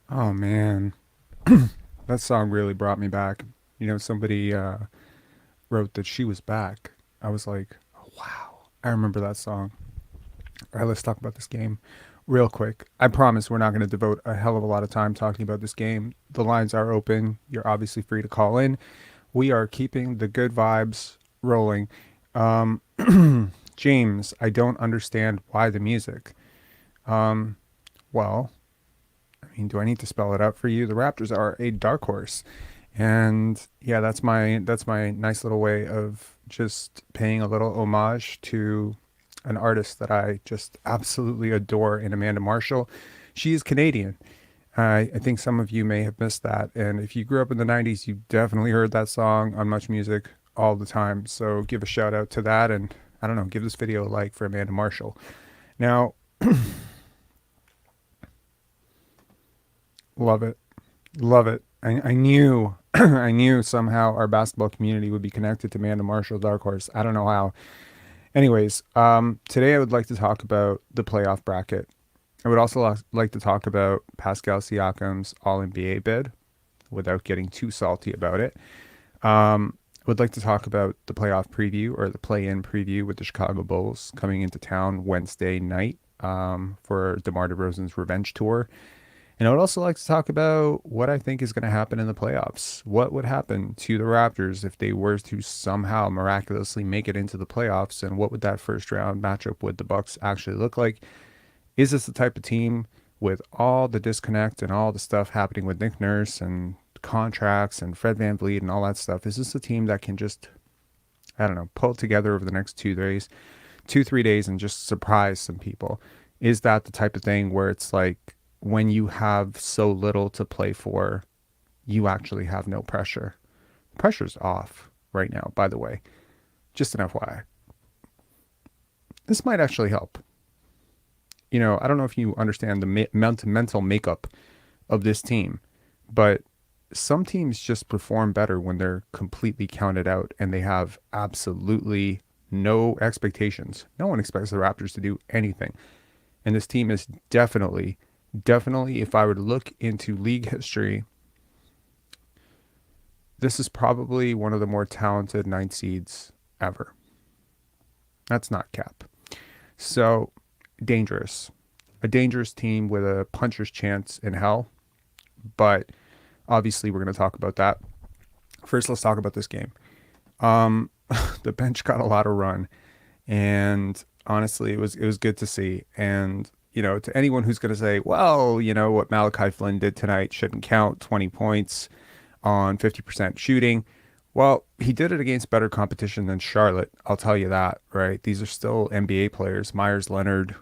Oh man, that song really brought me back. Somebody wrote that she was back. I was like, oh, wow, I remember that song. All right, let's talk about this game real quick. I promise we're not going to devote a hell of a lot of time talking about this game. The lines are open. You're obviously free to call in. We are keeping the good vibes rolling. Um, James, I don't understand why the music. Um, well, I mean, do I need to spell it out for you? The Raptors are a dark horse. And yeah, that's my nice little way of just paying a little homage to an artist that I just absolutely adore in Amanda Marshall. She is Canadian. I think some of you may have missed that. And if you grew up in the 90s, you definitely heard that song on Much Music all the time. So give a shout out to that. And I don't know, give this video a like for Amanda Marshall. Now, love it. Love it. I knew I knew somehow our basketball community would be connected to Amanda Marshall Dark Horse. I don't know how. Anyways, today I would like to talk about the playoff bracket. I would also like to talk about Pascal Siakam's All NBA bid without getting too salty about it. I would like to talk about the playoff preview or the play-in preview with the Chicago Bulls coming into town Wednesday night for DeMar DeRozan's revenge tour. And I would also like to talk about what I think is going to happen in the playoffs. What would happen to the Raptors if they were to somehow miraculously make it into the playoffs, and what would that first round matchup with the Bucks actually look like? Is this the type of team with all the disconnect and all the stuff happening with Nick Nurse and contracts and Fred VanVleet and all that stuff? Is this a team that can just, I don't know, pull it together over the next 2 days, 3 days, and just surprise some people? Is that the type of thing where it's like when you have so little to play for, you actually have no pressure? Pressure's off right now, by the way. Just an FYI. This might actually help. I don't know if you understand the mental makeup of this team, but some teams just perform better when they're completely counted out and they have absolutely no expectations. No one expects the Raptors to do anything. And this team is definitely, if I were to look into league history, this is probably one of the more talented ninth seeds ever. That's not cap. So dangerous. A dangerous team with a puncher's chance in hell. But obviously, we're going to talk about that. First, let's talk about this game. Um, the bench got a lot of run, and honestly, it was good to see. And to anyone who's going to say, well, what Malachi Flynn did tonight shouldn't count, 20 points on 50% shooting. Well, he did it against better competition than Charlotte. I'll tell you that, right? These are still NBA players. Myers Leonard,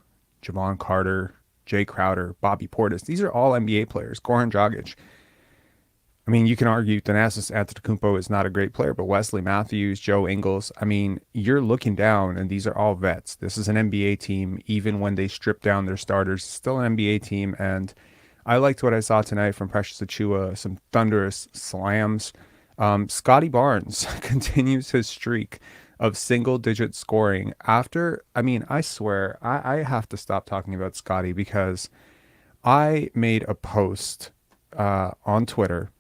Javon Carter, Jay Crowder, Bobby Portis. These are all NBA players. Goran Dragic. I mean, you can argue Thanasis Antetokounmpo is not a great player, but Wesley Matthews, Joe Ingles. I mean, you're looking down, and these are all vets. This is an NBA team. Even when they strip down their starters, still an NBA team. And I liked what I saw tonight from Precious Achua. Some thunderous slams. Scottie Barnes continues his streak of single-digit scoring. I mean, I swear, I have to stop talking about Scottie because I made a post on Twitter,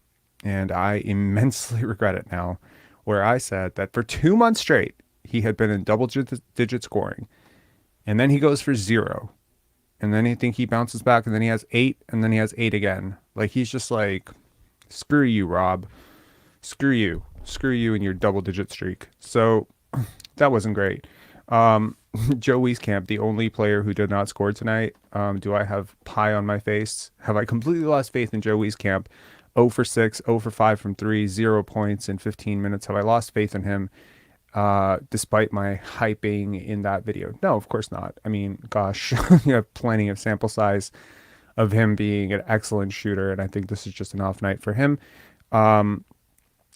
and I immensely regret it now, where I said that for 2 months straight, he had been in double-digit scoring, and then he goes for zero, and then I think he bounces back, and then he has eight, and then he has eight again. Like, he's just like, screw you, Rob. Screw you. Screw you and your double-digit streak. So that wasn't great. Joe Wieskamp, the only player who did not score tonight. Do I have pie on my face? Have I completely lost faith in Joe Wieskamp? 0 for 6, 0 for 5 from 3, 0 points in 15 minutes. Have I lost faith in him despite my hyping in that video? No, of course not. I mean, gosh, you have plenty of sample size of him being an excellent shooter, and I think this is just an off night for him.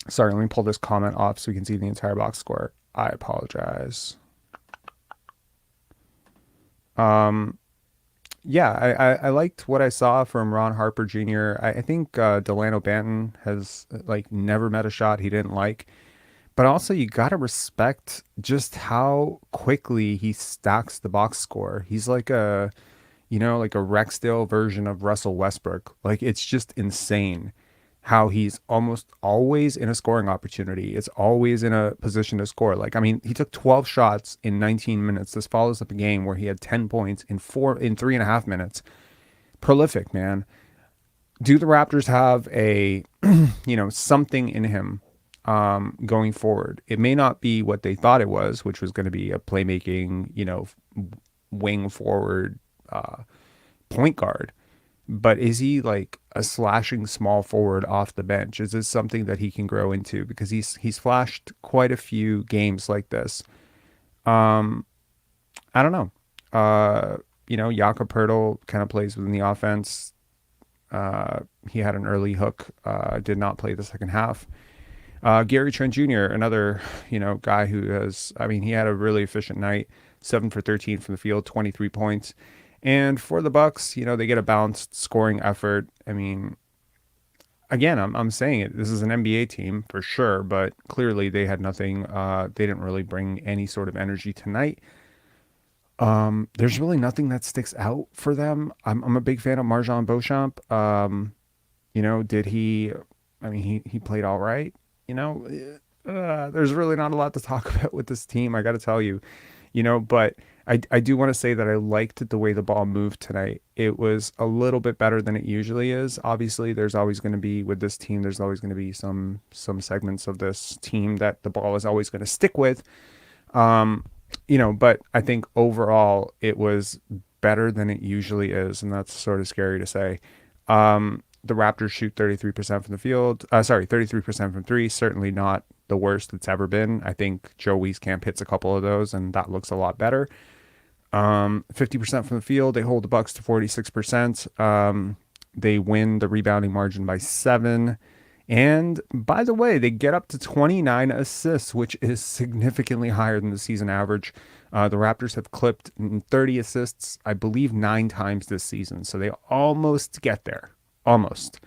Sorry, let me pull this comment off so we can see the entire box score. I apologize. Yeah, I liked what I saw from Ron Harper Jr. I think Delano Banton has like never met a shot he didn't like. But also you gotta respect just how quickly he stacks the box score. He's like like a Rexdale version of Russell Westbrook. Like it's just insane how he's almost always in a scoring opportunity. It's always in a position to score. Like, I mean, he took 12 shots in 19 minutes. This follows up a game where he had 10 points in 3.5 minutes. Prolific, man. Do the Raptors have a, something in him going forward? It may not be what they thought it was, which was going to be a playmaking, wing forward point guard. But is he like a slashing small forward off the bench? Is this something that he can grow into? Because he's flashed quite a few games like this. Um, I don't know. Jakob Poeltl kind of plays within the offense. He had an early hook. Did not play the second half. Gary Trent Jr., another guy who has. I mean, he had a really efficient night. 7 for 13 from the field, 23 points. And for the Bucks, they get a balanced scoring effort. I mean, again, I'm saying it. This is an NBA team for sure, but clearly they had nothing. They didn't really bring any sort of energy tonight. There's really nothing that sticks out for them. I'm a big fan of Marjon Beauchamp. Did he? I mean, he played all right. There's really not a lot to talk about with this team. I got to tell you, but I do want to say that I liked the way the ball moved tonight. It was a little bit better than it usually is. Obviously, there's always going to be with this team. There's always going to be some segments of this team that the ball is always going to stick with. But I think overall it was better than it usually is, and that's sort of scary to say. The Raptors shoot 33% from the field. 33% from three. Certainly not the worst it's ever been. I think Joe Wieskamp hits a couple of those, and that looks a lot better. 50% from the field. They hold the Bucks to 46%. They win the rebounding margin by 7. And by the way, they get up to 29 assists, which is significantly higher than the season average. The Raptors have clipped 30 assists, I believe, 9 times this season. So they almost get there. Almost.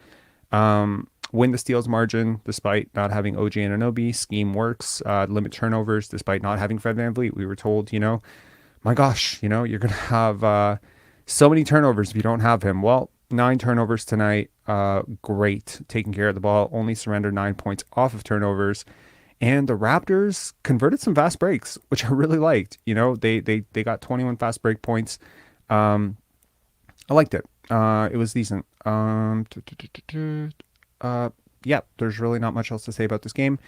Win the steals margin despite not having OG Anunoby. Scheme works. Limit turnovers despite not having Fred VanVleet. We were told, my gosh, you're going to have so many turnovers if you don't have him. Well, 9 turnovers tonight. Great. Taking care of the ball. Only surrendered 9 points off of turnovers. And the Raptors converted some fast breaks, which I really liked. They got 21 fast break points. I liked it. It was decent. Yeah, there's really not much else to say about this game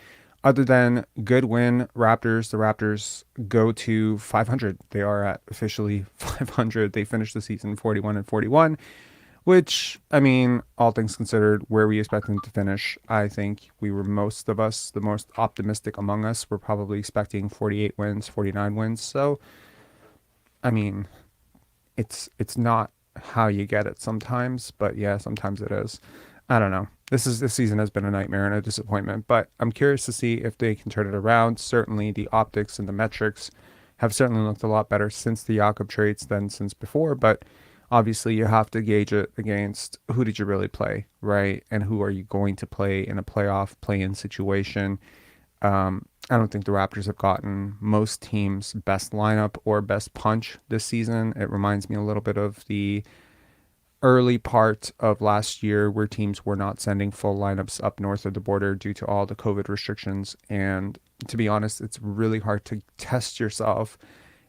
other than good win. Raptors. The Raptors go to 500. They are at officially 500. They finished the season 41-41, which, I mean, all things considered, where we expect them to finish. I think most of us, the most optimistic among us, were probably expecting 48 wins, 49 wins. So, I mean, it's not how you get it sometimes, but yeah, sometimes it is. I don't know. This season has been a nightmare and a disappointment, but I'm curious to see if they can turn it around. Certainly the optics and the metrics have certainly looked a lot better since the Jakob trades than since before, but obviously you have to gauge it against who did you really play, right? And who are you going to play in a playoff play-in situation? I don't think the Raptors have gotten most teams' best lineup or best punch this season. It reminds me a little bit of the early part of last year where teams were not sending full lineups up north of the border due to all the COVID restrictions. And to be honest, it's really hard to test yourself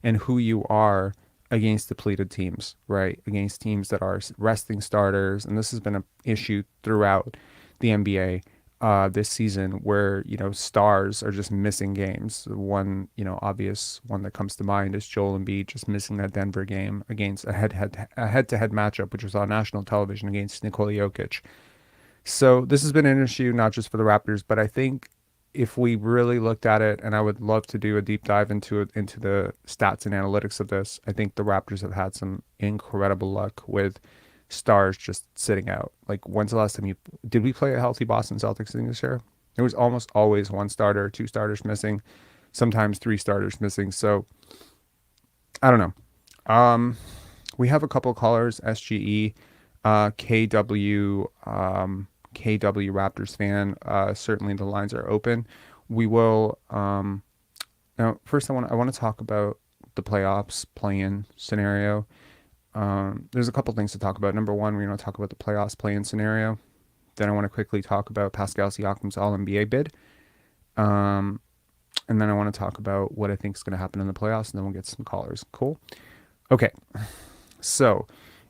and who you are against depleted teams, right? Against teams that are resting starters. And this has been an issue throughout the NBA this season where, stars are just missing games. One, obvious one that comes to mind is Joel Embiid just missing that Denver game against a head-to-head matchup, which was on national television against Nikola Jokic. So this has been an issue, not just for the Raptors, but I think if we really looked at it, and I would love to do a deep dive into the stats and analytics of this, I think the Raptors have had some incredible luck with stars just sitting out. Like, when's the last time did we play a healthy Boston Celtics team this year? There was almost always one starter, 2 starters missing, sometimes 3 starters missing. So I don't know. We have a couple callers, SGE, KW, KW Raptors fan. Certainly the lines are open. We will now first I want to talk about the playoffs play-in scenario. There's a couple things to talk about. Number one, we're going to talk about the playoffs play-in scenario. Then I want to quickly talk about Pascal Siakam's All-NBA bid. And then I want to talk about what I think is going to happen in the playoffs, and then we'll get some callers. Cool? Okay. So,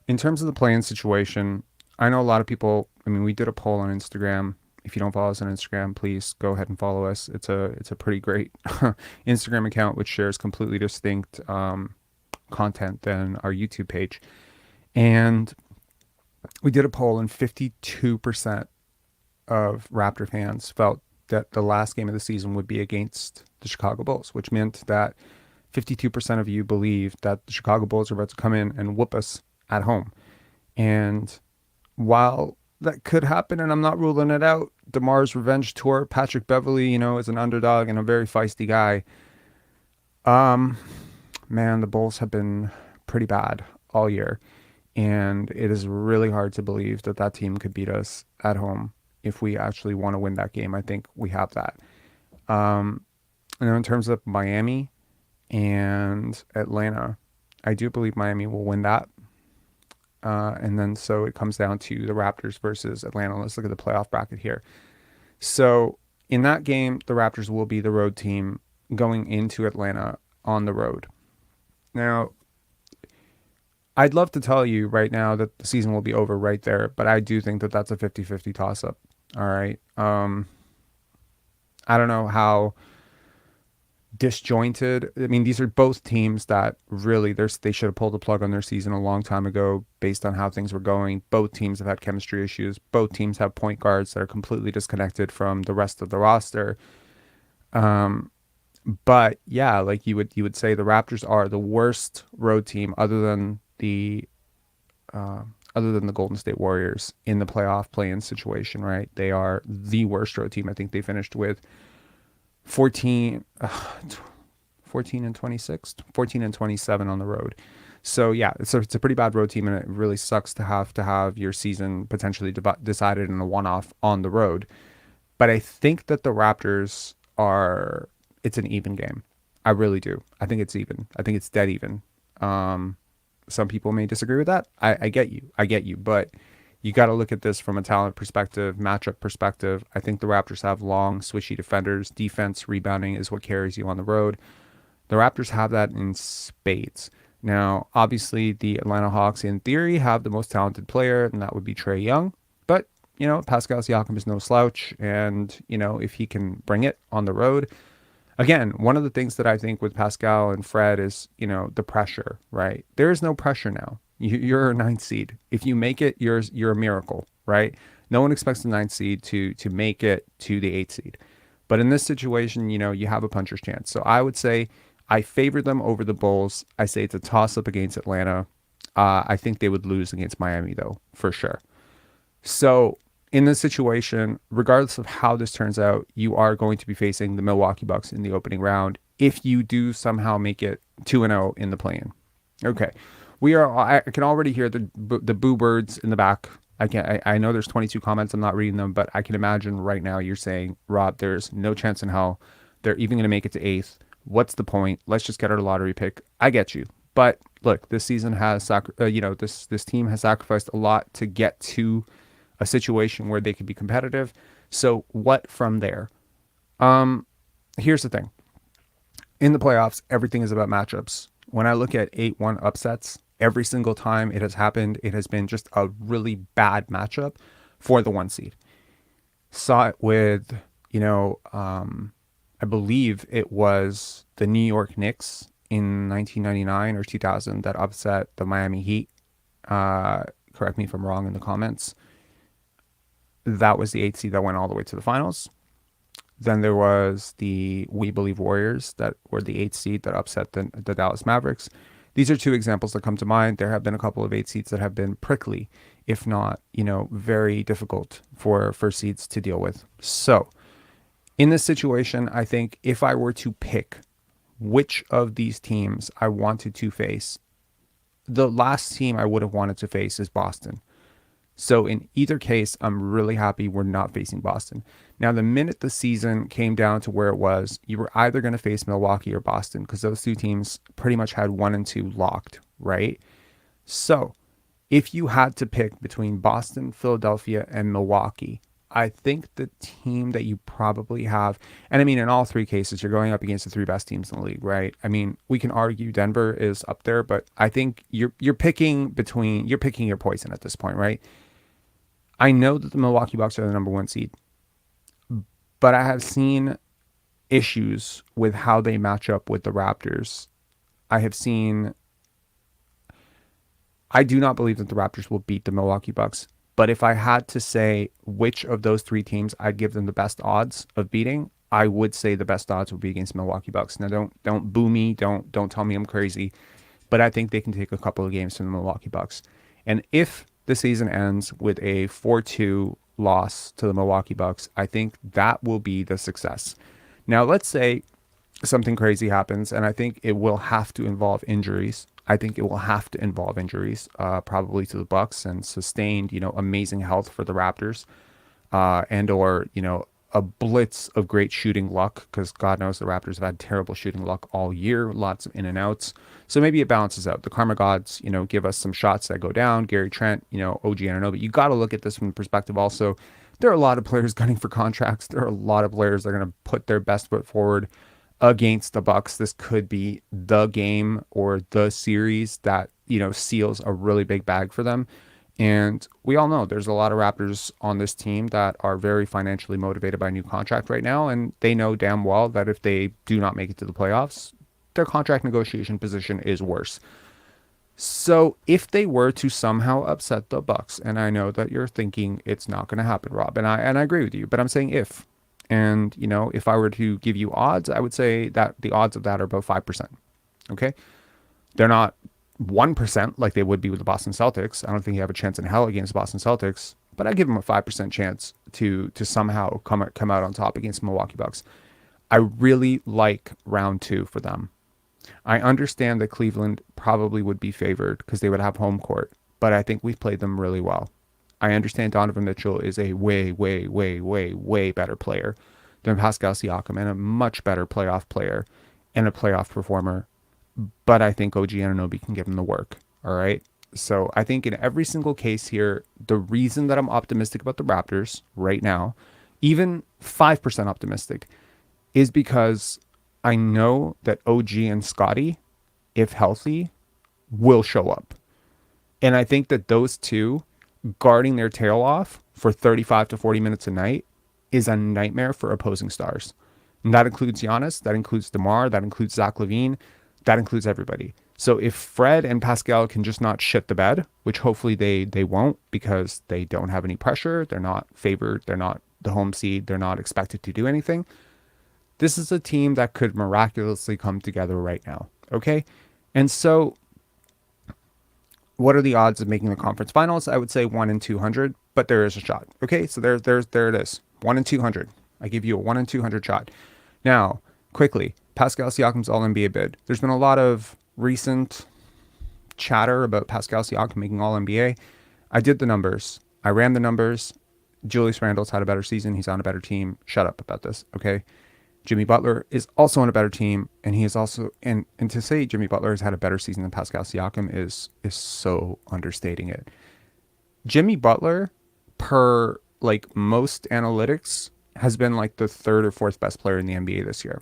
in terms of the play-in situation, I know a lot of people, we did a poll on Instagram. If you don't follow us on Instagram, please go ahead and follow us. It's a pretty great Instagram account which shares completely distinct content than our YouTube page. And we did a poll, and 52% of Raptor fans felt that the last game of the season would be against the Chicago Bulls, which meant that 52% of you believe that the Chicago Bulls are about to come in and whoop us at home. And while that could happen, and I'm not ruling it out, DeMar's revenge tour, Patrick Beverley, is an underdog and a very feisty guy. Man, the Bulls have been pretty bad all year. And it is really hard to believe that that team could beat us at home if we actually want to win that game. I think we have that. And in terms of Miami and Atlanta, I do believe Miami will win that. And then so it comes down to the Raptors versus Atlanta. Let's look at the playoff bracket here. So in that game, the Raptors will be the road team going into Atlanta on the road. Now, I'd love to tell you right now that the season will be over right there, but I do think that that's a 50-50 toss-up. All right. I don't know how disjointed. These are both teams that really they should have pulled the plug on their season a long time ago based on how things were going. Both teams have had chemistry issues. Both teams have point guards that are completely disconnected from the rest of the roster. But yeah, like you would say the Raptors are the worst road team other than the Golden State Warriors in the playoff play-in situation, right? They are the worst road team. I think they finished with 14 and 26, 14 and 27 on the road. So yeah, it's a pretty bad road team, and it really sucks to have your season potentially decided in a one-off on the road. But I think that the Raptors it's an even game. I really do. I think it's even. I think it's dead even. Some people may disagree with that. I get you, but you got to look at this from a talent perspective, matchup perspective. I think the Raptors have long, swishy defenders. Defense, rebounding is what carries you on the road. The Raptors have that in spades. Now, obviously, the Atlanta Hawks, in theory, have the most talented player, and that would be Trae Young. But, Pascal Siakam is no slouch, and, if he can bring it on the road. Again, one of the things that I think with Pascal and Fred is, the pressure, right? There is no pressure now. You're a 9th seed. If you make it, you're a miracle, right? No one expects the 9th seed to make it to the 8th seed. But in this situation, you have a puncher's chance. So I would say I favor them over the Bulls. I say it's a toss-up against Atlanta. I think they would lose against Miami, though, for sure. So in this situation, regardless of how this turns out, you are going to be facing the Milwaukee Bucks in the opening round if you do somehow make it 2-0 in the play-in. Okay. I can already hear the boo birds in the back. I know there's 22 comments. I'm not reading them, but I can imagine right now you're saying, Rob, there's no chance in hell they're even going to make it to 8th. What's the point? Let's just get our lottery pick. I get you. But look, this season has, this team has sacrificed a lot to get to a situation where they could be competitive. So what from there? Here's the thing. In the playoffs, everything is about matchups. When I look at 8-1 upsets, every single time it has happened, it has been just a really bad matchup for the 1 seed. Saw it with, I believe it was the New York Knicks in 1999 or 2000 that upset the Miami Heat. Correct me if I'm wrong in the comments. That was the 8th seed that went all the way to the finals. Then there was the We Believe Warriors that were the 8th seed that upset the Dallas Mavericks. These are 2 examples that come to mind. There have been a couple of 8 seeds that have been prickly, if not, very difficult for first seeds to deal with. So in this situation, I think if I were to pick which of these teams I wanted to face, the last team I would have wanted to face is Boston. So in either case, I'm really happy we're not facing Boston. Now, the minute the season came down to where it was, you were either going to face Milwaukee or Boston because those 2 teams pretty much had 1 and 2 locked, right? So if you had to pick between Boston, Philadelphia, and Milwaukee, I think the team that you probably have, and I mean, in all three cases, you're going up against the three best teams in the league, right? I mean, we can argue Denver is up there, but I think you're picking your poison at this point, right? I know that the Milwaukee Bucks are the number one seed, but I have seen issues with how they match up with the Raptors. I have seen I do not believe that the Raptors will beat the Milwaukee Bucks. But if I had to say which of those three teams I'd give them the best odds of beating, I would say the best odds would be against Milwaukee Bucks. Now don't boo me, don't tell me I'm crazy, but I think they can take a couple of games from the Milwaukee Bucks. And if the season ends with a 4-2 loss to the Milwaukee Bucks, I think that will be the success. Now let's say something crazy happens, and I think it will have to involve injuries. I think it will have to involve injuries, probably to the Bucks, and sustained, amazing health for the Raptors, and or a blitz of great shooting luck, because God knows the Raptors have had terrible shooting luck all year, lots of in and outs. So maybe it balances out. The karma gods, give us some shots that go down. Gary Trent, OG Anunoby. You got to look at this from the perspective also. There are a lot of players gunning for contracts. There are a lot of players that are going to put their best foot forward against the Bucks. This could be the game or the series that seals a really big bag for them. And we all know there's a lot of Raptors on this team that are very financially motivated by a new contract right now, and they know damn well that if they do not make it to the playoffs, their contract negotiation position is worse. So if they were to somehow upset the Bucks, and I know that you're thinking it's not going to happen, Rob, and I agree with you, but I'm saying if. And, if I were to give you odds, I would say that the odds of that are about 5%. Okay. They're not 1% like they would be with the Boston Celtics. I don't think you have a chance in hell against the Boston Celtics, but I give them a 5% chance to somehow come out on top against Milwaukee Bucks. I really like round 2 for them. I understand that Cleveland probably would be favored because they would have home court, but I think we've played them really well. I understand Donovan Mitchell is a way, way, way, way, way better player than Pascal Siakam, and a much better playoff player and a playoff performer. But I think OG Anunoby can give him the work. All right. So I think in every single case here, the reason that I'm optimistic about the Raptors right now, even 5% optimistic, is because I know that OG and Scottie, if healthy, will show up. And I think that those two guarding their tail off for 35 to 40 minutes a night is a nightmare for opposing stars. And that includes Giannis, that includes DeMar, that includes Zach LaVine, that includes everybody. So if Fred and Pascal can just not shit the bed, which hopefully they won't, because they don't have any pressure, they're not favored, they're not the home seed, they're not expected to do anything. This is a team that could miraculously come together right now. Okay. And so what are the odds of making the conference finals? I would say 1 in 200, but there is a shot. Okay, so there it is. 1 in 200. I give you a 1 in 200 shot. Now, quickly, Pascal Siakam's All-NBA bid. There's been a lot of recent chatter about Pascal Siakam making All-NBA. I did the numbers. I ran the numbers. Julius Randle's had a better season. He's on a better team. Shut up about this, okay? Jimmy Butler is also on a better team, and he is also and to say Jimmy Butler has had a better season than Pascal Siakam is so understating it. Jimmy Butler, per like most analytics, has been like the 3rd or 4th best player in the NBA this year.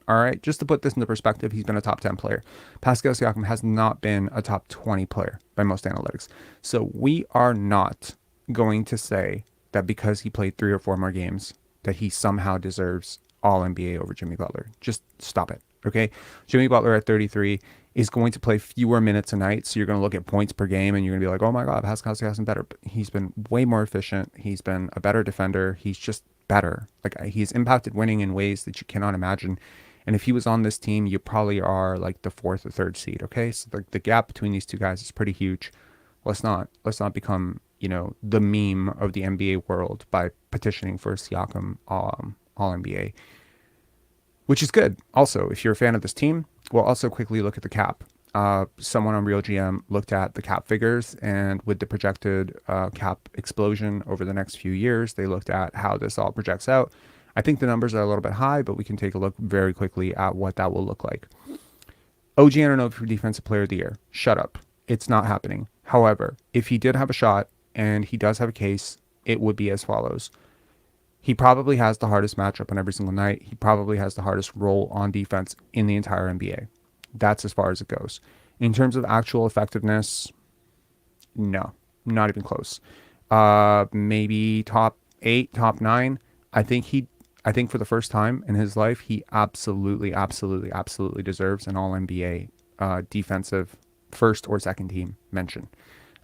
All right, just to put this into perspective, he's been a top 10 player. Pascal Siakam has not been a top 20 player by most analytics. So we are not going to say that because he played 3 or 4 more games that he somehow deserves All-NBA over Jimmy Butler. Just stop it, okay? Jimmy Butler at 33 is going to play fewer minutes a night, so you're going to look at points per game, and you're going to be like, oh my God, Pascal Siakam better. But he's been way more efficient. He's been a better defender. He's just better. Like, he's impacted winning in ways that you cannot imagine. And if he was on this team, you probably are like the 4th or 3rd seed, okay? So the gap between these two guys is pretty huge. Let's not become, the meme of the NBA world by petitioning for Siakam All-NBA. Which is good. Also, if you're a fan of this team, we'll also quickly look at the cap. Someone on RealGM looked at the cap figures, and with the projected cap explosion over the next few years, they looked at how this all projects out. I think the numbers are a little bit high, but we can take a look very quickly at what that will look like. OG Anunoby for Defensive Player of the Year. Shut up. It's not happening. However, if he did have a shot and he does have a case, it would be as follows. He probably has the hardest matchup on every single night. He probably has the hardest role on defense in the entire NBA. That's as far as it goes. In terms of actual effectiveness, no, not even close. Maybe top 8, top 9. I think he I think for the first time in his life, he absolutely, absolutely, absolutely deserves an all NBA defensive first or second team mention.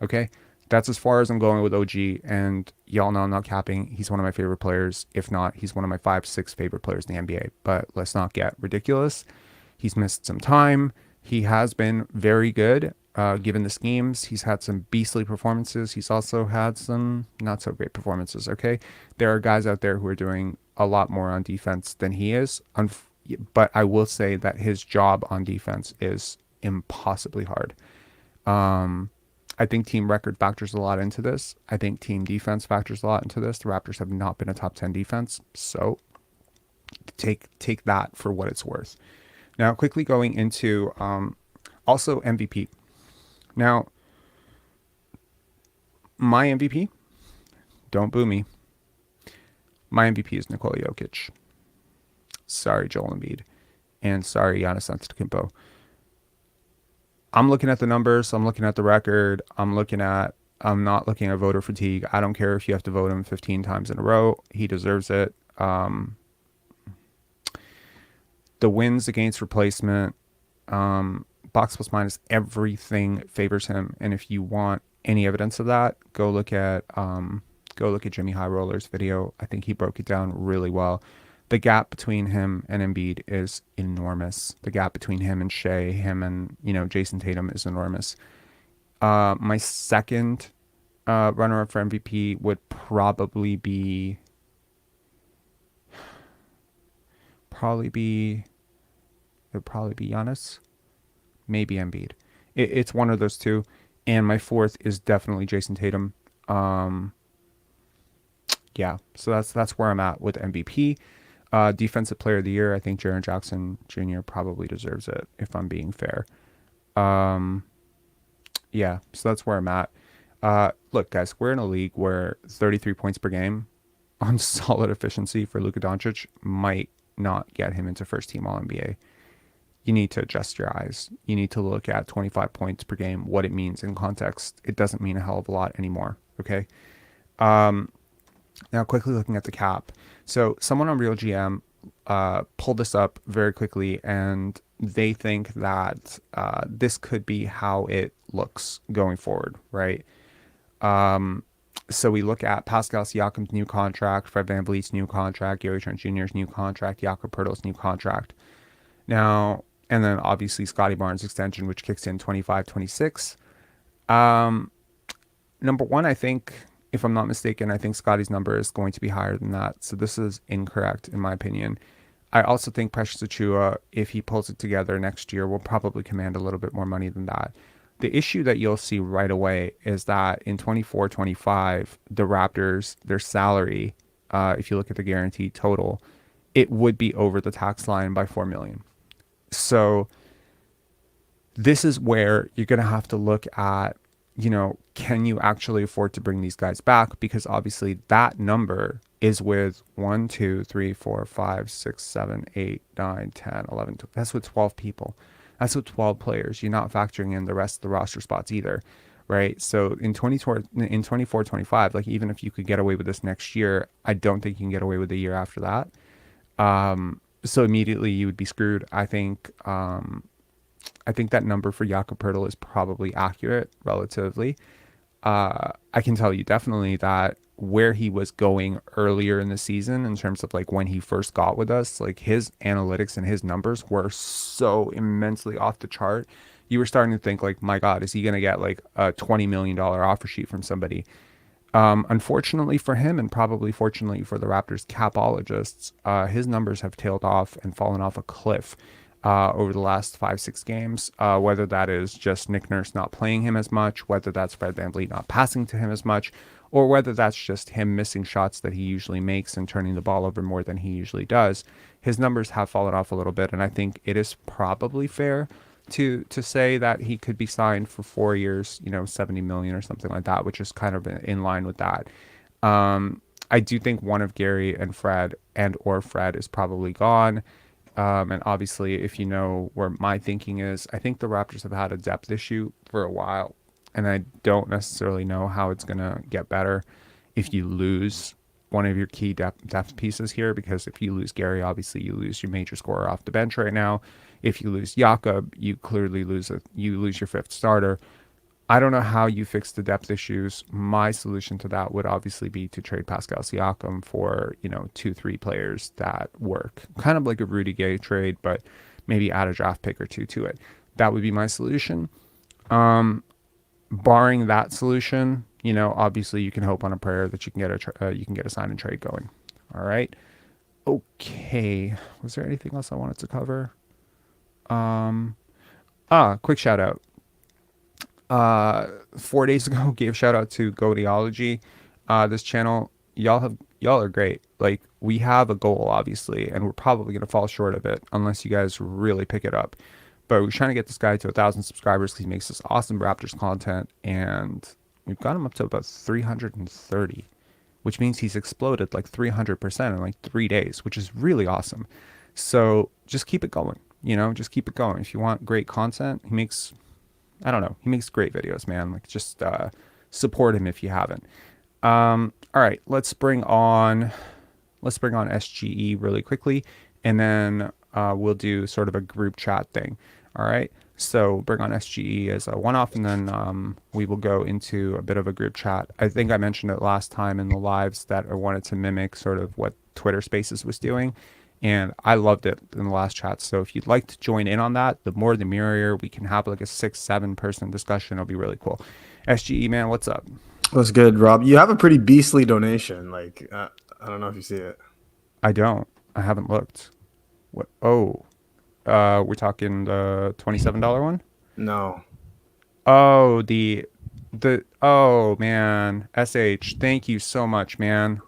Okay. That's as far as I'm going with OG. And y'all know I'm not capping. He's one of my favorite players. If not, he's one of my 5, 6 favorite players in the NBA. But let's not get ridiculous. He's missed some time. He has been very good given the schemes. He's had some beastly performances. He's also had some not so great performances. Okay. There are guys out there who are doing a lot more on defense than he is. But I will say that his job on defense is impossibly hard. I think team record factors a lot into this. I think team defense factors a lot into this. The Raptors have not been a top 10 defense. So take that for what it's worth. Now, quickly going into also MVP. Now, my MVP, don't boo me. My MVP is Nikola Jokic. Sorry, Joel Embiid. And sorry, Giannis Antetokounmpo. I'm looking at the numbers. I'm looking at the record. I'm not looking at voter fatigue. I don't care if you have to vote him 15 times in a row. He deserves it. The wins against replacement, box plus minus, everything favors him. And if you want any evidence of that, go look at Jimmy High Roller's video. I think he broke it down really well. The gap between him and Embiid is enormous. The gap between him and Shea, him and Jason Tatum is enormous. My second runner-up for MVP would probably be Giannis, maybe Embiid. It's one of those two. And my fourth is definitely Jason Tatum. Yeah, so that's where I'm at with MVP. Defensive Player of the Year, I think Jaren Jackson Jr. probably deserves it, if I'm being fair. Yeah, so that's where I'm at. Look, guys, we're in a league where 33 points per game on solid efficiency for Luka Doncic might not get him into first team All-NBA. You need to adjust your eyes. You need to look at 25 points per game, what it means in context. It doesn't mean a hell of a lot anymore, okay? Now, quickly looking at the cap. So someone on Real GM pulled this up very quickly, and they think that this could be how it looks going forward, right? So we look at Pascal Siakam's new contract, Fred VanVleet's new contract, Gary Trent Jr.'s new contract, Jakob Poeltl's new contract. Now, and then obviously Scottie Barnes' extension, which kicks in 25-26. Number one, I think, if I'm not mistaken, I think Scottie's number is going to be higher than that. So this is incorrect, in my opinion. I also think Precious Achiuwa, if he pulls it together next year, will probably command a little bit more money than that. The issue that you'll see right away is that in 24-25, the Raptors, their salary, if you look at the guaranteed total, it would be over the tax line by $4 million. So this is where you're going to have to look at, can you actually afford to bring these guys back? Because obviously that number is with 1, 2, 3, 4, 5, 6, 7, 8, 9, 10, 11, 12. That's with 12 people. That's with 12 players. You're not factoring in the rest of the roster spots either, right? So in 24-25, like even if you could get away with this next year, I don't think you can get away with the year after that. So immediately you would be screwed. I think that number for Jakob Poeltl is probably accurate relatively. I can tell you definitely that where he was going earlier in the season in terms of like when he first got with us, like his analytics and his numbers were so immensely off the chart. You were starting to think like, my God, is he going to get like a $20 million offer sheet from somebody? Unfortunately for him, and probably fortunately for the Raptors capologists, his numbers have tailed off and fallen off a cliff over the last 5-6 games, whether that is just Nick Nurse not playing him as much, whether that's Fred VanVleet not passing to him as much, or whether that's just him missing shots that he usually makes and turning the ball over more than he usually does. His numbers have fallen off a little bit, and I think it is probably fair to say that he could be signed for 4 years, 70 million or something like that, which is kind of in line with that. I do think one of Gary and or Fred is probably gone. And obviously, if you know where my thinking is, I think the Raptors have had a depth issue for a while, and I don't necessarily know how it's gonna get better if you lose one of your key depth pieces here. Because if you lose Gary, obviously you lose your major scorer off the bench right now. If you lose Jakob, you clearly lose your fifth starter. I don't know how you fix the depth issues. My solution to that would obviously be to trade Pascal Siakam for, 2, 3 players that work. Kind of like a Rudy Gay trade, but maybe add a draft pick or two to it. That would be my solution. Barring that solution, obviously you can hope on a prayer that you can get a sign and trade going. All right. Okay. Was there anything else I wanted to cover? Quick shout out. 4 days ago, gave shout out to Goateology. This channel, y'all are great. Like, we have a goal, obviously, and we're probably gonna fall short of it unless you guys really pick it up. But we're trying to get this guy to 1,000 subscribers because he makes this awesome Raptors content, and we've got him up to about 330, which means he's exploded like 300% in like 3 days, which is really awesome. So just keep it going. Just keep it going. If you want great content, I don't know. He makes great videos, man. Like, just support him if you haven't. All right, let's bring on SGE really quickly, and then we'll do sort of a group chat thing. All right. So bring on SGE as a one-off, and then we will go into a bit of a group chat. I think I mentioned it last time in the lives that I wanted to mimic sort of what Twitter Spaces was doing. And I loved it in the last chat. So if you'd like to join in on that, the more the merrier. We can have like a 6-7 person discussion. It'll be really cool. SGE, man, what's up? What's good, Rob? You have a pretty beastly donation. Like, I don't know if you see it. I don't. I haven't looked. What? Oh, we're talking the $27 one? No. Oh, oh, man. SH, thank you so much, man.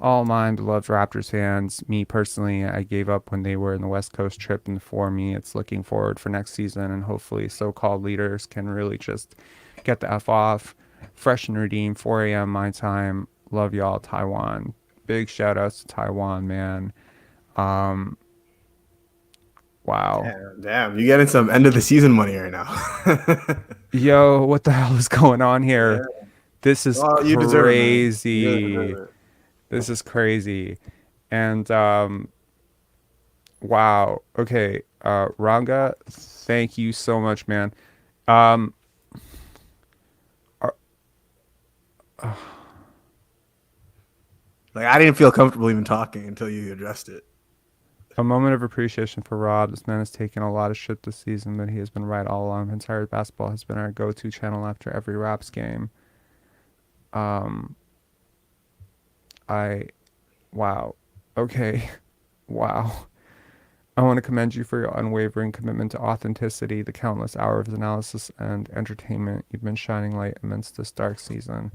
All my beloved Raptors fans, me personally, I gave up when they were in the West Coast trip, and for me, it's looking forward for next season, and hopefully so-called leaders can really just get the F off, fresh and redeem, 4 a.m. my time. Love y'all, Taiwan. Big shout-outs to Taiwan, man. Wow. Damn, you're getting some end-of-the-season money right now. Yo, what the hell is going on here? Yeah. This is Well, crazy. you deserve it, man. You deserve it. This is crazy. And wow. Okay. Ranga, thank you so much, man. Like, I didn't feel comfortable even talking until you addressed it. A moment of appreciation for Rob. This man has taken a lot of shit this season, but he has been right all along. Entire Basketball has been our go-to channel after every Raps game. Wow. Okay. Wow. I want to commend you for your unwavering commitment to authenticity, the countless hours of analysis and entertainment. You've been shining light amidst this dark season.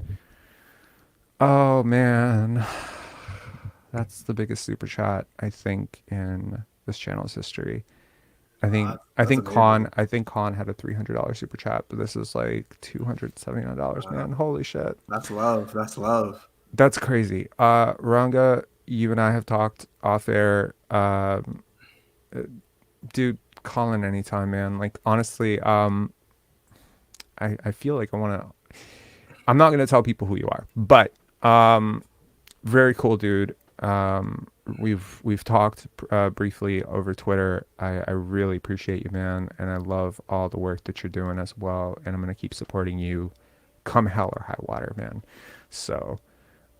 Oh, man. That's the biggest super chat, I think, in this channel's history. I think Khan had a $300 super chat, but this is like $279, man. Holy shit. That's love. That's love. That's crazy. Ranga, you and I have talked off air. Dude, call in anytime, man. Like, honestly, I feel like I'm not gonna tell people who you are, but very cool dude. We've talked briefly over Twitter. I really appreciate you, man, and I love all the work that you're doing as well, and I'm gonna keep supporting you come hell or high water, man. So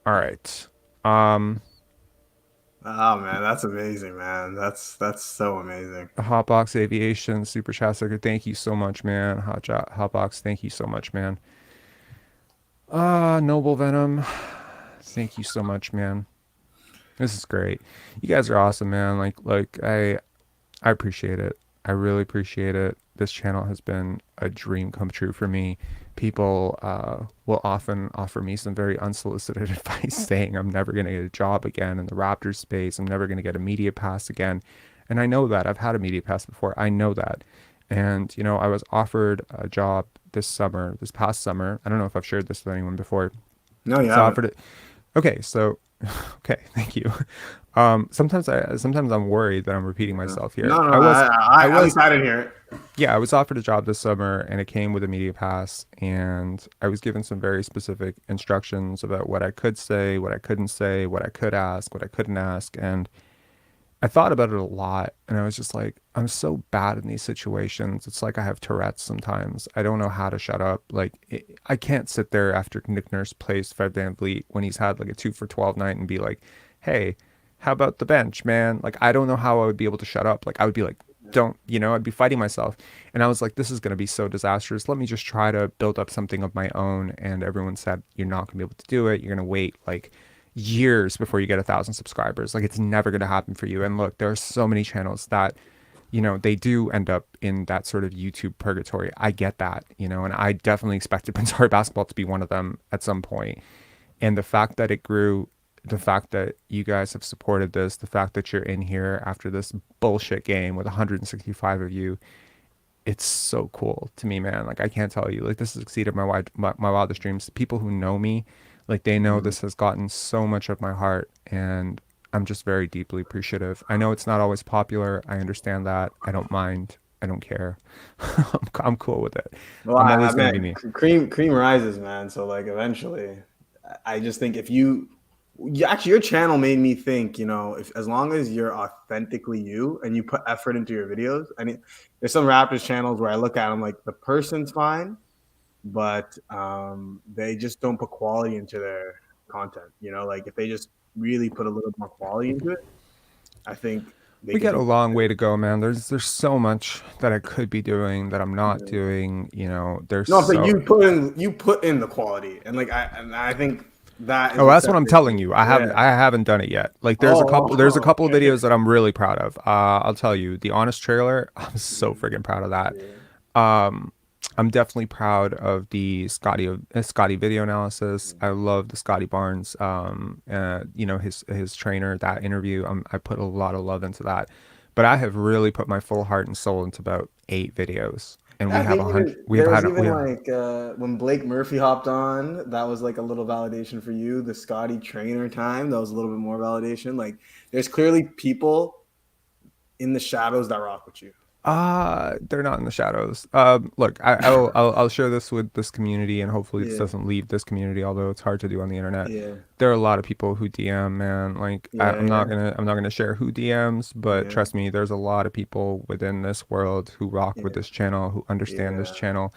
all right. Oh man, that's amazing, man. That's so amazing. Hotbox Aviation Super Chat Sucker, thank you so much, man. Hotbox, thank you so much, man. Noble Venom, thank you so much, man. This is great. You guys are awesome, man. Like I appreciate it. I really appreciate it. This channel has been a dream come true for me. People will often offer me some very unsolicited advice saying I'm never going to get a job again in the Raptors space. I'm never going to get a media pass again. And I know that. I've had a media pass before. I know that. And, I was offered a job this past summer. I don't know if I've shared this with anyone before. No, you So I haven't. offered it. Okay, so okay, thank you. Sometimes I'm worried that I'm repeating Yeah. myself here. No, no, I at least was I didn't hear it. yeah, I was offered a job this summer and it came with a media pass and I was given some very specific instructions about what I could say, what I couldn't say, what I could ask, what I couldn't ask, and I thought about it a lot and I was just like, I'm so bad in these situations. It's like I have Tourette's sometimes. I don't know how to shut up. I can't sit there after Nick Nurse plays Fred VanVleet when he's had like a 2 for 12 night and be like, hey, how about the bench, man? Like, I don't know how I would be able to shut up. Like, I would be like, don't, I'd be fighting myself. And I was like, this is going to be so disastrous. Let me just try to build up something of my own. And everyone said, you're not going to be able to do it. You're going to wait like years before you get 1,000 subscribers. Like it's never going to happen for you. And look, there are so many channels that, they do end up in that sort of YouTube purgatory. I get that, and I definitely expected Pensar basketball to be one of them at some point. And the fact that it grew, the fact that you guys have supported this, the fact that you're in here after this bullshit game with 165 of you, it's so cool to me, man. Like I can't tell you, like this has exceeded my wildest dreams. People who know me, like they know Mhm. this has gotten so much of my heart, and I'm just very deeply appreciative. I know it's not always popular. I understand that. I don't mind. I don't care. I'm cool with it. Well, I'm I always gonna be mean, me. cream rises, man. So like eventually, I just think if actually your channel made me think, if as long as you're authentically you and you put effort into your videos. I mean, there's some Raptors channels where I look at them like the person's fine, but they just don't put quality into their content. Like if they just really put a little more quality into it, I think they We could got a do. long way to go, man. There's so much that I could be doing that I'm not Yeah. doing. There's No, but so you put in the quality, and I think that is Oh, what that's what I'm telling separates you. you. I haven't Yeah. I haven't done it yet. Like there's a Oh, couple of okay. videos that I'm really proud of. I'll tell you, the honest trailer, I'm so freaking proud of that. Yeah. Um I'm definitely proud of the Scottie video analysis. I love the Scottie Barnes his trainer, that interview. I put a lot of love into that. But I have really put my full heart and soul into about 8 videos. And Yeah, I think even there was even like when Blake Murphy hopped on, that was like a little validation for you. The Scotty trainer time, that was a little bit more validation. Like, there's clearly people in the shadows that rock with you. They're not in the shadows. Look, I'll share this with this community, and hopefully this Yeah, doesn't leave this community. Although it's hard to do on the internet, yeah, there are a lot of people who DM, man. Like yeah, yeah, I'm not gonna share who DMs, but yeah, trust me, there's a lot of people within this world who rock with yeah, this channel, who understand this yeah. channel,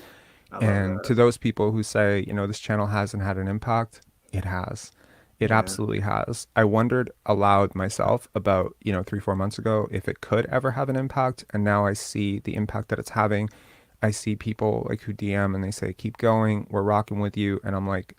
I love and to that. those people who say, this channel hasn't had an impact, it has. It Yeah, absolutely has. I wondered aloud myself about, 3, 4 months ago if it could ever have an impact. And now I see the impact that it's having. I see people like who DM and they say, keep going, we're rocking with you. And I'm like,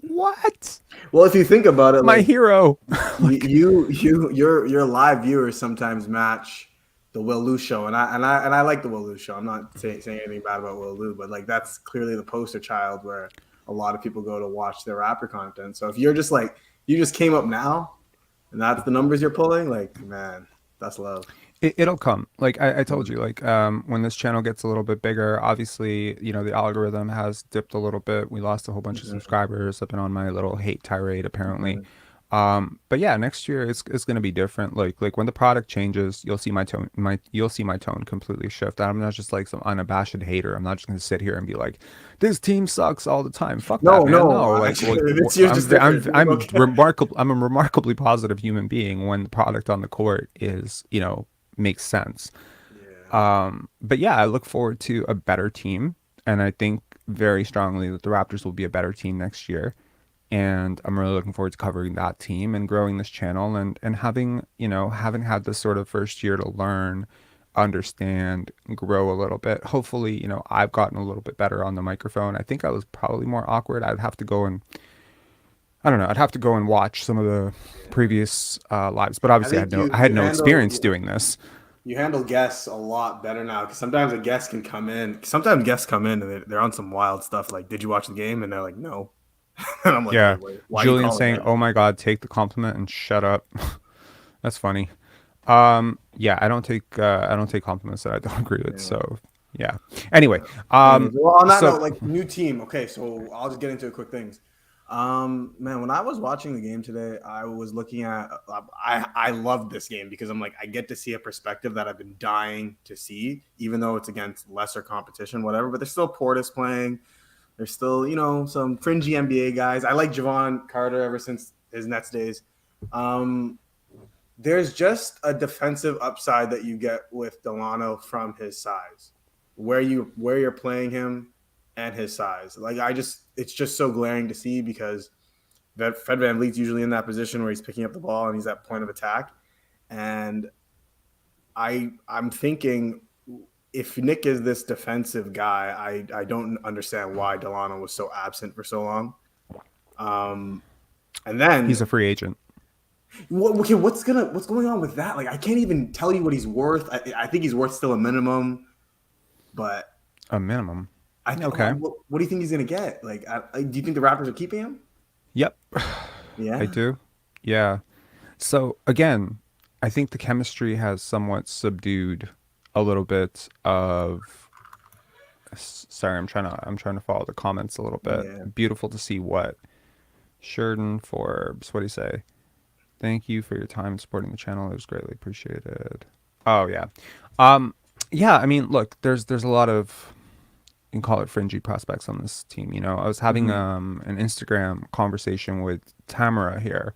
what? well, if you think about it, My like hero. Like, your live viewers sometimes match the Will Lou show, and I like the Will Lou show. I'm not saying anything bad about Will Lou, but like that's clearly the poster child where a lot of people go to watch their rapper content. So if you're just like you just came up now, and that's the numbers you're pulling, like man, that's love. it'll come. Like I told Mm-hmm. you, like when this channel gets a little bit bigger, obviously, the algorithm has dipped a little bit. We lost a whole bunch of Mm-hmm. subscribers. I've been on my little hate tirade apparently. Mm-hmm. But yeah, next year it's gonna be different. Like when the product changes, you'll see my tone completely shift. I'm not just like some unabashed hater. I'm not just gonna sit here and be like, this team sucks all the time. Fuck that, No, man. no, No, like this year's just different. Okay. I'm a remarkably positive human being when the product on the court is, makes sense. Yeah, But yeah, I look forward to a better team, and I think very strongly that the Raptors will be a better team next year. And I'm really looking forward to covering that team and growing this channel and having, having had this sort of first year to learn, understand, grow a little bit. Hopefully, I've gotten a little bit better on the microphone. I think I was probably more awkward. I don't know, I'd have to go and watch some of the yeah. previous lives, but I obviously think I you had you no handle experience doing this. you handle guests a lot better now because sometimes a guest can come in. Sometimes guests come in and they're on some wild stuff like, "Did you watch the game?" And they're like, "No," and I'm like, Yeah. "Wait, why are you Julian calling saying, that?" "Oh my God, take the compliment and shut up." That's funny. Yeah, I don't take compliments that I don't agree with. Yeah. So yeah. Anyway, Anyways, well, on that so note, like new team. Okay, so I'll just get into quick things. Man, when I was watching the game today, I was looking at. I loved this game because I'm like, I get to see a perspective that I've been dying to see, even though it's against lesser competition, whatever. But there's still Portis playing. There's still, some fringy NBA guys. I like Javon Carter ever since his Nets days. Um, there's just a defensive upside that you get with Delano from his size, where you're playing him and his size. Like it's just so glaring to see because Fred VanVleet's usually in that position where he's picking up the ball and he's at point of attack. And I'm thinking if Nick is this defensive guy, I don't understand why Delano was so absent for so long. And he's then a free agent. okay, what's going on with that? Like, I can't even tell you what he's worth. I think he's worth still a minimum, but A minimum. Okay. what do you think he's gonna get? Like, do you think the Raptors are keeping him? Yep. I Yeah, do. Yeah. So again, I think the chemistry has somewhat subdued a little bit of. Sorry, I'm trying to follow the comments a little bit. yeah, Beautiful to see what Sheridan Forbes. What do you say? Thank you for your time supporting the channel. It was greatly appreciated. Oh yeah, um, yeah. I mean, look, there's a lot of you can call it fringy prospects on this team. You know, I was having hmm an Instagram conversation with Tamara here,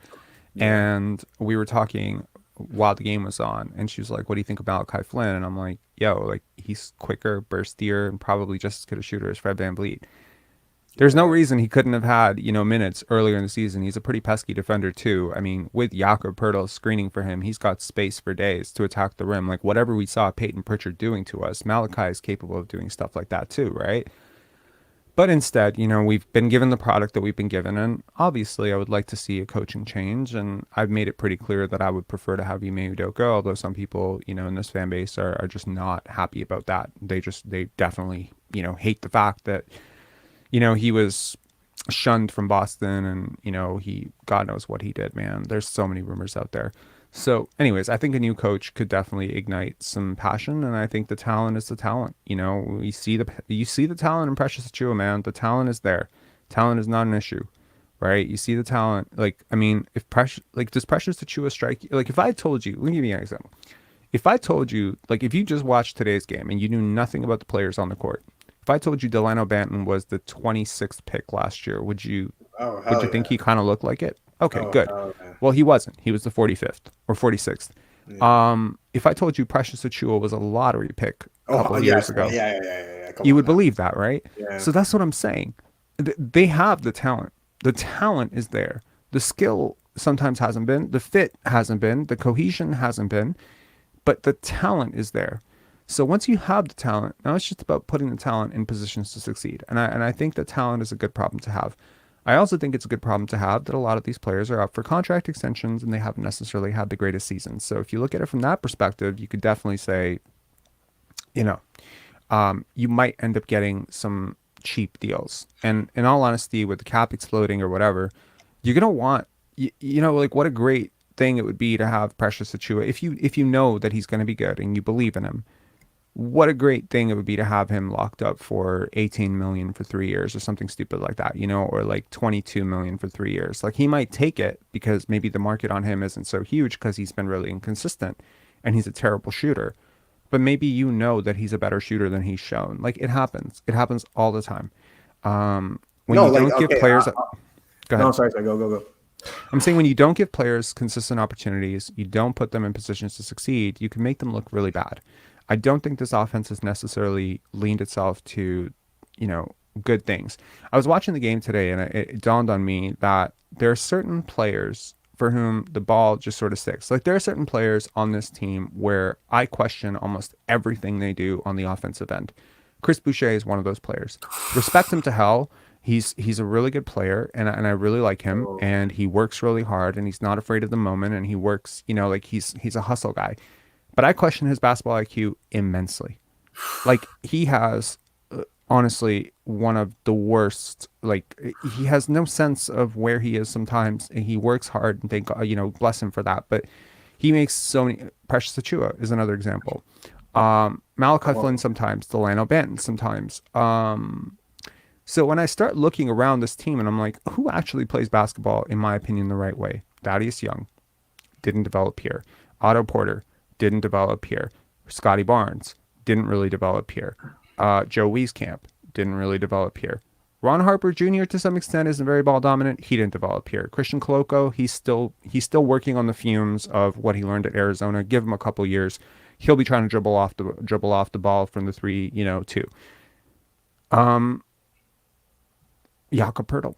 yeah. and we were talking while the game was on, and she was like, "What do you think about Kai Flynn?" And I'm like, "Yo, like he's quicker, burstier, and probably just as good a shooter as Fred VanVleet. There's no Yeah. reason he couldn't have had, minutes earlier in the season. He's a pretty pesky defender too. I mean, with Jakob Poeltl screening for him, he's got space for days to attack the rim. Like whatever we saw Peyton Pritchard doing to us, Malachi is capable of doing stuff like that too, right? But instead, we've been given the product that we've been given, and obviously, I would like to see a coaching change. And I've made it pretty clear that I would prefer to have Ime Udoka, although some people, in this fan base are just not happy about that. They definitely, hate the fact that he was shunned from Boston and, he, God knows what he did, man. There's so many rumors out there. So, anyways, I think a new coach could definitely ignite some passion, and I think the talent is the talent. You see the talent in Precious Achua, man. The talent is there. Talent is not an issue, right? You see the talent. Like, I mean, if Precious, like, does Precious Achua strike you? Like, if I told you, let me give you an example. If I told you, like, if you just watched today's game and you knew nothing about the players on the court, if I told you Delano Banton was the 26th pick last year, Oh would hell you think yeah. he kind of looked like it? Okay, Oh good. hell yeah. Well, he wasn't. He was the 45th or 46th. Yeah. If I told you Precious Achua was a lottery pick a couple Oh of years yes. ago, Yeah. Come you on would now. believe that, right? Yeah. So that's what I'm saying. They have the talent. The talent is there. The skill sometimes hasn't been. The fit hasn't been. The cohesion hasn't been. But the talent is there. So once you have the talent, now it's just about putting the talent in positions to succeed. And I think that talent is a good problem to have. I also think it's a good problem to have that a lot of these players are up for contract extensions and they haven't necessarily had the greatest season. So if you look at it from that perspective, you could definitely say, you know, you might end up getting some cheap deals. And in all honesty, with the cap exploding or whatever, you're gonna want, like what a great thing it would be to have Precious Achua if you know that he's going to be good and you believe in him. What a great thing it would be to have him locked up for 18 million for 3 years or something stupid like that, or like 22 million for 3 years. Like he might take it because maybe the market on him isn't so huge because he's been really inconsistent and he's a terrible shooter. But maybe that he's a better shooter than he's shown. Like it happens. It happens all the time. When No, you like don't give okay. players, go No, ahead. sorry. Go. I'm saying when you don't give players consistent opportunities, you don't put them in positions to succeed, you can make them look really bad. I don't think this offense has necessarily leaned itself to, you know, good things. I was watching the game today and it dawned on me that there are certain players for whom the ball just sort of sticks. Like there are certain players on this team where I question almost everything they do on the offensive end. Chris Boucher is one of those players. Respect him to hell. He's a really good player and I really like him Oh, and he works really hard and he's not afraid of the moment and he works, like he's a hustle guy. But I question his basketball IQ immensely. Like he has honestly one of the worst, like he has no sense of where he is sometimes and he works hard and bless him for that, but He makes so many. Precious Achua is another example. Malachi Flynn Well, sometimes, Delano Banton sometimes. So when I start looking around this team and I'm like, who actually plays basketball, in my opinion, the right way? Thaddeus Young didn't develop here. Otto Porter didn't develop here. Scottie Barnes didn't really develop here. Joe Wieskamp didn't really develop here. Ron Harper Jr. to some extent isn't very ball dominant. He didn't develop here. Christian Coloco, he's still working on the fumes of what he learned at Arizona. Give him a couple years, he'll be trying to dribble off the ball from the three, too. Jakob Pertl,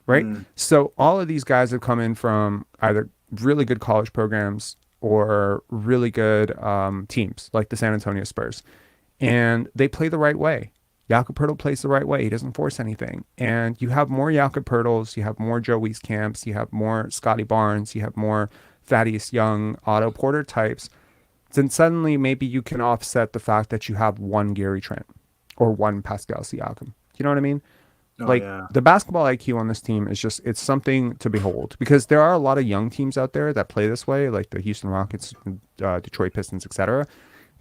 right? mm, So all of these guys have come in from either really good college programs or really good teams like the San Antonio Spurs, and they play the right way. Jakob Pertl plays the right way. He doesn't force anything. And you have more Jakob Pertls, you have more Joe Wieskamps, you have more Scottie Barnes, you have more Thaddeus Young, Otto Porter types. Then suddenly maybe you can offset the fact that you have one Gary Trent or one Pascal Siakam. You know what I mean? oh Like yeah. the basketball IQ on this team is just, it's something to behold, because there are a lot of young teams out there that play this way, like the Houston Rockets, Detroit Pistons, etc.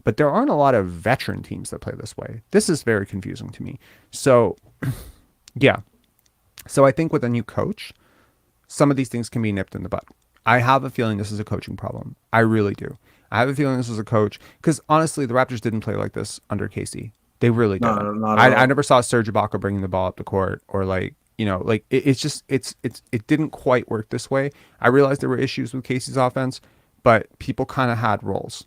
But there aren't a lot of veteran teams that play this way. This is very confusing to me. So yeah. So I think with a new coach, some of these things can be nipped in the bud. I have a feeling this is a coaching problem. I really do. I have a feeling this was a coach, because honestly, the Raptors didn't play like this under Casey. They really No, didn't. not at I all. never saw Serge Ibaka bringing the ball up the court, or like, like it's just, it didn't quite work this way. I realized there were issues with Casey's offense, but people kind of had roles.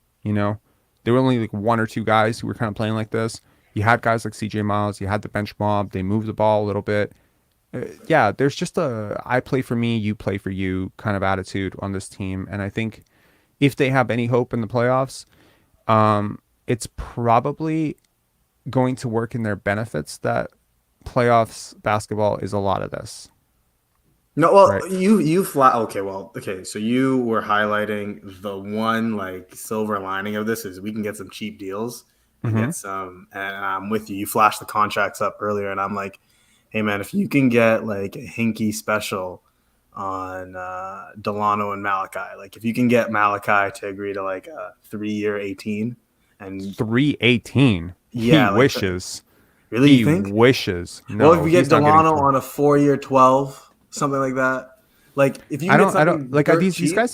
There were only like one or two guys who were kind of playing like this. You had guys like CJ Miles, you had the bench mob, they moved the ball a little bit. Yeah, there's just a I play for me, you play for you kind of attitude on this team. And I think if they have any hope in the playoffs, it's probably going to work in their benefits that playoffs basketball is a lot of this, No, well, right? you flat. Okay, well, okay. So you were highlighting the one like silver lining of this is we can get some cheap deals and Mm-hmm. get some. And I'm with you. You flashed the contracts up earlier, and I'm like, hey man, if you can get like a hinky special on Delano and Malachi, like if you can get Malachi to agree to like a 3 year 18, and 318. He yeah, like wishes. really, you He think? wishes. Well, if No, we get he's not getting Delano three. on a 4 year 12, something like that. Like if you can get I don't something like dirt these cheap, guys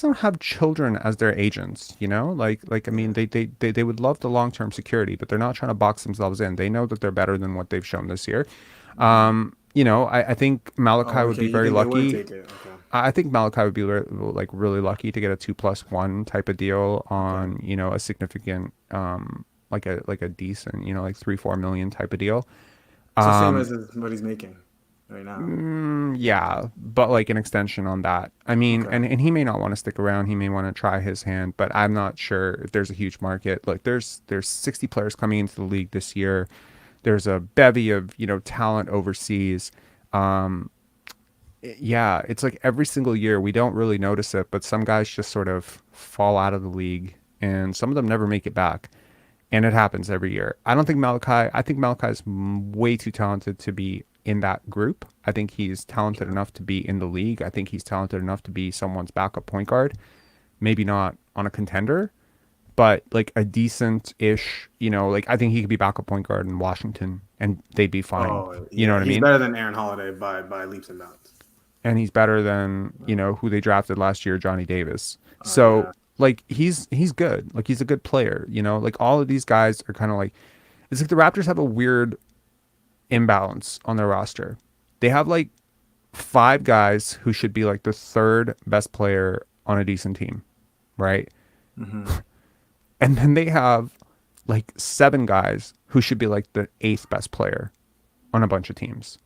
don't have children as their agents. Like I mean yeah. they would love the long-term security, but they're not trying to box themselves in. They know that they're better than what they've shown this year. Mhm. I think Malachi Oh, would okay. be You very think they would lucky. take it? Okay. I think Malachi would be like really lucky to get a 2+1 type of deal Okay. on, a significant, like a decent, like 3-4 million type of deal. So same Um, as what he's making right now. yeah, but like an extension on that. I mean, Okay. and he may not want to stick around. He may want to try his hand, but I'm not sure if there's a huge market. Look, there's 60 players coming into the league this year. There's a bevy of, talent overseas. Um, yeah, it's like every single year we don't really notice it, but some guys just sort of fall out of the league, and some of them never make it back. And it happens every year. I think Malachi is way too talented to be in that group. I think he's talented Okay. enough to be in the league. I think he's talented enough to be someone's backup point guard. Maybe not on a contender, but like a decent ish, like I think he could be backup point guard in Washington and they'd be fine. Oh You know yeah, what I he's mean? better than Aaron Holiday by leaps and bounds. And he's better than, who they drafted last year, Johnny Davis. Oh So yeah. like he's good. Like he's a good player. Like all of these guys are kind of like, it's like the Raptors have a weird imbalance on their roster. They have like five guys who should be like the third best player on a decent team, right? Hmm. And then they have like seven guys who should be like the eighth best player on a bunch of teams.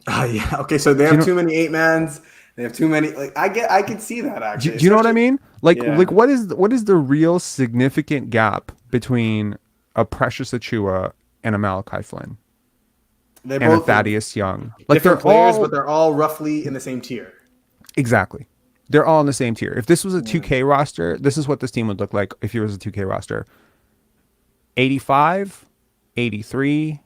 Oh yeah. Okay. So they Do you have know? too many eight mans. They have too many. Like I could see that Do, actually, do you know what I especially. mean? Like Yeah. what is the real significant gap between a Precious Achua and a Malachi Flynn They're and a both Thaddeus Young? Like different they're players, but all they're all roughly in the same tier. exactly. They're all in the same tier. If this was a Yeah. 2K roster, this is what this team would look like if it was a 2K roster. 85, 83,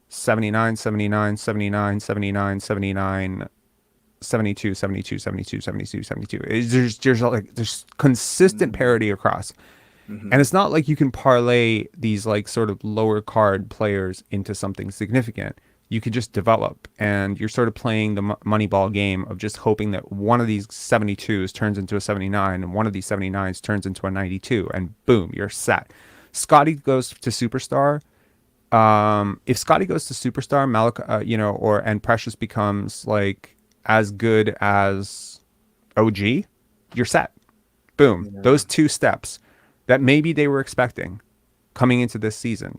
79, 79, 79, 79, 79, 72, 72, 72, 72, 72. There's consistent Mm-hmm. parity across. And Mm-hmm. it's not like you can parlay these like sort of lower card players into something significant. You could just develop, and you're sort of playing the money ball game of just hoping that one of these 72s turns into a 79 and one of these 79s turns into a 92, and boom, you're set. Scottie goes to superstar. If Scottie goes to superstar, and Precious becomes like as good as OG, you're set. Boom. Yeah. Those two steps that maybe they were expecting coming into this season,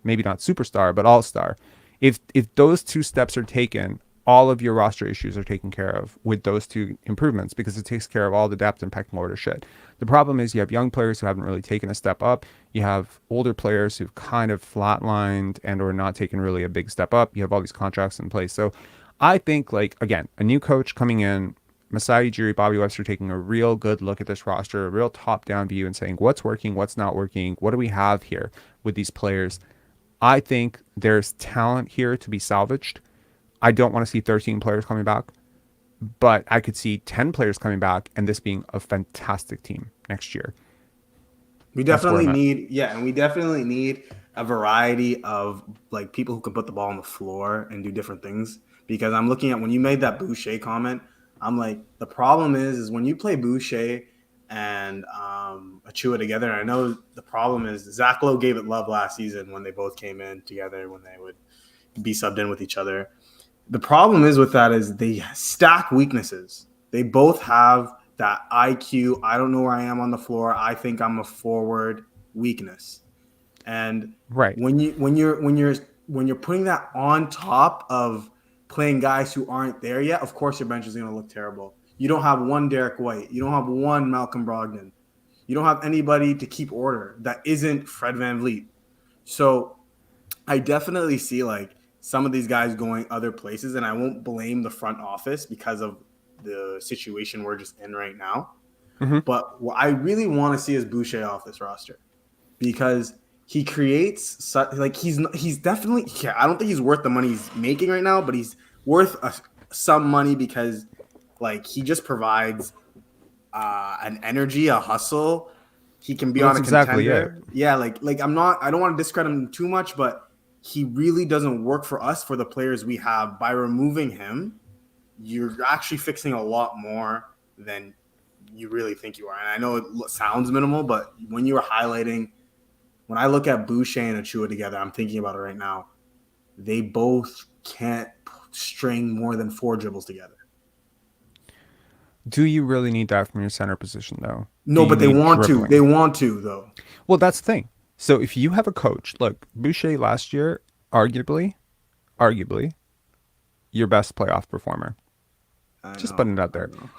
maybe not superstar, but all star. If those two steps are taken, all of your roster issues are taken care of with those two improvements because it takes care of all the depth and pecking order shit. The problem is you have young players who haven't really taken a step up. You have older players who've kind of flatlined and or not taken really a big step up. You have all these contracts in place. So I think like again, a new coach coming in, Masai Ujiri, Bobby Webster taking a real good look at this roster, a real top-down view and saying what's working, what's not working, what do we have here with these players. I think there's talent here to be salvaged. I don't want to see 13 players coming back, but I could see 10 players coming back and this being a fantastic team next year. We That's where definitely I'm at. need, yeah, and we definitely need a variety of like people who can put the ball on the floor and do different things. Because I'm looking at when you made that Boucher comment, I'm like, the problem is when you play Boucher and Achua together. And I know the problem is Zach Lowe gave it love last season when they both came in together when they would be subbed in with each other. The problem is with that is they stack weaknesses. They both have that IQ. I don't know where I am on the floor. I think I'm a forward weakness. And Right. when you're putting that on top of playing guys who aren't there yet, of course your bench is going to look terrible. You don't have one Derek White. You don't have one Malcolm Brogdon. You don't have anybody to keep order that isn't Fred VanVleet. So I definitely see like some of these guys going other places, and I won't blame the front office because of the situation we're just in right now. Mm-hmm. But what I really want to see is Boucher off this roster because he creates such like he's definitely, yeah, I don't think he's worth the money he's making right now, but he's worth some money because like he just provides an energy, a hustle. He can be Well, on that's a exactly it. contender. Yeah, like I don't want to discredit him too much, but he really doesn't work for us for the players we have. By removing him, you're actually fixing a lot more than you really think you are. And I know it sounds minimal, but when you were highlighting, when I look at Boucher and Achua together, I'm thinking about it right now. They both can't string more than 4 dribbles together. Do you really need that from your center position, though? Do No, you but they need want to. They dribbling? want to though. Well, that's the thing. So if you have a coach, look, Boucher last year, arguably, your best playoff performer. I Just know. putting it out I there. know.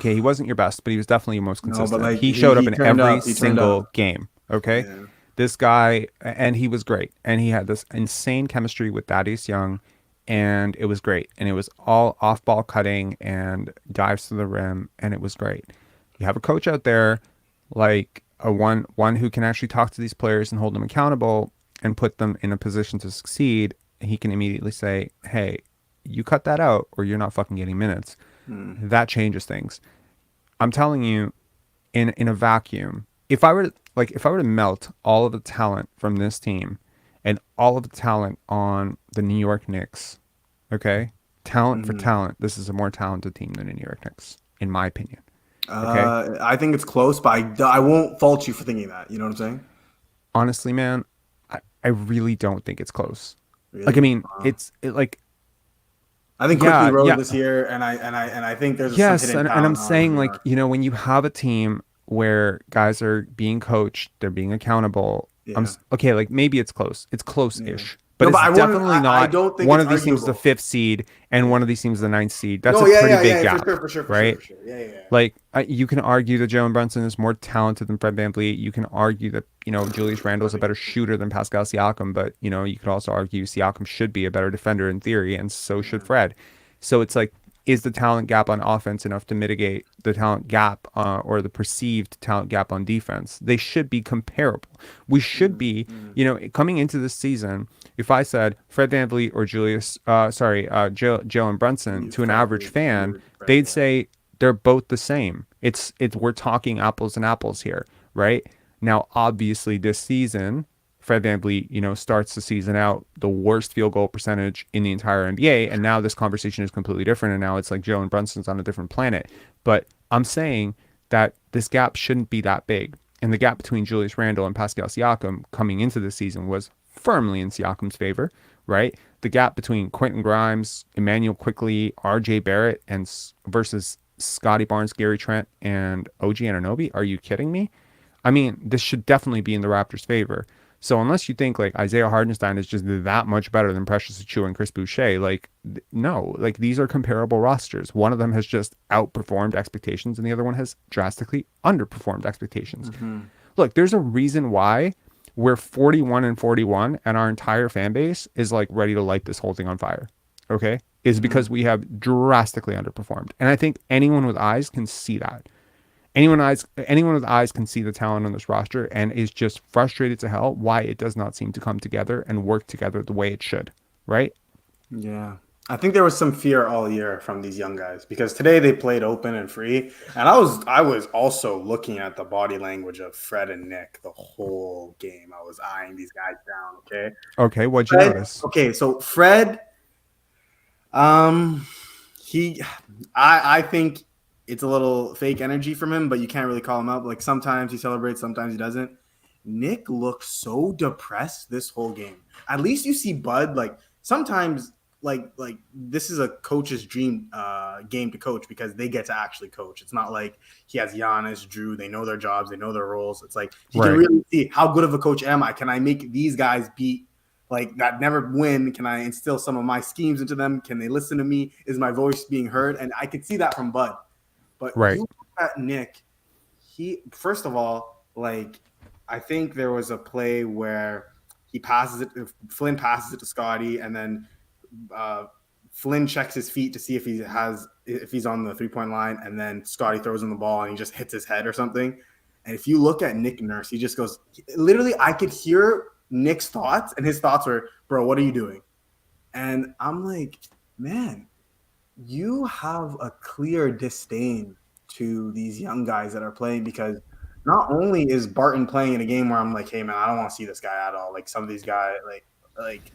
He wasn't your best, but he was definitely your most No, but consistent. like He showed up he in turned every up. He turned up. single game. Okay. Yeah. This guy, and he was great. And he had this insane chemistry with Thaddeus Young, and it was great. And it was all off ball cutting and dives to the rim, and it was great. You have a coach out there, like a one who can actually talk to these players and hold them accountable and put them in a position to succeed. He can immediately say, "Hey, you cut that out, or you're not fucking getting minutes." Hmm. That changes things. I'm telling you, in a vacuum, if I were to melt all of the talent from this team and all of the talent on the New York Knicks, okay? Talent for Hmm. talent, this is a more talented team than the New York Knicks, in my opinion. Okay? I think it's close, but I won't fault you for thinking that. You know what I'm saying? Honestly, man, I really don't think it's close. Like, I Really? mean, like, I think quickly yeah, rose yeah, this year, and I think there's some yes, hidden and I'm talent on saying New like, York. when you have a team where guys are being coached, they're being accountable. Yeah. Okay, like maybe it's close. It's Yeah. close-ish, but No, but it's I wouldn't. definitely I not don't think one it's of these teams is the arguable. fifth seed and Yeah. one of these teams is the ninth seed. That's No. a Yeah. pretty Yeah. big Yeah. For gap, sure. For sure. For sure. right? For sure. Yeah. Yeah. Like you can argue that Jalen Brunson is more talented than Fred VanVleet. You can argue that Julius Randle is a better shooter than Pascal Siakam, but you could also argue Siakam should be a better defender in theory, and so should Yeah. Fred. So it's like is the talent gap on offense enough to mitigate the talent gap or the perceived talent gap on defense? They should be comparable. We should be, coming into this season, if I said Fred VanVleet or Jalen Brunson to an average fan, they'd say they're both the same. It's we're talking apples and apples here, right? Now, obviously, this season, Fred VanVleet, starts the season out the worst field goal percentage in the entire NBA, and now this conversation is completely different, and now it's like Jalen Brunson's on a different planet. But I'm saying that this gap shouldn't be that big, and the gap between Julius Randle and Pascal Siakam coming into this season was firmly in Siakam's favor, right? The gap between Quentin Grimes, Emmanuel Quickley, R.J. Barrett, and versus Scottie Barnes, Gary Trent, and OG Anunoby. Are you kidding me? I mean, this should definitely be in the Raptors' favor. So unless you think like Isaiah Hardenstein is just that much better than Precious Achiuwa and Chris Boucher, like no, like these are comparable rosters. One of them has just outperformed expectations and the other one has drastically underperformed expectations. Look, there's a reason why we're 41-41 and our entire fan base is like ready to light this whole thing on fire. Okay? Is because we have drastically underperformed. And I think anyone with eyes can see that. Anyone with eyes can see the talent on this roster and is just frustrated to hell why it does not seem to come together and work together the way it should, right? Yeah. I think there was some fear all year from these young guys because today they played open and free. And I was also looking at the body language of Fred and Nick the whole game. I was eyeing these guys down, okay? Okay, what'd you notice? Okay, so Fred, I think it's a little fake energy from him, but you can't really call him out. Like sometimes he celebrates, sometimes he doesn't. Nick looked so depressed this whole game. At least you see Bud, like sometimes like this is a coach's dream game to coach because they get to actually coach. It's not like he has Giannis, Drew, they know their jobs, they know their roles. It's like you can really see how good of a coach am I? Can I make these guys beat like that never win? Can I instill some of my schemes into them? Can they listen to me? Is my voice being heard? And I could see that from Bud. But you look at Nick, first of all, like I think there was a play where Flynn passes it to Scottie, and then Flynn checks his feet to see if he's on the 3-point line, and then Scottie throws him the ball and he just hits his head or something. And if you look at Nick Nurse, he just goes, literally, I could hear Nick's thoughts, and his thoughts were, bro, what are you doing? And I'm like, man, you have a clear disdain to these young guys that are playing because not only is Barton playing in a game where I'm like, hey man, I don't want to see this guy at all. Like some of these guys, like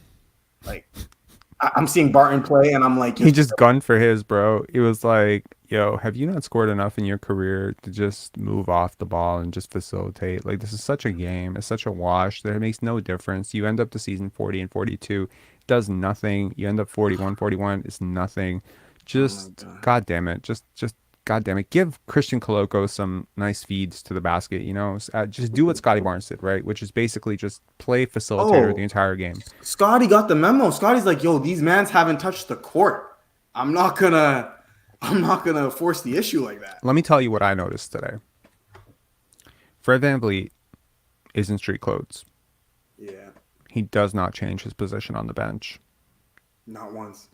I'm seeing Barton play and I'm like, he just gunned for his, bro. It was like, yo, have you not scored enough in your career to just move off the ball and just facilitate? Like this is such a game. It's such a wash that it makes no difference. You end up the season 40-42, does nothing. You end up 41-41, it's nothing. Just God damn it. Just God damn it. Give Christian Coloco some nice feeds to the basket, just do what Scottie Barnes did, right? Which is basically just play facilitator the entire game. Scottie got the memo. Scottie's like, yo, these mans haven't touched the court. I'm not gonna force the issue like that. Let me tell you what I noticed today. Fred VanVleet is in street clothes. Yeah. He does not change his position on the bench. Not once.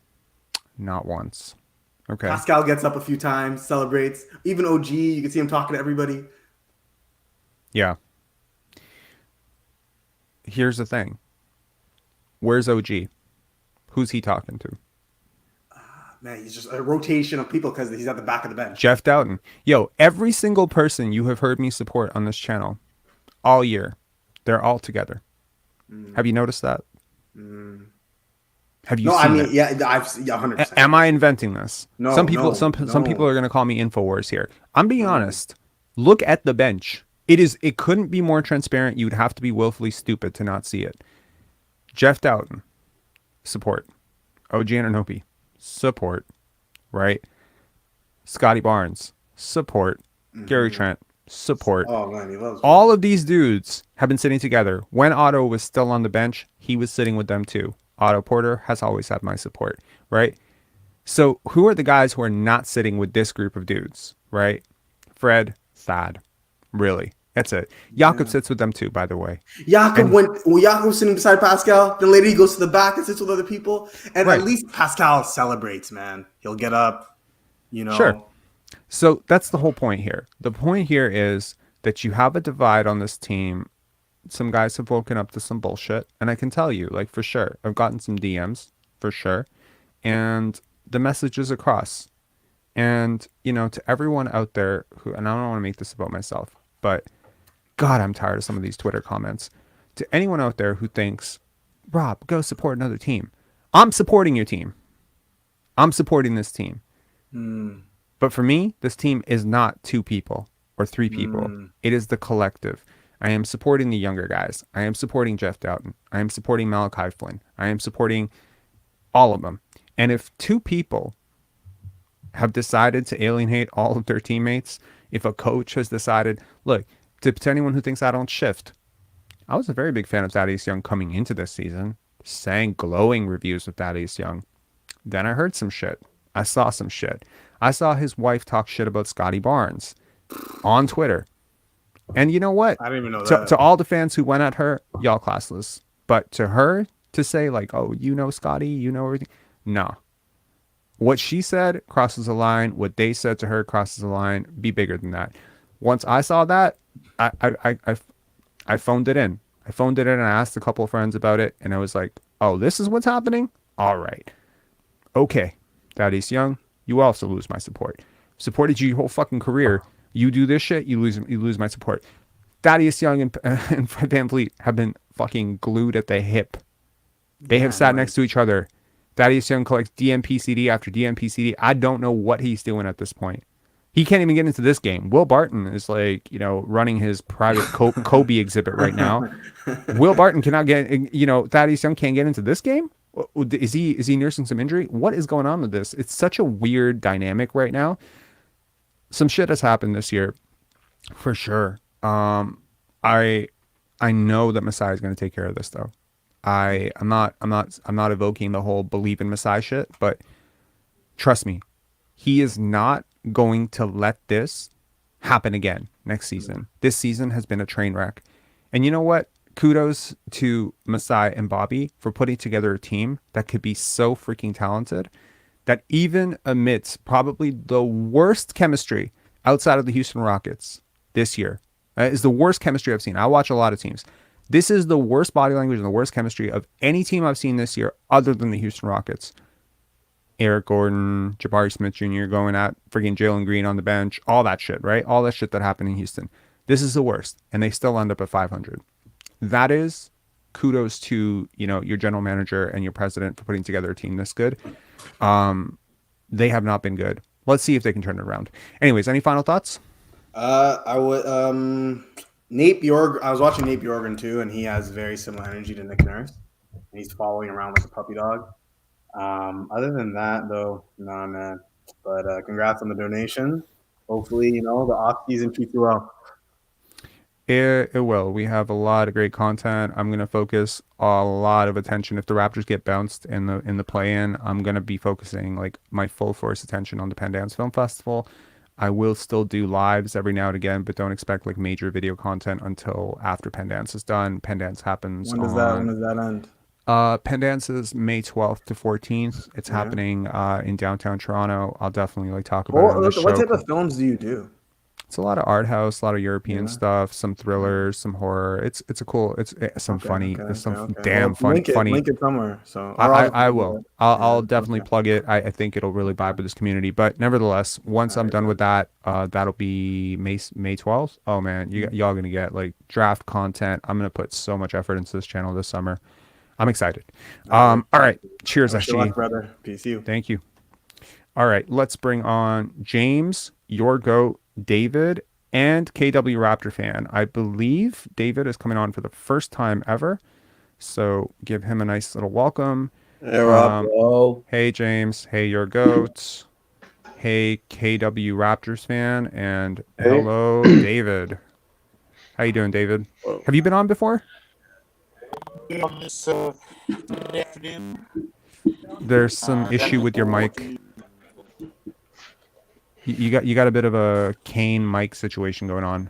Not once. Okay. Pascal gets up a few times, celebrates. Even OG, you can see him talking to everybody. Yeah. Here's the thing. Where's OG? Who's he talking to? Man, he's just a rotation of people because he's at the back of the bench. Jeff Doughton. Yo, every single person you have heard me support on this channel all year, they're all together. Have you noticed that? Have you seen it? Yeah, I've 100%. Am I inventing this? No. Some people are going to call me InfoWars here. I'm being honest. Look at the bench. It couldn't be more transparent. You'd have to be willfully stupid to not see it. Jeff Doughton, support. OG Anunoby, support. Right? Scottie Barnes, support. Gary Trent, support. Oh man, he loves all of these dudes have been sitting together. When Otto was still on the bench, he was sitting with them too. Otto Porter has always had my support, right? So who are the guys who are not sitting with this group of dudes, right? Fred, Thad, really. That's it. Jakob sits with them too, by the way. Jakob Jakob's sitting beside Pascal. Then later he goes to the back and sits with other people. And at least Pascal celebrates, man. He'll get up. You Sure. know, So that's the whole point here. The point here is that you have a divide on this team. Some guys have woken up to some bullshit, and I can tell you, like for sure, I've gotten some DMs for sure, and the message is across. And to everyone out there who, and I don't want to make this about myself, but God, I'm tired of some of these Twitter comments. To anyone out there who thinks, Rob, go support another team. I'm supporting your team. I'm supporting this team. mm, But for me, this team is not two people or three people. mm, It is the collective. I am supporting the younger guys. I am supporting Jeff Doughton. I am supporting Malachi Flynn. I am supporting all of them. And if two people have decided to alienate all of their teammates, if a coach has decided, look, to anyone who thinks I don't shift, I was a very big fan of Thaddeus Young coming into this season, saying glowing reviews of Thaddeus Young. Then I heard some shit. I saw some shit. I saw his wife talk shit about Scottie Barnes on Twitter. And you know what? I didn't even know To that. all the fans who went at her, y'all classless. But to her, to say like, oh, Scottie, everything. No. What she said crosses a line. What they said to her crosses a line. Be bigger than that. Once I saw that, I phoned it in. I phoned it in and I asked a couple of friends about it. And I was like, oh, this is what's happening? All right. Okay. Thaddeus Young, you also lose my support. Supported you your whole fucking career. You do this shit, you lose my support. Thaddeus Young and Fred VanVleet have been fucking glued at the hip. They have Yeah, sat like next to each other. Thaddeus Young collects DMP after DMP. I don't know what he's doing at this point. He can't even get into this game. Will Barton is like, running his private Kobe exhibit right now. Will Barton cannot get, Thaddeus Young can't get into this game. Is he nursing some injury? What is going on with this? It's such a weird dynamic right now. Some shit has happened this year, for sure. I I know that Messiah is going to take care of this though. I'm not evoking the whole believe in Messiah shit, but trust me, he is not going to let this happen again next season. This season has been a train wreck. And you know what? Kudos to Masai and Bobby for putting together a team that could be so freaking talented that even amidst probably the worst chemistry outside of the Houston Rockets this year, is the worst chemistry I've seen. I watch a lot of teams. This is the worst body language and the worst chemistry of any team I've seen this year other than the Houston Rockets. Eric Gordon, Jabari Smith Jr. going at freaking Jalen Green on the bench, all that shit, right? All that shit that happened in Houston. This is the worst, and they still end up at 500. That is kudos to your general manager and your president for putting together a team this good. They have not been good. Let's see if they can turn it around. Anyways, any final thoughts? I would Nate Bjorg. I was watching Nate Bjorgen too, and he has very similar energy to Nick Nurse. And he's following around like a puppy dog. Other than that, though, nah, man. But congrats on the donation. Hopefully, the off season treats you well. It will. We have a lot of great content. I'm gonna focus a lot of attention. If the Raptors get bounced in the play-in, I'm gonna be focusing like my full force attention on the Pandance Film Festival. I will still do lives every now and again, but don't expect like major video content until after Pandance is done. Pandance happens When on does that end? Pendance is May 12th to 14th. It's Yeah. happening in downtown Toronto. I'll definitely like talk about it on this What show. type of films do you do? It's a lot of art house, a lot of European Yeah. stuff, some thrillers, some horror. It's a cool. It's some funny. It's some Okay. damn Well, funny. link it somewhere. So, I, or I, I'll just I Google will. it. I'll Yeah. definitely Okay. plug it. I think it'll really vibe with this community. But nevertheless, once All I'm right, done man. with that, that'll be May 12th. Oh man, y'all gonna get like draft content. I'm gonna put so much effort into this channel this summer. I'm excited. All right. All right. I Cheers, wish you SG. luck, brother. Peace. You. Thank you. All right, let's bring on James, your goat, David, and KW Raptor fan. I believe David is coming on for the first time ever, so give him a nice little welcome. Hey, Rob, bro. Hey, James. Hey, your goat. Hey, KW Raptors fan, and Hey. hello, David. How you doing, David? Have you been on before? On this afternoon. There's some issue with your mic. You got a bit of a Kane mic situation going on.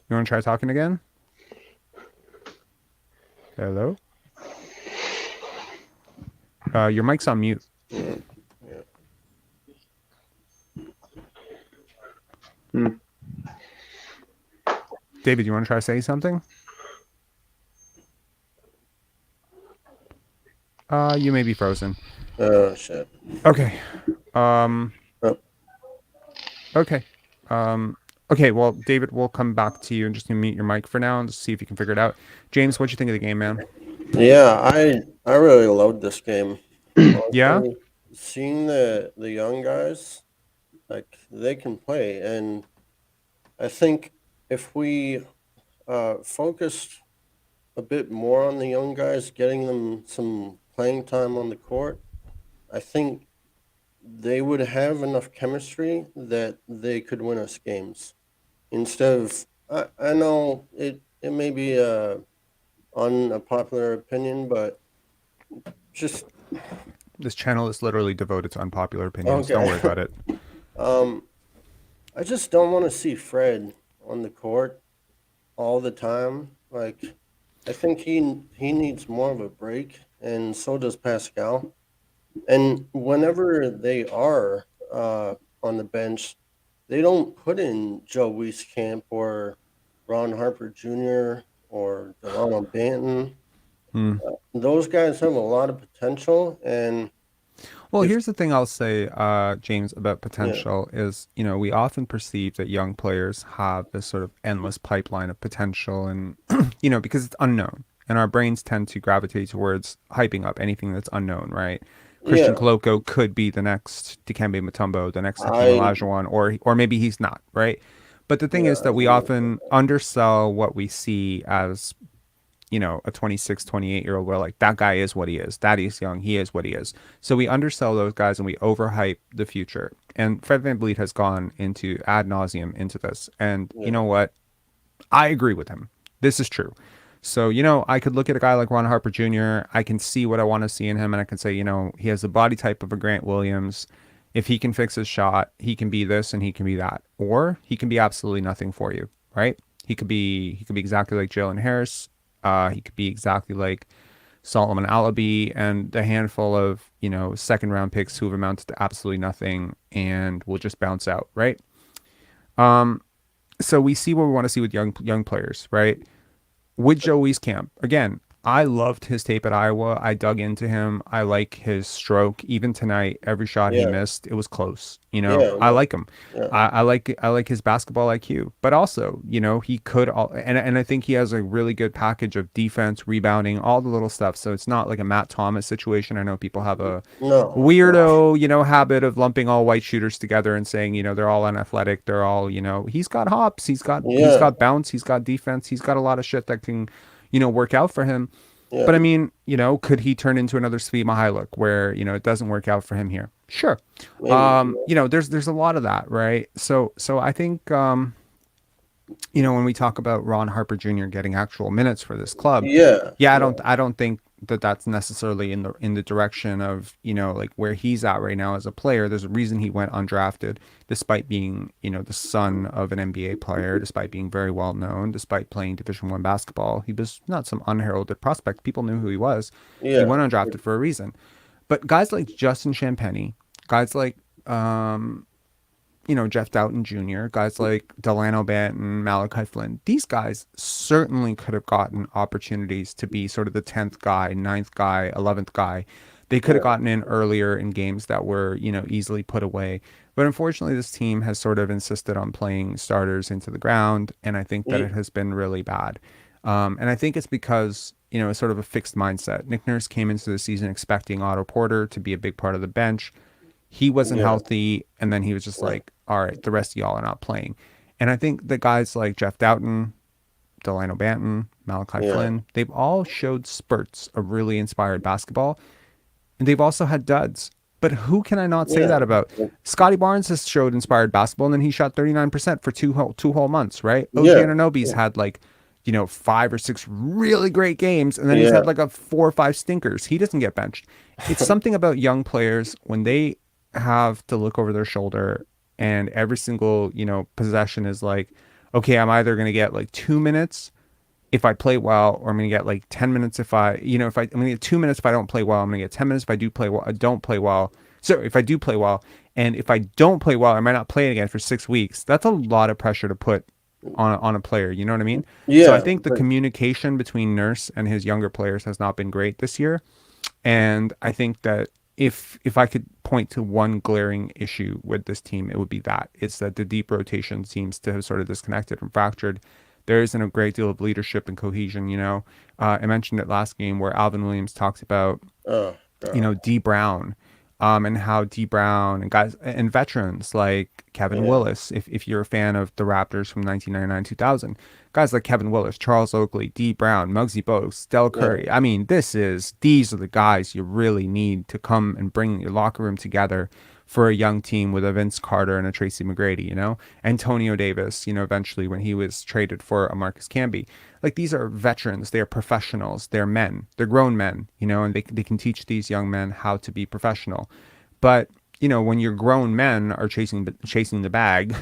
You want to try talking again? Hello? Your mic's on mute. Yeah. David, you want to try to say something? You may be frozen. Oh shit. Okay. Oh. Okay. Okay, well, David, we'll come back to you and just mute your mic for now and just see if you can figure it out. James, what you think of the game, man? Yeah, I really loved this game. Yeah? Honestly, seeing the young guys, like they can play, and I think if we focused a bit more on the young guys, getting them some playing time on the court, I think they would have enough chemistry that they could win us games. Instead of, I know it may be a unpopular opinion, but just This channel is literally devoted to unpopular opinions. Don't worry okay. about it. I just don't want to see Fred on the court all the time. Like, I think he needs more of a break, and so does Pascal. And whenever they are on the bench, they don't put in Joe Wieskamp or Ron Harper Jr. or Delano Banton. Hmm. Those guys have a lot of potential, and Well, if here's the thing I'll say, James, about yeah, potential is, we often perceive that young players have this sort of endless pipeline of potential and, because it's unknown. And our brains tend to gravitate towards hyping up anything that's unknown, right? Christian yeah, Koloko could be the next Dikembe Mutombo, the next Hakeem I Olajuwon, or maybe he's not, right? But the thing yeah, is I that we agree with often that. undersell what we see as a 26, 28-year-old where like that guy is what he is. That he's young. He is what he is. So we undersell those guys and we overhype the future. And Fred VanVleet has gone into ad nauseum into this. And you Yeah, know what? I agree with him. This is true. So, I could look at a guy like Ron Harper Jr. I can see what I want to see in him. And I can say, he has the body type of a Grant Williams. If he can fix his shot, he can be this and he can be that. Or he can be absolutely nothing for you, right? He could be exactly like Jalen Harris. He could be exactly like Solomon Alabi and a handful of, second round picks who have amounted to absolutely nothing and will just bounce out, right? So we see what we want to see with young players, right? With Joe Wieskamp, again, I loved his tape at Iowa. I dug into him. I like his stroke. Even tonight, every shot he yeah, missed, it was close. yeah, I no, like him. yeah, I like his basketball IQ. But also, he could and I think he has a really good package of defense, rebounding, all the little stuff. So it's not like a Matt Thomas situation. I know people have a no, weirdo, habit of lumping all white shooters together and saying, they're all unathletic. They're all, he's got hops, he's yeah, got bounce, he's got defense, he's got a lot of shit that can, work out for him. yeah, But I mean, could he turn into another Svi Mihailovic where, it doesn't work out for him here? Sure. maybe, There's a lot of that, right? So I think when we talk about Ron Harper Jr. getting actual minutes for this club, yeah, yeah, yeah, I don't think that that's necessarily in the direction of, like where he's at right now as a player. There's a reason he went undrafted, despite being, the son of an NBA player, despite being very well known, despite playing Division I basketball. He was not some unheralded prospect. People knew who he was. He yeah, went undrafted for a reason. But guys like Justin Champagnie, guys like Jeff Doughton Jr., guys like Delano Banton, Malachi Flynn, these guys certainly could have gotten opportunities to be sort of the 10th guy, ninth guy, 11th guy. They could have yeah, gotten in earlier in games that were, easily put away. But unfortunately, this team has sort of insisted on playing starters into the ground, and I think that it Ye- has been really bad. And I think it's because, it's sort of a fixed mindset. Nick Nurse came into the season expecting Otto Porter to be a big part of the bench. He wasn't yeah, healthy, and then he was just yeah, like, all right, the rest of y'all are not playing. And I think the guys like Jeff Doughton, Delano Banton, Malachi yeah, Flynn, they've all showed spurts of really inspired basketball, and they've also had duds. But who can I not say yeah, that about? Scotty Barnes has showed inspired basketball, and then he shot 39% for two whole months, right? OG yeah, Anunoby's yeah, had like, 5 or 6 really great games, and then he's yeah, had like a 4 or 5 stinkers. He doesn't get benched. It's something about young players when they have to look over their shoulder and every single, possession is like, okay, I'm either going to get like 2 minutes if I play well, or I'm gonna get like 10 minutes if I'm gonna get 2 minutes if I don't play well. I'm gonna get 10 minutes if I do play well. I don't play well. So if I do play well, and if I don't play well, I might not play it again for 6 weeks. That's a lot of pressure to put on a player. You know what I mean? So I Yeah, think the but communication between Nurse and his younger players has not been great this year. And I think that if I could point to one glaring issue with this team, it would be that it's that the deep rotation seems to have sort of disconnected and fractured. There isn't a great deal of leadership and cohesion. I mentioned it last game where Alvin Williams talks about oh god, D Brown, and how D Brown and guys and veterans like Kevin yeah, Willis, if you're a fan of the Raptors from 1999 2000, guys like Kevin Willis, Charles Oakley, D Brown, Muggsy Bogues, Del yeah, Curry. I mean, these are the guys you really need to come and bring your locker room together for a young team with a Vince Carter and a Tracy McGrady, Antonio Davis, eventually when he was traded for a Marcus Camby. Like these are veterans, they're professionals, they're men, they're grown men, and they can teach these young men how to be professional. But, when your grown men are chasing the bag,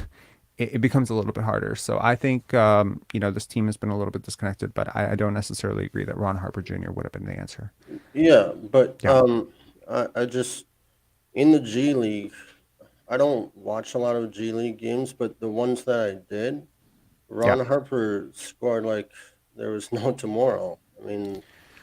it becomes a little bit harder. So I think, this team has been a little bit disconnected, but I don't necessarily agree that Ron Harper Jr. would have been the answer. yeah. But Yeah. I just in the G League, I don't watch a lot of G League games, but the ones that I did, Yeah. Ron Harper scored like there was no tomorrow. I mean,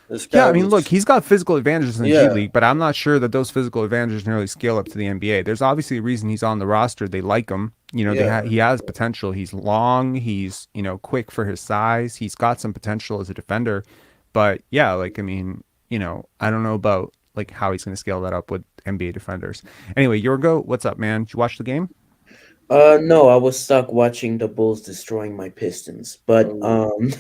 this Yeah, guy I mean, look, was, he's got physical advantages in the G yeah, League, but I'm not sure that those physical advantages nearly scale up to the NBA. There's obviously a reason he's on the roster. They like him. yeah, He has potential. He's long. He's quick for his size. He's got some potential as a defender. But yeah, like I mean, I don't know about like how he's going to scale that up with NBA defenders. Anyway, Yorgo, what's up, man? Did you watch the game? No, I was stuck watching the Bulls destroying my Pistons. But um,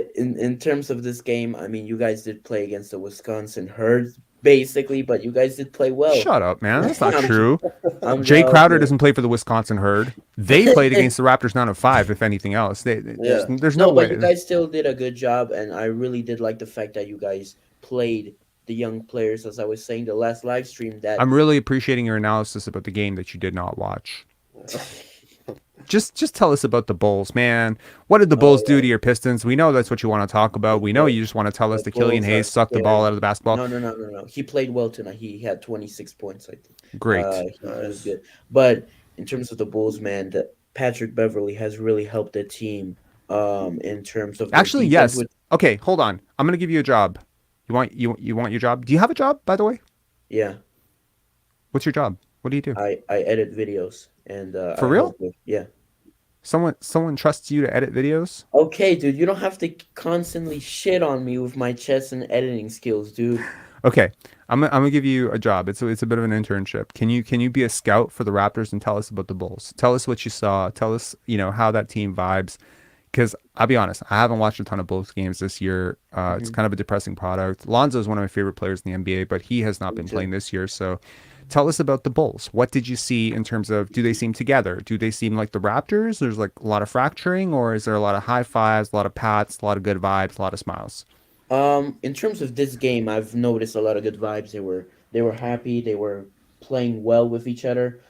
in terms of this game, I mean, you guys did play against the Wisconsin Herds, basically, but you guys did play well. Shut up, man. That's not I'm, true. I'm Jay well, Crowder but doesn't play for the Wisconsin Herd. They played against the Raptors 905, if anything else. yeah, There's no no, but way. you guys still did a good job, and I really did like the fact that you guys played the young players, as I was saying the last live stream. That I'm really appreciating your analysis about the game that you did not watch. Just tell us about the Bulls, man. What did the Bulls do to your Pistons? We know that's what you want to talk about. We know the you just want to tell us the that Killian Bulls are Hayes sucked the ball scary. out of the basketball. No. He played well tonight. He had 26 points, I think. Great. He was nice. good. But in terms of the Bulls, man, Patrick Beverly has really helped the team in terms of their Actually, defense. yes. Okay, hold on. I'm gonna give you a job. You want your job? Do you have a job, by the way? Yeah, What's your job? What do you do? I edit videos and For I real? help with, yeah. Someone trusts you to edit videos? Okay, dude, you don't have to constantly shit on me with my chess and editing skills, dude. Okay, I'm gonna give you a job. It's a bit of an internship. Can you be a scout for the Raptors and tell us about the Bulls? Tell us what you saw. Tell us how that team vibes. Because I'll be honest, I haven't watched a ton of Bulls games this year. It's Hmm. kind of a depressing product. Lonzo is one of my favorite players in the NBA, but he has not Me been too. playing this year. So tell us about the Bulls. What did you see in terms of, do they seem together? Do they seem like the Raptors? There's like a lot of fracturing, or is there a lot of high fives, a lot of pats, a lot of good vibes, a lot of smiles? In terms of this game, I've noticed a lot of good vibes. They were happy. They were playing well with each other.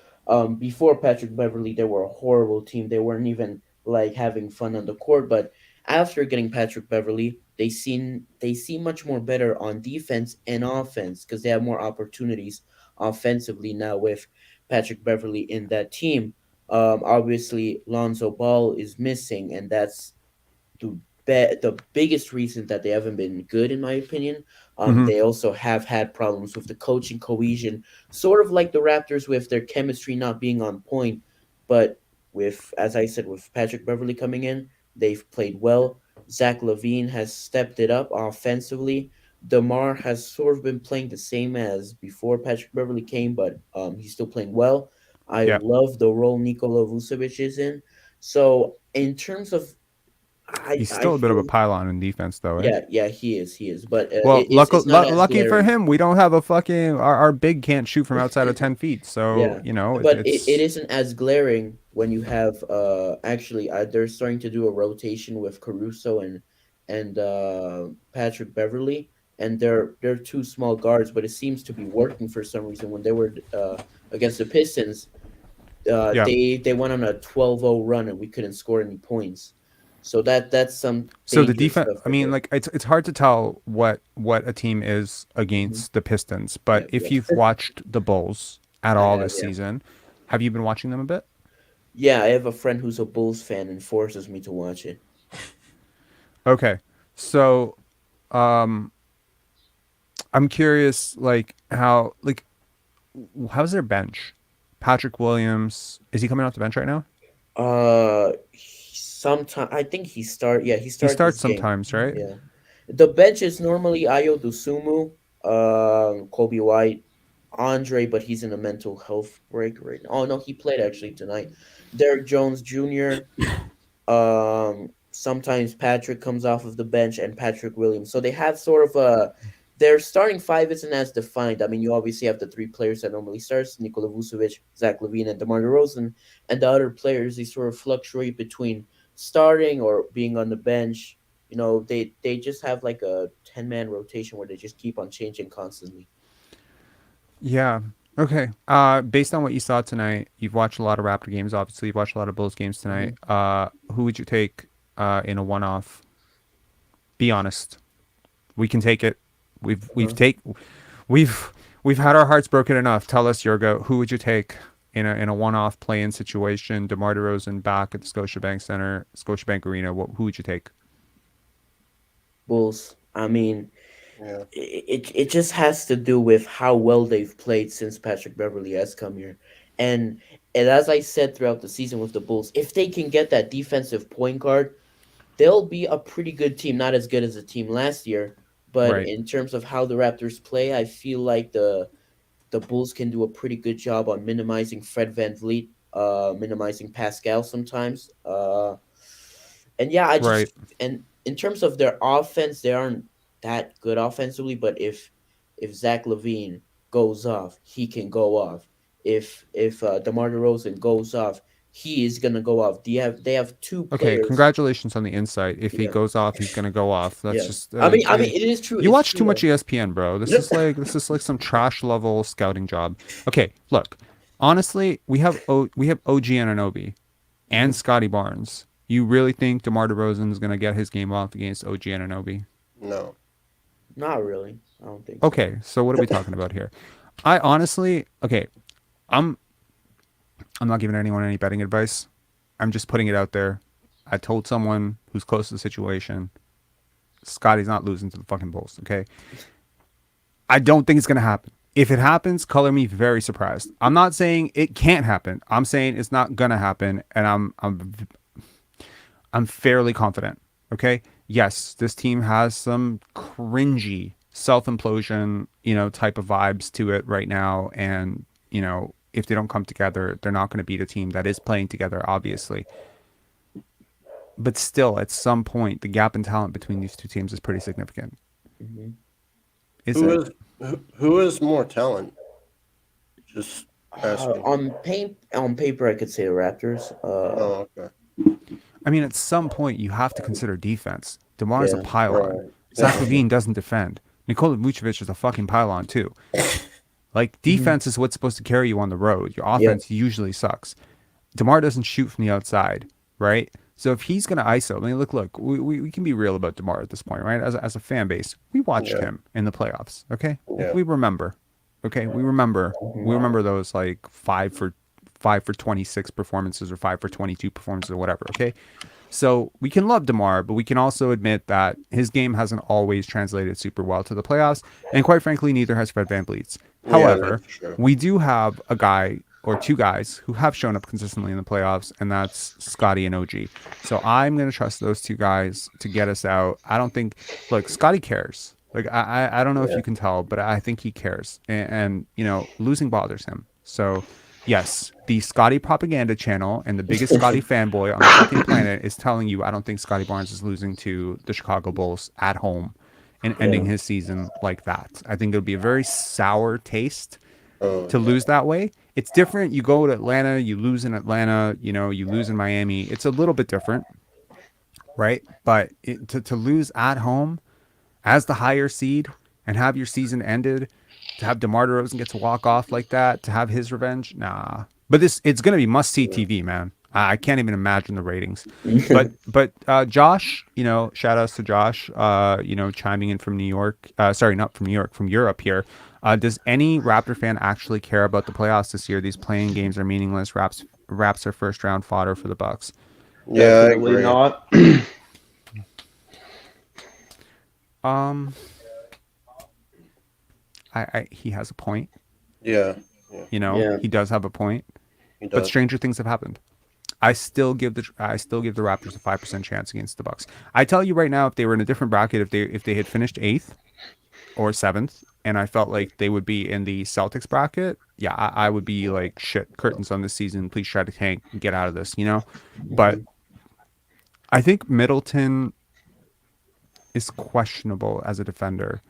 Before Patrick Beverly, they were a horrible team. They weren't even like having fun on the court. But after getting Patrick Beverly, they seem much more better on defense and offense because they have more opportunities offensively now with Patrick Beverly in that team. Obviously, Lonzo Ball is missing, and that's the the biggest reason that they haven't been good, in my opinion. Hmm. They also have had problems with the coaching cohesion, sort of like the Raptors with their chemistry not being on point. But with, as I said, with Patrick Beverly coming in, they've played well. Zach Levine has stepped it up offensively. DeMar has sort of been playing the same as before Patrick Beverly came, but he's still playing well. I Yeah. love the role Nikola Vucevic is in. So in terms of He's I still a bit of a feel pylon in defense, though, eh? yeah, he is, but Well, it's not as lucky for glaring. him, we don't have a fucking our big can't shoot from outside of 10 feet. So Yeah, but it it's isn't as glaring when you have actually they're starting to do a rotation with Caruso and Patrick Beverly, and they're two small guards, but it seems to be working for some reason. When they were against the Pistons, yeah. they went on a 12-0 run and we couldn't score any points. So that's some So the dangerous defense, stuff I right mean, there. like it's hard to tell what a team is Hmm. against the Pistons, but Yeah, if yes, you've watched the Bulls at I all have. this Yeah, season, have you been watching them a bit? yeah. I have a friend who's a Bulls fan and forces me to watch it. Okay. So, um I'm curious like how's their bench? Patrick Williams, is he coming off the bench right now? Sometime I think he start. Yeah, he He started starts this game. sometimes, right? Yeah, the bench is normally Ayo Dosumu, Kobe White, Andre, but he's in a mental health break right now. Oh no, he played actually tonight. Derek Jones Jr. Sometimes Patrick comes off of the bench and Patrick Williams. So they have sort of a their starting five isn't as defined. I mean, you obviously have the three players that normally starts: Nikola Vucevic, Zach LaVine, and DeMar DeRozan, and the other players they sort of fluctuate between starting or being on the bench. You know, they just have like a 10-man rotation where they just keep on changing constantly. Yeah. Okay. Based on what you saw tonight, you've watched a lot of Raptor games. Obviously, you've watched a lot of Bulls games tonight. Mhm. Who would you take in a one-off? Be honest. We can take it. We've we've Uh-huh. take we've we've had our hearts broken enough. Tell us, Yorgo, who would you take in a one-off play-in situation? DeMar DeRozan back at the Scotiabank Center, Scotiabank Arena. Who would you take? Bulls. I mean, Yeah. it just has to do with how well they've played since Patrick Beverly has come here. And and as I said throughout the season with the Bulls, if they can get that defensive point guard, they'll be a pretty good team. Not as good as the team last year, but Right. in terms of how the Raptors play, I feel like the Bulls can do a pretty good job on minimizing Fred VanVleet, minimizing Pascal sometimes. And yeah, I Right. just and in terms of their offense, they aren't that good offensively. But if Zach Levine goes off, he can go off. If DeMar DeRozan goes off, he is gonna go off. They have two Okay, players. congratulations on the insight. If he Yeah, goes off, he's gonna go off. That's yeah. just I mean, it is true. you It's watch true too much though. ESPN, bro. This is like some trash level scouting job. Okay, look. Honestly, we have OG Anunoby and Mhm. Scotty Barnes. You really think DeMar DeRozan is gonna get his game off against OG Anunoby? No. Not really. I don't think so. Okay, so what are we talking about here? I honestly, okay, I'm I'm not giving anyone any betting advice. I'm just putting it out there. I told someone who's close to the situation, Scotty's not losing to the fucking Bulls, okay? I don't think it's going to happen. If it happens, color me very surprised. I'm not saying it can't happen. I'm saying it's not going to happen, and I'm fairly confident, okay? Yes, this team has some cringy self-implosion, type of vibes to it right now, and, if they don't come together, they're not going to beat a team that is playing together, obviously. But still, at some point, the gap in talent between these two teams is pretty significant. Hmm. Is Who it? is who is more talent? Just asking. On paper, I could say the Raptors. Oh, okay. I mean, at some point, you have to consider defense. DeMar is a Yeah. pylon. Right. Zach LaVine doesn't defend. Nikola Vucevic is a fucking pylon, too. Like, Mhm. defense is what's supposed to carry you on the road. Your Yeah. offense usually sucks. DeMar doesn't shoot from the outside, right? So if he's going to ISO, I mean, look, we can be real about DeMar at this point, right? As a fan base, we watched Yeah. him in the playoffs, okay? Like, Yeah. we remember, okay? We remember those, like, 5 for 26 performances or 5 for 22 performances or whatever, okay? So we can love DeMar, but we can also admit that his game hasn't always translated super well to the playoffs. And quite frankly, neither has Fred VanVleet's. Yeah, However, that's true. we do have a guy or two guys who have shown up consistently in the playoffs, and that's Scotty and OG. So I'm going to trust those two guys to get us out. I don't think, look, Scotty cares. Like, I don't know if Yeah. you can tell, but I think he cares. And losing bothers him. So yes, the Scotty propaganda channel and the biggest Scotty fanboy on the fucking planet is telling you I don't think Scotty Barnes is losing to the Chicago Bulls at home and ending Yeah. his season like that. I think it would be a very sour taste Oh, to yeah. lose that way. It's different. You go to Atlanta, you lose in Atlanta, you lose in Miami. It's a little bit different, right? But to lose at home as the higher seed and have your season ended, to have DeMar DeRozan get to walk off like that, to have his revenge, nah. But it's gonna be must see TV, man. I can't even imagine the ratings. But Josh, shout outs to Josh, chiming in from New York. Sorry, not from New York, from Europe here. Does any Raptor fan actually care about the playoffs this year? These playing games are meaningless. Raps are first round fodder for the Bucks. Yeah, I Definitely agree. not. He has a point. Yeah, Yeah. He does have a point. he But does. stranger things have happened. I still give the Raptors a 5% chance against the Bucks. I tell you right now, if they were in a different bracket, if they had finished 8th or 7th, and I felt like they would be in the Celtics bracket, yeah, I would be like, shit, curtains on this season. Please try to tank and get out of this, But I think Middleton is questionable as a defender.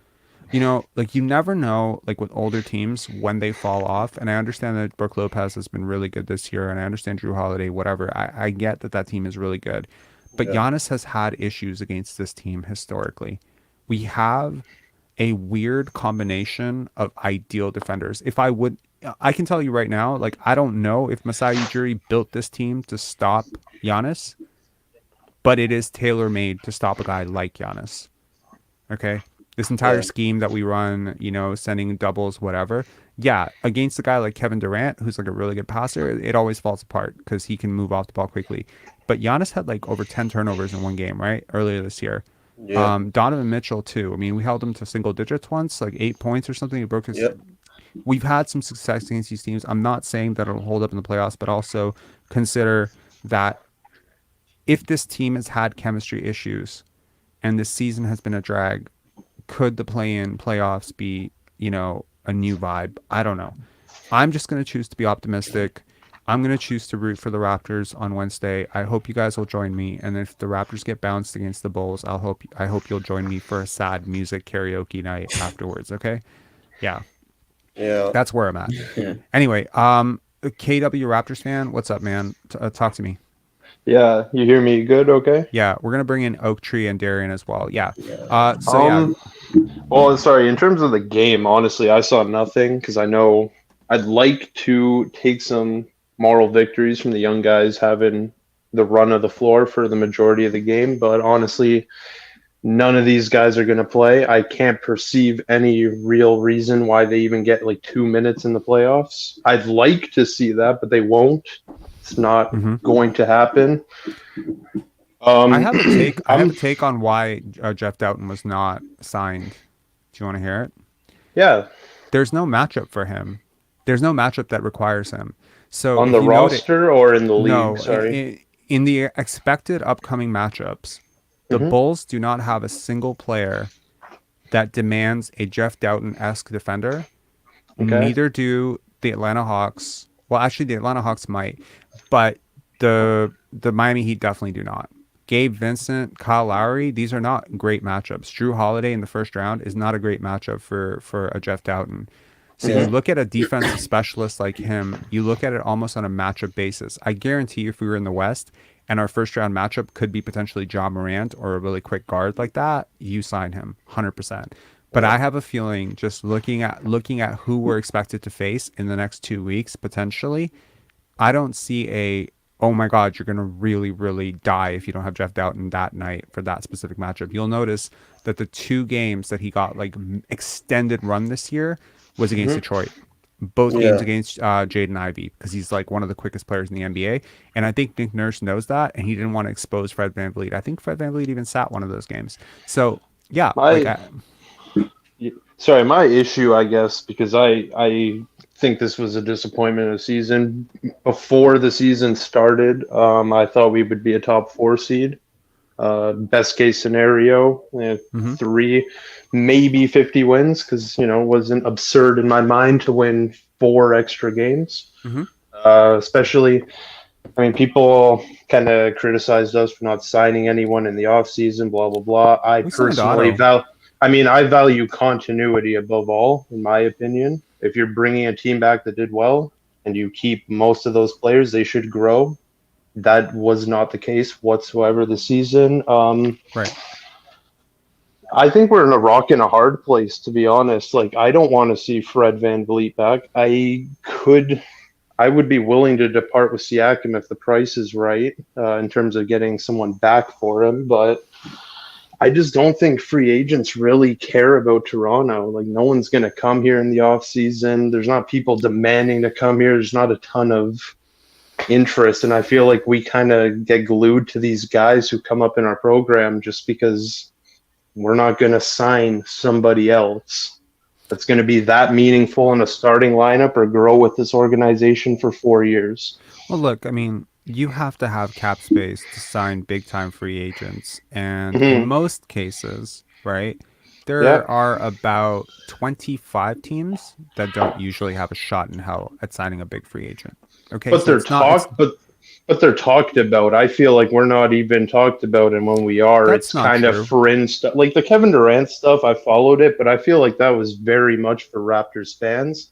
Like you never know, like with older teams, when they fall off. And I understand that Brook Lopez has been really good this year, and I understand Drew Holiday, whatever. I get that team is really good. But Yeah. Giannis has had issues against this team historically. We have a weird combination of ideal defenders. I can tell you right now, like I don't know if Masai Ujiri built this team to stop Giannis, but it is tailor-made to stop a guy like Giannis. Okay? This entire Yeah. scheme that we run, sending doubles, whatever. Yeah, against a guy like Kevin Durant, who's like a really good passer, it always falls apart because he can move off the ball quickly. But Giannis had like over 10 turnovers in one game, right? Earlier this year. Yeah. Donovan Mitchell too. I mean, we held him to single digits once, like 8 points or something. He broke his. Yep. We've had some success against these teams. I'm not saying that it'll hold up in the playoffs, but also consider that if this team has had chemistry issues and this season has been a drag, could the play-in playoffs be, a new vibe? I don't know. I'm just going to choose to be optimistic. I'm going to choose to root for the Raptors on Wednesday. I hope you guys will join me. And if the Raptors get bounced against the Bulls, I hope you'll join me for a sad music karaoke night afterwards. Okay. Yeah. Yeah. That's where I'm at. Yeah. Anyway, KW Raptors fan, what's up, man? Talk to me. Yeah, you hear me good? Okay. Yeah, we're gonna bring in Oak Tree and Darian as well. Yeah. Well, sorry. In terms of the game, honestly, I saw nothing because I know I'd like to take some moral victories from the young guys having the run of the floor for the majority of the game. But honestly, none of these guys are going to play. I can't perceive any real reason why they even get like 2 minutes in the playoffs. I'd like to see that, but they won't. It's not going to happen. I have a take. I have a take on why Jeff Doughton was not signed. Do you want to hear it? Yeah. There's no matchup for him. There's no matchup that requires him. So On the roster or in the league? No, Sorry. In the expected upcoming matchups, the Bulls do not have a single player that demands a Jeff Doughton-esque defender. Okay. Neither do the Atlanta Hawks. Well, actually, the Atlanta Hawks might, but the Miami Heat definitely do not. Gabe Vincent, Kyle Lowry, these are not great matchups. Drew Holiday in the first round is not a great matchup for a Jeff Doughton. So you look at a defensive specialist like him, you look at it almost on a matchup basis. I guarantee you if we were in the West and our first round matchup could be potentially John Morant or a really quick guard like that, you sign him 100%. But I have a feeling just looking at who we're expected to face in the next 2 weeks, potentially, I don't see oh my God, you're going to really, really die if you don't have Jeff Doughton that night for that specific matchup. You'll notice that the 2 games that he got like extended run this year was against Detroit. Both games against Jaden Ivey, because he's like one of the quickest players in the NBA. And I think Nick Nurse knows that, and he didn't want to expose Fred VanVleet. I think Fred VanVleet even sat one of those games. So, yeah. Sorry, my issue, I guess, because I think this was a disappointment of the season. Before the season started, I thought we would be a top 4 seed. Best case scenario, 3, maybe 50 wins, because it wasn't absurd in my mind to win 4 extra games. Especially, I mean, people kind of criticized us for not signing anyone in the offseason, blah blah blah. I personally I value continuity above all, in my opinion. If you're bringing a team back that did well and you keep most of those players, they should grow. That was not the case whatsoever this season. Right. I think we're in a rock and a hard place, to be honest. Like, I don't want to see Fred VanVleet back. I would be willing to depart with Siakam if the price is right, in terms of getting someone back for him. But I just don't think free agents really care about Toronto. Like, no one's going to come here in the off season. There's not people demanding to come here. There's not a ton of interest, and I feel like we kind of get glued to these guys who come up in our program just because we're not going to sign somebody else that's going to be that meaningful in a starting lineup or grow with this organization for 4 years. Well, look, I mean, you have to have cap space to sign big time free agents. And in most cases, right, there are about 25 teams that don't usually have a shot in hell at signing a big free agent. Okay, But so they're it's not, but they're talked about. I feel like we're not even talked about, and when we are, That's it's not kind true. of fringe stuff. Like the Kevin Durant stuff, I followed it, but I feel like that was very much for Raptors fans.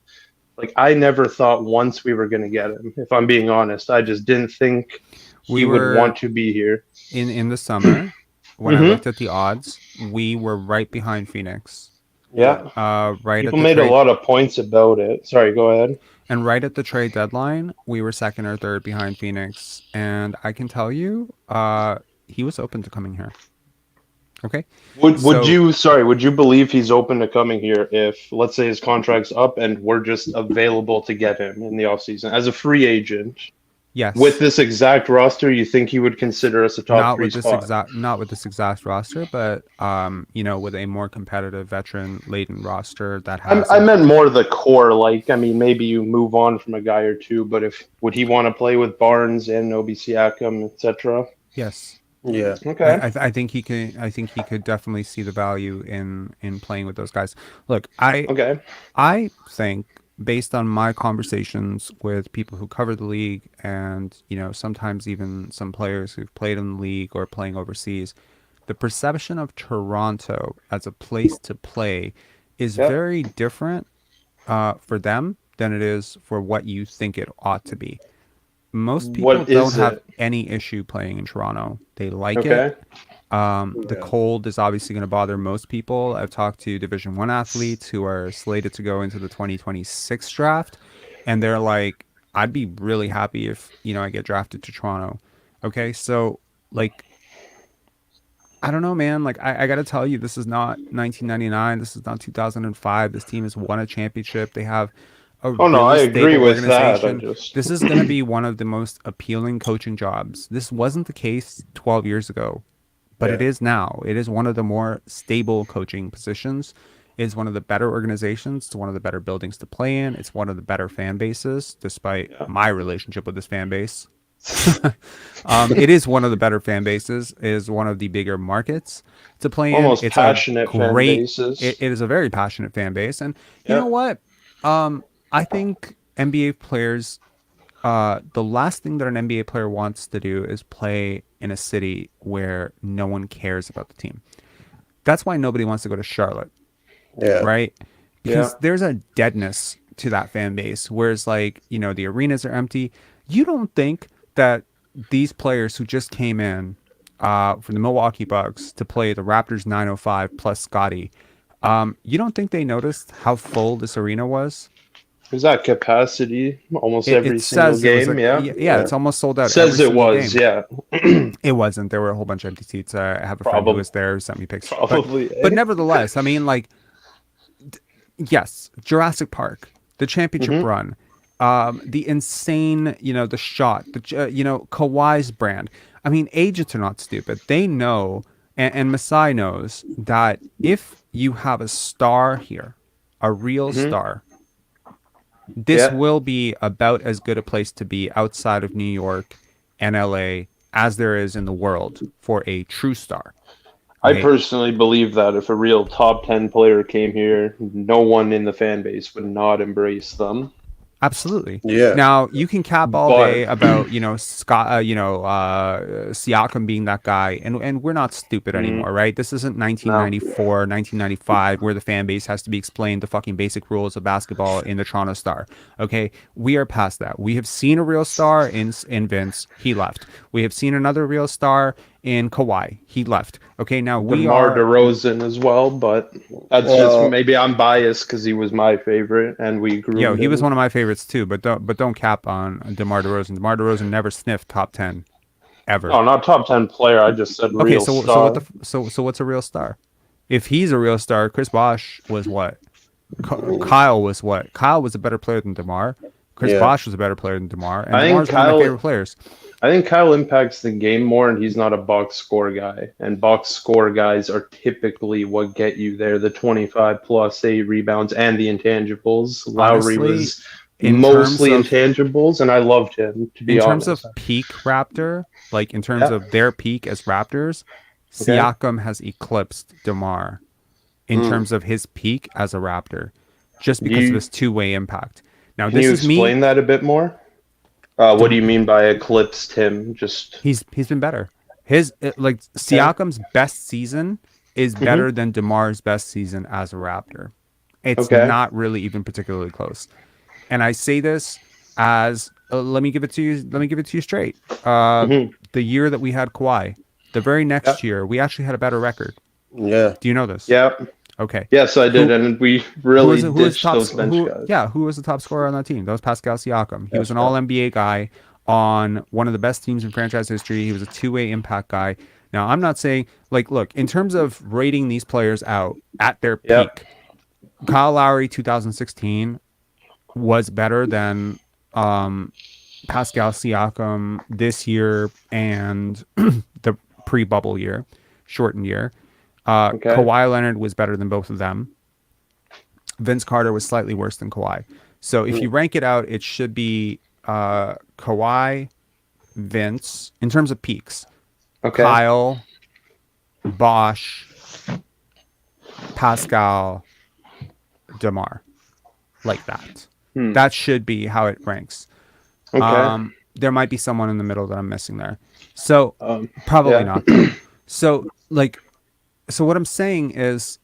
Like, I never thought once we were going to get him. If I'm being honest, I just didn't think We he would were want to be here. in the summer when I looked at the odds, we were right behind Phoenix. Yeah. Right People at the made a trade lot of points about it. Sorry, go ahead. and right at the trade deadline, we were second or third behind Phoenix. And I can tell you, he was open to coming here. Okay. Would So- you believe he's open to coming here if, let's say, his contract's up and we're just available to get him in the offseason as a free agent? Yes. With this exact roster, you think he would consider us a top not three with this spot? not with this exact roster, but with a more competitive veteran laden roster that has I meant more the core. Like, I mean, maybe you move on from a guy or two, but would he want to play with Barnes and Nobi Siakam, etc.? yes. Yeah. Okay. I think he can. I think he could definitely see the value in playing with those guys. Look, I think based on my conversations with people who cover the league, and sometimes even some players who've played in the league or playing overseas, the perception of Toronto as a place to play is very different for them than it is for what you think it ought to be. Most people What don't is have it? any issue playing in Toronto. They like Okay. it. The cold is obviously going to bother most people. I've talked to Division One athletes who are slated to go into the 2026 draft, and they're like, "I'd be really happy if I get drafted to Toronto." Okay, so like, I don't know, man. Like, I got to tell you, this is not 1999. This is not 2005. This team has won a championship. They have a Oh no, I really agree stable with that. I organization. just This is going to be one of the most appealing coaching jobs. This wasn't the case 12 years ago, but it is now. It is one of the more stable coaching positions. It is one of the better organizations. It's one of the better buildings to play in. It's one of the better fan bases, despite my relationship with this fan base. It is one of the better fan bases. It is one of the bigger markets to play in. almost It's passionate fan bases. It is a very passionate fan base, and you know what? I think NBA players, the last thing that an NBA player wants to do is play in a city where no one cares about the team. That's why nobody wants to go to Charlotte, Yeah. right? Because Yeah. there's a deadness to that fan base, whereas the arenas are empty. You don't think that these players who just came in for the Milwaukee Bucks to play the Raptors 905 plus Scottie, you don't think they noticed how full this arena was? Is that capacity almost every It single says it was game? yeah, it's almost sold out. Says every it single was, game. yeah. It wasn't. There were a whole bunch of empty seats. I have a friend who was there who sent me pictures. Probably. But nevertheless, I mean, yes, Jurassic Park, the championship run, the insane, the shot, Kawhi's brand. I mean, agents are not stupid. They know, and Masai knows that if you have a star here, a real star, this will be about as good a place to be outside of New York and LA as there is in the world for a true star. I personally believe that if a real top 10 player came here, no one in the fan base would not embrace them. Absolutely. Yeah. Now you can cap all But- day about Siakam being that guy, and we're not stupid anymore, right? This isn't 1994, 1995, where the fan base has to be explained the fucking basic rules of basketball in the Toronto Star. Okay, we are past that. We have seen a real star in Vince. He left. We have seen another real star in Kawhi. He left. Okay, now we DeMar are. DeRozan as well, but that's just maybe I'm biased because he was my favorite and we Yo, groomed he was him. one of my favorites too, but don't cap on DeMar DeRozan. DeMar DeRozan never sniffed top 10 ever. No, not top 10 player. I just said Okay, real so star. what's a real star? If he's a real star, Chris Bosh was what? Kyle was what? Kyle was a better player than DeMar. Chris Bosh was a better player than DeMar, and I think DeMar's one of my favorite players. I think Kyle impacts the game more, and he's not a box score guy. And box score guys are typically what get you there: the 25 plus 8 rebounds and the intangibles. Lowry Honestly, was in mostly terms of- intangibles, and I loved him. To be In honest, terms of peak Raptor, like in terms Yeah. of their peak as Raptors, Okay. Siakam has eclipsed DeMar in terms of his peak as a Raptor, just because of his two-way impact. Now, can this you is me. explain that a bit more? What do you mean by eclipsed him? Just He's been better. His Siakam's best season is better than DeMar's best season as a Raptor. It's not really even particularly close. And I say this as let me give it to you. Let me give it to you straight. The year that we had Kawhi, the very next year we actually had a better record. Yeah. Do you know this? yeah. Okay. Yes, I did, and we really Who was ditched those bench guys. Yeah, who was the top scorer on that team? That was Pascal Siakam. He was an right. All-NBA guy on one of the best teams in franchise history. He was a two-way impact guy. Now, I'm not saying, look, in terms of rating these players out at their peak, Kyle Lowry 2016 was better than Pascal Siakam this year and the pre-bubble year, shortened year. Kawhi Leonard was better than both of them. Vince Carter was slightly worse than Kawhi. So if you rank it out, it should be Kawhi, Vince, in terms of peaks. Kyle, Bosh, Pascal, DeMar. Like that. That should be how it ranks. There might be someone in the middle that I'm missing there. So probably not. Though. So so what I'm saying is,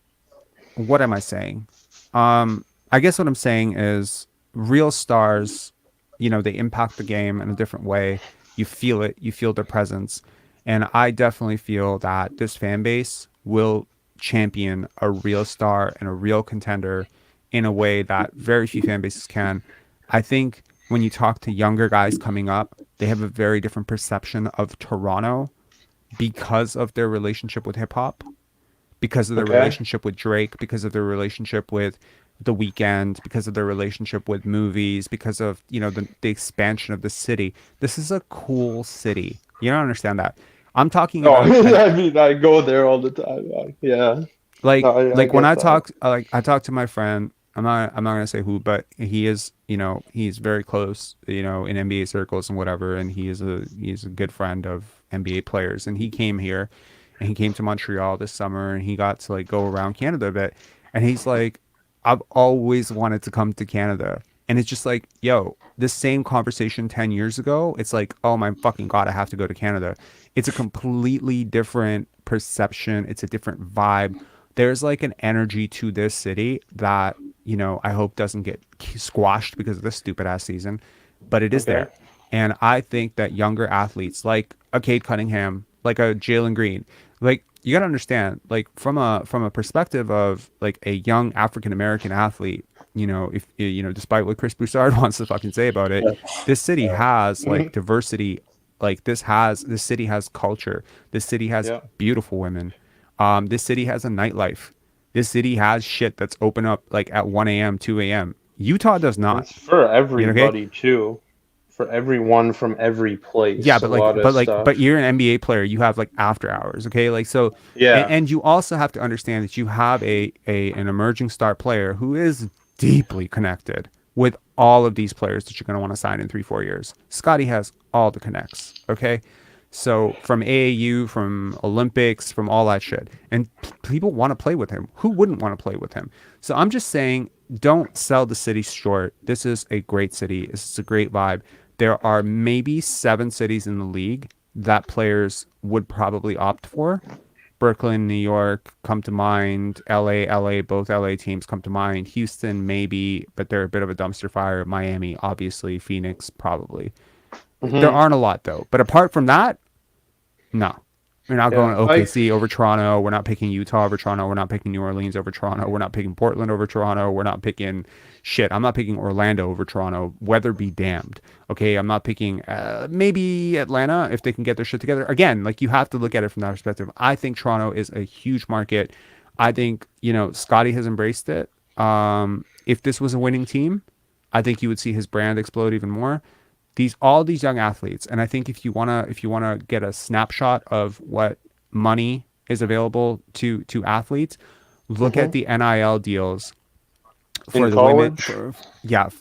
what am I saying? I guess what I'm saying is real stars, they impact the game in a different way. You feel it. You feel their presence. And I definitely feel that this fan base will champion a real star and a real contender in a way that very few fan bases can. I think when you talk to younger guys coming up, they have a very different perception of Toronto because of their relationship with hip hop, because of their relationship with Drake, because of their relationship with The Weeknd, because of their relationship with movies, because of, the expansion of the city. This is a cool city. You don't understand that. I'm talking about. I mean, I go there all the time. Yeah. When I talk, I talk to my friend. I'm not gonna say who, but he is, he's very close, in NBA circles and whatever, and he's a good friend of NBA players, and he came here, and he came to Montreal this summer, and he got to go around Canada a bit, and he's like, I've always wanted to come to Canada. And it's just like, yo, this same conversation 10 years ago, it's like, oh my fucking God, I have to go to Canada. It's a completely different perception. It's a different vibe. There's an energy to this city that, I hope doesn't get squashed because of this stupid ass season, but it is there. And I think that younger athletes like a Cade Cunningham, like a Jalen Green, you got to understand, from a perspective of a young African-American athlete, if despite what Chris Broussard wants to fucking say about it, this city has diversity. This city has culture. This city has beautiful women. This city has a nightlife. This city has shit that's open up at 1 a.m., 2 a.m. Utah does not. It's for everybody too. For everyone from every place. Yeah, but you're an NBA player. You have after hours. Okay, and you also have to understand that you have an emerging star player who is deeply connected with all of these players that you're going to want to sign in 3-4 years. Scottie has all the connects. Okay. So from AAU, from Olympics, from all that shit. And people want to play with him. Who wouldn't want to play with him? So I'm just saying, don't sell the city short. This is a great city. This is a great vibe. There are maybe 7 cities in the league that players would probably opt for. Brooklyn, New York come to mind. LA, both LA teams come to mind. Houston, maybe, but they're a bit of a dumpster fire. Miami, obviously. Phoenix, probably. There aren't a lot though. But apart from that, no. We're not Yeah, going OKC over Toronto. We're not picking Utah over Toronto. We're not picking New Orleans over Toronto. We're not picking Portland over Toronto. We're not picking shit. I'm not picking Orlando over Toronto. Weather be damned. Okay, I'm not picking maybe Atlanta if they can get their shit together. Again, like you have to look at it from that perspective. I think Toronto is a huge market. I think Scottie has embraced it. If this was a winning team, I think you would see his brand explode even more. All these young athletes, and I think if you wanna get a snapshot of what money is available to athletes, look at the NIL deals for In the women. college?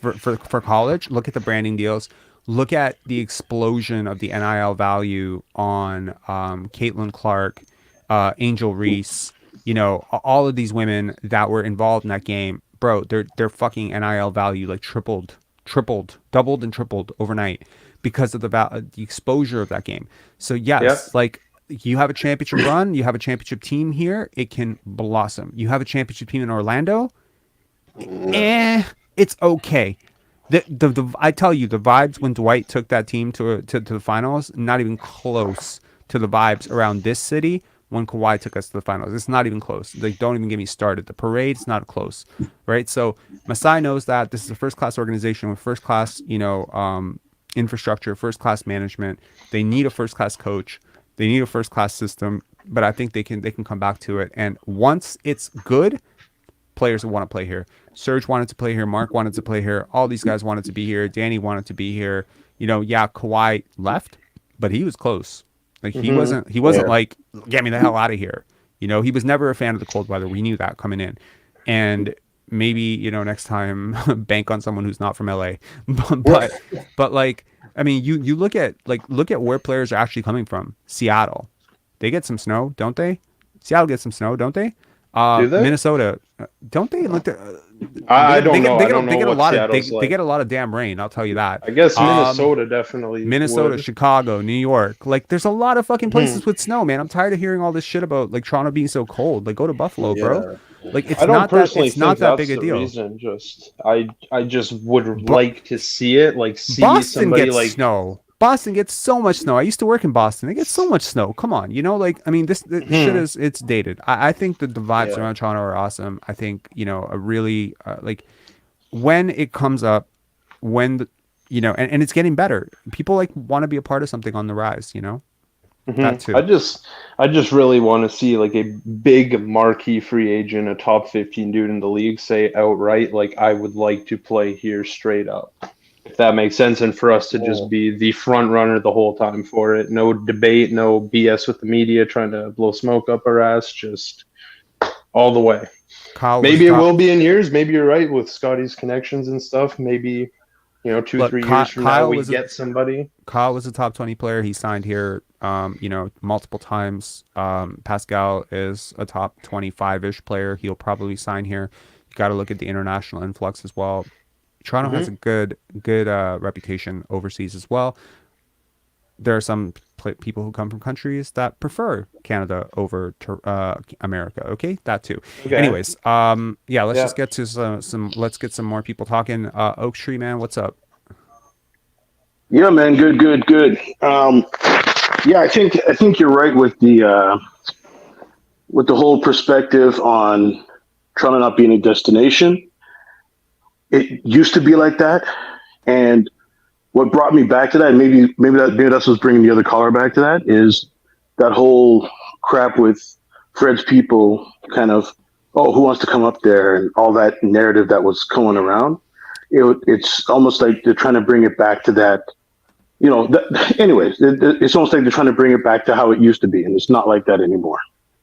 For college, look at the branding deals. Look at the explosion of the NIL value on Caitlin Clark, Angel Reese. All of these women that were involved in that game, bro. Their fucking NIL value like tripled, doubled and tripled overnight because of the exposure of that game. So yes, Yep. like you have a championship run, you have a championship team here, it can blossom. You have a championship team in Orlando, it's okay. I tell you, the vibes when Dwight took that team to the finals, not even close to the vibes around this city when Kawhi took us to the finals. It's not even close. Like, don't even get me started. The parade's not close, right? So Masai knows that this is a first class organization with first class, infrastructure, first class management. They need a first class coach. They need a first class system. But I think they can come back to it. And once it's good, players will want to play here. Serge wanted to play here. Mark wanted to play here. All these guys wanted to be here. Danny wanted to be here. Kawhi left, but he was close. Like he wasn't like, get me the hell out of here. He was never a fan of the cold weather. We knew that coming in. And maybe, next time bank on someone who's not from LA. but like, I mean, you look at where players are actually coming from. Seattle. They get some snow, don't they? Seattle gets some snow, don't they? Do they? Minnesota, don't they? I don't know. I don't know They get a what lot Seattle's of like. they get a lot of damn rain. I'll tell you that. I guess Minnesota definitely. Minnesota, would. Chicago, New York. Like, there's a lot of fucking places with snow, man. I'm tired of hearing all this shit about like Toronto being so cold. Like, go to Buffalo, bro. Like, it's I don't not that personally it's not think that that's big a the deal. reason. Just I just would like to see it. Like see Boston somebody gets like snow. Boston gets so much snow. I used to work in Boston. They get so much snow. Come on, like, I mean, this shit it's dated. I think that the vibes around Toronto are awesome. I think a really like when it comes up, when and it's getting better. People like want to be a part of something on the rise. That too. I just really want to see like a big marquee free agent, a top 15 dude in the league say outright like I would like to play here straight up. If that makes sense, and for us to just be the front runner the whole time for it. No debate, no BS with the media trying to blow smoke up our ass, just all the way. Kyle Maybe it will be in years. Maybe you're right with Scotty's connections and stuff. Maybe 2-3 years from now we get somebody. Kyle was a top 20 player. He signed here multiple times. Pascal is a top 25-ish player. He'll probably sign here. You got to look at the international influx as well. Toronto has a good reputation overseas as well. There are some people who come from countries that prefer Canada over America. Okay, that too. Okay. Anyways, let's just get to some. Let's get some more people talking. Oak Tree man, what's up? Yeah, man, good. I think you're right with the whole perspective on Toronto not being a destination. It used to be like that, and what brought me back to that, maybe that's what's bringing the other caller back to that, is that whole crap with Fred's people, kind of, who wants to come up there, and all that narrative that was going around. It's almost like they're trying to bring it back to that. It's almost like they're trying to bring it back to how it used to be, and it's not like that anymore.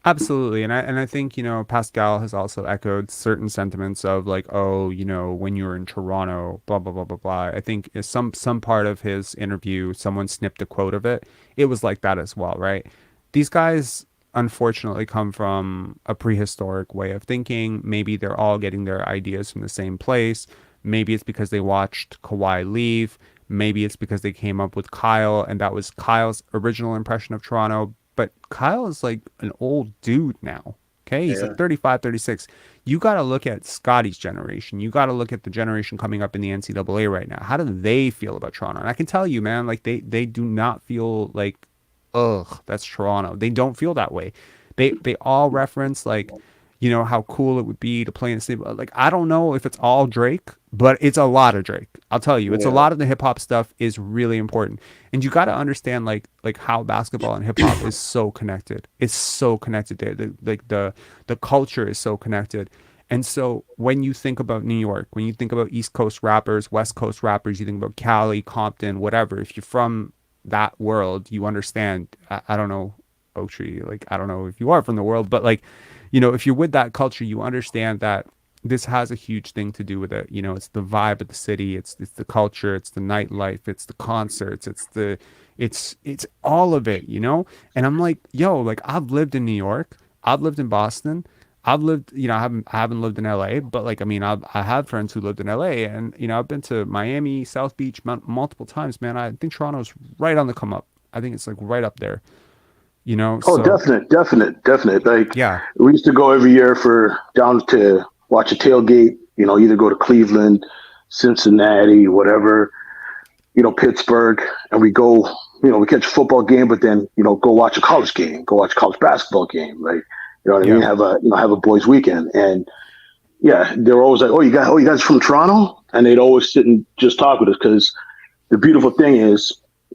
Absolutely, and I think Pascal has also echoed certain sentiments of like, when you were in Toronto, blah blah blah blah blah. I think some part of his interview, someone snipped a quote of it. It was like that as well, right? These guys unfortunately come from a prehistoric way of thinking. Maybe they're all getting their ideas from the same place. Maybe it's because they watched Kawhi leave. Maybe it's because they came up with Kyle, and that was Kyle's original impression of Toronto. But Kyle is like an old dude now. Okay. He's like 35, 36. You got to look at Scottie's generation. You got to look at the generation coming up in the NCAA right now. How do they feel about Toronto? And I can tell you, man, like they do not feel like ugh, that's Toronto. They don't feel that way. They all reference like, you know, how cool it would be to play in the city. Like, I don't know if it's all Drake, but it's a lot of Drake. I'll tell you, it's a Yeah. lot of the hip hop stuff is really important. And you got to understand like how basketball and hip hop is so connected. It's so connected there. The culture is so connected. And so when you think about New York, when you think about East Coast rappers, West Coast rappers, you think about Cali, Compton, whatever. If you're from that world, you understand. I don't know, Oaktree, like I don't know if you are from the world, but like, you know, if you're with that culture, you understand that this has a huge thing to do with it. You know, it's the vibe of the city, it's the culture, it's the nightlife, it's the concerts, it's all of it, you know? And I'm like, yo, like I've lived in New York, I've lived in Boston, I've lived, you know, I haven't lived in LA, but like I mean, I have friends who lived in LA, and you know, I've been to Miami, South Beach multiple times, man. I think Toronto's right on the come up. I think it's like right up there, you know? Oh, So definite. Like yeah. we used to go every year for down to watch a tailgate. You know, either go to Cleveland, Cincinnati, whatever. You know, Pittsburgh, and we go. You know, we catch a football game, but then you know, go watch a college game, go watch a college basketball game. Like, you know what I Yeah. mean? Have a boys' weekend, and yeah, they were always like, oh, you guys from Toronto, and they'd always sit and just talk with us because the beautiful thing is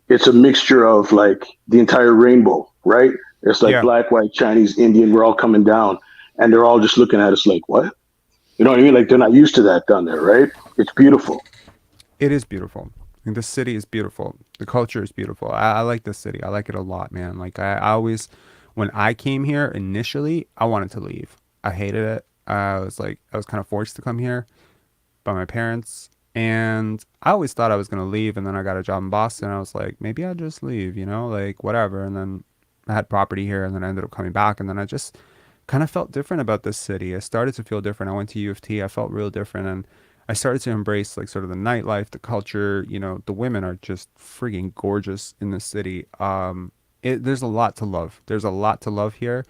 it's a mixture of like the entire rainbow, right? It's like Yeah. black, white, Chinese, Indian. We're all coming down, and they're all just looking at us like, what? You know what I mean? Like they're not used to that down there, right? It's beautiful. It is beautiful. And the city is beautiful. The culture is beautiful. I like the city. I like it a lot, man. Like I always, when I came here initially, I wanted to leave. I hated it. I was like, I was kind of forced to come here by my parents. And I always thought I was going to leave. And then I got a job in Boston. I was like, maybe I'll just leave, you know, like whatever. And then I had property here, and then I ended up coming back. And then I just kind of felt different about this city. I started to feel different. I went to U of T. I felt real different. And I started to embrace like sort of the nightlife, the culture. You know, the women are just frigging gorgeous in the city. There's a lot to love. There's a lot to love here,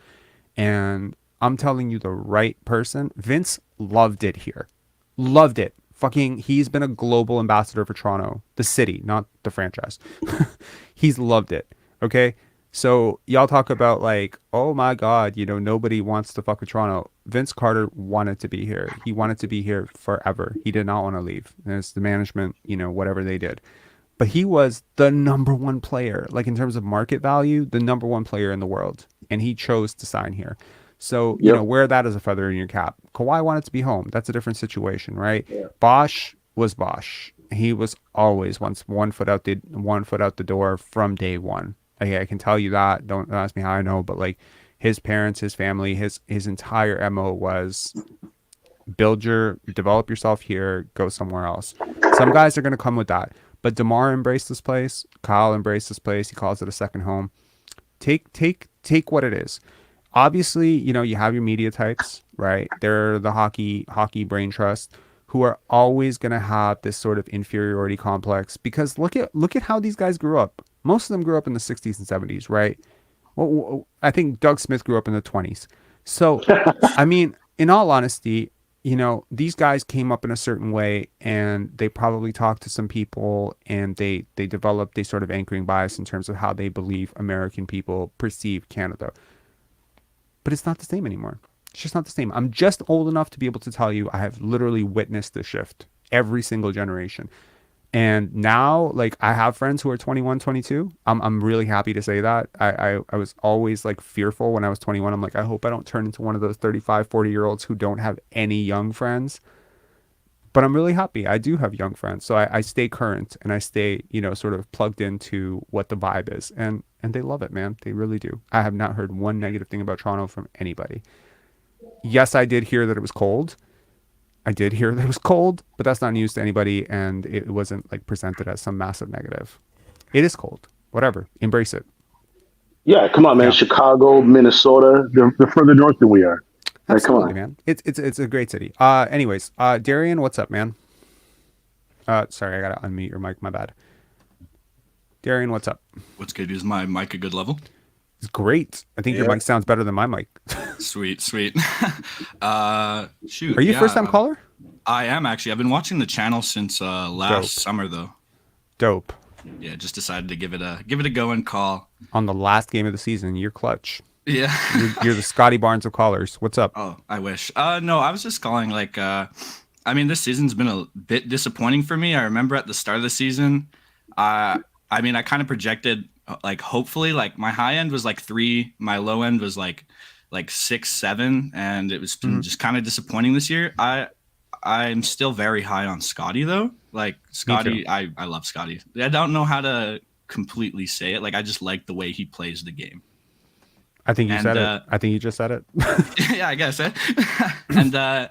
and I'm telling you, the right person. Vince loved it here, loved it. Fucking, he's been a global ambassador for Toronto, the city, not the franchise. He's loved it. Okay. So y'all talk about like, oh my God, you know, nobody wants to fuck with Toronto. Vince Carter wanted to be here. He wanted to be here forever. He did not want to leave. And it's the management, you know, whatever they did. But he was the number one player, like in terms of market value, the number one player in the world. And he chose to sign here. So, you know, Yep. wear that as a feather in your cap. Kawhi wanted to be home. That's a different situation, right? Yeah. Bosch was Bosch. He was always once one foot out the door from day one. I can tell you that. Don't ask me how I know, but like his parents, his family, his entire MO was develop yourself here, go somewhere else. Some guys are gonna come with that. But DeMar embraced this place. Kyle embraced this place. He calls it a second home. Take what it is. Obviously, you know, you have your media types, right? They're the hockey brain trust who are always going to have this sort of inferiority complex because look at how these guys grew up. Most of them grew up in the 60s and 70s, right? Well, I think Doug Smith grew up in the 20s. So, I mean, in all honesty, you know, these guys came up in a certain way and they probably talked to some people and they developed a sort of anchoring bias in terms of how they believe American people perceive Canada. But it's not the same anymore. It's just not the same. I'm just old enough to be able to tell you I have literally witnessed the shift every single generation. And now, like, I have friends who are 21, 22. I'm really happy to say that. I was always like fearful when I was 21. I'm like, I hope I don't turn into one of those 35, 40-year-olds who don't have any young friends. But I'm really happy. I do have young friends. So I stay current and I stay, you know, sort of plugged into what the vibe is. And they love it, man. They really do. I have not heard one negative thing about Toronto from anybody. Yes, I did hear that it was cold. I did hear that it was cold, but that's not news to anybody, and it wasn't like presented as some massive negative. It is cold. Whatever. Embrace it. Yeah, come on, man. Yeah. Chicago, Minnesota, they're further north than we are. Like, come Absolutely, on. man. It's a great city. Anyways, Darian, what's up, man? Sorry, I gotta unmute your mic. My bad. Darian, what's up? What's good? Is my mic a good level? It's great. I think your Yeah. mic sounds better than my mic. Sweet. Shoot. Are you a first time caller? I am actually. I've been watching the channel since last summer, though. Dope. yeah, just decided to give it a go and call. On the last game of the season, you're clutch. Yeah. You're the Scottie Barnes of callers. What's up? Oh, I wish. No, I was just calling like I mean, this season's been a bit disappointing for me. I remember at the start of the season, I mean, I kind of projected like hopefully like my high end was like 3, my low end was like 6, 7, and it was been just kind of disappointing this year. I'm still very high on Scottie though. Like Scottie, I love Scottie. I don't know how to completely say it. Like I just like the way he plays the game. I think you said it. I think you just said it. Yeah, I guess. And I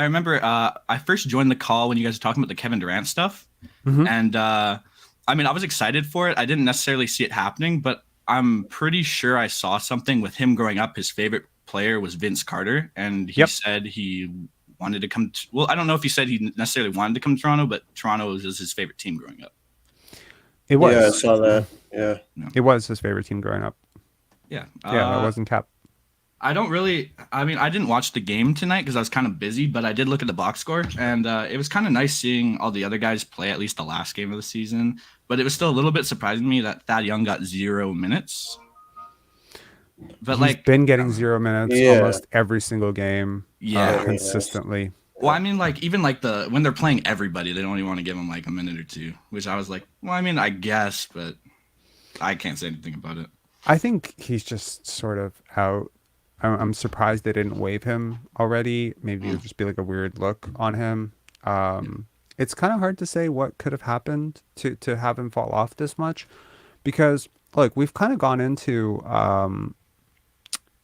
remember I first joined the call when you guys were talking about the Kevin Durant stuff. And I mean, I was excited for it. I didn't necessarily see it happening, but I'm pretty sure I saw something with him growing up. His favorite player was Vince Carter. And he said he wanted to come. Well, I don't know if he said he necessarily wanted to come to Toronto, but Toronto was his favorite team growing up. It was. Yeah, I saw that. Yeah. It was his favorite team growing up. Yeah. Yeah, that wasn't Cap. I mean, I didn't watch the game tonight because I was kind of busy, but I did look at the box score, and it was kind of nice seeing all the other guys play at least the last game of the season. But it was still a little bit surprising to me that Thad Young got 0 minutes. But He's been getting 0 minutes almost every single game. Yeah, consistently. Well, I mean, like even like when they're playing everybody, they don't even want to give him like a minute or two, which I was like, well, I mean, I guess, but I can't say anything about it. I think he's just sort of out. I'm surprised they didn't waive him already. Maybe it'll just be like a weird look on him. It's kind of hard to say what could have happened to have him fall off this much, because look, we've kind of gone into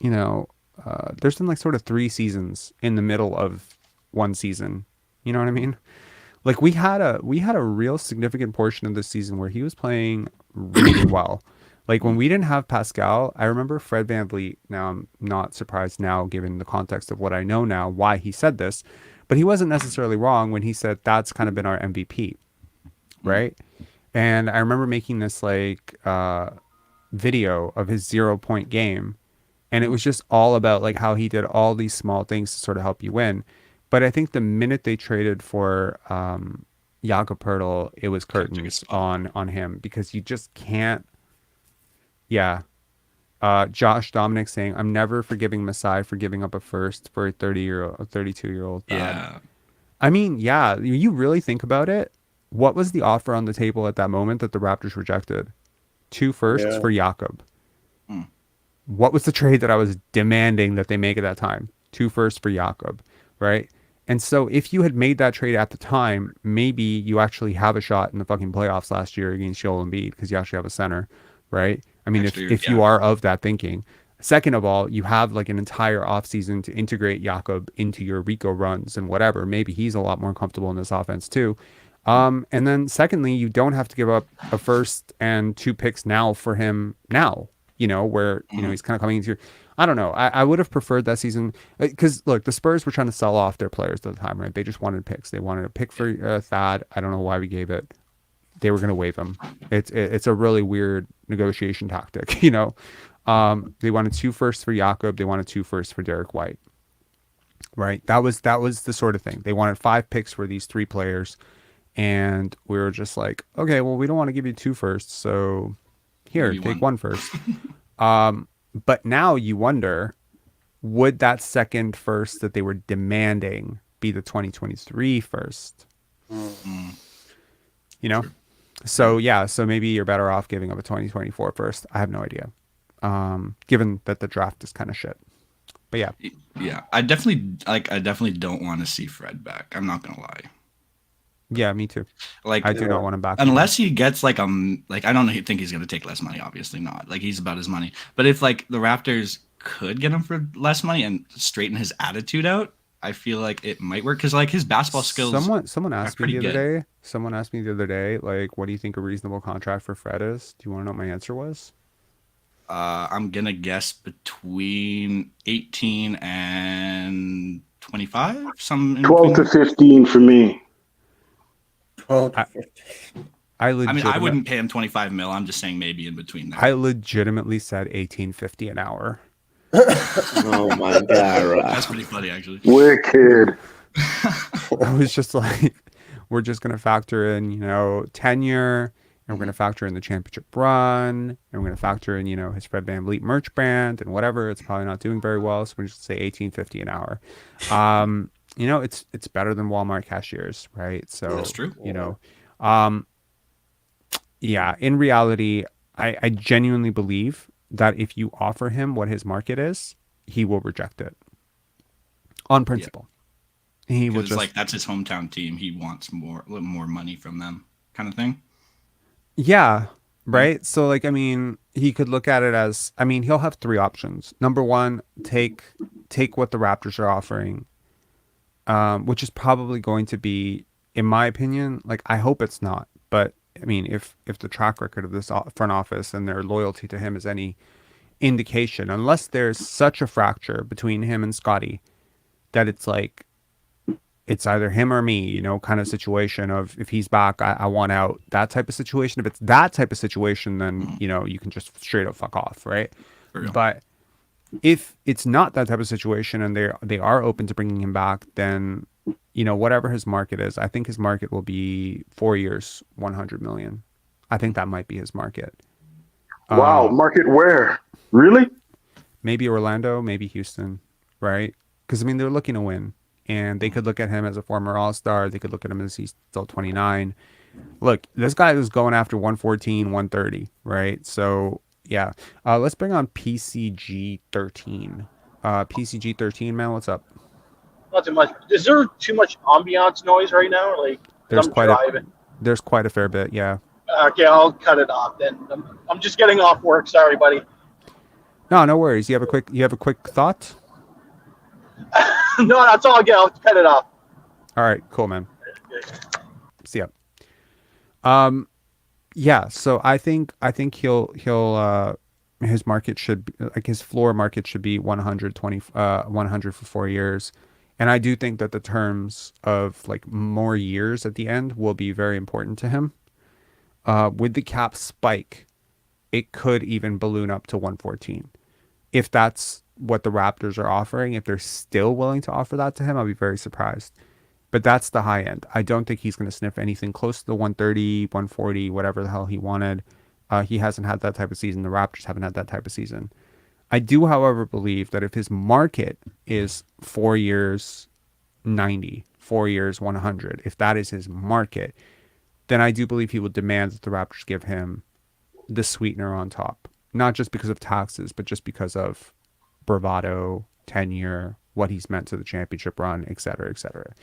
there's been like sort of 3 seasons in the middle of one season. You know what I mean? Like we had a real significant portion of this season where he was playing really well. Like when we didn't have Pascal, I remember Fred VanVleet. Now I'm not surprised now, given the context of what I know now, why he said this, but he wasn't necessarily wrong when he said that's kind of been our MVP, right? And I remember making this like video of his 0-point game, and it was just all about like how he did all these small things to sort of help you win. But I think the minute they traded for Jakob Poeltl, it was curtains on him, because you just can't. Yeah. Josh Dominic saying, I'm never forgiving Masai for giving up a first for a 32-year-old. Yeah. I mean, yeah, you really think about it. What was the offer on the table at that moment that the Raptors rejected? 2 firsts for Jakob. What was the trade that I was demanding that they make at that time? 2 firsts for Jakob, right? And so if you had made that trade at the time, maybe you actually have a shot in the fucking playoffs last year against Joel Embiid, because you actually have a center, right? I mean, if you are of that thinking. Second of all, you have like an entire offseason to integrate Jakob into your Rico runs and whatever. Maybe he's a lot more comfortable in this offense too. And then secondly, you don't have to give up a first and 2 picks now for him now, where, he's kind of coming into I don't know. I would have preferred that season, because look, the Spurs were trying to sell off their players at the time, right? They just wanted picks. They wanted a pick for Thad. I don't know why we gave it. They were going to waive him. It's a really weird negotiation tactic, They wanted 2 firsts for Jakob. They wanted 2 firsts for Derek White. Right? That was the sort of thing. They wanted 5 picks for these 3 players, and we were just like, okay, well, we don't want to give you 2 firsts, so here, maybe take 1 first. But now you wonder, would that second first that they were demanding be the 2023 first? So yeah, so maybe you're better off giving up a 2024 first. I have no idea, given that the draft is kind of shit. But yeah, I definitely don't want to see Fred back. I'm not gonna lie. Yeah, me too. Like I do not want him back unless he gets like I don't think he's gonna take less money. Obviously not. Like he's about his money. But if like the Raptors could get him for less money and straighten his attitude out, I feel like it might work, because like his basketball skills. Someone asked me the other day. Someone asked me the other day, like, what do you think a reasonable contract for Fred is? Do you want to know what my answer was? I'm gonna guess between 18 and 25. 12 to 15 for me. 12 to 15. I mean, I wouldn't pay him 25 mil. I'm just saying maybe in between there. I legitimately said $18.50 an hour. Oh my god, that's pretty funny actually. Wicked. I was just like, we're just gonna factor in, tenure and we're going to factor in the championship run, and we're going to factor in, his Fred VanVleet merch brand and whatever. It's probably not doing very well, so we just say $18.50 an hour. It's better than Walmart cashiers, right? So That's true. Yeah, in reality, I genuinely believe that if you offer him what his market is, he will reject it on principle. He will Because just like that's his hometown team. He wants a little more money from them, kind of thing. Yeah, right. So like, I mean, he could look at it as, I mean, he'll have three options. Number one, take what the Raptors are offering, which is probably going to be, in my opinion, like I hope it's not, but I mean, if the track record of this front office and their loyalty to him is any indication, unless there's such a fracture between him and Scottie that it's like it's either him or me, kind of situation of if he's back, I want out, that type of situation. If it's that type of situation, then, you can just straight up fuck off, right? But if it's not that type of situation and they are open to bringing him back, then, whatever his market is, I think his market will be 4 years, 100 million. I think that might be his market. Wow, market where? Really? Maybe Orlando, maybe Houston, right? Because, I mean, they're looking to win. And they could look at him as a former All-Star. They could look at him as he's still 29. Look, this guy was going after 114, 130, right? So, yeah. Let's bring on PCG 13. PCG 13, man, what's up? Not too much. Is there too much ambiance noise right now? Like, There's I'm driving. There's quite a fair bit, yeah. Okay, I'll cut it off then. I'm just getting off work. Sorry, buddy. No worries. You have a quick thought? No, that's all I get. I'll cut it off. All right, cool, man. See ya. Yeah, so I think he'll his market should be, like his floor market should be 100 for 4 years. And I do think that the terms of like more years at the end will be very important to him. With the cap spike, it could even balloon up to 114. If that's what the Raptors are offering, if they're still willing to offer that to him, I'll be very surprised. But that's the high end. I don't think he's going to sniff anything close to the 130, 140, whatever the hell he wanted. He hasn't had that type of season. The Raptors haven't had that type of season. I do, however, believe that if his market is 4 years 90, 4 years 100, if that is his market, then I do believe he will demand that the Raptors give him the sweetener on top. Not just because of taxes, but just because of bravado, tenure, what he's meant to the championship run, et cetera, et cetera.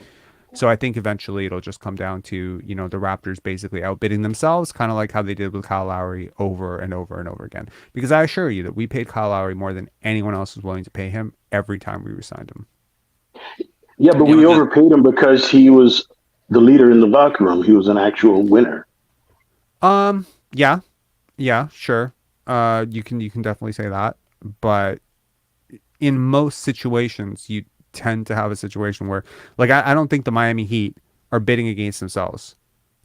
So I think eventually it'll just come down to, the Raptors basically outbidding themselves, kind of like how they did with Kyle Lowry over and over and over again. Because I assure you that we paid Kyle Lowry more than anyone else was willing to pay him every time we re-signed him. Yeah, but we overpaid him because he was the leader in the locker room. He was an actual winner. Yeah, sure. You can definitely say that, but in most situations, you tend to have a situation where, like, I don't think the Miami Heat are bidding against themselves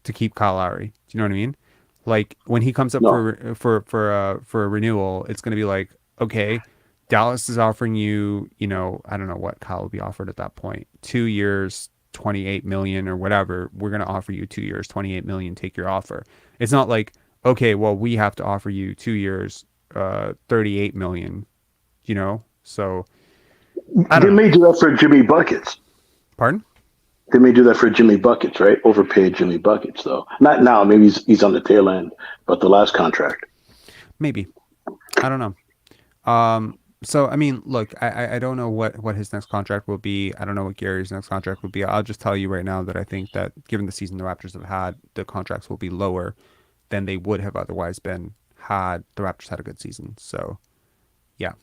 to keep Kyle Lowry. Do you know what I mean? Like when he comes up for a renewal, it's going to be like, okay, Dallas is offering you, I don't know what Kyle will be offered at that point, 2 years, 28 million or whatever. We're going to offer you 2 years, 28 million. Take your offer. It's not like, okay, well, we have to offer you 2 years, 38 million. So They may do that for Jimmy Buckets. Pardon? They may do that for Jimmy Buckets, right? Overpaid Jimmy Buckets, though. Not now. Maybe he's on the tail end, but the last contract. Maybe. I don't know. So, I mean, look, I don't know what his next contract will be. I don't know what Gary's next contract will be. I'll just tell you right now that I think that given the season the Raptors have had, the contracts will be lower than they would have otherwise been had the Raptors had a good season. So, yeah,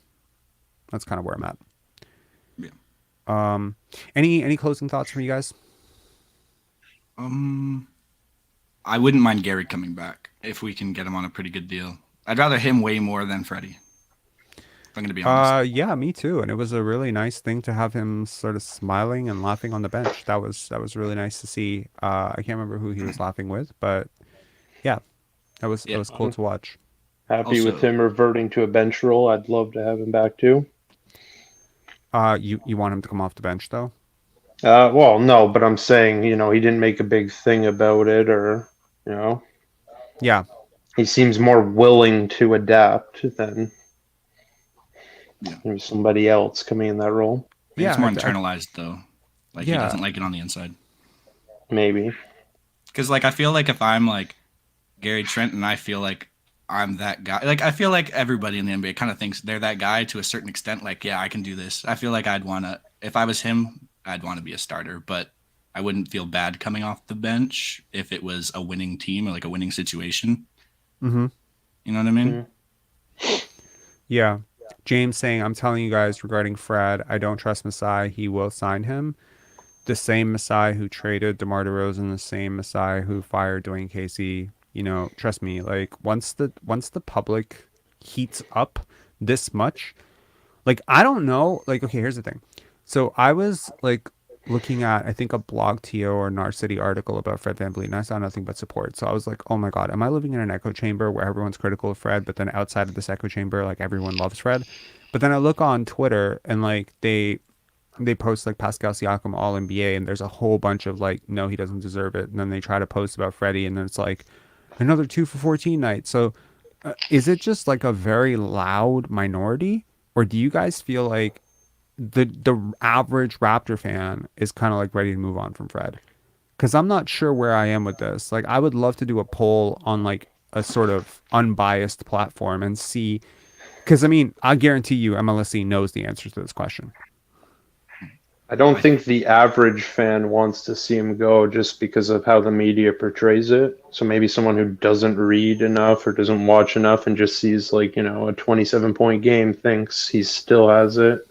that's kind of where I'm at. Any closing thoughts from you guys? I wouldn't mind Gary coming back if we can get him on a pretty good deal. I'd rather him way more than Freddie. If I'm gonna be honest. Yeah, me too. And it was a really nice thing to have him sort of smiling and laughing on the bench. That was really nice to see. I can't remember who he was laughing with, but yeah, it was cool to watch. Happy with him reverting to a bench role. I'd love to have him back too. You want him to come off the bench though? Well, no, but I'm saying, he didn't make a big thing about it or. Yeah. He seems more willing to adapt than Yeah. maybe somebody else coming in that role. Maybe it's Yeah. more internalized though. Like he Yeah. doesn't like it on the inside. Maybe. Because like I feel like if I'm like Gary Trent and I feel like I'm that guy, like I feel like everybody in the NBA kind of thinks they're that guy to a certain extent. Like, yeah, I can do this. I feel like I'd want to, if I was him, I'd want to be a starter, but I wouldn't feel bad coming off the bench if it was a winning team or like a winning situation. Mm-hmm. You know what I mean? Yeah. James saying, I'm telling you guys regarding Fred, I don't trust Masai. He will sign him. The same Masai who traded DeMar DeRozan, the same Masai who fired Dwayne Casey. You know, trust me, like once the public heats up this much, like I don't know, like okay, here's the thing. So I was like looking at I think a blog TO or Narcity article about Fred VanVleet, and I saw nothing but support. So I was like, oh my god, am I living in an echo chamber where everyone's critical of Fred, but then outside of this echo chamber, like everyone loves Fred? But then I look on Twitter and like they post like Pascal Siakam All NBA, and there's a whole bunch of like, no, he doesn't deserve it. And then they try to post about Freddie, and then it's like another 2 for 14 night. So is it just like a very loud minority, or do you guys feel like the average Raptor fan is kind of like ready to move on from Fred? Because I'm not sure where I am with this. Like, I would love to do a poll on like a sort of unbiased platform and see. Because I mean, I guarantee you, MLSE knows the answers to this question. I don't think the average fan wants to see him go just because of how the media portrays it. So maybe someone who doesn't read enough or doesn't watch enough and just sees like, a 27-point game thinks he still has it.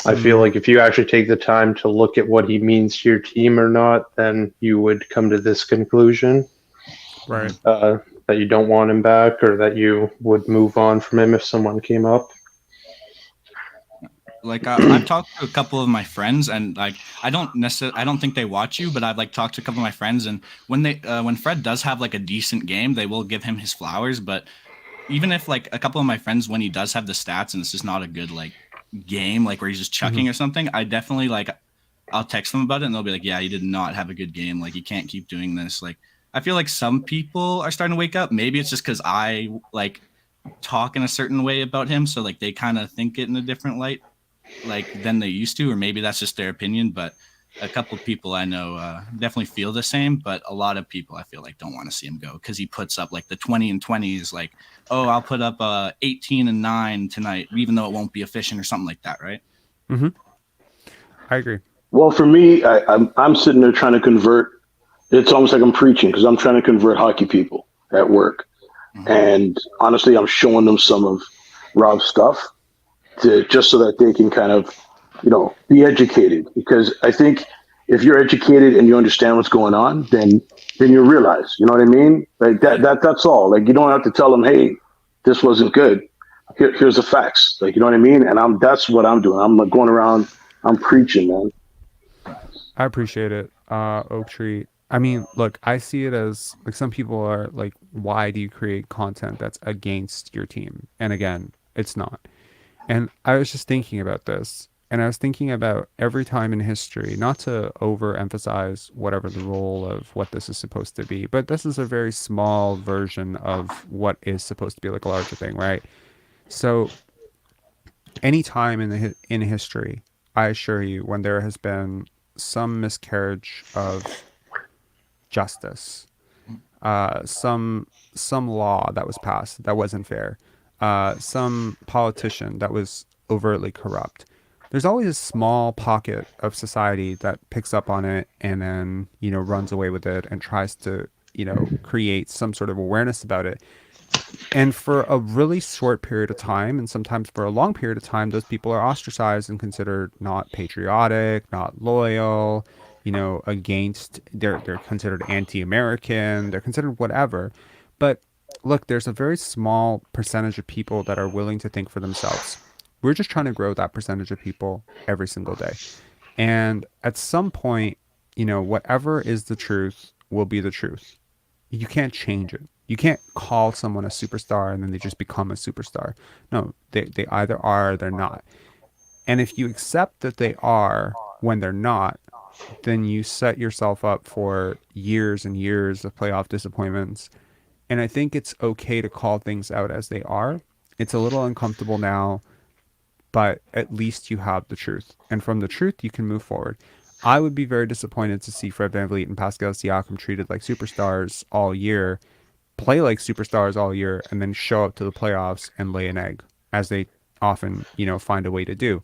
I feel like if you actually take the time to look at what he means to your team or not, then you would come to this conclusion. Right. That you don't want him back or that you would move on from him if someone came up. Like I've talked to a couple of my friends, and like I don't think they watch you, but I've like talked to a couple of my friends, and when Fred does have like a decent game, they will give him his flowers. But even if like a couple of my friends, when he does have the stats and it's just not a good like game, like where he's just chucking or something, I definitely like I'll text them about it, and they'll be like, yeah, he did not have a good game. Like you can't keep doing this. Like I feel like some people are starting to wake up. Maybe it's just because I like talk in a certain way about him, so like they kind of think it in a different light like than they used to, or maybe that's just their opinion. But a couple of people I know definitely feel the same, but a lot of people I feel like don't want to see him go because he puts up like the 20 and 20s, like, oh, I'll put up 18 and 9 tonight, even though it won't be efficient or something like that, right? Mm-hmm. I agree. Well, for me, I'm sitting there trying to convert. It's almost like I'm preaching because I'm trying to convert hockey people at work. And honestly, I'm showing them some of Rob's stuff just so that they can kind of, be educated. Because I think if you're educated and you understand what's going on, then you realize, you know what I mean? Like that's all. Like you don't have to tell them, hey, this wasn't good. Here's the facts. Like, you know what I mean? And that's what I'm doing. I'm like going around, I'm preaching, man. I appreciate it, Oak Tree. I mean, look, I see it as like some people are like, why do you create content that's against your team? And again, it's not. And I was just thinking about this, and I was thinking about every time in history, not to overemphasize whatever the role of what this is supposed to be, but this is a very small version of what is supposed to be like a larger thing, right? So any time in history, I assure you, when there has been some miscarriage of justice, some law that was passed that wasn't fair, some politician that was overtly corrupt, there's always a small pocket of society that picks up on it and then runs away with it and tries to create some sort of awareness about it. And for a really short period of time, and sometimes for a long period of time, those people are ostracized and considered not patriotic, not loyal, against, they're considered anti-American, they're considered whatever. But look, there's a very small percentage of people that are willing to think for themselves. We're just trying to grow that percentage of people every single day. And at some point, whatever is the truth will be the truth. You can't change it. You can't call someone a superstar and then they just become a superstar. No, they either are or they're not. And if you accept that they are when they're not, then you set yourself up for years and years of playoff disappointments. And I think it's okay to call things out as they are. It's a little uncomfortable now, but at least you have the truth. And from the truth, you can move forward. I would be very disappointed to see Fred VanVleet and Pascal Siakam treated like superstars all year, play like superstars all year, and then show up to the playoffs and lay an egg, as they often, find a way to do.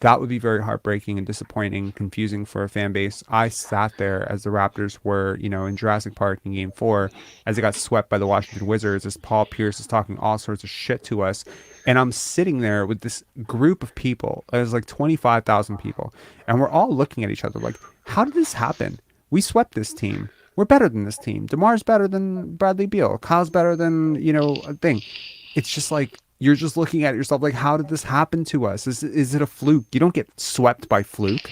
That would be very heartbreaking and disappointing, confusing for a fan base. I sat there as the Raptors were, in Jurassic Park in Game 4, as they got swept by the Washington Wizards, as Paul Pierce is talking all sorts of shit to us. And I'm sitting there with this group of people. It was like 25,000 people. And we're all looking at each other like, how did this happen? We swept this team. We're better than this team. DeMar's better than Bradley Beal. Kyle's better than, a thing. It's just like, you're just looking at yourself like, how did this happen to us? Is it a fluke? You don't get swept by fluke,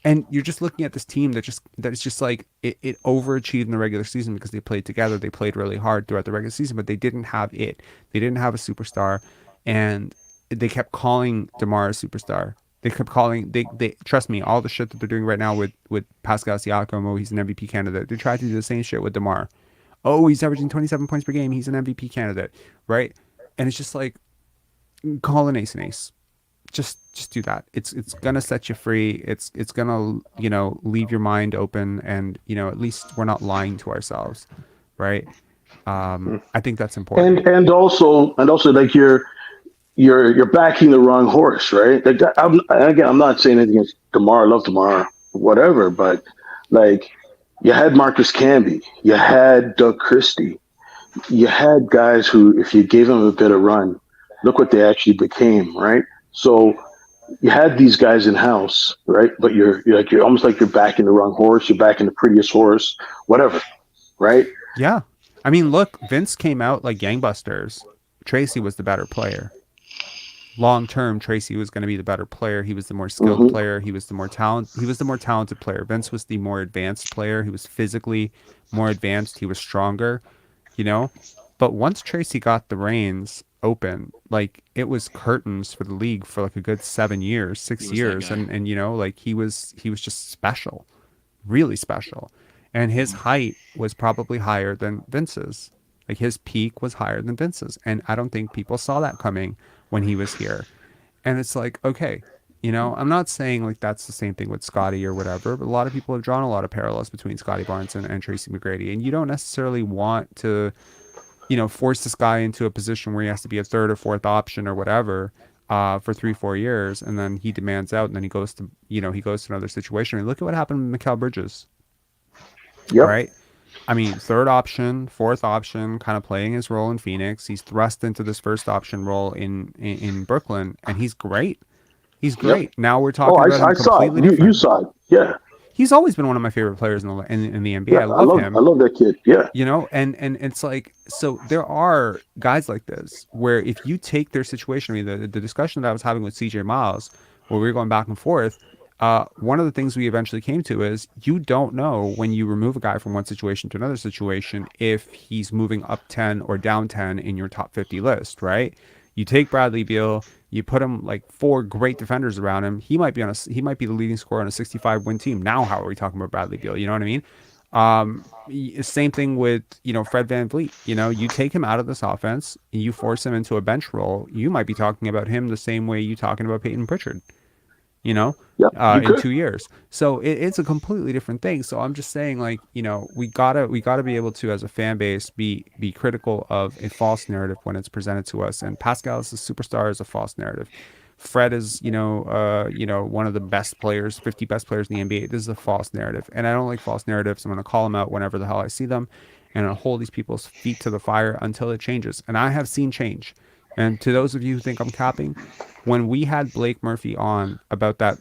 And you're just looking at this team that is just like it overachieved in the regular season because they played together. They played really hard throughout the regular season, but they didn't have it. They didn't have a superstar, and they kept calling DeMar a superstar. They kept calling they trust me, all the shit that they're doing right now with Pascal Siakam. Oh, he's an MVP candidate. They tried to do the same shit with DeMar. Oh, he's averaging 27 points per game. He's an MVP candidate, right? And it's just like, call an ace an ace. Just do that. It's gonna set you free. It's gonna leave your mind open, and at least we're not lying to ourselves, right? I think that's important. And also like you're backing the wrong horse, right? Like I'm not saying anything against DeMar. I love DeMar, whatever, but like you had Marcus Camby, you had Doug Christie. You had guys who, if you gave them a bit of run, look what they actually became, right? So you had these guys in house, right? But you're almost like you're backing the wrong horse. You're backing the prettiest horse, whatever, right? Yeah, I mean, look, Vince came out like gangbusters. Tracy was the better player. Long term, Tracy was going to be the better player. He was the more skilled player. He was the more talented player. Vince was the more advanced player. He was physically more advanced. He was stronger. But once Tracy got the reins open, like, it was curtains for the league for like a good 6 years, and like he was just special, really special, and his height was probably higher than Vince's. Like, his peak was higher than Vince's, and I don't think people saw that coming when he was here. And it's like, okay, I'm not saying like that's the same thing with Scottie or whatever, but a lot of people have drawn a lot of parallels between Scottie Barnes and Tracy McGrady. And you don't necessarily want to, force this guy into a position where he has to be a third or fourth option or whatever for 3-4 years. And then he demands out, and then he goes to another situation. I mean, look at what happened with Mikal Bridges. Yep. Right? I mean, third option, fourth option, kind of playing his role in Phoenix. He's thrust into this first option role in Brooklyn, and he's great. He's great. Yep. Now we're talking about him completely different. You saw it. Yeah. He's always been one of my favorite players in the NBA. Yeah, I love him. I love that kid. Yeah. And it's like, so there are guys like this where if you take their situation, I mean, the discussion that I was having with CJ Miles, where we were going back and forth, one of the things we eventually came to is you don't know when you remove a guy from one situation to another situation if he's moving up 10 or down 10 in your top 50 list, right? You take Bradley Beal, you put him like 4 great defenders around him. He might be the leading scorer on a 65 win team. Now, how are we talking about Bradley Beal? You know what I mean? Same thing with, Fred VanVleet. You take him out of this offense, you force him into a bench role. You might be talking about him the same way you talking about Peyton Pritchard. In 2 years. So it's a completely different thing. So I'm just saying, like, we gotta be able to, as a fan base, be critical of a false narrative when it's presented to us. And Pascal is a superstar is a false narrative. Fred is, one of the best players, 50 best players in the NBA. This is a false narrative. And I don't like false narratives. I'm going to call them out whenever the hell I see them. And I'll hold these people's feet to the fire until it changes. And I have seen change. And to those of you who think I'm capping, when we had Blake Murphy on about that,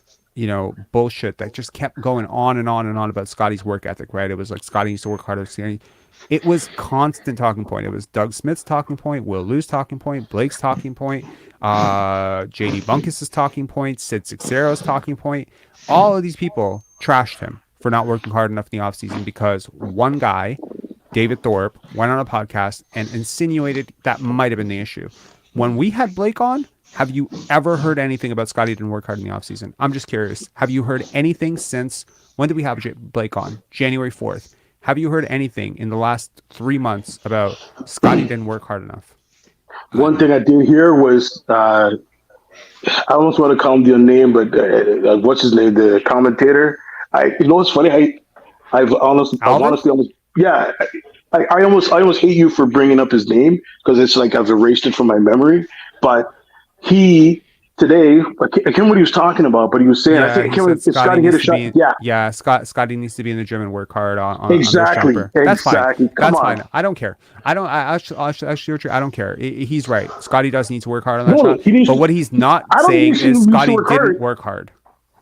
bullshit that just kept going on and on and on about Scottie's work ethic, right? It was like Scottie used to work harder. It was constant talking point. It was Doug Smith's talking point, Will Lou's talking point, Blake's talking point, JD Bunkis' talking point, Sid Sixero's talking point. All of these people trashed him for not working hard enough in the offseason because one guy, David Thorpe, went on a podcast and insinuated that might have been the issue. When we had Blake on, have you ever heard anything about Scottie didn't work hard in the offseason? I'm just curious. Have you heard anything since, when did we have Blake on? January 4th. Have you heard anything in the last 3 months about Scottie didn't work hard enough? One thing I did hear was I almost want to call him the name, but what's his name? The commentator. You know what's funny? I've Alvin? honestly almost, yeah. I almost hate you for bringing up his name because it's like I've erased it from my memory. But he today, I can't remember what he was talking about, but he was saying, I Yeah, think I he can't remember said if Scotty hit a shot. Yeah, Scotty needs to be in the gym and work hard on this exactly, jumper. That's fine. exactly. Come That's on. fine. I don't care. I don't. I don't care. He's right. Scotty does need to work hard on that No, shot. he needs But to, what he's not I don't saying think he is needs to Scotty work didn't hard. work hard.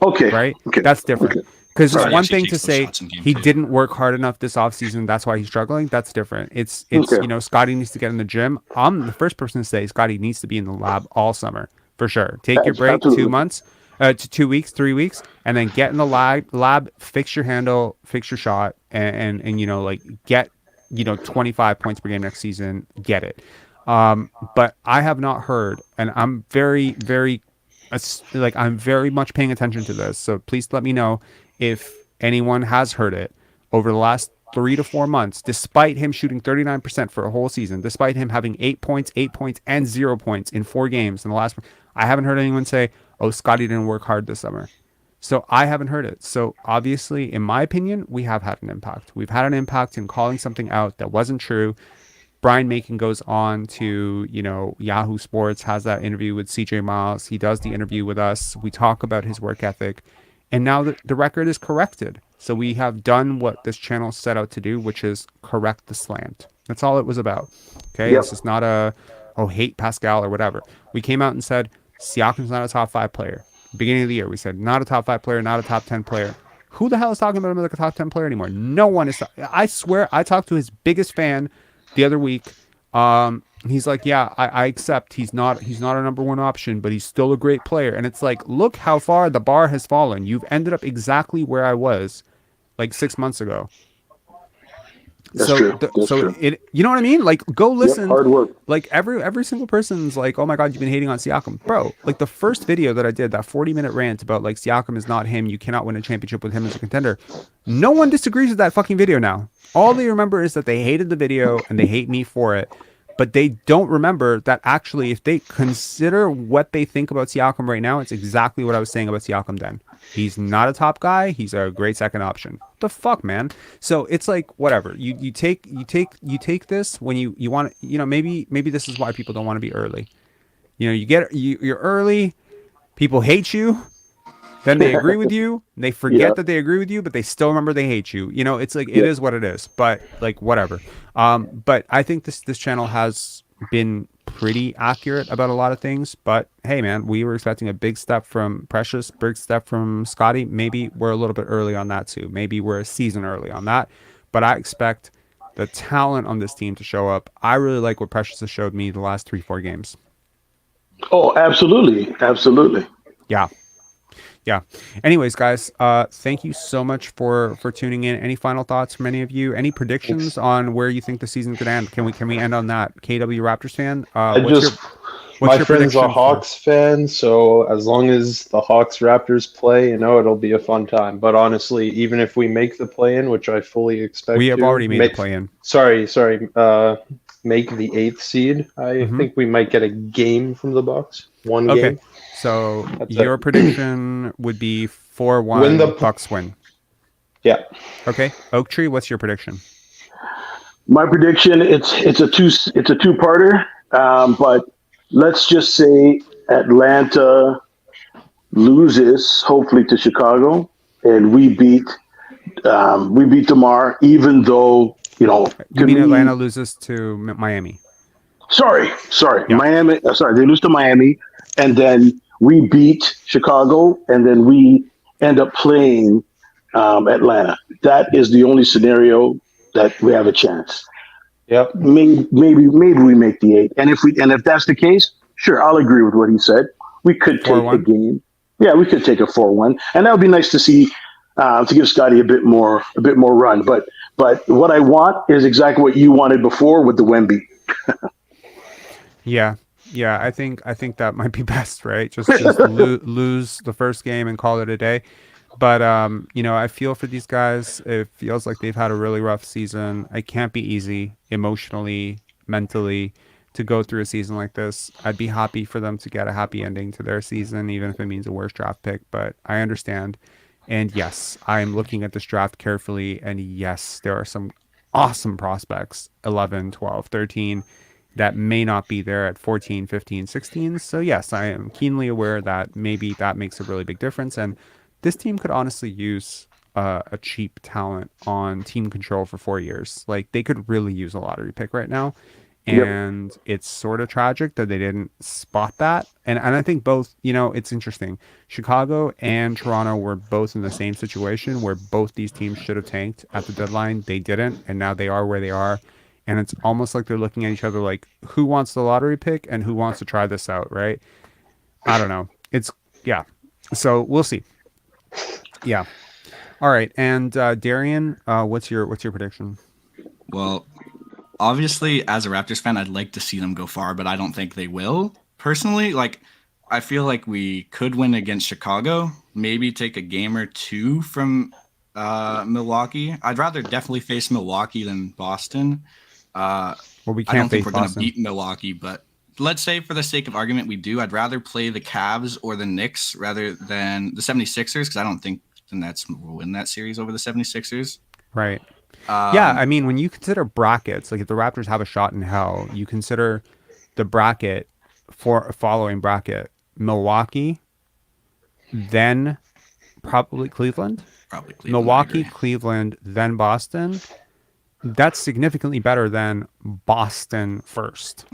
Okay. Right? Okay. That's different. Okay. Because it's Scotty one actually thing to takes those say shots in game he too. didn't work hard enough this offseason. That's why he's struggling. That's different. It's Okay. you know, Scotty needs to get in the gym. I'm the first person to say Scotty needs to be in the lab all summer for sure. Take your break, Absolutely. 2 months, to 2 weeks, 3 weeks, and then get in the lab, fix your handle, fix your shot, and you know, like get 25 points per game next season. Get it. But I have not heard, and I'm very I'm very much paying attention to this. So please let me know if anyone has heard it over the last 3 to 4 months, despite him shooting 39% for a whole season, despite him having 8 points, and 0 points in 4 games in the last. I haven't heard anyone say, "Oh, Scotty didn't work hard this summer." So I haven't heard it. So obviously, in my opinion, we have had an impact. We've had an impact in calling something out that wasn't true. Brian Macon goes on to, Yahoo Sports, has that interview with CJ Miles. He does the interview with us. We talk about his work ethic. And now the record is corrected. So we have done what this channel set out to do, which is correct the slant. That's all it was about. Okay. Yep. This is not hate Pascal or whatever. We came out and said, Siakam's not a top 5 player. Beginning of the year, we said, not a top 5 player, not a top 10 player. Who the hell is talking about him like a top 10 player anymore? No one is. I swear, I talked to his biggest fan the other week. He's like, yeah, I accept he's not a number 1 option, but he's still a great player. And it's like, look how far the bar has fallen. You've ended up exactly where I was like 6 months ago. That's true. That's true. You know what I mean? Like, go listen. Yep, hard work. Like every single person's like, oh my God, you've been hating on Siakam, bro. Like the first video that I did, that 40-minute rant about like Siakam is not him. You cannot win a championship with him as a contender. No one disagrees with that fucking video now. All they remember is that they hated the video and they hate me for it. But they don't remember that actually, if they consider what they think about Siakam right now, it's exactly what I was saying about Siakam then. He's not a top guy. He's a great second option. What the fuck, man? So it's like, whatever. You take this when you want to, maybe this is why people don't want to be early. You're early. People hate you. Then they agree with you. They forget that they agree with you, but they still remember they hate you. It's like, it is what it is, but like, whatever. But I think this channel has been pretty accurate about a lot of things, but hey, man, we were expecting a big step from Precious, big step from Scottie. Maybe we're a little bit early on that too. Maybe we're a season early on that, but I expect the talent on this team to show up. I really like what Precious has showed me the last 3-4 games. Oh, absolutely. Absolutely. Yeah. Anyways, guys, thank you so much for tuning in. Any final thoughts from any of you? Any predictions on where you think the season could end? Can we end on that? KW Raptors fan. My friend's a Hawks fan, so as long as the Hawks Raptors play, it'll be a fun time. But honestly, even if we make the play-in, which I fully expect, we have already made the play-in. Sorry. Make the 8th seed. I think we might get a game from the Bucks. One game. So your prediction would be 4-1. The Bucks win. Yeah. Okay. Oak Tree, what's your prediction? My prediction, it's a two-parter, but let's just say Atlanta loses, hopefully, to Chicago, and we beat DeMar, even though you mean Atlanta loses to Miami? Sorry, Yeah. Miami. Sorry, they lose to Miami, and then we beat Chicago, and then we end up playing Atlanta. That is the only scenario that we have a chance. Yep. Maybe we make the 8, and if that's the case, sure, I'll agree with what he said. We could take 4-1. a game. Yeah, we could take a 4-1, and that would be nice to see, to give Scottie a bit more run. But what I want is exactly what you wanted before with the Wemby. Yeah, I think that might be best, right? Just lose the first game and call it a day. But I feel for these guys. It feels like they've had a really rough season. It can't be easy emotionally, mentally to go through a season like this. I'd be happy for them to get a happy ending to their season, even if it means a worse draft pick, but I understand. And yes, I'm looking at this draft carefully, and yes, there are some awesome prospects, 11, 12, 13, that may not be there at 14, 15, 16. So yes, I am keenly aware that maybe that makes a really big difference. And this team could honestly use a cheap talent on team control for 4 years. Like they could really use a lottery pick right now. Yep. And it's sort of tragic that they didn't spot that. And I think both, it's interesting. Chicago and Toronto were both in the same situation where both these teams should have tanked at the deadline. They didn't, and now they are where they are. And it's almost like they're looking at each other like, who wants the lottery pick and who wants to try this out, right? I don't know. Yeah. So we'll see. Yeah. All right. And Darian, what's your prediction? Well, obviously, as a Raptors fan, I'd like to see them go far, but I don't think they will. Personally, I feel like we could win against Chicago, maybe take a game or two from Milwaukee. I'd rather definitely face Milwaukee than Boston. Well, we I can't don't think face we're going to Boston. beat Milwaukee, but let's say for the sake of argument we do. I'd rather play the Cavs or the Knicks rather than the 76ers because I don't think the Nets will win that series over the 76ers. Right. Yeah, I mean, when you consider brackets, like if the Raptors have a shot in hell, you consider the bracket for following bracket: Milwaukee, then probably Cleveland, Probably Cleveland. I Milwaukee, agree. Cleveland, then Boston. That's significantly better than Boston first.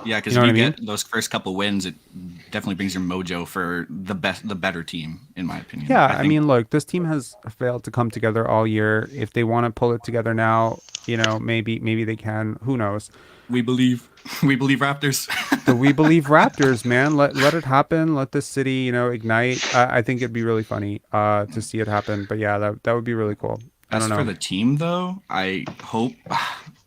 Yeah, because You know if what you I mean? get those first couple wins, it definitely brings your mojo for the better team, in my opinion. Yeah, I I think mean, look, this team has failed to come together all year. If they want to pull it together now, maybe they can. Who knows? we believe Raptors. So we believe Raptors, man. Let it happen. Let this city, ignite. I think it'd be really funny to see it happen. But yeah, that would be really cool. I As don't for know. the team, though, I hope.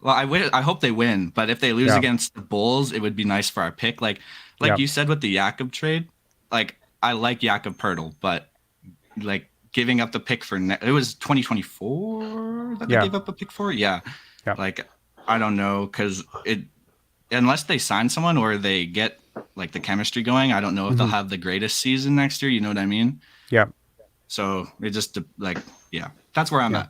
Well, I hope they win. But if they lose Yeah. against the Bulls, it would be nice for our pick. Like Yeah. you said with the Jakob trade, I like Jakob Pertl, but giving up the pick for it was 2024 that they Yeah. gave up a pick for. Yeah. Yeah. I don't know because unless they sign someone or they get the chemistry going, I don't know if they'll have the greatest season next year. You know what I mean? Yeah. So it just yeah, that's where I'm Yeah. at.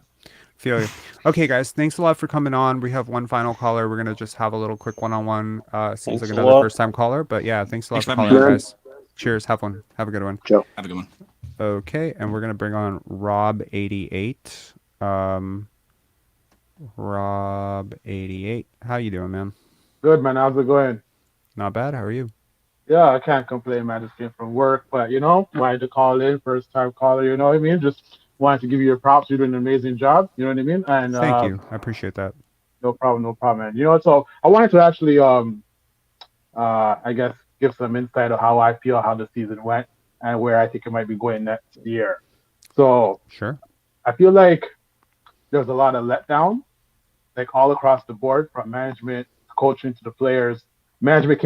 Feel you. Okay, guys, thanks a lot for coming on. We have one final caller. We're gonna just have a little quick one-on-one. Seems Thanks like a another lot. first-time caller, but yeah, thanks a lot Thanks for for having calling, me on. guys. Cheers. Have fun. Have a good one. Ciao. Have a good one. Okay, and we're gonna bring on Rob88. Rob88. How you doing, man? Good, man. How's it going? Not bad. How are you? Yeah, I can't complain, man. Just came from work, but wanted to call in, first time caller. You know what I mean? Just wanted to give you your props. You're doing an amazing job. You know what I mean? And Thank you. I appreciate that. no problem, man. So I wanted to actually I guess give some insight of how I feel how the season went and where I think it might be going next year. So Sure. I feel like there's a lot of letdown, all across the board, from management, coaching to the players. Management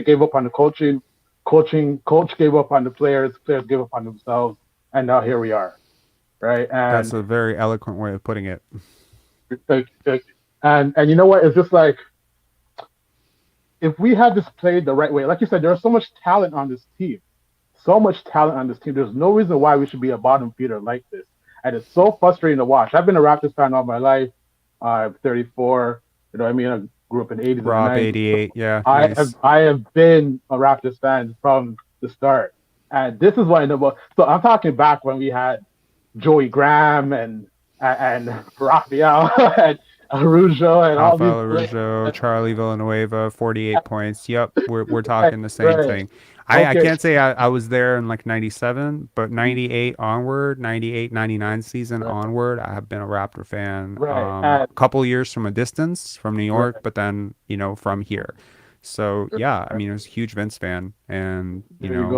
gave up on the coaching. Coach gave up on the players gave up on themselves, and now here we are, right? And That's a very eloquent way of putting it. and you know what? It's just like, if we had this played the right way, like you said, there's so much talent on this team. There's no reason why we should be a bottom feeder like this. And it's so frustrating to watch. I've been a Raptors fan all my life. I'm 34. You know what I mean? I grew up in the 80s and 90s. Rob88. Yeah. Nice. I have been a Raptors fan from the start. And this is what I know about. So I'm talking back when we had Joey Graham and Raphael and Arujo and all Rafael these. Arujo, Charlie Villanueva, 48 points. Yep, we're talking the same Right. thing. I Okay. can't say I was there in 97, but 98 onward, 98, 99 season Right. onward, I have been a Raptor fan. Right. A couple years from a distance from New York, but then, from here. So yeah, I mean, I was a huge Vince fan, and There you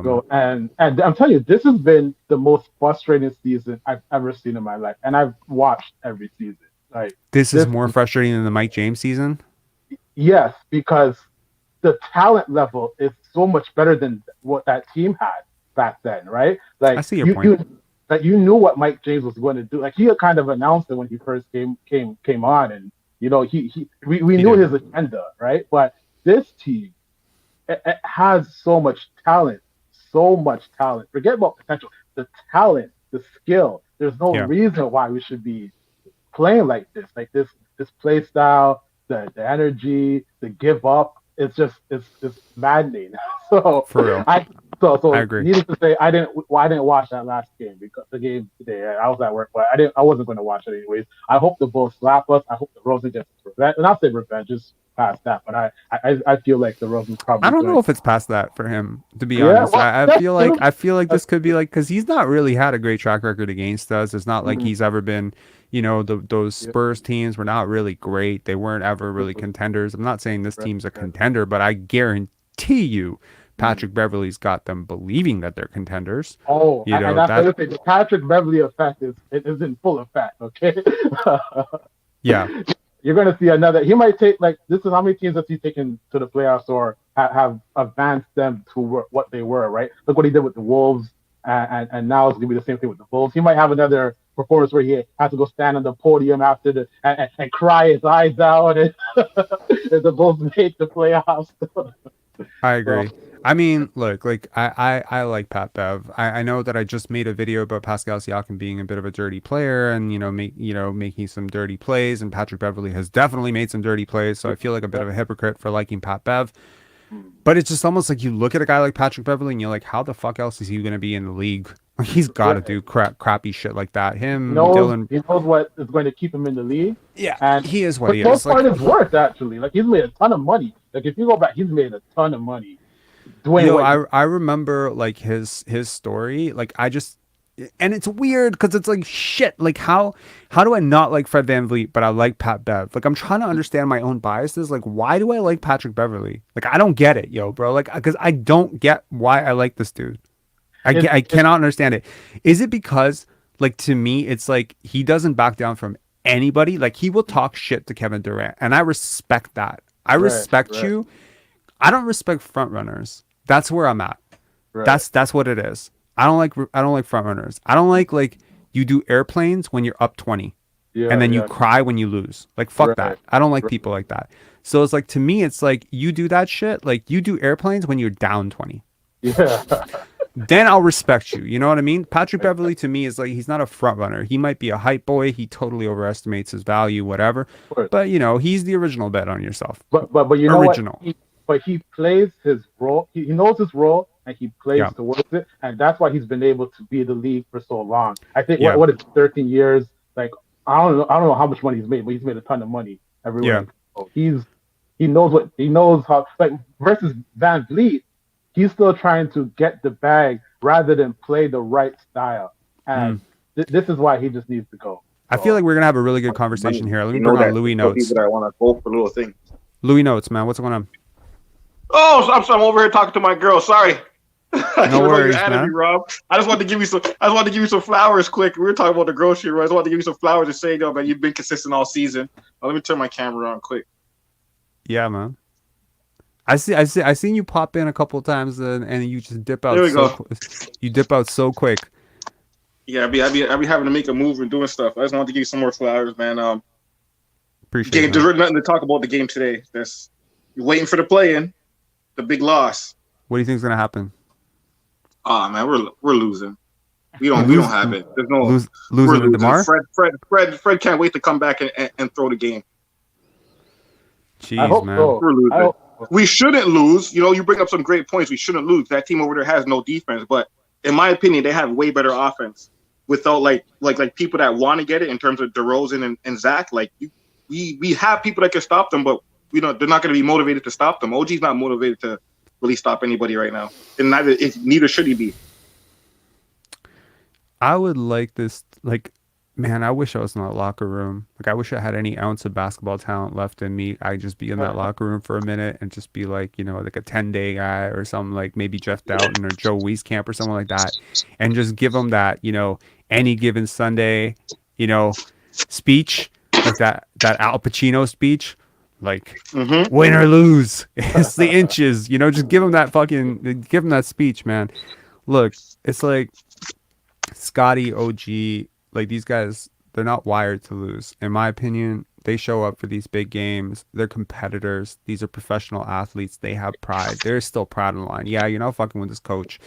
go. And I'm telling you, this has been the most frustrating season I've ever seen in my life, and I've watched every season. this is more frustrating than the Mike James season. Yes, because the talent level is so much better than what that team had back then, right? I see your point. that you knew what Mike James was going to do. Like he had kind of announced it when he first came on, and we knew his agenda, right? But this team it has so much talent, so much talent. Forget about potential. The talent, the skill. There's no reason why we should be playing like this. Like this play style, the energy, the give up. It's just it's maddening. So For real. I agree. Needless to say, I didn't watch that last game because the game today I was at work, but I wasn't going to watch it anyways. I hope the Bulls slap us. I hope the Rosen gets revenge. And I'll say revenge, just past that. But I feel like the Rosen's probably. I don't know if it's past that for him, to be honest. well, I feel like this could be like, because he's not really had a great track record against us. It's not like he's ever been, those Spurs teams were not really great. They weren't ever really contenders. I'm not saying this team's a contender, but I guarantee you Patrick Beverley's got them believing that they're contenders. Oh, and that's the Patrick Beverley effect is in full effect. Okay. Yeah. You're going to see another. He might take this is how many teams has he taken to the playoffs or have advanced them to what they were. Right. Look what he did with the Wolves, and now it's going to be the same thing with the Bulls. He might have another performance where he has to go stand on the podium after and cry his eyes out and the Bulls make the playoffs. I agree. I mean, look, I like Pat Bev. I know that I just made a video about Pascal Siakam being a bit of a dirty player and making some dirty plays, and Patrick Beverley has definitely made some dirty plays. So I feel like a bit of a hypocrite for liking Pat Bev. But it's just almost like you look at a guy like Patrick Beverley and you're like, how the fuck else is he going to be in the league? He's got to do crappy shit like that. Dylan. He knows what is going to keep him in the league. Yeah, and he is what he is. Most part is worth actually. Like he's made a ton of money. Like if you go back, he's made a ton of money. I remember like his story. Like and it's weird because it's like shit. Like how do I not like Fred VanVleet, but I like Pat Bev? Like I'm trying to understand my own biases. Like why do I like Patrick Beverley? Like I don't get it, bro. Like because I don't get why I like this dude. I cannot understand it. Is it because like to me it's like he doesn't back down from anybody? Like he will talk shit to Kevin Durant, and I respect that. I respect you. I don't respect front runners. That's where I'm at. Right. That's what it is. I don't like front runners. I don't like you do airplanes when you're up 20 and then you cry when you lose. Like fuck that. I don't like people like that. So it's like to me it's like you do that shit. Like you do airplanes when you're down 20. Yeah. Then I'll respect you. You know what I mean? Patrick Beverley to me is like he's not a front runner. He might be a hype boy. He totally overestimates his value, whatever. But he's the original bet on yourself. But you know original. But he plays his role. He knows his role, and he plays towards it, and that's why he's been able to be in the league for so long. I think what is 13 years? Like I don't know how much money he's made, but he's made a ton of money everywhere. Yeah. He knows how. Like versus Van Vliet, he's still trying to get the bag rather than play the right style, and this is why he just needs to go. I feel like we're gonna have a really good conversation here. Let me bring on Louis Notes. That I want to go for little things. Louis Notes, man, what's going on? Oh, I'm over here talking to my girl. Sorry. No worries, man. Me, Rob. I just wanted to give you some flowers quick. We were talking about the grocery, right? I just wanted to give you some flowers and say, man, you've been consistent all season. Let me turn my camera on quick. Yeah, man. I seen you pop in a couple of times and you just dip out. You dip out so quick. Yeah, I be having to make a move and doing stuff. I just wanted to give you some more flowers, man. Appreciate it. There's really nothing to talk about the game today. You're waiting for the play-in. The big loss. What do you think is gonna happen? Oh man, we're losing. We don't have it. There's no losing to DeMar. Fred can't wait to come back and throw the game. Jeez, man. So. We're losing. We shouldn't lose. You bring up some great points. We shouldn't lose. That team over there has no defense, but in my opinion, they have way better offense. Without like people that want to get it in terms of DeRozan and Zach. Like we have people that can stop them, but they're not going to be motivated to stop them. OG's not motivated to really stop anybody right now, and neither should he be. I would like this. Like, man, I wish I was in that locker room. Like, I wish I had any ounce of basketball talent left in me. I'd just be in that locker room for a minute and just be like, like a 10-day guy or something, like maybe Jeff Doughton or Joe Wieskamp or someone like that, and just give them that, any given Sunday, speech, like that Al Pacino speech. Like win or lose, it's the inches. Just give him that speech, man. Look, it's like Scottie, OG, like these guys, they're not wired to lose. In my opinion, they show up for these big games. They're competitors. These are professional athletes. They have pride. There's still pride on the line. Yeah, you're not fucking with this coach.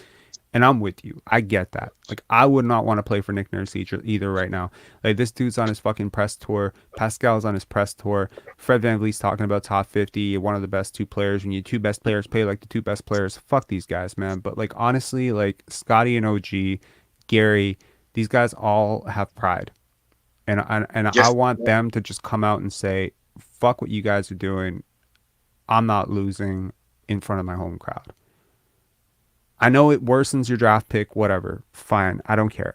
And I'm with you. I get that. Like, I would not want to play for Nick Nurse either right now. Like, this dude's on his fucking press tour. Pascal's on his press tour. Fred VanVleet's talking about top 50, one of the best two players. When you two best players play like the two best players, fuck these guys, man. But, like, honestly, like, Scottie and OG, Gary, these guys all have pride. And I Yes. want them to just come out and say, fuck what you guys are doing. I'm not losing in front of my home crowd. I know it worsens your draft pick, whatever. Fine. I don't care.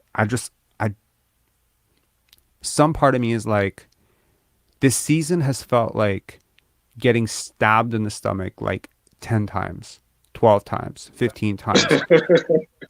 Some part of me is like, this season has felt like getting stabbed in the stomach like 10 times, 12 times, 15 times.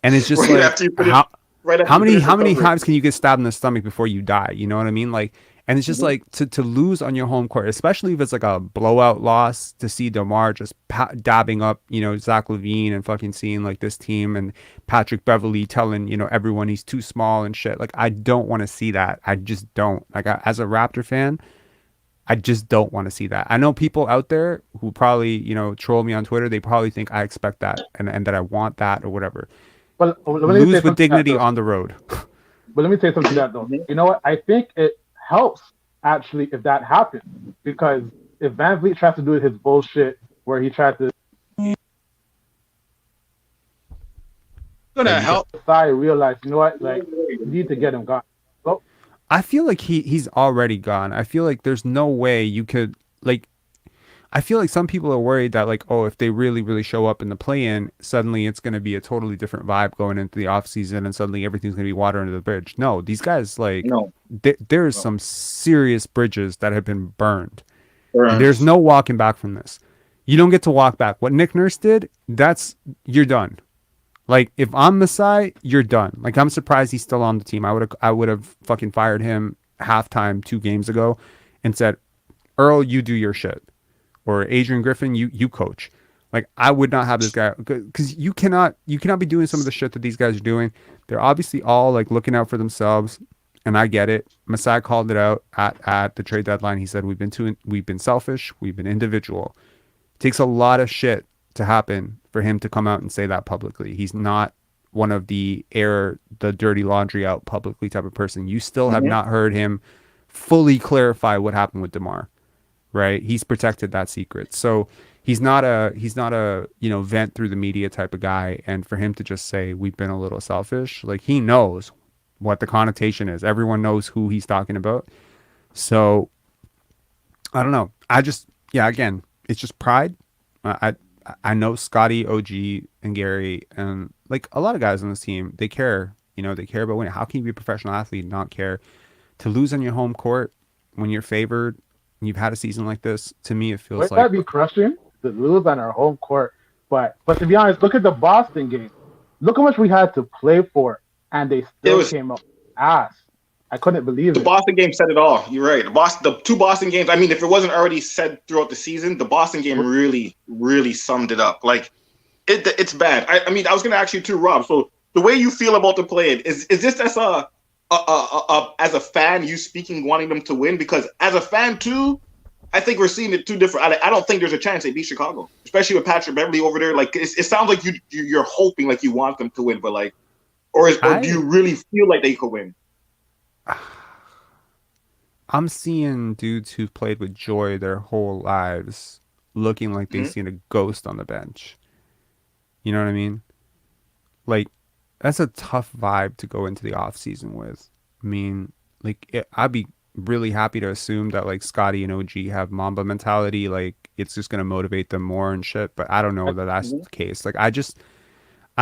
And it's just Right after you like, finish- right after how you many finish how many recovering. times can you get stabbed in the stomach before you die? You know what I mean? Like, and it's just like to lose on your home court, especially if it's like a blowout loss, to see DeMar just dabbing up, you know, Zach LaVine and fucking seeing like this team and Patrick Beverley telling, you know, everyone he's too small and shit. Like, I don't want to see that. I just don't. Like, as a Raptor fan, I just don't want to see that. I know people out there who probably, you know, troll me on Twitter. They probably think I expect that and that I want that or whatever. But let me say Lose with something dignity that, though. on the road. But let me say something to that though. You know what? I think it helps actually if that happens, because if Van Vliet tries to do his bullshit where he tried to Gonna help. decide, realize, you know what, like, you need to get him gone. So I feel like he's already gone. I feel like there's no way you could, like, I feel like some people are worried that, like, oh, if they really, really show up in the play-in, suddenly it's going to be a totally different vibe going into the offseason and suddenly everything's going to be water under the bridge. No, these guys, like, No. there's some serious bridges that have been burned. And there's no walking back from this. You don't get to walk back. What Nick Nurse did, you're done. Like, if I'm Masai, you're done. Like, I'm surprised he's still on the team. I would have fucking fired him halftime 2 games ago and said, Earl, you do your shit. Or Adrian Griffin, you coach. Like, I would not have this guy, because you cannot be doing some of the shit that these guys are doing. They're obviously all like looking out for themselves, and I get it. Masai called it out at the trade deadline. He said we've been selfish, we've been individual. It takes a lot of shit to happen for him to come out and say that publicly. He's not one of the air the dirty laundry out publicly type of person. You still have not heard him fully clarify what happened with DeMar. Right, he's protected that secret, so he's not a you know, vent through the media type of guy. And for him to just say we've been a little selfish, like, he knows what the connotation is. Everyone knows who he's talking about. So I don't know. Again, it's just pride. I know Scottie, OG, and Gary, and like a lot of guys on this team, they care. You know, they care about winning. How can you be a professional athlete and not care? To lose on your home court when you're favored, you've had a season like this, to me it feels would like that be crushing to lose on our home court? But to be honest, look at the Boston game. Look how much we had to play for, and they still came up ass. I couldn't believe The it. Boston game said it all. You're right. The 2 Boston games, I mean, if it wasn't already said throughout the season, the Boston game really, really summed it up. Like, it's bad. I mean, I was going to ask you too, Rob. So the way you feel about the play, is this as as a fan, you speaking, wanting them to win? Because as a fan too, I think we're seeing it two different. I don't think there's a chance they beat Chicago, especially with Patrick Beverley over there. Like, it sounds like you're hoping, like, you want them to win, but like, or do you really feel like they could win? I'm seeing dudes who've played with joy their whole lives looking like they've seen a ghost on the bench. You know what I mean? Like, that's a tough vibe to go into the off season with. I mean, like, I'd be really happy to assume that like Scottie and OG have Mamba mentality, like it's just gonna motivate them more and shit. But I don't know that that's the case. Like, I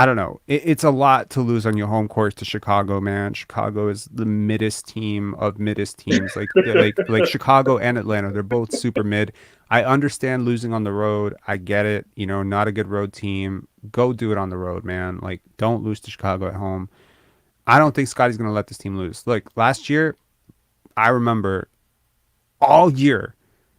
don't know. It's a lot to lose on your home court to Chicago, man. Chicago is the middest team of middest teams. Like Chicago and Atlanta, they're both super mid. I understand losing on the road. I get it. You know, not a good road team. Go do it on the road, man. Like, don't lose to Chicago at home. I don't think Scottie's gonna let this team lose. Look, last year, I remember all year,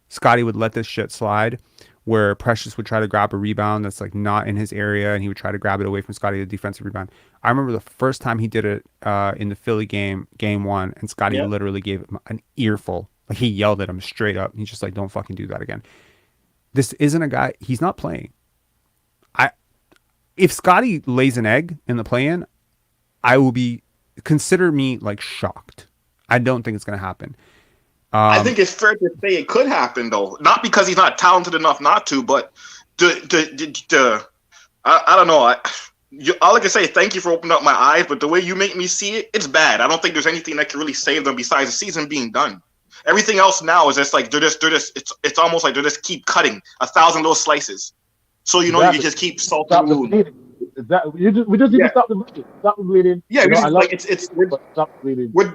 Scottie would let this shit slide where Precious would try to grab a rebound that's like not in his area, and he would try to grab it away from Scottie, the defensive rebound. I remember the first time he did it in the Philly game 1, and Scottie literally gave him an earful. Like, he yelled at him straight up. He's just like, don't fucking do that again. This isn't a guy, he's not playing. If Scottie lays an egg in the play-in, I will consider me like shocked. I don't think it's going to happen. I think it's fair to say it could happen, though. Not because he's not talented enough not to, but I don't know. All I can say is thank you for opening up my eyes, but the way you make me see it, it's bad. I don't think there's anything that can really save them besides the season being done. Everything else now is just like it's almost like they just keep cutting 1,000 little slices. So you just keep salting the wound. We just need to stop the bleeding. Stop the bleeding. Yeah,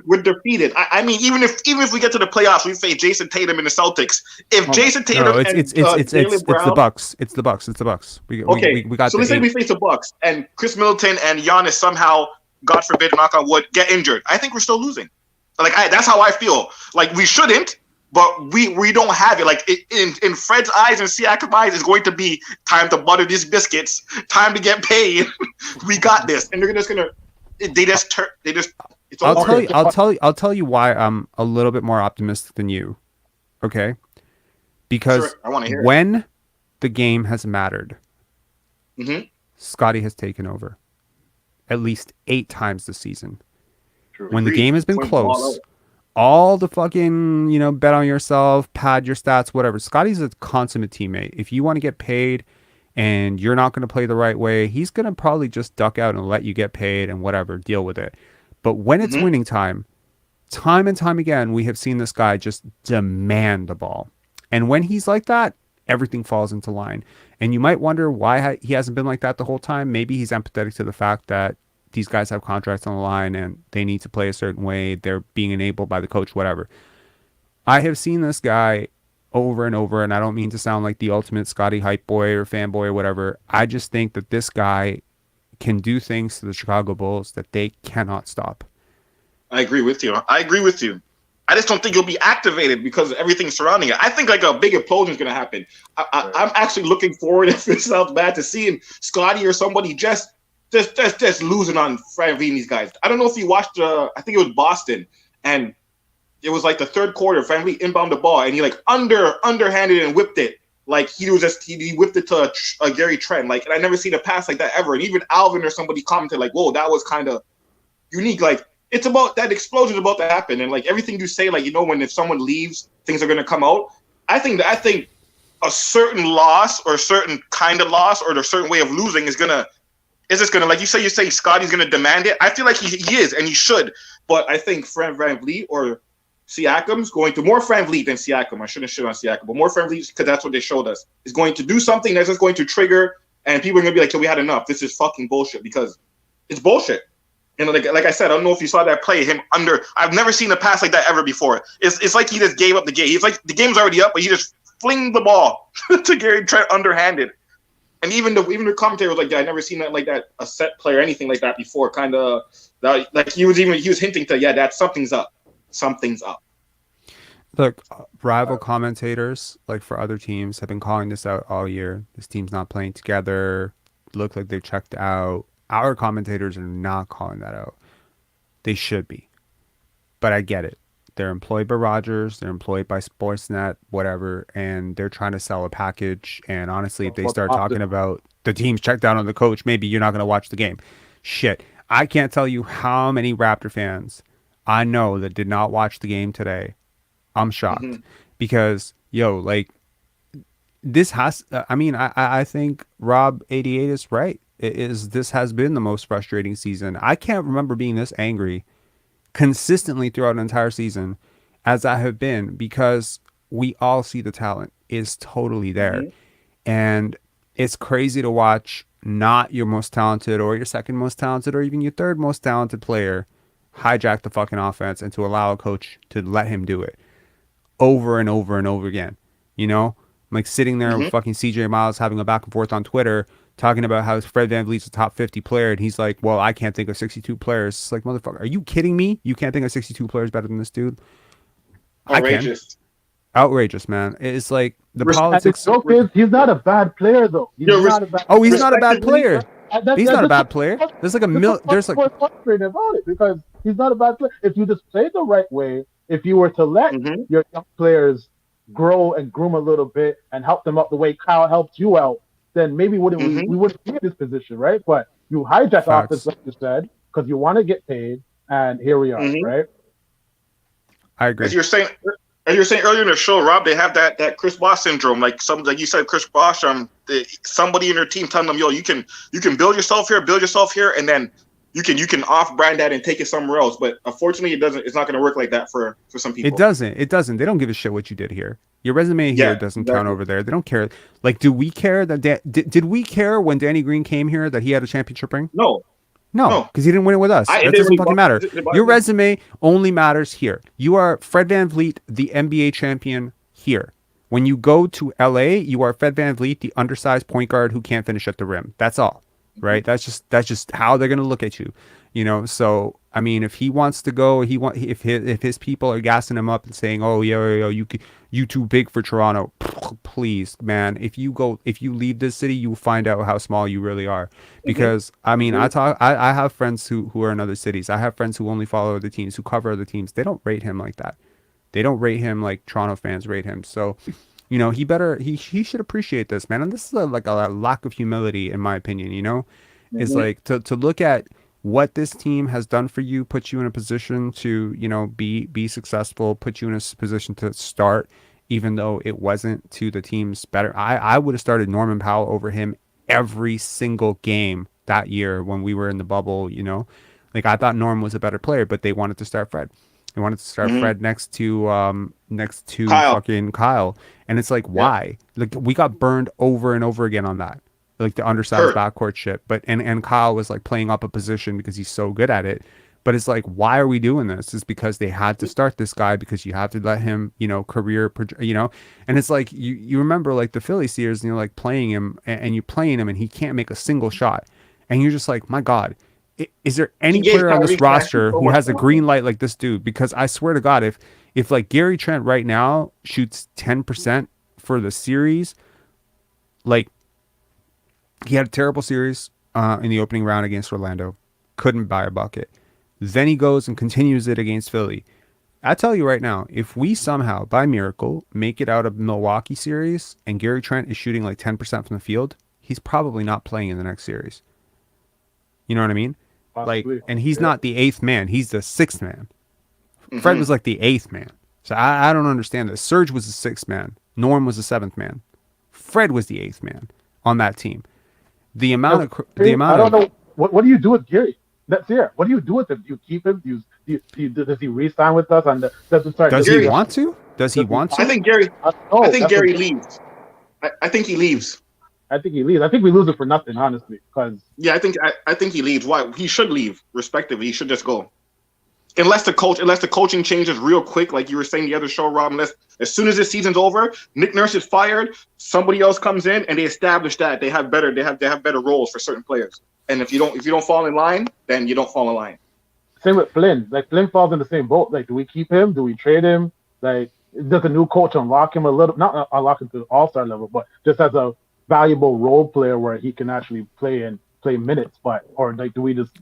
we're defeated. I mean, even if we get to the playoffs, we face Jason Tatum and the Celtics. If Jason Tatum it's the Bucks. It's the Bucks. We got. So let's say we face the Bucks and Chris Middleton and Giannis somehow, God forbid, knock on wood, get injured. I think we're still losing. Like that's how I feel. Like we shouldn't. But we don't have it. Like in Fred's eyes and Siakam's eyes, it's going to be time to butter these biscuits, time to get paid. We got this, and they're just gonna. It's all I'll tell you why I'm a little bit more optimistic than you. Okay, because sure, I want to hear when the game has mattered, Scottie has taken over at least 8 times this season. True. When the game has been close. All the fucking, bet on yourself, pad your stats, whatever. Scottie's a consummate teammate. If you want to get paid and you're not going to play the right way, he's going to probably just duck out and let you get paid and whatever, deal with it. But when it's winning time and time again, we have seen this guy just demand the ball. And when he's like that, everything falls into line. And you might wonder why he hasn't been like that the whole time. Maybe he's empathetic to the fact that these guys have contracts on the line and they need to play a certain way. They're being enabled by the coach, whatever. I have seen this guy over and over, and I don't mean to sound like the ultimate Scottie hype boy or fanboy or whatever. I just think that this guy can do things to the Chicago Bulls that they cannot stop. I agree with you. I just don't think he'll be activated because of everything surrounding it. I think like a big implosion is going to happen. I'm actually looking forward, if it sounds bad, to seeing Scottie or somebody just losing on Fred VanVleet and these guys. I don't know if you watched, I think it was Boston, and it was like the third quarter. VanVleet inbound the ball, and he like underhanded and whipped it. Like he whipped it to a Gary Trent. Like, and I never seen a pass like that ever. And even Alvin or somebody commented like, "Whoa, that was kind of unique." Like it's about that explosion is about to happen, and like everything you say, like when if someone leaves, things are gonna come out. I think a certain loss or a certain kind of loss or a certain way of losing is just gonna, like you say Scottie's gonna demand it. I feel like he is, and he should. But I think Fred VanVleet or Siakam's going to more VanVleet than Siakam. I shouldn't shit on Siakam, but more VanVleet because that's what they showed us. Is going to do something that's just going to trigger, and people are gonna be like, "So we had enough. This is fucking bullshit," because it's bullshit. And like I said, I don't know if you saw that play. I've never seen a pass like that ever before. It's like he just gave up the game. He's like the game's already up, but he just flinged the ball to Gary Trent underhanded. And even the commentator was like, "Yeah, I never seen that like that, a set play or anything like that before." Kind of like he was hinting to, that something's up. Something's up. Look, rival commentators like for other teams have been calling this out all year. This team's not playing together. Look like they're checked out. Our commentators are not calling that out. They should be, but I get it. They're employed by Rogers. They're employed by Sportsnet, whatever, and they're trying to sell a package. And honestly, if they start talking about the team's checked out on the coach, maybe you're not going to watch the game. Shit. I can't tell you how many Raptor fans I know that did not watch the game today. I'm shocked because, this has, I think Rob 88 is right. This has been the most frustrating season. I can't remember being this angry consistently throughout an entire season as I have been, because we all see the talent is totally there. And it's crazy to watch not your most talented or your second most talented or even your third most talented player hijack the fucking offense and to allow a coach to let him do it over and over and over again. I'm like sitting there with fucking CJ Miles having a back and forth on Twitter talking about how Fred VanVleet's a top 50 player, and he's like, "Well, I can't think of 62 players." It's like, motherfucker, are you kidding me? You can't think of 62 players better than this dude? Outrageous. outrageous, man. It's like the Res- And the politics. joke is, he's not a bad player though. He's Yo, res- not a bad. Oh, he's player. not a bad respectively, player. And that, He's and not a this bad is player. what's- There's like a this is mil. There's like what's frustrating about it, because he's not a bad player. If you just play the right way, if you were to let Mhm. your young players grow and groom a little bit and help them up the way Kyle helped you out, then maybe Mhm. we wouldn't be in this position, right? But you hijack Facts. offense, like you said, because you want to get paid, and here we are, Mhm. right? I agree. As you're saying earlier in the show, Rob, they have that Chris Bosh syndrome. Like you said, Chris Bosh, somebody in their team telling them, yo, you can build yourself here, and then you can off brand that and take it somewhere else. But unfortunately, it's not going to work like that for some people. It doesn't. They don't give a shit what you did here. Your resume here doesn't count over there. They don't care. Like, do we care that did we care when Danny Green came here that he had a championship ring? No, No, because he didn't win it with us. it That didn't doesn't really fucking bother- matter. it bothered Your me. resume only matters here. You are Fred VanVleet, the NBA champion here. When you go to LA, you are Fred VanVleet, the undersized point guard who can't finish at the rim. That's all, right? That's just how they're gonna look at you, you know. So I mean, if he wants to go, if his people are gassing him up and saying, "Oh, yo, you too big for Toronto," please, man. If you leave this city, you will find out how small you really are. Because I mean, I have friends who are in other cities. I have friends who only follow other teams, who cover other teams. They don't rate him like that. They don't rate him like Toronto fans rate him. So, you know, he should appreciate this, man. And this is like a lack of humility, in my opinion. You know, is like to look at what this team has done for you, put you in a position to, you know, be successful, put you in a position to start, even though it wasn't to the team's better. I would have started Norman Powell over him every single game that year when we were in the bubble, you know. Like, I thought Norm was a better player, but they wanted to start Fred. They wanted to start Fred next to Kyle. fucking Kyle. And it's like, why? Like, we got burned over and over again on that. Like the undersized backcourt shit. But and Kyle was like playing up a position because he's so good at it. But it's like, why are we doing this? It's because they had to start this guy, because you have to let him, you know, you know. And it's like, you remember like the Philly series, and you're like playing him and you're playing him and he can't make a single shot. And you're just like, my God, is there any player on this roster who has a green light like this dude? Because I swear to God, if like Gary Trent right now shoots 10% for the series, like, he had a terrible series in the opening round against Orlando. Couldn't buy a bucket. Then he goes and continues it against Philly. I tell you right now, if we somehow, by miracle, make it out of Milwaukee series and Gary Trent is shooting like 10% from the field, he's probably not playing in the next series. You know what I mean? Possibly. Like, and he's not the eighth man. He's the sixth man. Fred was like the eighth man. So I don't understand this. Serge was the sixth man. Norm was the seventh man. Fred was the eighth man on that team. The amount of I don't know what do you do with Gary? That's here. What do you do with him? Do you keep him? Does he re-sign with us? And does he want to? Does he want to? I think Gary. I think Gary leaves. I think he leaves. I think he leaves. I think we lose it for nothing, honestly. Because I think he leaves. Why? He should leave. Respectively, he should just go. Unless the coaching changes real quick, like you were saying the other show, Rob. Unless as soon as this season's over, Nick Nurse is fired, somebody else comes in, and they establish that they have better roles for certain players. And if you don't fall in line, then you don't fall in line. same with Flynn. Like, Flynn falls in the same boat. Like, do we keep him? Do we trade him? Like, does a new coach unlock him a little? Not unlock him to the all-star level, but just as a valuable role player where he can actually play minutes. Or like, do we just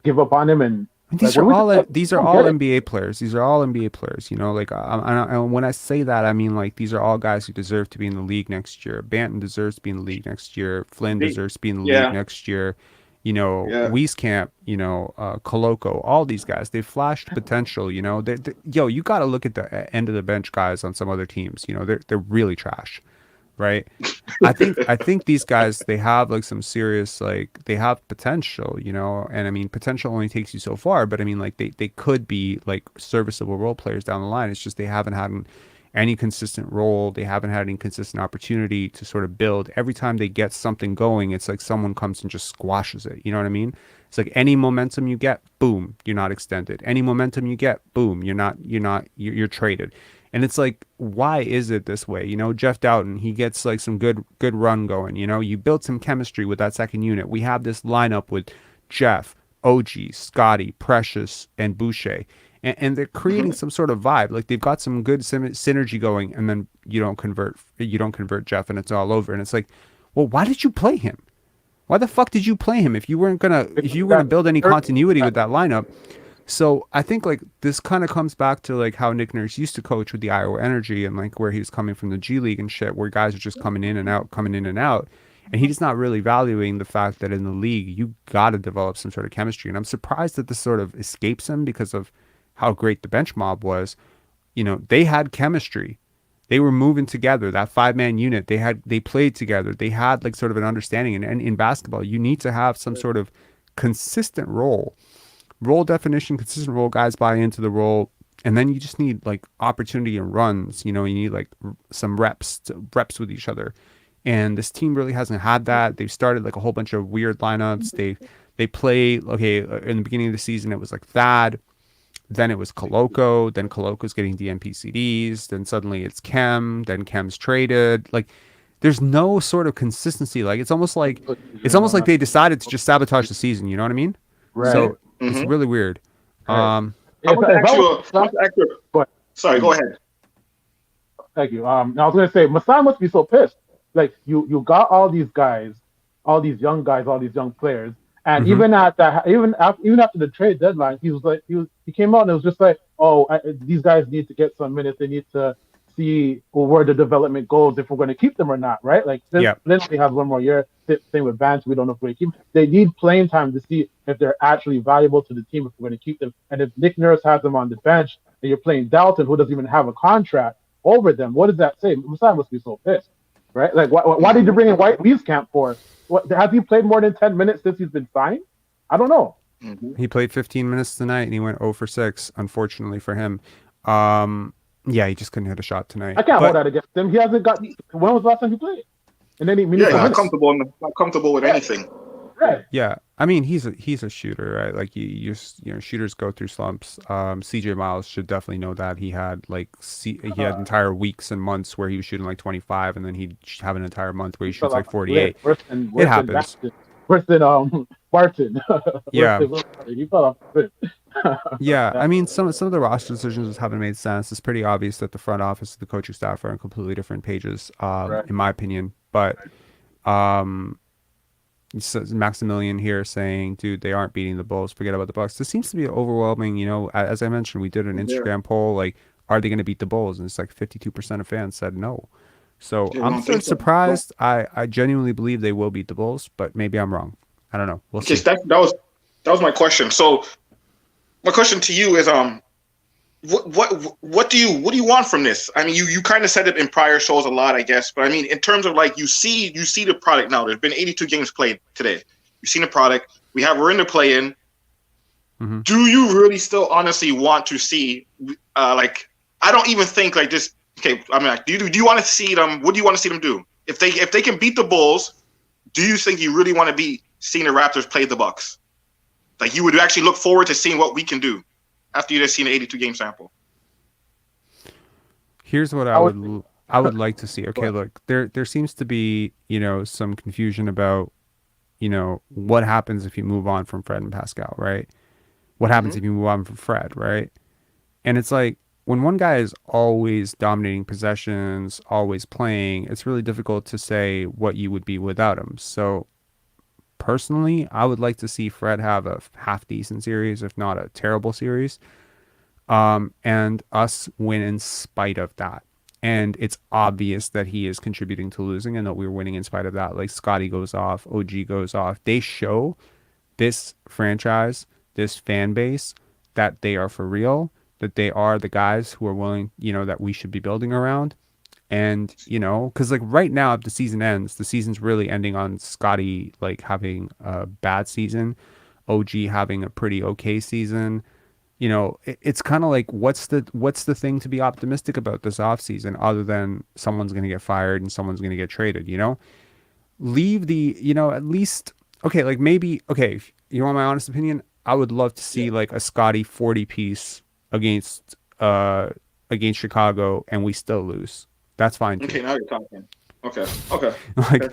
give up on him and? These are all NBA players. These are all NBA players. You know, like, and when I say that, I mean, like, these are all guys who deserve to be in the league next year. Banton deserves to be in the league next year. Flynn deserves to be in the league next year. You know, Wieskamp, you know, Koloko, all these guys, they've flashed potential. You know, you got to look at the end of the bench guys on some other teams. You know, they're really trash. Right. I think these guys, they have like some serious, like, they have potential, you know, and I mean, potential only takes you so far, but I mean, like, they could be like serviceable role players down the line. It's just they haven't had any consistent role. They haven't had any consistent opportunity to sort of build. Every time they get something going, it's like someone comes and just squashes it. You know what I mean? It's like any momentum you get, boom, you're not extended. Any momentum you get, boom, you're traded. And it's like, why is it this way? You know, Jeff Doughton, he gets like some good run going. You know, you built some chemistry with that second unit. We have this lineup with Jeff, OG, Scottie, Precious, and Boucher. and they're creating some sort of vibe. Like they've got some good synergy going, and then you don't convert Jeff, and it's all over. And it's like, well, why did you play him? Why the fuck did you play him if you weren't gonna build any continuity with that lineup? So I think like this kind of comes back to like how Nick Nurse used to coach with the Iowa Energy, and like where he was coming from the G League and shit, where guys are just coming in and out, and he's not really valuing the fact that in the league you got to develop some sort of chemistry. And I'm surprised that this sort of escapes him because of how great the bench mob was. You know, they had chemistry. They were moving together. That 5-man unit, they played together. They had like sort of an understanding. And in basketball, you need to have some sort of consistent role definition, consistent role. Guys buy into the role, and then you just need like opportunity and runs. You know, you need like some reps with each other. And this team really hasn't had that. They've started like a whole bunch of weird lineups. They play in the beginning of the season it was like Thad, then it was Koloko, then Koloko's getting DNP-CDs, then suddenly it's Kem, then Kem's traded. Like there's no sort of consistency. Like it's almost like they decided to just sabotage the season. You know what I mean? Right. So it's really weird. Right. Sorry, go ahead. Thank you. I was going to say, Masai must be so pissed. Like you got all these guys, all these young guys, all these young players, and even after the trade deadline, he came out and it was just like, these guys need to get some minutes. They need to see where the development goes if we're going to keep them or not, right? Like, let's they have one more year. Same with Vance. We don't know if we're going to keep them. They need playing time to see if they're actually valuable to the team if we're going to keep them. And if Nick Nurse has them on the bench and you're playing Dalton, who doesn't even have a contract, over them, what does that say? Masai must be so pissed, right? Like, why did you bring in White Wieskamp for? Has he played more than 10 minutes since he's been signed? I don't know. He played 15 minutes tonight and he went 0 for 6, unfortunately for him. Yeah, he just couldn't hit a shot tonight. I can't hold that against him. He hasn't got. When was the last time he played? And then he's not comfortable with anything. Right. Yeah, I mean he's a shooter, right? Like shooters go through slumps. CJ Miles should definitely know that. He had he had entire weeks and months where he was shooting like 25, and then he'd have an entire month where he shoots like 48. It happens. Worse than Barton. Yeah. He fell off the Yeah, I mean some of the roster decisions haven't made sense. It's pretty obvious that the front office and the coaching staff are on completely different pages, in my opinion. But Maximilian here saying, dude, they aren't beating the Bulls. Forget about the Bucks. This seems to be overwhelming. You know, as I mentioned, we did an Instagram poll, like, are they going to beat the Bulls? And it's like 52% of fans said no. So I'm sort of surprised. I genuinely believe they will beat the Bulls, but maybe I'm wrong. I don't know. We'll see. That was my question. So my question to you is what do you want from this? I mean, you kind of said it in prior shows a lot, I guess, but I mean, in terms of like you see the product now. There's been 82 games played today. You've seen the product. We're in the play-in. Mm-hmm. Do you really still honestly want to see like I don't even think like this. Okay, I mean, like, do you want to see them? What do you want to see them do? If they can beat the Bulls, do you think you really want to be seeing the Raptors play the Bucks? Like you would actually look forward to seeing what we can do after you just seen an 82 game sample. Here's what I would like to see. Okay, look, there seems to be, some confusion about, what happens if you move on from Fred and Pascal, right? What happens if you move on from Fred, right? And it's like when one guy is always dominating possessions, always playing, it's really difficult to say what you would be without him. So personally, I would like to see Fred have a half decent series, if not a terrible series, and us win in spite of that. And it's obvious that he is contributing to losing and that we're winning in spite of that. Like Scottie goes off, OG goes off. They show this franchise, this fan base, that they are for real, that they are the guys who are willing, that we should be building around. And, because like right now, if the season ends, the season's really ending on Scottie like having a bad season, OG having a pretty okay season. It's kind of like, what's the thing to be optimistic about this offseason other than someone's going to get fired and someone's going to get traded, leave the, at least, okay, like maybe, okay, if you want my honest opinion, I would love to see like a Scottie 40 piece against Chicago and we still lose. That's fine too. Okay, now you're talking. Okay. Okay. Like,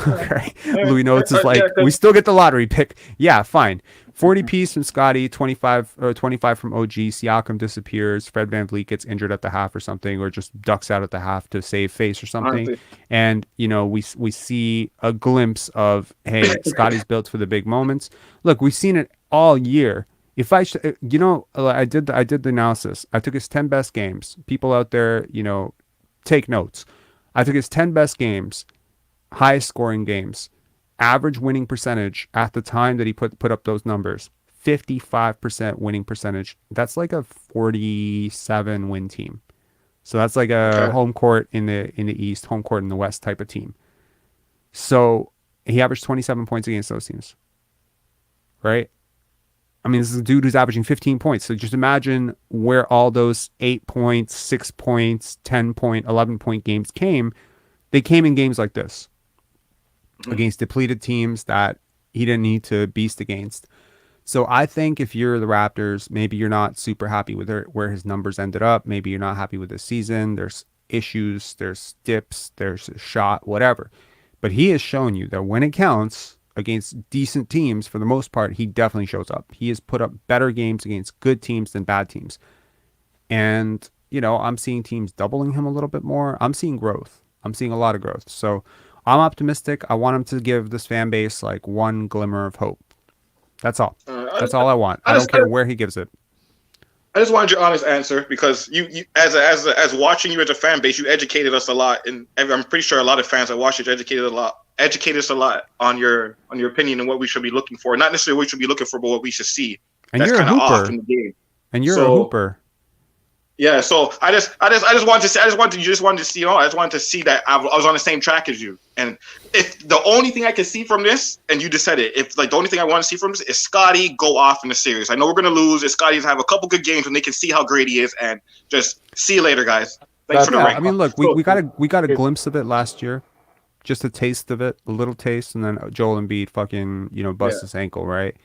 okay. Louis Notes is like, Yeah, we still get the lottery pick. Yeah, fine. 40 piece from Scottie, 25 from OG. Siakam disappears. Fred VanVleet gets injured at the half or something, or just ducks out at the half to save face or something. Honestly. And we see a glimpse of, hey, Scottie's built for the big moments. Look, we've seen it all year. If I I did the analysis. I took his 10 best games. People out there, take notes. I took his 10 best games, highest scoring games, average winning percentage at the time that he put up those numbers, 55% winning percentage. That's like a 47 win team. So that's like a home court in the East, home court in the West type of team. So he averaged 27 points against those teams. Right? I mean, this is a dude who's averaging 15 points. So just imagine where all those 8 points, 6 points, 10 point, 11 point games came. They came in games like this against depleted teams that he didn't need to beast against. So I think if you're the Raptors, maybe you're not super happy with where his numbers ended up. Maybe you're not happy with this season. There's issues, there's dips, there's a shot, whatever. But he has shown you that when it counts, against decent teams, for the most part, he definitely shows up. He has put up better games against good teams than bad teams. And, I'm seeing teams doubling him a little bit more. I'm seeing growth. I'm seeing a lot of growth. So I'm optimistic. I want him to give this fan base like one glimmer of hope. That's all. That's all I want. I don't care where he gives it. I just wanted your honest answer because you as watching you as a fan base, you educated us a lot, and I'm pretty sure a lot of fans that watch it educated us a lot on your opinion and what we should be looking for. Not necessarily what we should be looking for, but what we should see. And that's you're a kind of hooper. off in the game. And you're a hooper. Yeah, so I just wanted to see. I just wanted to see that I was on the same track as you. And if the only thing I can see from this, and you just said it, if like the only thing I want to see from this is Scottie go off in the series. I know we're gonna lose. If Scottie have a couple good games and they can see how great he is, and just see you later, guys. Thanks for the ring. I mean, look, we got a glimpse of it last year, just a taste of it, a little taste, and then Joel Embiid fucking bust his ankle, right?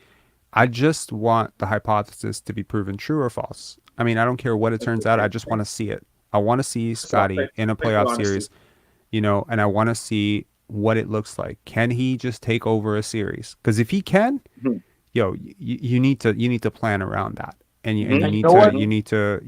I just want the hypothesis to be proven true or false. I mean, I don't care what it turns out. I just want to see it. I want to see Scottie in a playoff series, and I want to see what it looks like. Can he just take over a series? Because if he can, you need to plan around that, and you need to.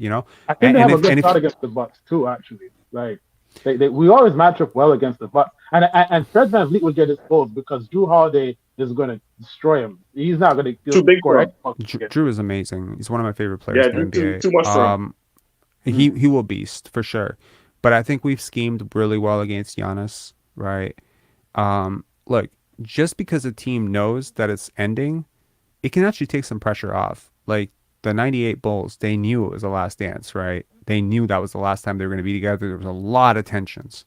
I think they have a good shot against the Bucks too. Actually, like we always match up well against the Bucks, and Fred VanVleet will get exposed because Drew Holiday is going to destroy him. He's not going to score. Drew is amazing. He's one of my favorite players in the NBA. Too much for him. He will beast for sure. But I think we've schemed really well against Giannis, right? Look, just because a team knows that it's ending, it can actually take some pressure off. Like the 98 Bulls, they knew it was the last dance, right? They knew that was the last time they were going to be together. There was a lot of tensions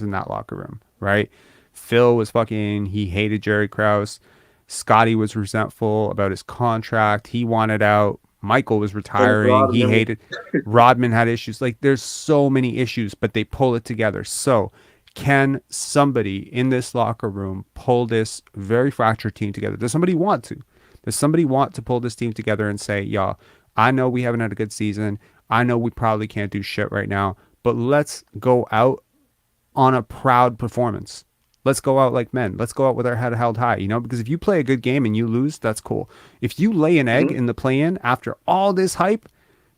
in that locker room, right? Phil was he hated Jerry Krause. Scottie was resentful about his contract. He wanted out. Michael was retiring. He hated. Rodman had issues. Like, there's so many issues, but they pull it together. So can somebody in this locker room pull this very fractured team together? Does somebody want to? Does somebody want to pull this team together and say, y'all, I know we haven't had a good season. I know we probably can't do shit right now, but let's go out on a proud performance. Let's go out like men. Let's go out with our head held high, because if you play a good game and you lose, that's cool. If you lay an egg in the play-in after all this hype,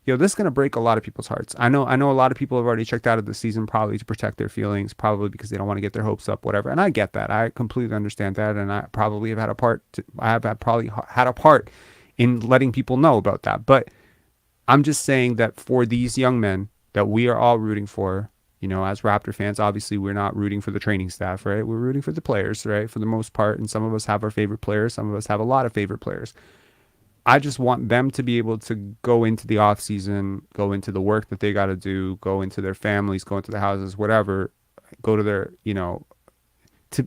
this is going to break a lot of people's hearts. I know a lot of people have already checked out of the season probably to protect their feelings, probably because they don't want to get their hopes up, whatever. And I get that. I completely understand that. And I probably have had a part in letting people know about that. But I'm just saying that for these young men that we are all rooting for, as Raptor fans, obviously we're not rooting for the training staff, right? We're rooting for the players, right? For the most part. And some of us have our favorite players. Some of us have a lot of favorite players. I just want them to be able to go into the off season, go into the work that they got to do, go into their families, go into the houses, whatever, go to their,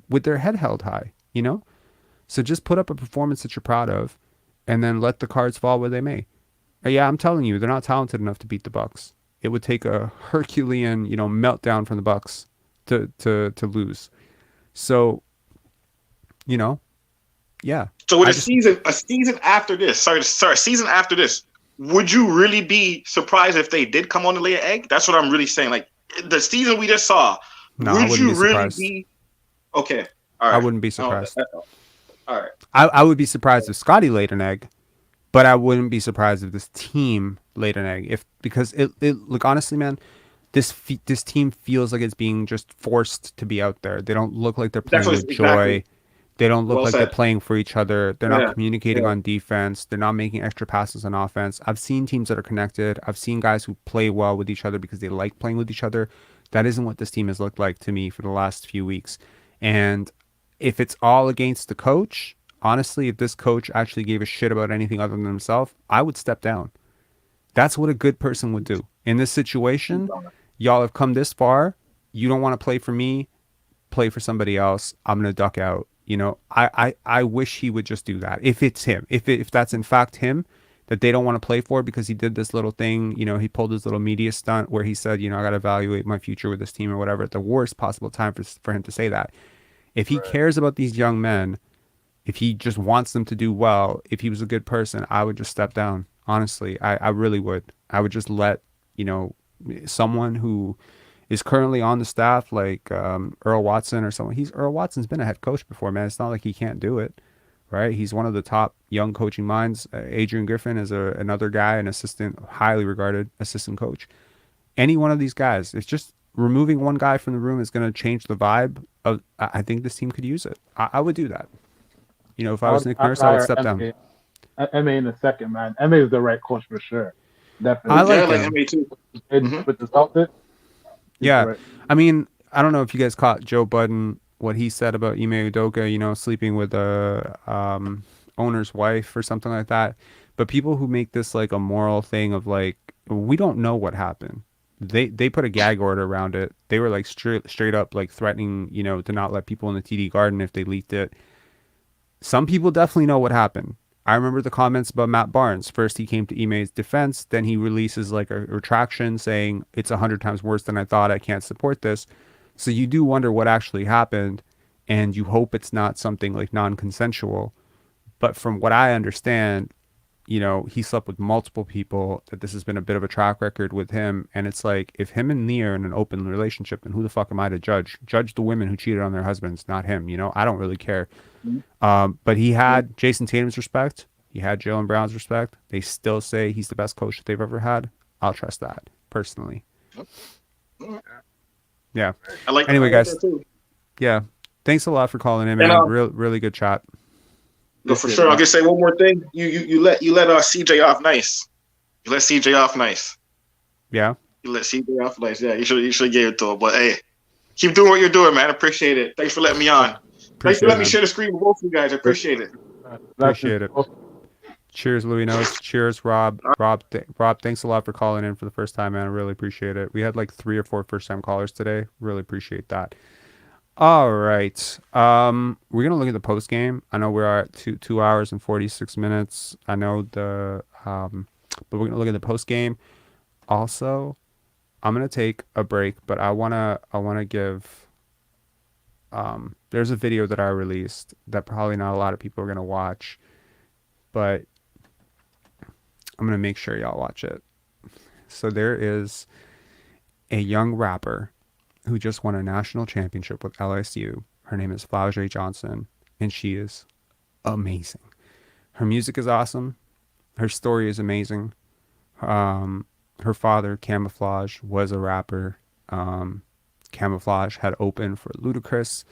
with their head held high, So just put up a performance that you're proud of and then let the cards fall where they may. Yeah, I'm telling you, they're not talented enough to beat the Bucks. It would take a Herculean, meltdown from the Bucks to lose. So, yeah. So with a season after this, would you really be surprised if they did come on to lay an egg? That's what I'm really saying. Like the season we just saw, No, I Would wouldn't you be really surprised. be okay? All I right. wouldn't be Oh, surprised. all right. I would be surprised if Scottie laid an egg, but I wouldn't be surprised if this team laid an egg. Because it look, honestly, man, this team feels like it's being just forced to be out there. They don't look like they're That's playing what with exactly. joy. They don't look Well like they're said. playing for each other. They're not Yeah. communicating Yeah. on defense. They're not making extra passes on offense. I've seen teams that are connected. I've seen guys who play well with each other because they like playing with each other. That isn't what this team has looked like to me for the last few weeks. And if it's all against the coach, honestly, if this coach actually gave a shit about anything other than himself, I would step down. That's what a good person would do. In this situation, y'all have come this far. You don't want to play for me, play for somebody else. I'm gonna duck out. I wish he would just do that. If it's him, if that's in fact him that they don't want to play for because he did this little thing, he pulled his little media stunt where he said, I got to evaluate my future with this team or whatever, at the worst possible time for him to say that. If he cares about these young men, if he just wants them to do well, if he was a good person, I would just step down. Honestly, I really would. I would just let, someone who is currently on the staff, like Earl Watson or someone. Earl Watson's been a head coach before, man. It's not like he can't do it, right? He's one of the top young coaching minds. Adrian Griffin is another guy, an assistant, highly regarded assistant coach. Any one of these guys, it's just removing one guy from the room is going to change the vibe of. I think this team could use it. I would do that. If I was Nick Nurse, I would step down. MA in a second, man. MA is the right coach for sure. Definitely. I like Yeah, him. MA too. With the Celtics. Yeah. Right. I mean, I don't know if you guys caught Joe Budden, what he said about Ime Udoka, sleeping with a owner's wife or something like that. But people who make this like a moral thing of like, we don't know what happened. They put a gag order around it. They were like straight up like threatening, to not let people in the TD Garden if they leaked it. Some people definitely know what happened. I remember the comments about Matt Barnes. First, he came to Ime's defense. Then he releases like a retraction saying it's 100 times worse than I thought. I can't support this. So you do wonder what actually happened, and you hope it's not something like non-consensual. But from what I understand, he slept with multiple people, that this has been a bit of a track record with him. And it's like, if him and Nia are in an open relationship, then who the fuck am I to judge? Judge the women who cheated on their husbands, not him. I don't really care. But he had Jason Tatum's respect. He had Jaylen Brown's respect. They still say he's the best coach that they've ever had. I'll trust that personally. Yeah. Anyway, guys. Yeah. Thanks a lot for calling in, man. Really good chat. No, for sure. I'll just say one more thing. You let CJ off nice. You let CJ off nice. Yeah. You let CJ off nice. Yeah, you should give it to him. But hey, keep doing what you're doing, man. Appreciate it. Thanks for letting me on. Thanks for letting me share the screen with both of you guys. I appreciate it. Appreciate it. Cheers, Louis Notes. Cheers, Rob. Rob, thanks a lot for calling in for the first time, man. I really appreciate it. We had like 3 or 4 first-time callers today. Really appreciate that. All right. We're gonna look at the post game. I know we're at 2 hours and 46 minutes. I know but we're gonna look at the post game. Also, I'm gonna take a break, but I wanna give. There's a video that I released that probably not a lot of people are gonna watch, but I'm gonna make sure y'all watch it. So there is a young rapper who just won a national championship with LSU. Her name is Flau'jae Johnson, and she is amazing. Her music is awesome. Her story is amazing. Her father, Camouflage, was a rapper. Camouflage had opened for Ludacris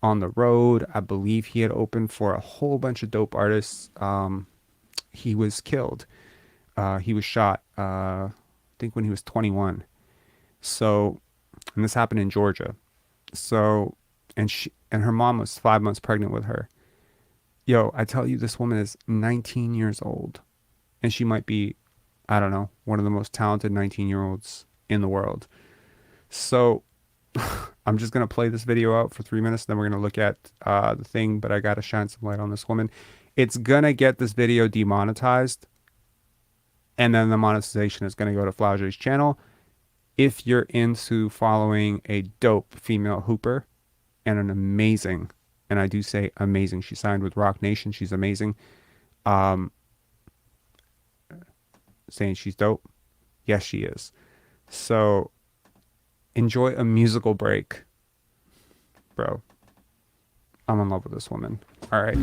on the road. I believe he had opened for a whole bunch of dope artists. He was killed. He was shot, I think when he was 21. So, and this happened in Georgia. So, and her mom was 5 months pregnant with her. Yo, I tell you, this woman is 19 years old, and she might be, I don't know, one of the most talented 19-year-olds in the world. So I'm just going to play this video out for 3 minutes, then we're going to look at the thing, but I got to shine some light on this woman. It's going to get this video demonetized, and then the monetization is going to go to Flau'jae's channel. If you're into following a dope female hooper and an amazing, and I do say amazing, she signed with Rock Nation, she's amazing. Saying she's dope? Yes, she is. So enjoy a musical break bro, I'm in love with this woman. All right,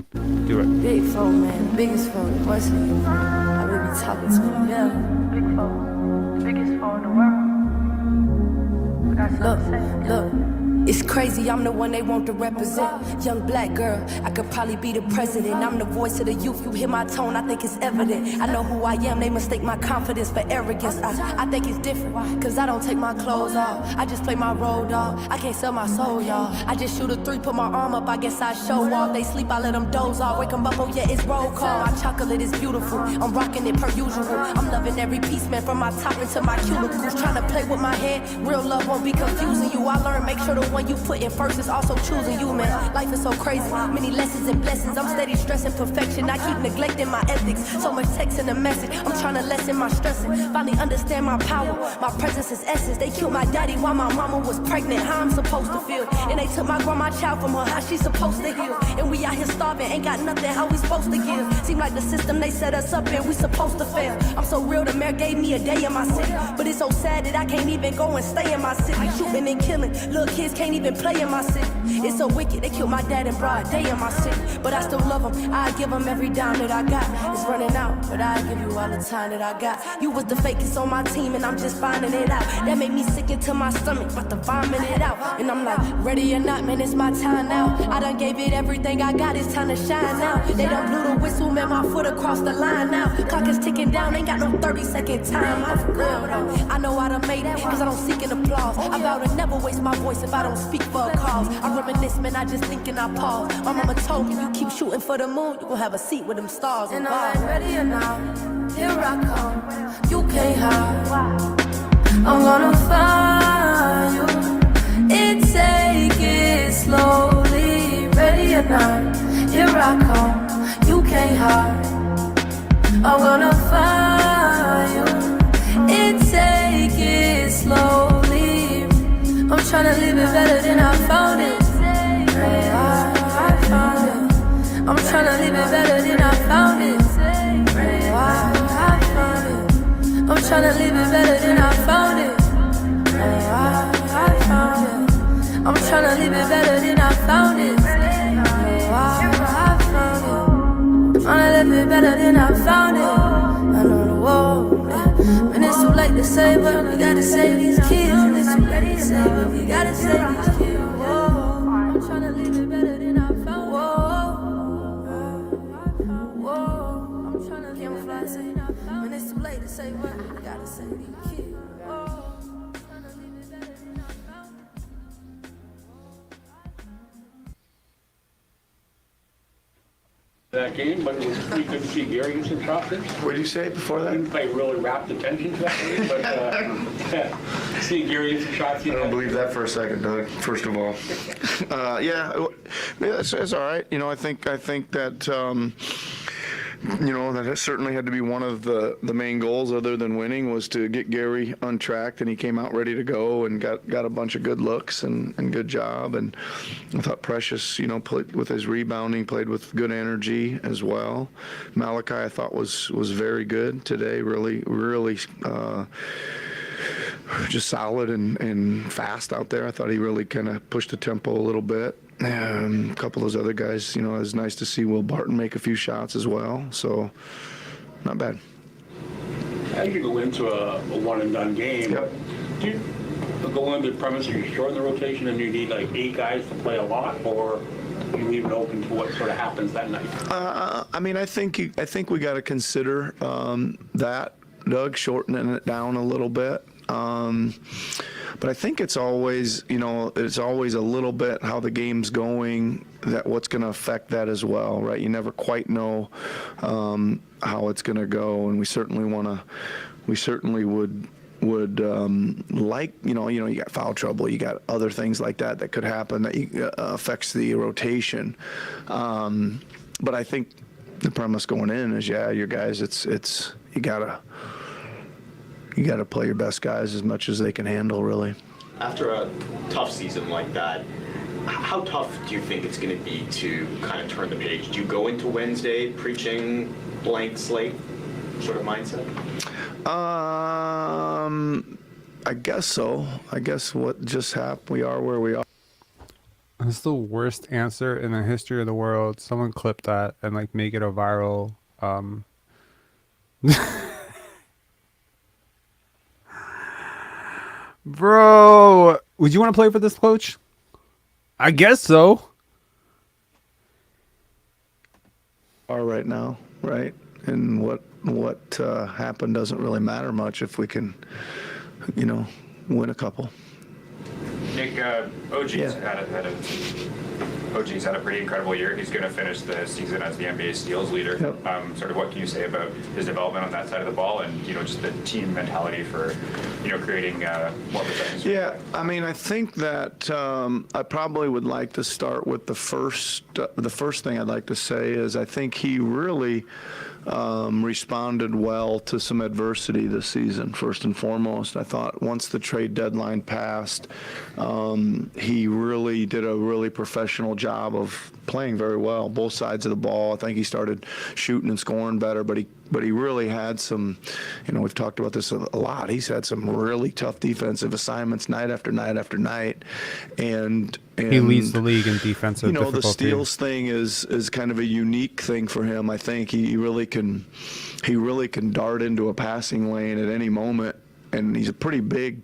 do it. Big phone, man. Biggest phone. What's it? I really be talking to him, yeah. Big phone. Biggest phone in the world. Look. It's crazy, I'm the one they want to represent. Young black girl, I could probably be the president. I'm the voice of the youth, you hear my tone, I think it's evident. I know who I am, they mistake my confidence for arrogance. I think it's different, cause I don't take my clothes off. I just play my role, dog. I can't sell my soul, y'all. I just shoot a 3, put my arm up, I guess I show off. They sleep, I let them doze off. Wake them up, oh yeah, it's roll call. My chocolate is beautiful, I'm rocking it per usual. I'm loving every piece, man, from my top into my cuticles. Trying to play with my head, real love won't be confusing you. I learned, make sure the one you put in first is also choosing you, man. Life is so crazy, many lessons and blessings. I'm steady stressing perfection, I keep neglecting my ethics. So much text in a message, I'm trying to lessen my stressing. Finally understand my power, my presence is essence. They killed my daddy while my mama was pregnant. How I'm supposed to feel? And they took my grandma child from her, how she supposed to heal? And we out here starving, ain't got nothing, how we supposed to give? Seem like the system they set us up in, we supposed to fail. I'm so real, the mayor gave me a day in my city, but it's so sad that I can't even go and stay in my city. Shooting and killing, little kids can't even play in my city. It's so wicked, they killed my dad in broad day in my city, but I still love him. I give him every dime that I got. It's running out, but I give you all the time that I got. You was the fakest on my team, and I'm just finding it out. That made me sick into my stomach, but the vomit it out. And I'm like, ready or not, man, it's my time now. I done gave it everything I got, it's time to shine now. They done blew the whistle, man, my foot across the line now. Clock is ticking down, ain't got no 30-second time. I'm for real though. I know I done made it, cause I don't seek an applause. I vow to never waste my voice if I don't speak for a cause. I reminisce, man, I just think and I pause. My mama told me, you keep shooting for the moon, you gon' have a seat with them stars. And I'm like, ready or not, here I come. You can't hide. I'm gonna find you and take it slowly. Ready or not, here I come. You can't hide. I'm gonna find you and take it slowly. I'm tryna live it better than I found it. I found it. I'm tryna live it better than I found it. I found it. I'm tryna live it better than I found it. I found it. I'm tryna live it better than I found it. I found it. Tryna live it better than I found it. I know the world. When it's too late to save, but we gotta save these kids. When it's too late to save, but we gotta save these kids. I'm tryna live it better than I found it. I'm tryna camouflage it. When it's too late to save, but we gotta save these kids. That game, but it was pretty good to see Gary get some shots in. What did you say before that? Didn't play really rapt attention to that game, but see Gary get some shots in. I don't believe that for a second, Doug. First of all, yeah, it's all right. You know, I think that. You know, that certainly had to be one of the main goals, other than winning, was to get Gary untracked, and he came out ready to go and got a bunch of good looks and good job. And I thought Precious, you know, played with his rebounding, played with good energy as well. Malachi, I thought was very good today, really just solid and fast out there. I thought he really kind of pushed the tempo a little bit. A couple of those other guys, you know, it was nice to see Will Barton make a few shots as well. So, not bad. How do you go into a one-and-done game? Yep. Do you go into the premise you're short in the rotation and you need like 8 guys to play a lot, or you leave it open to what sort of happens that night? I mean, I think we got to consider that, Doug, shortening it down a little bit. But I think it's always, you know, it's always a little bit how the game's going, that what's going to affect that as well, right? You never quite know how it's going to go, and we certainly would like, you know, you got foul trouble, you got other things like that could happen that affects the rotation. But I think the premise going in is, yeah, your guys, it's you gotta play your best guys as much as they can handle, really. After a tough season like that, how tough do you think it's going to be to kind of turn the page? Do you go into Wednesday preaching blank slate sort of mindset? I guess so. I guess what just happened, we are where we are. That's the worst answer in the history of the world. Someone clip that and like make it a viral. Bro, would you want to play for this coach? I guess so. Are right now, right? And what happened doesn't really matter much if we can, win a couple. Nick, OG's had a pretty incredible year. He's going to finish the season as the NBA steals leader. Yep. Sort of what can you say about his development on that side of the ball and, just the team mentality for, creating more possessions? Yeah, I mean, I think that I probably would like to start with the first thing I'd like to say is I think he really responded well to some adversity this season, first and foremost. I thought once the trade deadline passed, he really did a really professional job of playing very well, both sides of the ball. I think he started shooting and scoring better, but he really had some, we've talked about this a lot. He's had some really tough defensive assignments night after night after night. And he leads the league in defensive difficulty. The steals thing is kind of a unique thing for him. I think he really can dart into a passing lane at any moment, and he's a pretty big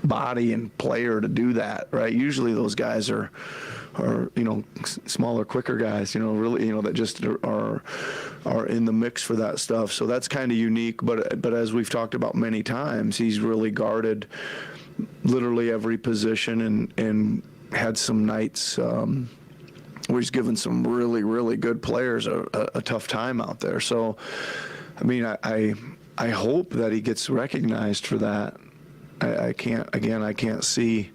body and player to do that, right? Usually those guys are smaller, quicker guys, really, that just are in the mix for that stuff. So that's kind of unique. But as we've talked about many times, he's really guarded literally every position and had some nights where he's given some really, really good players a tough time out there. So, I mean, I hope that he gets recognized for that. I can't see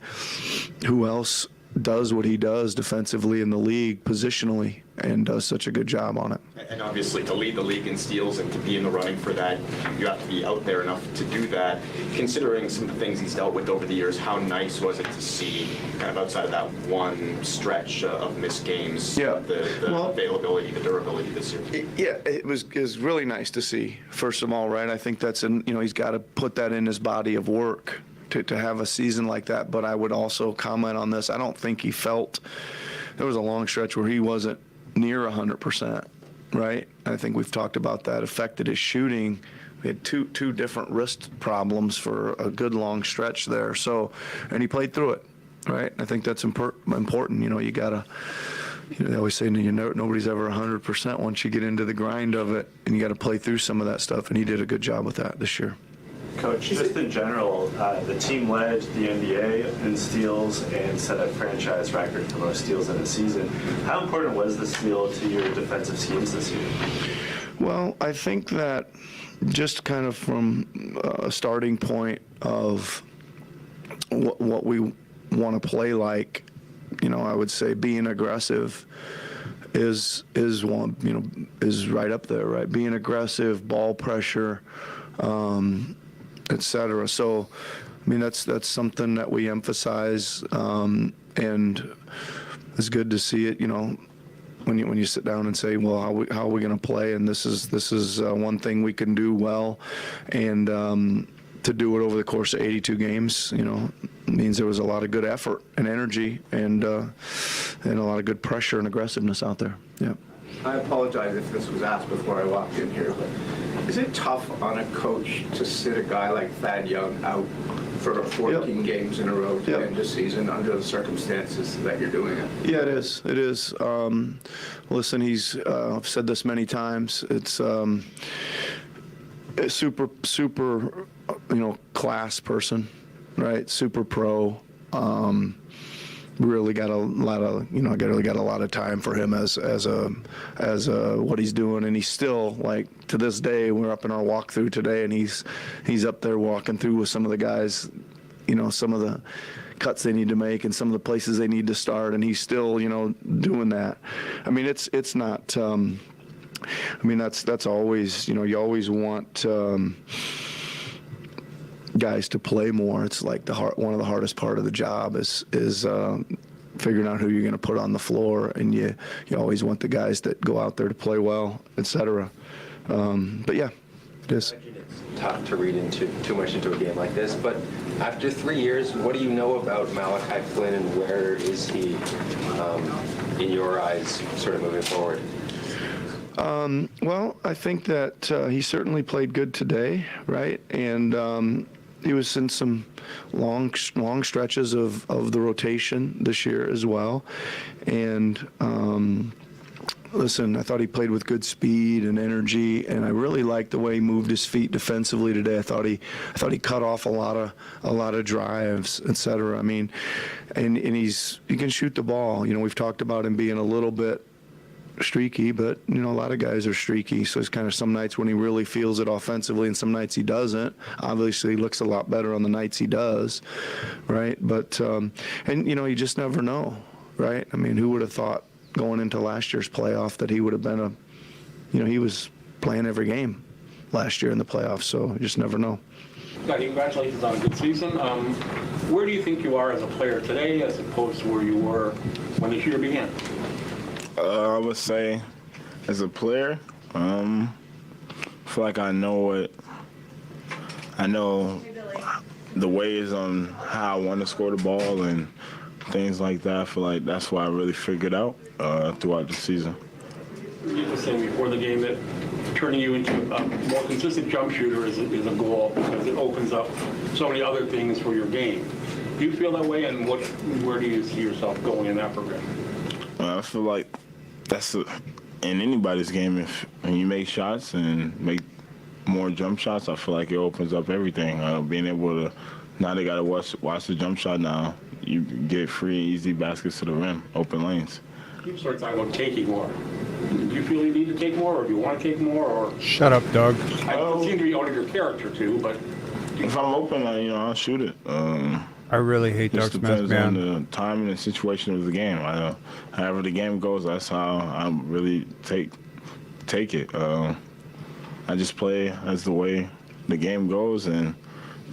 who else does what he does defensively in the league, positionally, and does such a good job on it. And obviously, to lead the league in steals and to be in the running for that, you have to be out there enough to do that. Considering some of the things he's dealt with over the years, how nice was it to see, kind of outside of that one stretch of missed games, the availability, the durability this year? Yeah, it was really nice to see, first of all, right? I think that's, he's got to put that in his body of work to have a season like that. But I would also comment on this. I don't think he felt there was a long stretch where he wasn't near 100%, right? I think we've talked about that. Affected his shooting. We had two different wrist problems for a good long stretch there. So, and he played through it, right? I think that's important. You gotta. They always say nobody's ever 100% once you get into the grind of it, and you got to play through some of that stuff. And he did a good job with that this year. Coach, just in general, the team led the NBA in steals and set a franchise record for most steals in a season. How important was the steal to your defensive schemes this year? Well, I think that just kind of from a starting point of what we want to play like, I would say being aggressive is right up there, right? Being aggressive, ball pressure, etc. So, I mean, that's something that we emphasize, and it's good to see it. When you sit down and say, well, how are we going to play? And this is one thing we can do well, and to do it over the course of 82 games, means there was a lot of good effort and energy and a lot of good pressure and aggressiveness out there. Yeah. I apologize if this was asked before I walked in here, but is it tough on a coach to sit a guy like Thad Young out for 14 games in a row to end the season under the circumstances that you're doing it? Yeah, it is. It is. Listen, I've said this many times. It's a super, class person, right? Super pro. Really got a lot of time for him as what he's doing, and he's still, like, to this day, we're up in our walkthrough today, and he's up there walking through with some of the guys, some of the cuts they need to make and some of the places they need to start, and he's still, doing that. I mean, it's not. That's always, you always want guys to play more. It's like one of the hardest part of the job is figuring out who you're going to put on the floor, and you always want the guys that go out there to play well, etc. But yeah, it is. It's tough to read too much into a game like this, but After 3 years, what do you know about Malachi Flynn, and where is he, in your eyes, sort of moving forward? Well, I think that he certainly played good today, right? And he was in some long stretches of the rotation this year as well. And listen, I thought he played with good speed and energy, and I really liked the way he moved his feet defensively today. I thought he cut off a lot of drives, et cetera. I mean, and he can shoot the ball. You know, we've talked about him being a little bit streaky, but you know, a lot of guys are streaky, so it's kind of some nights when he really feels it offensively and some nights he doesn't. Obviously he looks a lot better on the nights he does, right? But and you know, you just never know, right? I mean, who would have thought going into last year's playoff that he would have been he was playing every game last year in the playoffs, so you just never know. Scottie, congratulations on a good season. Where do you think you are as a player today as opposed to where you were when this year began? I would say, as a player, I feel like I know the ways on how I want to score the ball and things like that. I feel like that's what I really figured out throughout the season. You were saying before the game that turning you into a more consistent jump shooter is a goal because it opens up so many other things for your game. Do you feel that way, and where do you see yourself going in that program? I feel like that's in anybody's game. If when you make shots and make more jump shots, I feel like it opens up everything. Being able to, now they got to watch the jump shot now. You get free, easy baskets to the rim, open lanes. You start talking about taking more. Do you feel you need to take more, or do you want to take more, or? Shut up, Doug. I seem to be out of your character too, but. If I'm open, I'll shoot it. I really hate Doug Smith, depends man. on the time and the situation of the game. However the game goes, that's how I really take it. I just play as the way the game goes, and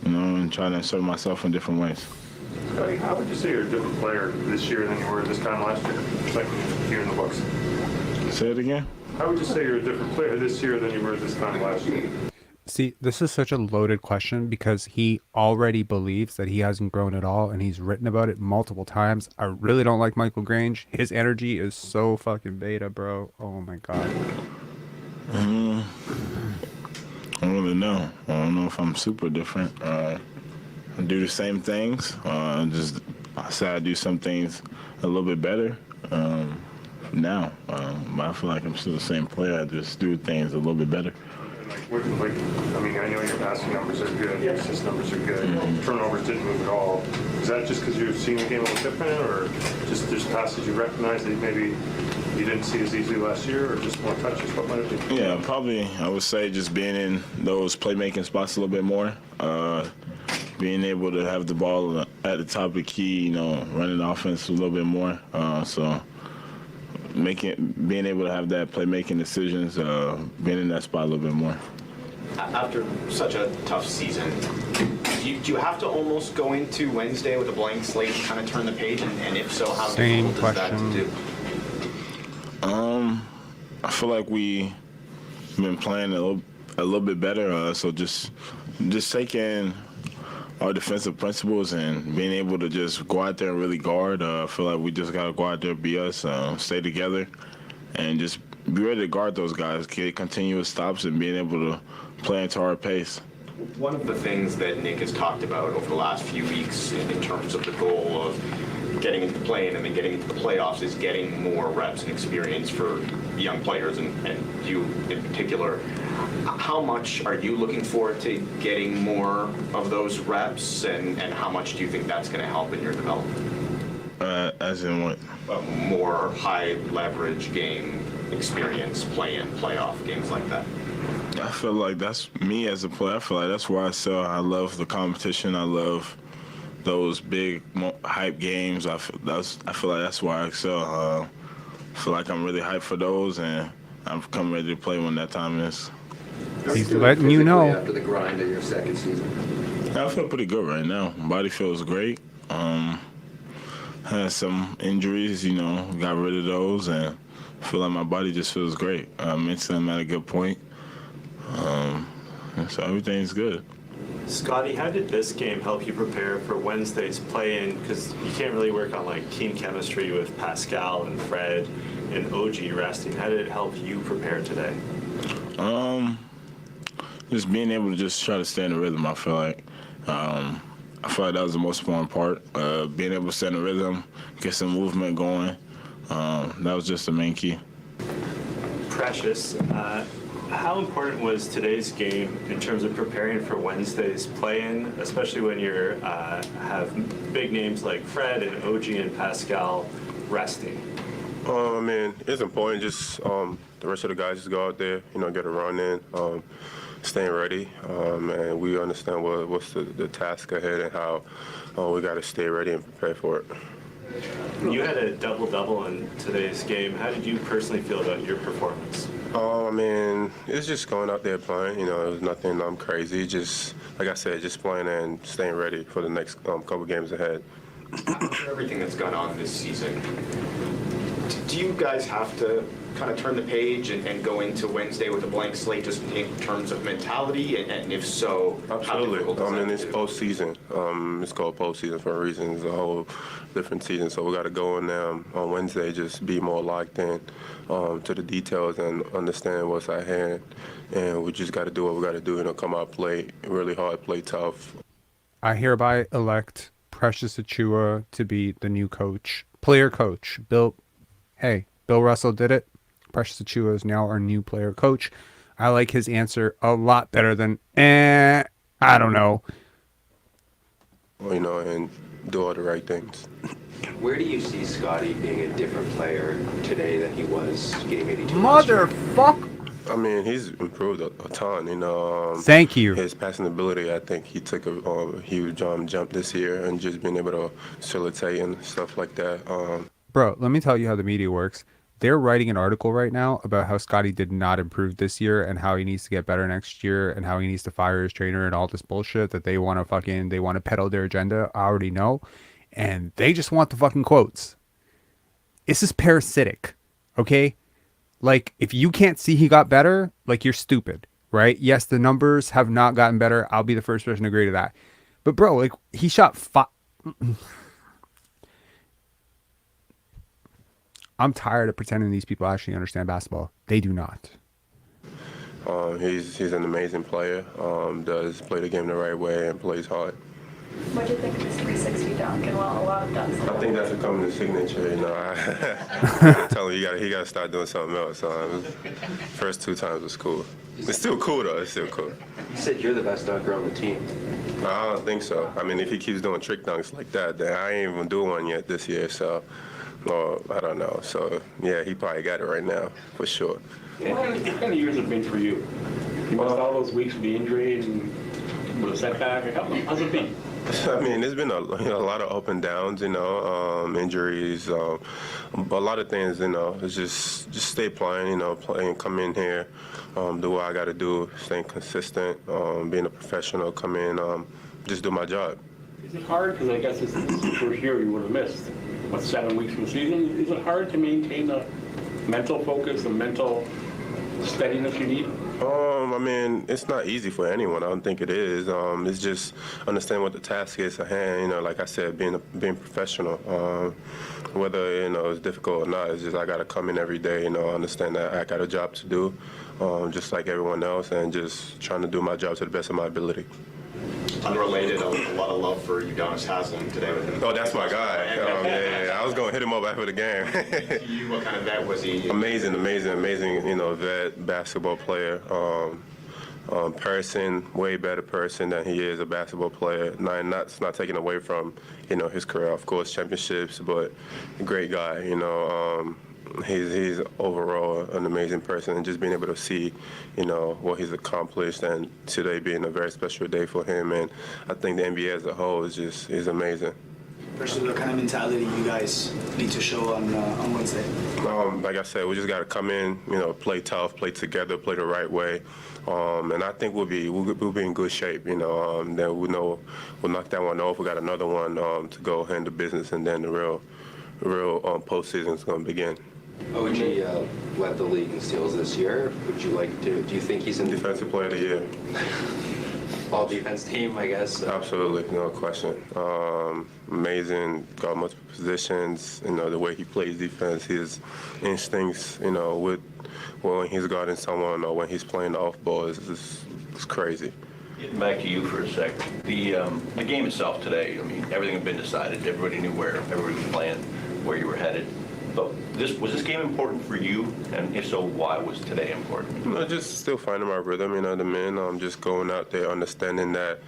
and try to insert myself in different ways. Scottie, how would you say you're a different player this year than you were this time last year, second year in the books? Say it again? How would you say you're a different player this year than you were this time last year? See, this is such a loaded question because he already believes that he hasn't grown at all, and he's written about it multiple times. I really don't like Michael Grange. His energy is so fucking beta, bro. Oh my god. I don't really know. I don't know if I'm super different. I do the same things. I say I do some things a little bit better now. But I feel like I'm still the same player. I just do things a little bit better. I know your passing numbers are good, your assist numbers are good, turnovers didn't move at all. Is that just because you're seeing the game a little different, or just there's passes you recognize that maybe you didn't see as easily last year, or just more touches? What might it be? Yeah, probably I would say just being in those playmaking spots a little bit more. Being able to have the ball at the top of the key, running the offense a little bit more. So being able to have that playmaking decisions, being in that spot a little bit more. After such a tough season, do you have to almost go into Wednesday with a blank slate and kind of turn the page? And if so, how difficult is that to do? I feel like we've been playing a little bit better. So just taking our defensive principles and being able to just go out there and really guard. I feel like we just got to go out there, be us, stay together, and just be ready to guard those guys, get continuous stops, and being able to play into our pace. One of the things that Nick has talked about over the last few weeks in terms of the goal of getting into the play-in and then getting into the playoffs is getting more reps and experience for young players, and you in particular. How much are you looking forward to getting more of those reps, and how much do you think that's going to help in your development? As in what? More high leverage game experience, play-in, playoff games like that. I feel like that's me as a player. I feel like that's where I excel. I love the competition. I love those big hype games. I feel like that's why I excel. I feel like I'm really hyped for those, and I'm come ready to play when that time is. He's letting you know. After the grind of your second season. I feel pretty good right now. My body feels great. Had some injuries, got rid of those, and I feel like my body just feels great. Mentally, I'm at a good point. So everything's good. Scottie, how did this game help you prepare for Wednesday's play-in? Because you can't really work on like team chemistry with Pascal and Fred and OG resting. How did it help you prepare today? Just being able to just try to stay in the rhythm. I feel like that was the most important part. Being able to stay in the rhythm, get some movement going. That was just the main key. Precious, how important was today's game in terms of preparing for Wednesday's play-in, especially when you have big names like Fred and OG and Pascal resting? I mean, it's important. Just the rest of the guys just go out there, get a run in, staying ready, and we understand what's the task ahead and how we got to stay ready and prepare for it. You had a double-double in today's game. How did you personally feel about your performance? I mean, it's just going out there playing. It was nothing crazy. Just like I said, just playing and staying ready for the next couple games ahead. After everything that's gone on this season, do you guys have to kind of turn the page and go into Wednesday with a blank slate just in terms of mentality? And if so, absolutely. It's do? postseason. It's called postseason for a reason. It's a whole different season. So we got to go in there on Wednesday, just be more locked in to the details and understand what's at hand. And we just got to do what we got to do. Come out, play really hard, play tough. I hereby elect Precious Achiuwa to be the new player coach. Bill Russell did it. Precious Achiuwa is now our new player coach. I like his answer a lot better than, I don't know. And do all the right things. Where do you see Scottie being a different player today than he was game 82? Motherfucker! I mean, he's improved a ton. Thank you. His passing ability, I think he took a huge jump this year, and just being able to facilitate and stuff like that. Bro, let me tell you how the media works. They're writing an article right now about how Scottie did not improve this year and how he needs to get better next year and how he needs to fire his trainer and all this bullshit that they want to peddle their agenda. I already know. And they just want the fucking quotes. This is parasitic. Okay? Like, if you can't see he got better, like, you're stupid, right? Yes, the numbers have not gotten better. I'll be the first person to agree to that. But bro, like, he shot I'm tired of pretending these people actually understand basketball. They do not. He's an amazing player. Does play the game the right way and plays hard. What do you think of his 360 dunk and a lot of dunks? I think that's becoming his signature. I tell him he got to start doing something else. First 2 times was cool. It's still cool though. It's still cool. You said you're the best dunker on the team. I don't think so. I mean, if he keeps doing trick dunks like that, then I ain't even doing one yet this year. So. I don't know. So, yeah, he probably got it right now, for sure. What kind of years have been for you? You missed all those weeks with the injury and with a setback. How's it been? I mean, there's been a lot of up and downs, injuries, a lot of things, It's just stay playing, playing, come in here, do what I got to do, staying consistent, being a professional, come in, just do my job. Is it hard? Because I guess this is the first year you would have missed. 7 weeks from the season? Is it hard to maintain the mental focus, the mental steadiness you need? I mean, it's not easy for anyone. I don't think it is. It's just understanding what the task is at hand. Like I said, being professional. Whether it's difficult or not, it's just I got to come in every day. Understand that I got a job to do, just like everyone else, and just trying to do my job to the best of my ability. Unrelated, a lot of love for Udonis Haslem today with him. Oh, that's my guy. Yeah. I was going to hit him up after the game. What kind of vet was he? Amazing, vet, basketball player. Person, way better person than he is a basketball player. It's not taken away from, his career, of course, championships, but a great guy, He's overall an amazing person, and just being able to see, what he's accomplished, and today being a very special day for him, and I think the NBA as a whole is amazing. Personally, what kind of mentality you guys need to show on Wednesday? Like I said, we just got to come in, play tough, play together, play the right way, and I think we'll be in good shape. Then we'll knock that one off. We got another one to go handle business, and then the real postseason is going to begin. OG led the league in steals this year. Would you like to? Do you think he's in defensive player of the year? all defense team, I guess. So. Absolutely, no question. Amazing, got multiple positions. You know, the way he plays defense, his instincts. You know, with when he's guarding someone or when he's playing off ball is crazy. Getting back to you for a sec, the game itself today. I mean, everything had been decided. Everybody knew where everybody was playing, where you were headed. But was this game important for you? And if so, why was today important? You know, just still finding my rhythm. You know what I mean? Just going out there, understanding that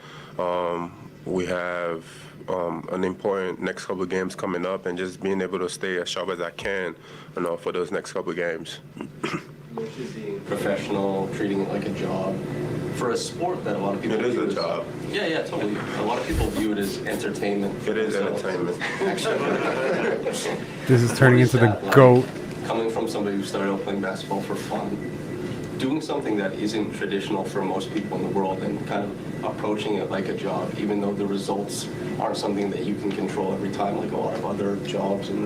we have an important next couple of games coming up, and just being able to stay as sharp as I can, you know, for those next couple of games. Being professional, treating it like a job. For a sport that a lot of people It is view a job. Yeah, totally. A lot of people view it as entertainment. It is entertainment. This is turning into the GOAT. Coming from somebody who started out playing basketball for fun, doing something that isn't traditional for most people in the world and kind of approaching it like a job, even though the results aren't something that you can control every time, like a lot of other jobs in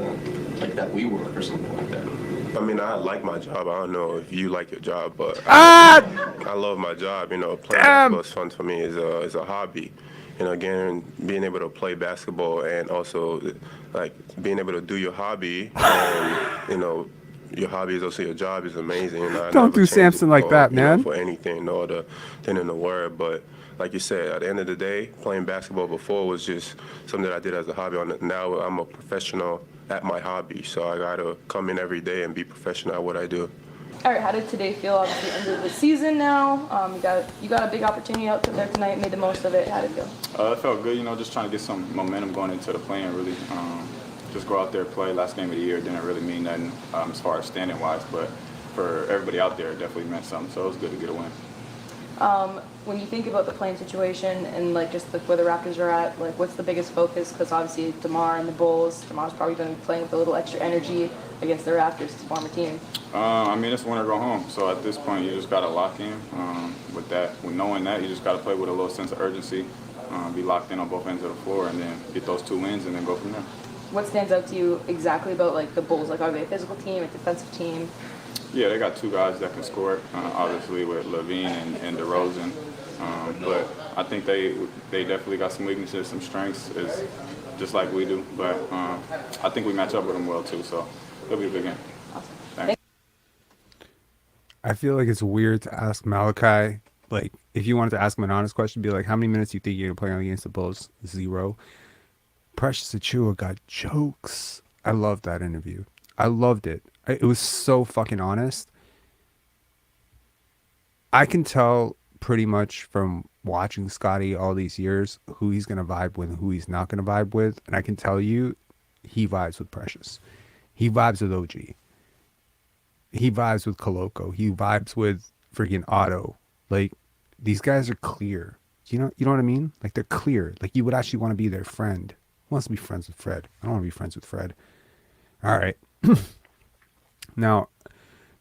like that we work or something like that. I mean, I like my job. I don't know if you like your job, but I love my job. You know, playing basketball is fun for me. Is a hobby. You know, again, being able to play basketball and also like being able to do your hobby, and you know, your hobby is also your job is amazing. You know, I Don't never do change Samson it like for, that, you know, man. for anything, no other thing in the world. But like you said, at the end of the day, playing basketball before was just something that I did as a hobby. Now I'm a professional at my hobby, so I gotta come in every day and be professional at what I do. All right, how did today feel? Obviously, end of the season now. You got a big opportunity out there tonight. Made the most of it. How did it feel? It felt good. You know, just trying to get some momentum going into the play-in. Really, just go out there, play. Last game of the year didn't really mean nothing as far as standing wise, but for everybody out there, it definitely meant something. So it was good to get a win. When you think about the playing situation and like just where the Raptors are at, like what's the biggest focus? Because obviously DeMar and the Bulls, DeMar's probably going to be playing with a little extra energy against the Raptors, his former team. I mean, it's win or go home. So at this point, you just got to lock in. With knowing that, you just got to play with a little sense of urgency, be locked in on both ends of the floor, and then get those 2 wins and then go from there. What stands out to you exactly about like the Bulls? Like, are they a physical team, a defensive team? Yeah, they got 2 guys that can score, obviously with Levine and DeRozan. But I think they definitely got some weaknesses, some strengths, just like we do. But I think we match up with them well too, so it'll be a big game. Thanks. I feel like it's weird to ask Malachi, like, if you wanted to ask him an honest question, be like, how many minutes do you think you're going to play against the Bulls? 0. Precious Achiuwa got jokes. I loved that interview. I loved it. It was so fucking honest. I can tell pretty much from watching Scottie all these years who he's going to vibe with and who he's not going to vibe with. And I can tell you, he vibes with Precious. He vibes with OG. He vibes with Koloko. He vibes with freaking Otto. Like, these guys are clear. You know what I mean? Like, they're clear. Like, you would actually want to be their friend. Who wants to be friends with Fred? I don't want to be friends with Fred. All right. Now,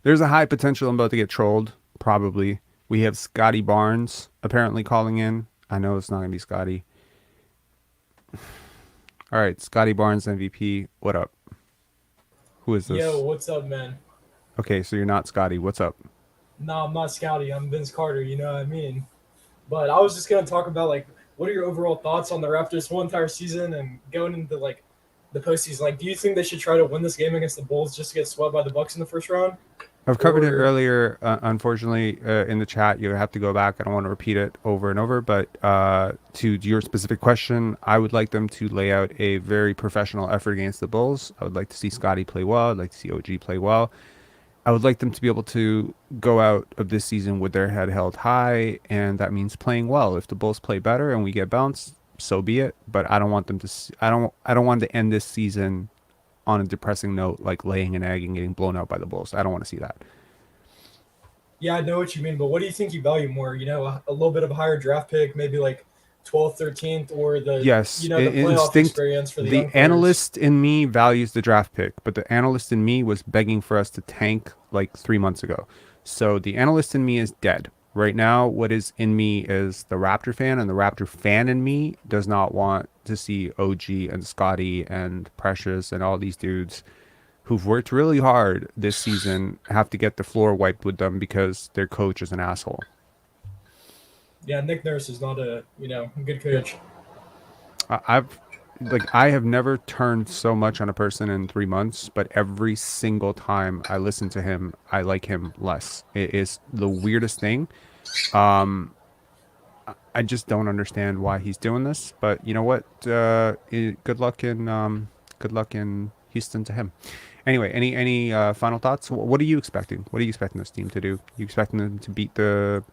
there's a high potential I'm about to get trolled, probably. We have Scottie Barnes apparently calling in. I know it's not going to be Scottie. All right, Scottie Barnes, MVP. What up? Who is this? Yo, what's up, man? Okay, so you're not Scottie. What's up? No, I'm not Scotty. I'm Vince Carter, you know what I mean? But I was just going to talk about, like, what are your overall thoughts on the Raptors whole entire season and going into, like, the postseason? Like, do you think they should try to win this game against the Bulls just to get swept by the Bucks in the first round? I've covered it earlier. Unfortunately, in the chat, you have to go back. I don't want to repeat it over and over. But to your specific question, I would like them to lay out a very professional effort against the Bulls. I would like to see Scottie play well. I'd like to see OG play well. I would like them to be able to go out of this season with their head held high, and that means playing well. If the Bulls play better and we get bounced, so be it. But I don't want them to. I don't want to end this season on a depressing note, like laying an egg and getting blown out by the Bulls. I don't want to see that. Yeah, I know what you mean, but what do you think you value more? You know, a little bit of a higher draft pick, maybe like 12th, 13th, or the the playoff experience for the young players? Analyst in me values the draft pick, but the analyst in me was begging for us to tank like 3 months ago. So the analyst in me is dead. Right now, what is in me is the Raptor fan, and the Raptor fan in me does not want to see OG and Scottie and Precious and all these dudes who've worked really hard this season have to get the floor wiped with them because their coach is an asshole. Yeah, Nick Nurse is not a good coach. I have never turned so much on a person in 3 months, but every single time I listen to him, I like him less. It is the weirdest thing. Um, I just don't understand why he's doing this, but you know what? Good luck in Houston to him. Anyway, any final thoughts? What are you expecting? What are you expecting this team to do? You expecting them to beat the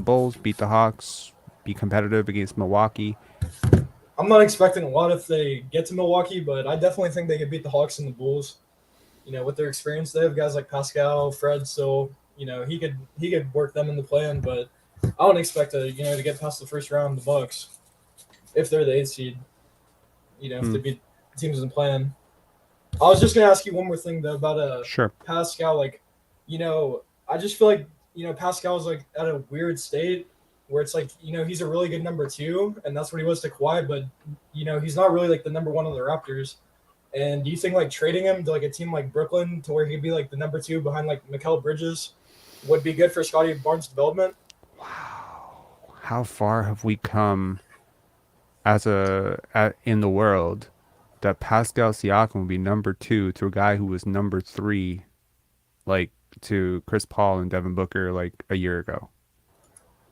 Bulls, beat the Hawks, be competitive against Milwaukee? I'm not expecting a lot if they get to Milwaukee, but I definitely think they could beat the Hawks and the Bulls. With their experience, they have guys like Pascal, Fred, so he could work them in the plan. But I don't expect to get past the first round. The Bucks, if they're the 8th seed, if they beat teams in the plan. I was just gonna ask you one more thing though about Sure. Pascal. I just feel like Pascal's like at a weird state where it's like he's a really good number 2, and that's what he was to Kawhi, but he's not really like the number 1 on the Raptors. And do you think like trading him to like a team like Brooklyn to where he could be like the number 2 behind like Mikal Bridges would be good for Scottie Barnes' development? How far have we come in the world that Pascal Siakam would be number 2 to a guy who was number 3, like to Chris Paul and Devin Booker like a year ago?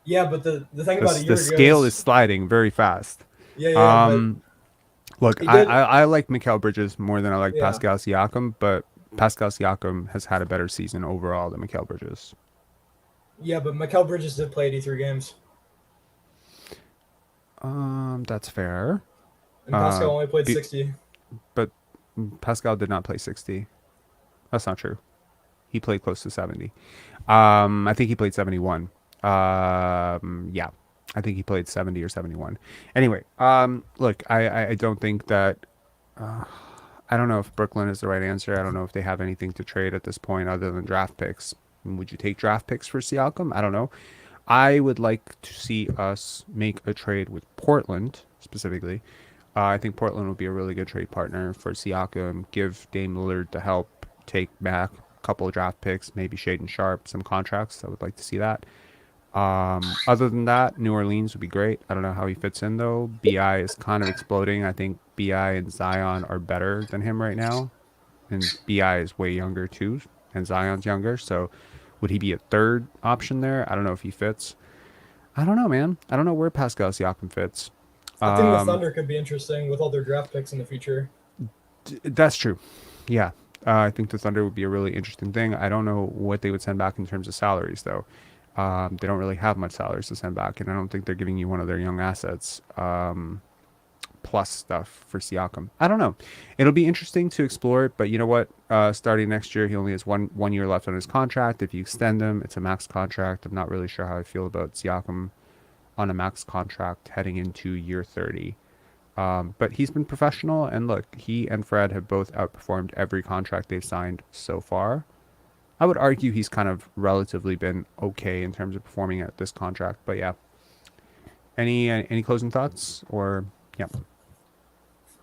Yeah, but the thing about a year The ago scale is sliding very fast. Yeah, Look, he did- I like Mikal Bridges more than I like Yeah. Pascal Siakam, but Pascal Siakam has had a better season overall than Mikal Bridges. Yeah, but Mikal Bridges did play 83 games. That's fair. And Pascal only played 60. But Pascal did not play 60. That's not true. He played close to 70. I think he played 71. Yeah. I think he played 70 or 71. Anyway, look, I don't think that I don't know if Brooklyn is the right answer. I don't know if they have anything to trade at this point other than draft picks. Would you take draft picks for Siakam? I don't know. I would like to see us make a trade with Portland specifically. I think Portland would be a really good trade partner for Siakam. Give Dame Lillard the help, take back a couple of draft picks, maybe Shaden Sharp, some contracts. I would like to see that. Other than that, New Orleans would be great. I don't know how he fits in though. BI is kind of exploding. I think BI and Zion are better than him right now. And BI is way younger too. And Zion's younger. So would he be a third option there? I don't know if he fits. I don't know, man. I don't know where Pascal Siakam fits. I think the Thunder could be interesting with all their draft picks in the future. That's true. Yeah. I think the Thunder would be a really interesting thing. I don't know what they would send back in terms of salaries, though. They don't really have much salaries to send back, and I don't think they're giving you one of their young assets plus stuff for Siakam. I don't know. It'll be interesting to explore it, but you know what? Starting next year, he only has one year left on his contract. If you extend him, it's a max contract. I'm not really sure how I feel about Siakam on a max contract heading into year 30. But he's been professional, and look, he and Fred have both outperformed every contract they've signed so far. I would argue he's kind of relatively been okay in terms of performing at this contract, but yeah. Any closing thoughts or yeah?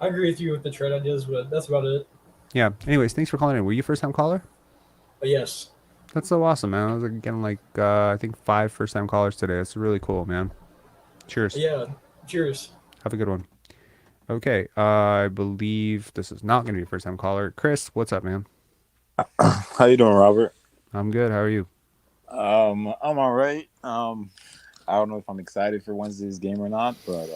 I agree with you with the trade ideas, but that's about it. Yeah. Anyways, thanks for calling in. Were you a first time caller? But yes. That's so awesome, man. I was getting I think 5 first time callers today. It's really cool, man. Cheers. Yeah. Cheers. Have a good one. Okay. I believe this is not going to be a first time caller. Chris, what's up, man? How you doing, Robert? I'm good. How are you? I'm all right. I don't know if I'm excited for Wednesday's game or not, but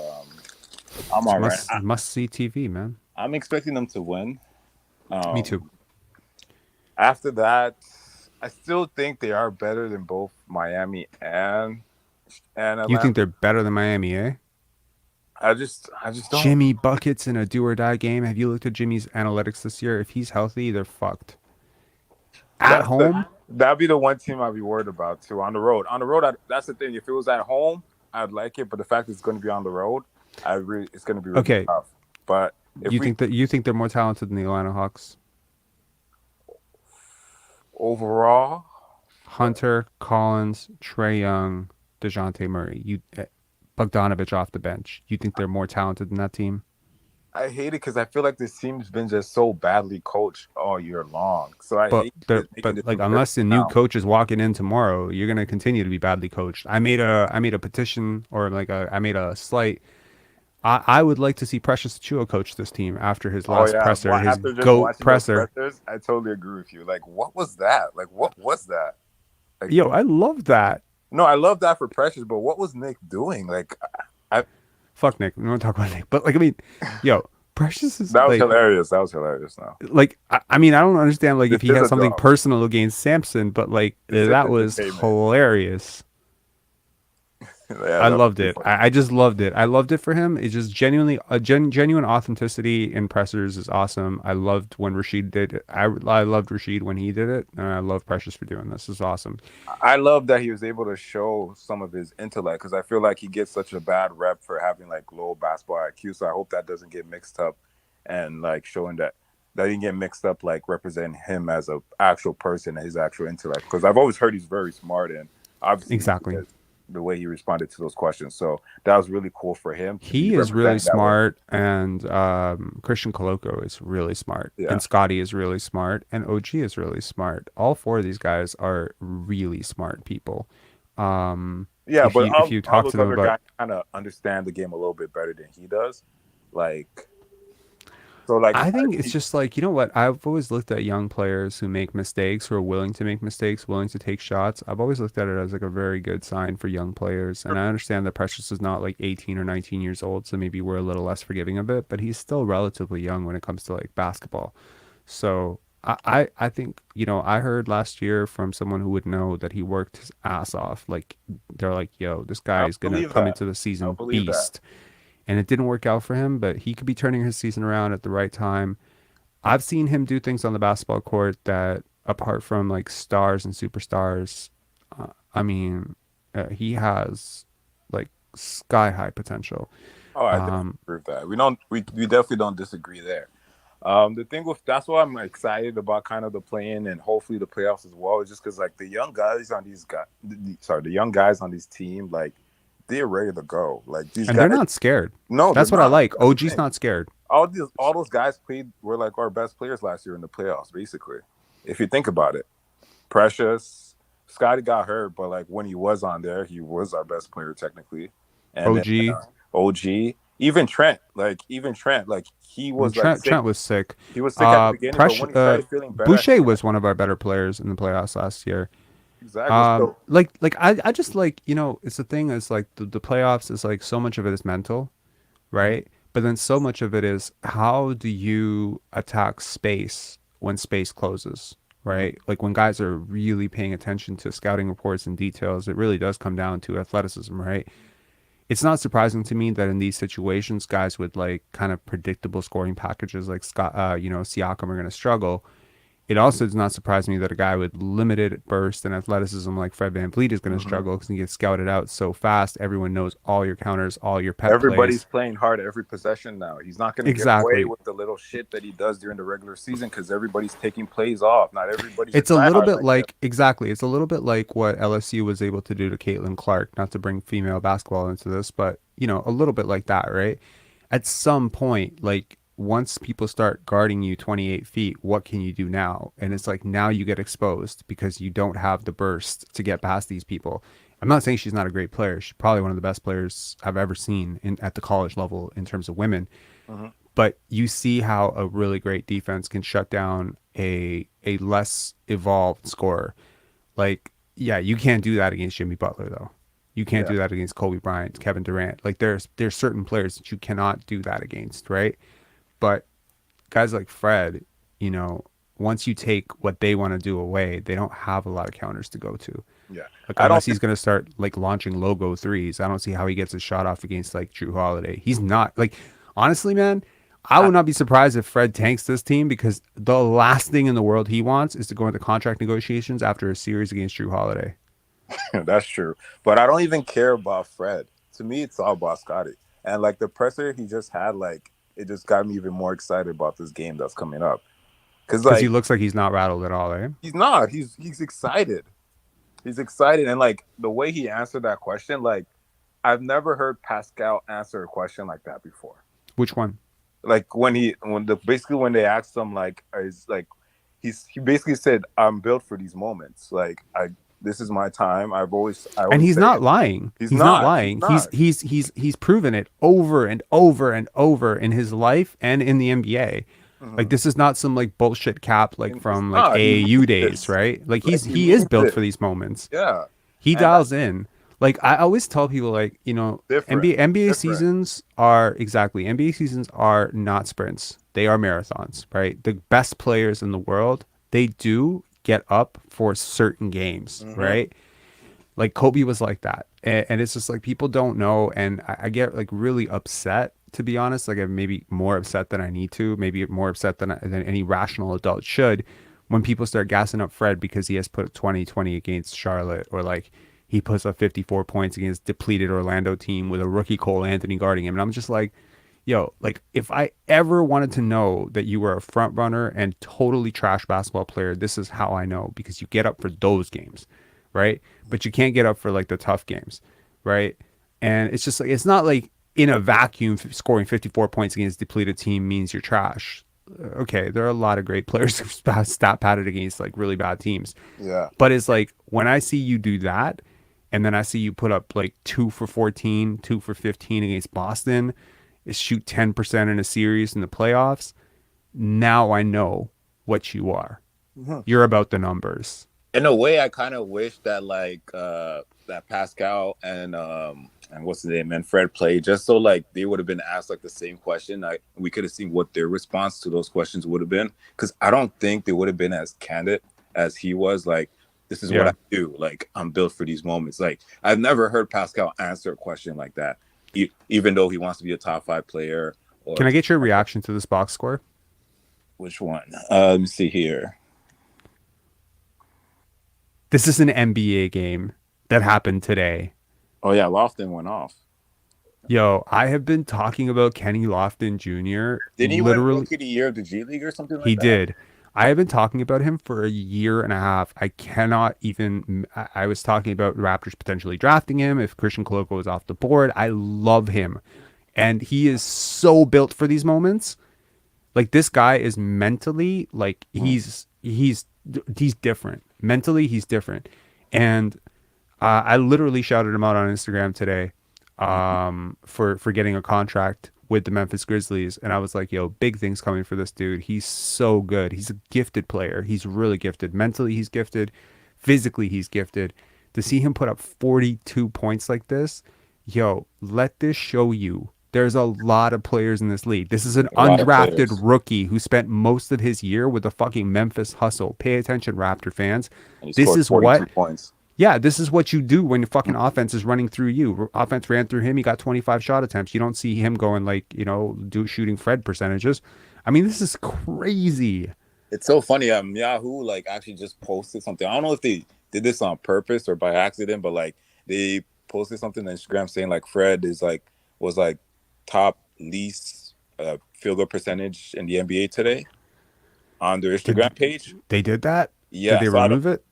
I'm all right. Must see TV, man. I'm expecting them to win. Me too. After that, I still think they are better than both Miami and Atlanta. You think they're better than Miami, eh? I just don't. Jimmy buckets in a do or die game. Have you looked at Jimmy's analytics this year? If he's healthy, they're fucked. At home? That'd be the one team I'd be worried about too. On the road, that's the thing. If it was at home, I'd like it. But the fact it's going to be on the road, it's going to be really tough. But you think they're more talented than the Atlanta Hawks? Overall, Hunter, Collins, Trae Young, DeJounte Murray, Bogdanovich off the bench. You think they're more talented than that team? I hate it because I feel like this team's been just so badly coached all year long. So I hate making this like too unless the personal new now. coach is walking in tomorrow, you're gonna continue to be badly coached. I made a petition or like I made a slight. I would like to see Precious Achiuwa coach this team after his Oh last yeah, presser, his after just GOAT watching those presser. pressers, I totally agree with you. Like, what was that? Like, what was that? Like, Yo, I love that. no, I love that for Precious, but what was Nick doing? Like, I Fuck Nick. We don't talk about Nick, but like I mean, yo, Precious is that was like hilarious. That was hilarious. Now, I mean I don't understand like if this he is had a something job. personal against Samson, but like It's just that was entertainment. hilarious. Yeah, I that loved was it. funny. I just loved it. I loved it for him. It's just genuinely genuine authenticity in pressers is awesome. I loved when Rashid did it. I loved Rashid when he did it, and I love Precious for doing this. It's awesome. I love that he was able to show some of his intellect because I feel like he gets such a bad rep for having like low basketball IQ. So I hope that doesn't get mixed up and like showing that didn't get mixed up like representing him as a actual person and his actual intellect. Because I've always heard he's very smart and obviously Exactly. the way he responded to those questions. So that was really cool for him to be He is really representing that way. smart, and Christian Coloco is really smart, Yeah. and Scottie is really smart, and OG is really smart. All four of these guys are really smart people. Yeah, if but if you all talk those to them other about guys kind of understand the game a little bit better than he does. Like, so like I think it's just like, you know what? I've always looked at young players who make mistakes, who are willing to make mistakes, willing to take shots. I've always looked at it as like a very good sign for young players. And I understand that Precious is not like 18 or 19 years old, so maybe we're a little less forgiving of it, but he's still relatively young when it comes to like basketball. So I think, you know, I heard last year from someone who would know that he worked his ass off. Like they're like, yo, this guy I is gonna believe come that. into the I season believe that. beast. And it didn't work out for him, but he could be turning his season around at the right time. I've seen him do things on the basketball court that, apart from like stars and superstars, I mean, he has like sky high potential. Oh, I definitely agree with that. We definitely don't disagree there. The thing with that's why I'm excited about kind of the play-in and hopefully the playoffs as well, is just because like the young guys on these guys, the young guys on this team, like they're ready to go. Like these And guys, they're not scared. no, That's they're what I not. like. That's the OG's thing. not scared. All those guys were like our best players last year in the playoffs, basically. If you think about it, Precious, Scottie got hurt, but like when he was on there, he was our best player technically. And OG. then, OG, even Trent, like he was like sick. Trent was sick. He was sick at the beginning, but when he started feeling better, Boucher was one of our better players in the playoffs last year. exactly. So I just like, you know, it's the thing is like the playoffs is like so much of it is mental, right? But then so much of it is how do you attack space when space closes, right? Like when guys are really paying attention to scouting reports and details, it really does come down to athleticism, right? It's not surprising to me that in these situations, guys with like kind of predictable scoring packages like Siakam are going to struggle. It also does not surprise me that a guy with limited burst and athleticism like Fred VanVleet is going to struggle because he gets scouted out so fast. Everyone knows all your counters, all your pet everybody's plays. playing hard every possession now. He's not going to get Exactly. away with the little shit that he does during the regular season because everybody's taking plays off. Not everybody's. It's a little bit like exactly. It's a little bit like what LSU was able to do to Caitlin Clark. Not to bring female basketball into this, but you know, a little bit like that, right? At some point, like once people start guarding you 28 feet, what can you do now? And it's like now you get exposed because you don't have the burst to get past these people. I'm not saying she's not a great player. She's probably one of the best players I've ever seen at the college level in terms of women. But you see how a really great defense can shut down a less evolved scorer. Like, yeah, you can't do that against Jimmy Butler though. You can't do that against Kobe Bryant, Kevin Durant. Like there's certain players that you cannot do that against, right? But guys like Fred, you know, once you take what they want to do away, they don't have a lot of counters to go to. Yeah. Like unless he's going to start like launching logo threes, I don't see how he gets a shot off against like Drew Holiday. He's not like, honestly, man, I would not be surprised if Fred tanks this team because the last thing in the world he wants is to go into contract negotiations after a series against Drew Holiday. That's true. But I don't even care about Fred. To me, it's all about Scottie. And like the presser he just had, like it just got me even more excited about this game that's coming up. Because like he looks like he's not rattled at all, eh? he's not. He's excited. He's excited. And like the way he answered that question, like I've never heard Pascal answer a question like that before. Which one? Like when they asked him like is like he basically said, I'm built for these moments. Like this is my time. I always And he's say not it. lying. He's not not. lying. He's proven it over and over and over in his life and in the NBA. Like this is not some like bullshit cap like And he's from like not. He AAU means days, this. right? Like Like, he is means built it. for these moments. Yeah. He And dials in. Like I always tell people, like, you know, Different. NBA Different. seasons are NBA seasons are not sprints. They are marathons, right? The best players in the world, they do get up for certain games, right? Like Kobe was like that. And it's just like people don't know. And I get like really upset, to be honest. Like I'm maybe more upset than I need to, maybe more upset than any rational adult should, when people start gassing up Fred because he has put 20-20 against Charlotte, or like he puts up 54 points against depleted Orlando team with a rookie Cole Anthony guarding him. And I'm just like, yo, like if I ever wanted to know that you were a front runner and totally trash basketball player, this is how I know, because you get up for those games, right? But you can't get up for like the tough games, right? And it's just like, it's not like in a vacuum scoring 54 points against a depleted team means you're trash. Okay, there are a lot of great players who stat padded against like really bad teams. Yeah. But it's like when I see you do that, and then I see you put up like 2 for 14, 2 for 15 against Boston, shoot 10% in a series in the playoffs. Now I know what you are. You're about the numbers. In a way, I kind of wish that like that Pascal and what's the name, and Fred played, just so like they would have been asked like the same question. Like we could have seen what their response to those questions would have been, because I don't think they would have been as candid as he was. Like, this is what I do. Like, I'm built for these moments. Like, I've never heard Pascal answer a question like that, even though he wants to be a top 5 player. Can I get your reaction to this box score? Which one? Let me see here. This is an NBA game that happened today. Oh, yeah. Lofton went off. Yo, I have been talking about Kenny Lofton Jr. Didn't he win Rookie of the Year of the G League or something like that? He did. I have been talking about him for a year and a half. I cannot even. I was talking about the Raptors potentially drafting him if Christian Koloko was off the board. I love him. And he is so built for these moments. Like, this guy is mentally, like, he's different. Mentally, he's different. And I literally shouted him out on Instagram today for getting a contract with the Memphis Grizzlies. And I was like, yo, big things coming for this dude. He's so good. He's a gifted player. He's really gifted. Mentally, he's gifted. Physically, he's gifted. To see him put up 42 points like this, yo, let this show you there's a lot of players in this league. This is an undrafted rookie who spent most of his year with the fucking Memphis Hustle. Pay attention, Raptor fans. This is what points. Yeah, this is what you do when your fucking offense is running through you. Offense ran through him. He got 25 shot attempts. You don't see him going like, shooting Fred percentages. I mean, this is crazy. It's so funny. Yahoo like actually just posted something. I don't know if they did this on purpose or by accident, but like they posted something on Instagram saying like Fred was top least field goal percentage in the NBA today on their Instagram page. They did that? Yeah. Did they remove it?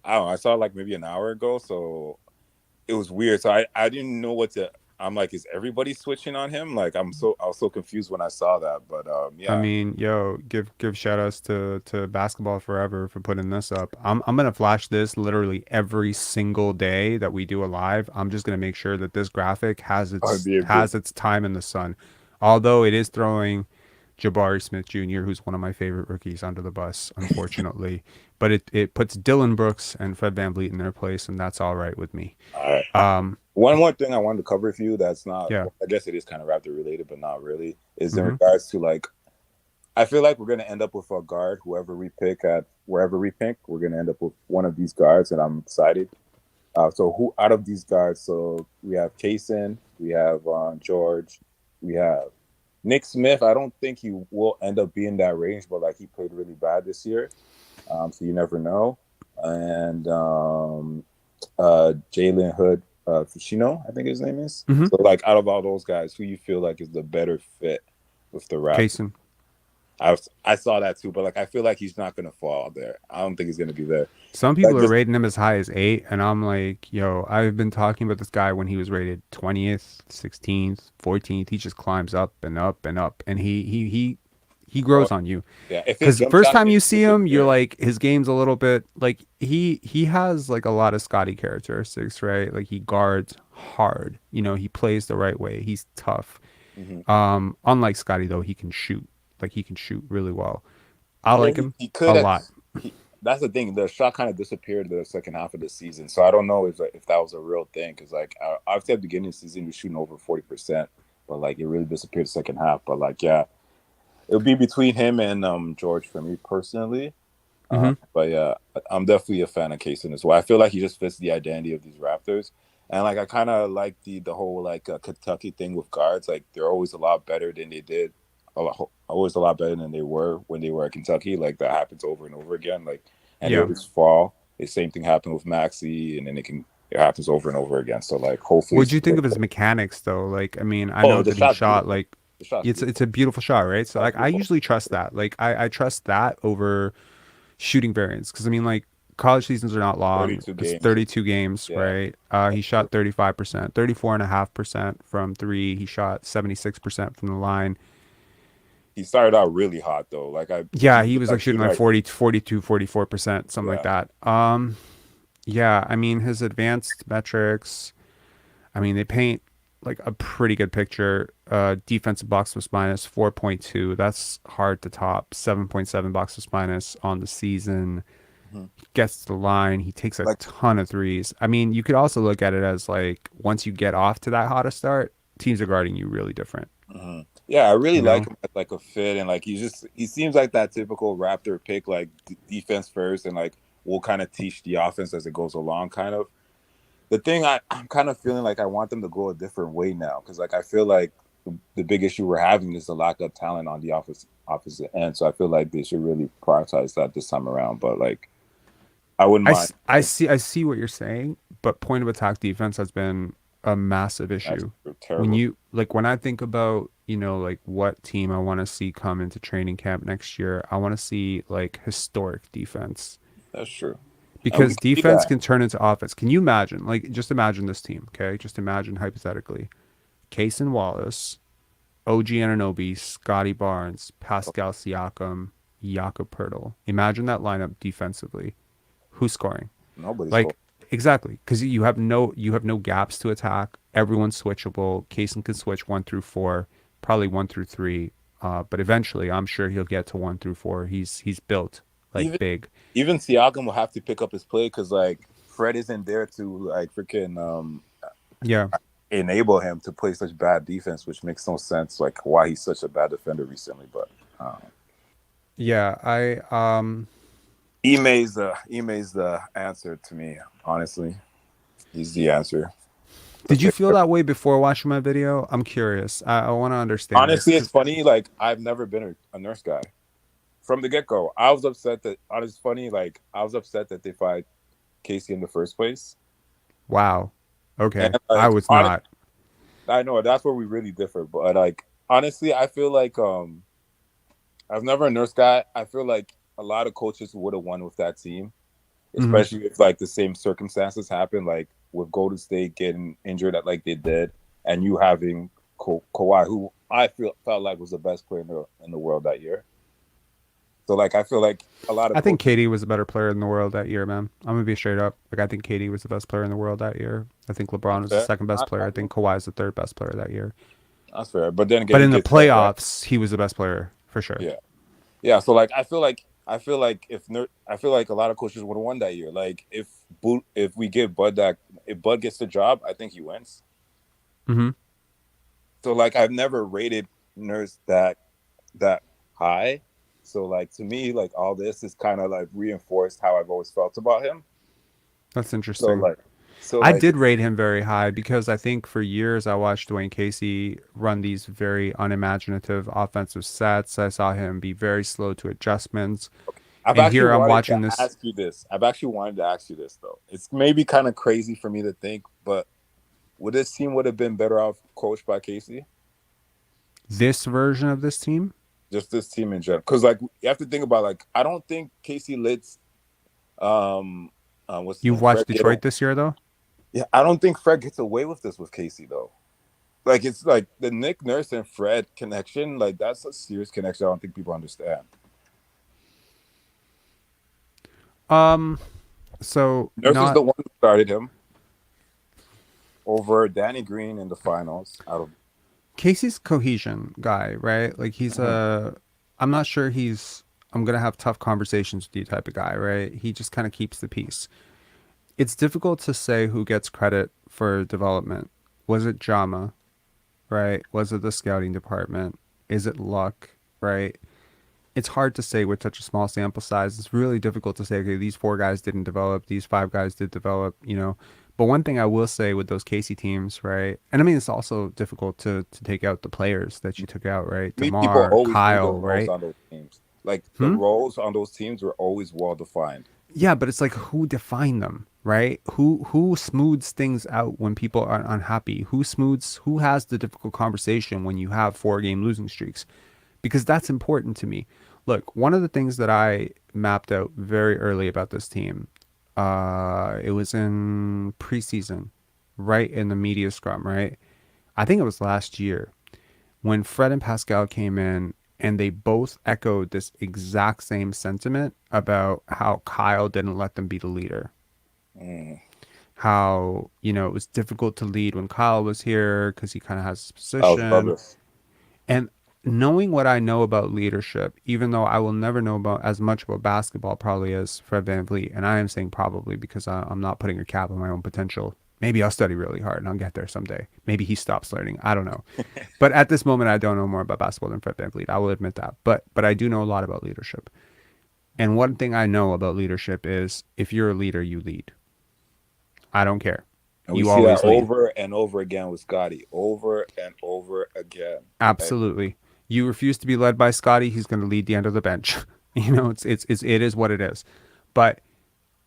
I don't know. I saw it like maybe an hour ago, so it was weird. So I didn't know what to. I'm like, is everybody switching on him? Like, I was so confused when I saw that. But yeah. I mean, yo, give shout outs to Basketball Forever for putting this up. I'm gonna flash this literally every single day that we do a live. I'm just gonna make sure that this graphic has its time in the sun. Although it is throwing Jabari Smith Jr., who's one of my favorite rookies, under the bus, unfortunately. But it puts Dylan Brooks and Fred VanVleet in their place, and that's all right with me. All right. One more thing I wanted to cover with you that's not, I guess it is kind of Raptor related, but not really, is in regards to like, I feel like we're going to end up with a guard, wherever we pick, we're going to end up with one of these guards, and I'm excited. So who out of these guards? So we have Kaysen, we have George, we have Nick Smith. I don't think he will end up being that range, but like he played really bad this year. So you never know. And Jalen Hood, Fushino, I think his name is. So like out of all those guys, who you feel like is the better fit with the Raptors? Kaysen. I saw that too, but like I feel like he's not gonna fall there. I don't think he's gonna be there. Some Like people are just rating him as high as 8, and I'm like, yo, I've been talking about this guy when he was rated 20th, 16th, 14th. He just climbs up and up and up, and he oh, grows on you. yeah, if his Because jump first shot time gets you see him, you're disappear, like, his game's a little bit like he has like a lot of Scottie characteristics, right? Like he guards hard, he plays the right way. He's tough. mhm. Unlike Scottie though, he can shoot. Like he can shoot really well. I Yeah, like him he a could have. lot. That's the thing. The shot kind of disappeared the second half of the season, so I don't know if that was a real thing. Because like obviously at the beginning of the season, he was shooting over 40%, but like it really disappeared the second half. But like yeah, it would be between him and George for me personally. Hmm. But yeah, I'm definitely a fan of Kaysen as well. I feel like he just fits the identity of these Raptors, and like I kind of like the whole like Kentucky thing with guards. Like they're always a lot better than they did, always a lot better than they were when they were at Kentucky. Like that happens over and over again. Like and they Yeah. always fall. The same thing happened with Maxi, and then it happens over and over again. So like hopefully, What'd you think of his mechanics though? Like, I mean, I oh know the that he shot's shot beautiful. like The shot's it's beautiful. it's a beautiful shot, right? So Shot's like I beautiful. usually trust that. Like I trust that over shooting variants because I mean like college seasons are not long. 32 It's games. 32 games, Yeah. right? He shot 35%, 34.5% from 3. He shot 76% from the line. He started out really hot though. Like Yeah, he he was was like like shooting shooting like like 40, 42, 44%, something like yeah. that. Yeah, I mean his advanced metrics, I mean they paint like a pretty good picture. Defensive box plus minus 4.2. That's hard to top. 7.7 box plus minus on the season. Mhm. He gets to the line. He takes a Like ton of threes. I mean, you could also look at it as like once you get off to that hot a start, teams are guarding you really different. mhm. Yeah, I really You like know? him as like a fit, and like he seems like that typical Raptor pick, like defense first, and like we'll kind of teach the offense as it goes along. Kind of the thing I'm kind of feeling like I want them to go a different way now because like I feel like the big issue we're having is the lack of talent on the opposite end. So I feel like they should really prioritize that this time around. But like I wouldn't mind. I see what you're saying, but point of attack defense has been a massive That's issue. When terrible. you like when I think about, like what team I want to see come into training camp next year, I want to see like historic defense. That's true. And we Because can see defense that. can turn into offense. Can you imagine? Like, just imagine this team, okay? Just imagine hypothetically. Case and Wallace, OG Anunoby, Scotty Barnes, Pascal Siakam, Jakob Poeltl. Imagine that lineup defensively. Who's scoring? Nobody's Like, exactly. Because you have no gaps to attack. Everyone's switchable. Kaysen can switch 1 through 4, probably 1 through 3. But eventually, I'm sure he'll get to 1 through 4. He's built like even big. even Siakam will have to pick up his play because like Fred isn't there to like freaking Yeah. enable him to play such bad defense, which makes no sense. Like why he's such a bad defender recently, but Yeah, Ime's the answer to me. Honestly, he's the answer. Did you feel that way before watching my video? I'm curious. I want to understand this. Honestly, it's funny. Like I've never been a nurse guy from the get go. I was upset that. It's funny. Like I was upset that they fired Casey in the first place. Wow. Okay. And, I like, was not. I know that's where we really differ. But like honestly, I feel like I was never a nurse guy. I feel like a lot of coaches would have won with that team, especially if like the same circumstances happened, like with Golden State getting injured like they did, and you having Kawhi, who I felt like was the best player in the world that year. So like I feel like a lot of I think KD was a better player in the world that year, man. I'm gonna be straight up. Like I think KD was the best player in the world that year. I think LeBron was the second best player. I think Kawhi is the third best player that year. That's fair. But then again, but in the playoffs, he was the best player for sure. Yeah, yeah. So like I feel like I feel like a lot of coaches would have won that year. Like if we give Bud if Bud gets the job, I think he wins. Mm-hmm. So like I've never rated Nurse that high. So like to me, like all this is kind of like reinforced how I've always felt about him. That's interesting. So I did rate him very high because I think for years I watched Dwayne Casey run these very unimaginative offensive sets. I saw him be very slow to adjustments. I've and here I'm watching this. Ask you this. I've actually wanted to ask you this though. It's maybe kind of crazy for me to think, but would this team have been better off coached by Casey? This version of this team? just this team in general. Because like you have to think about like I don't think Casey Litz, what's his You've name? watched Fred Detroit Gittle. this year, though? Yeah, I don't think Fred gets away with this with Casey though. Like it's like the Nick Nurse and Fred connection. Like that's a serious connection. I don't think people understand. So Nurse is not the one who started him over Danny Green in the finals. Out of Casey's cohesion guy, right? Like he's I'm not sure I'm gonna have tough conversations with you type of guy, right? He just kind of keeps the peace. It's difficult to say who gets credit for development. Was it Jama, right? Was it the scouting department? Is it luck, right? It's hard to say with such a small sample size. It's really difficult to say, okay, these 4 guys didn't develop, these 5 guys did develop, you know. But one thing I will say with those Casey teams, right? And I mean, it's also difficult to take out the players that you took out, right? me, people DeMar, always knew the Kyle, roles right? on those teams. Like the roles on those teams were always well defined. Yeah, but it's like who defined them, right? Who smooths things out when people are unhappy? Who has the difficult conversation when you have 4-game losing streaks? Because that's important to me. Look, one of the things that I mapped out very early about this team, it was in preseason, right in the media scrum, right? I think it was last year when Fred and Pascal came in and they both echoed this exact same sentiment about how Kyle didn't let them be the leader. How, you know, it was difficult to lead when Kyle was here because he kind of has his I was position. rubbish. And knowing what I know about leadership, even though I will never know about as much about basketball probably as Fred VanVleet, and I am saying probably because I'm not putting a cap on my own potential. Maybe I'll study really hard and I'll get there someday. Maybe he stops learning. I don't know. But at this moment, I don't know more about basketball than Fred VanVleet. I will admit that. But I do know a lot about leadership. And one thing I know about leadership is if you're a leader, you lead. I don't care. And we You see always that lead. over and over again with Scottie. Over and over again. Absolutely. You refuse to be led by Scottie, he's going to lead the end of the bench. You know, it is what it is. But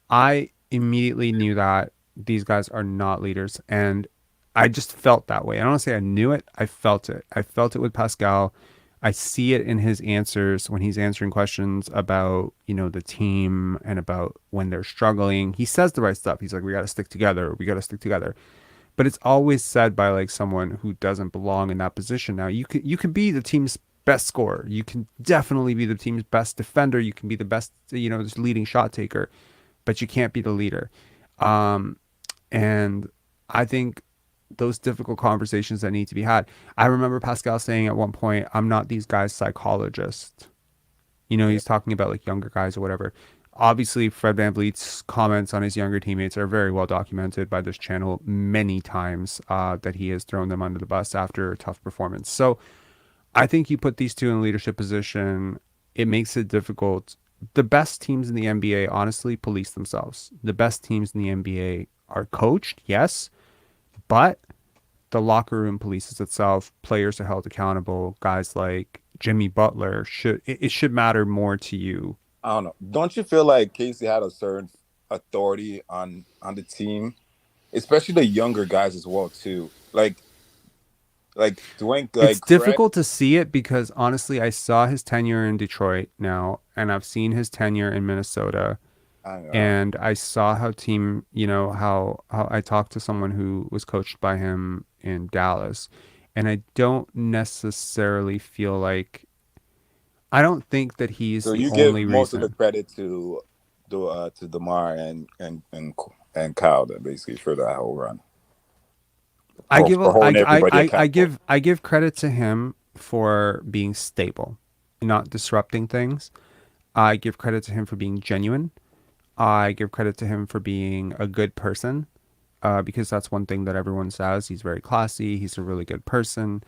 I immediately knew that these guys are not leaders, and I just felt that way. I don't want to say I knew it. I felt it. I felt it with Pascal. I see it in his answers when he's answering questions about, you know, the team and about when they're struggling. He says the right stuff. He's like, we got to stick together. We got to stick together. But it's always said by like someone who doesn't belong in that position. Now you can be the team's best scorer. You can definitely be the team's best defender. You can be the best, you know, just leading shot taker, but you can't be the leader. And I think those difficult conversations that need to be had. I remember Pascal saying at one point, I'm not these guys' psychologist. You know, he's talking about like younger guys or whatever. Obviously, Fred VanVleet's comments on his younger teammates are very well documented by this channel many times, that he has thrown them under the bus after a tough performance. So I think you put these two in a leadership position, it makes it difficult. The best teams in the NBA, honestly, police themselves. The best teams in the NBA are coached, yes, but the locker room polices itself. Players are held accountable. Guys like Jimmy Butler it should matter more to you. I don't know. Don't you feel like Casey had a certain authority on the team, especially the younger guys as well too? Like Dwayne, like It's Fred. difficult to see it because honestly, I saw his tenure in Detroit now, and I've seen his tenure in Minnesota. And I saw how team, you know, how I talked to someone who was coached by him in Dallas, and I don't necessarily feel like, I don't think that he's So the you only give most reason. of the credit to DeMar and Kyle then basically for that whole run. I give for holding everybody I accountable. I give credit to him for being stable, not disrupting things. I give credit to him for being genuine. I give credit to him for being a good person, because that's one thing that everyone says. He's very classy. He's a really good person.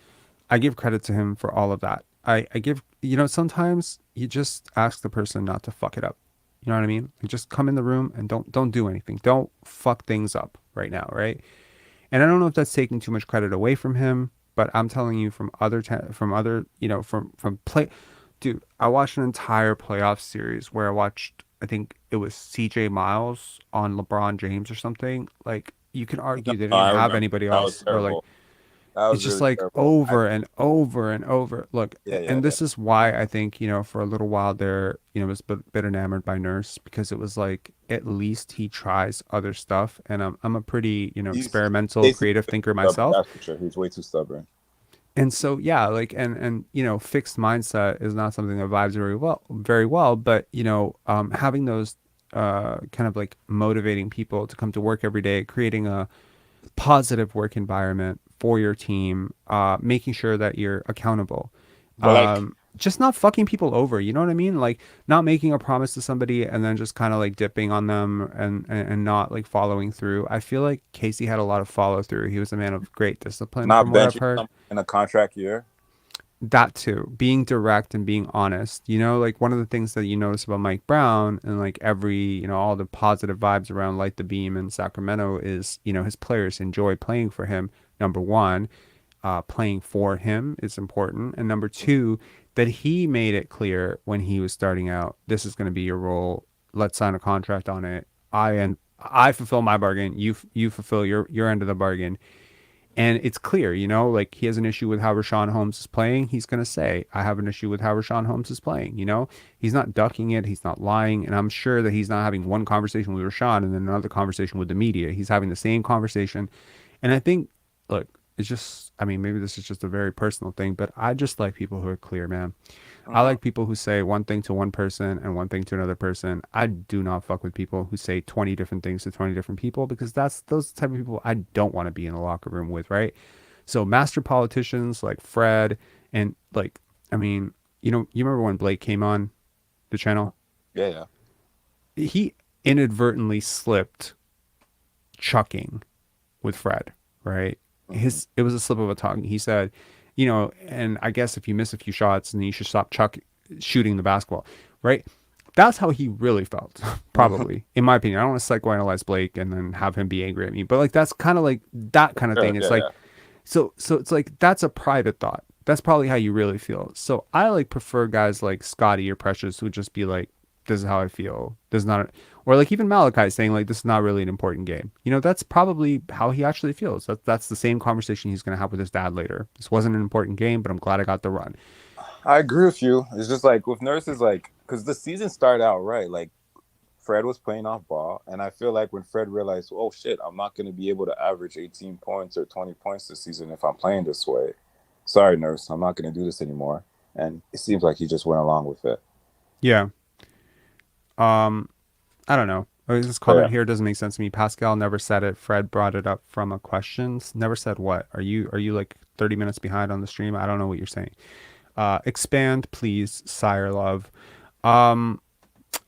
I give credit to him for all of that. I give, you know, sometimes you just ask the person not to fuck it up. You know what I mean? You just come in the room and don't do anything. Don't fuck things up right now, right? And I don't know if that's taking too much credit away from him, but I'm telling you from other, you know, from play, dude, I watched an entire playoff series where I watched, I think it was CJ Miles on LeBron James or something. Like, you can argue they I didn't have remember anybody that was else, or like, terrible. That It's was just really like terrible. over and over and over. Look, Yeah, yeah, and yeah. this is why I think, for a little while there, was a bit enamored by Nurse, because it was like at least he tries other stuff. And I'm a pretty, He's experimental, basically creative thinker stubborn. myself. That's for sure. He's way too stubborn. And so, yeah, like, and fixed mindset is not something that vibes very well. But having those kind of like motivating people to come to work every day, creating a positive work environment for your team, making sure that you're accountable, But like, just not fucking people over. You know what I mean? Like not making a promise to somebody and then just kind of like dipping on them and not like following through. I feel like Casey had a lot of follow through. He was a man of great discipline, not from what I've benching heard. someone in a contract year. That too, being direct and being honest. Like one of the things that you notice about Mike Brown and like all the positive vibes around Light the Beam in Sacramento is, his players enjoy playing for him. Number one, playing for him is important. And number two, that he made it clear when he was starting out, this is going to be your role. Let's sign a contract on it. I fulfill my bargain. You fulfill your end of the bargain. And it's clear, like he has an issue with how Rashawn Holmes is playing. He's going to say, I have an issue with how Rashawn Holmes is playing. He's not ducking it. He's not lying. And I'm sure that he's not having one conversation with Rashawn and then another conversation with the media. He's having the same conversation. And I think, look, it's just, maybe this is just a very personal thing, but I just like people who are clear, man. I like people who say one thing to one person and one thing to another person. I do not fuck with people who say 20 different things to 20 different people, because those type of people I don't want to be in the locker room with, right? So master politicians like Fred and like, you remember when Blake came on the channel? Yeah, yeah. He inadvertently slipped chucking with Fred, right? It was a slip of a tongue. He said, and I guess if you miss a few shots, then you should stop shooting the basketball, right? That's how he really felt, probably, in my opinion. I don't want to psychoanalyze Blake and then have him be angry at me, but like that's kind of like that kind of thing. It's like, so it's like that's a private thought. That's probably how you really feel. So I like prefer guys like Scottie or Precious who would just be like, this is how I feel. This is not, or like even Malachi saying like, this is not really an important game. That's probably how he actually feels. That's the same conversation he's going to have with his dad later. This wasn't an important game, but I'm glad I got the run. I agree with you. It's just like with Nurses, like, because the season started out right. Like Fred was playing off ball. And I feel like when Fred realized, oh shit, I'm not going to be able to average 18 points or 20 points this season if I'm playing this way. Sorry, Nurse, I'm not going to do this anymore. And it seems like he just went along with it. Yeah. I don't know. This comment here doesn't make sense to me. Pascal never said it. Fred brought it up from a question. Never said what? Are you like 30 minutes behind on the stream? I don't know what you're saying. Expand, please, Sire Love. I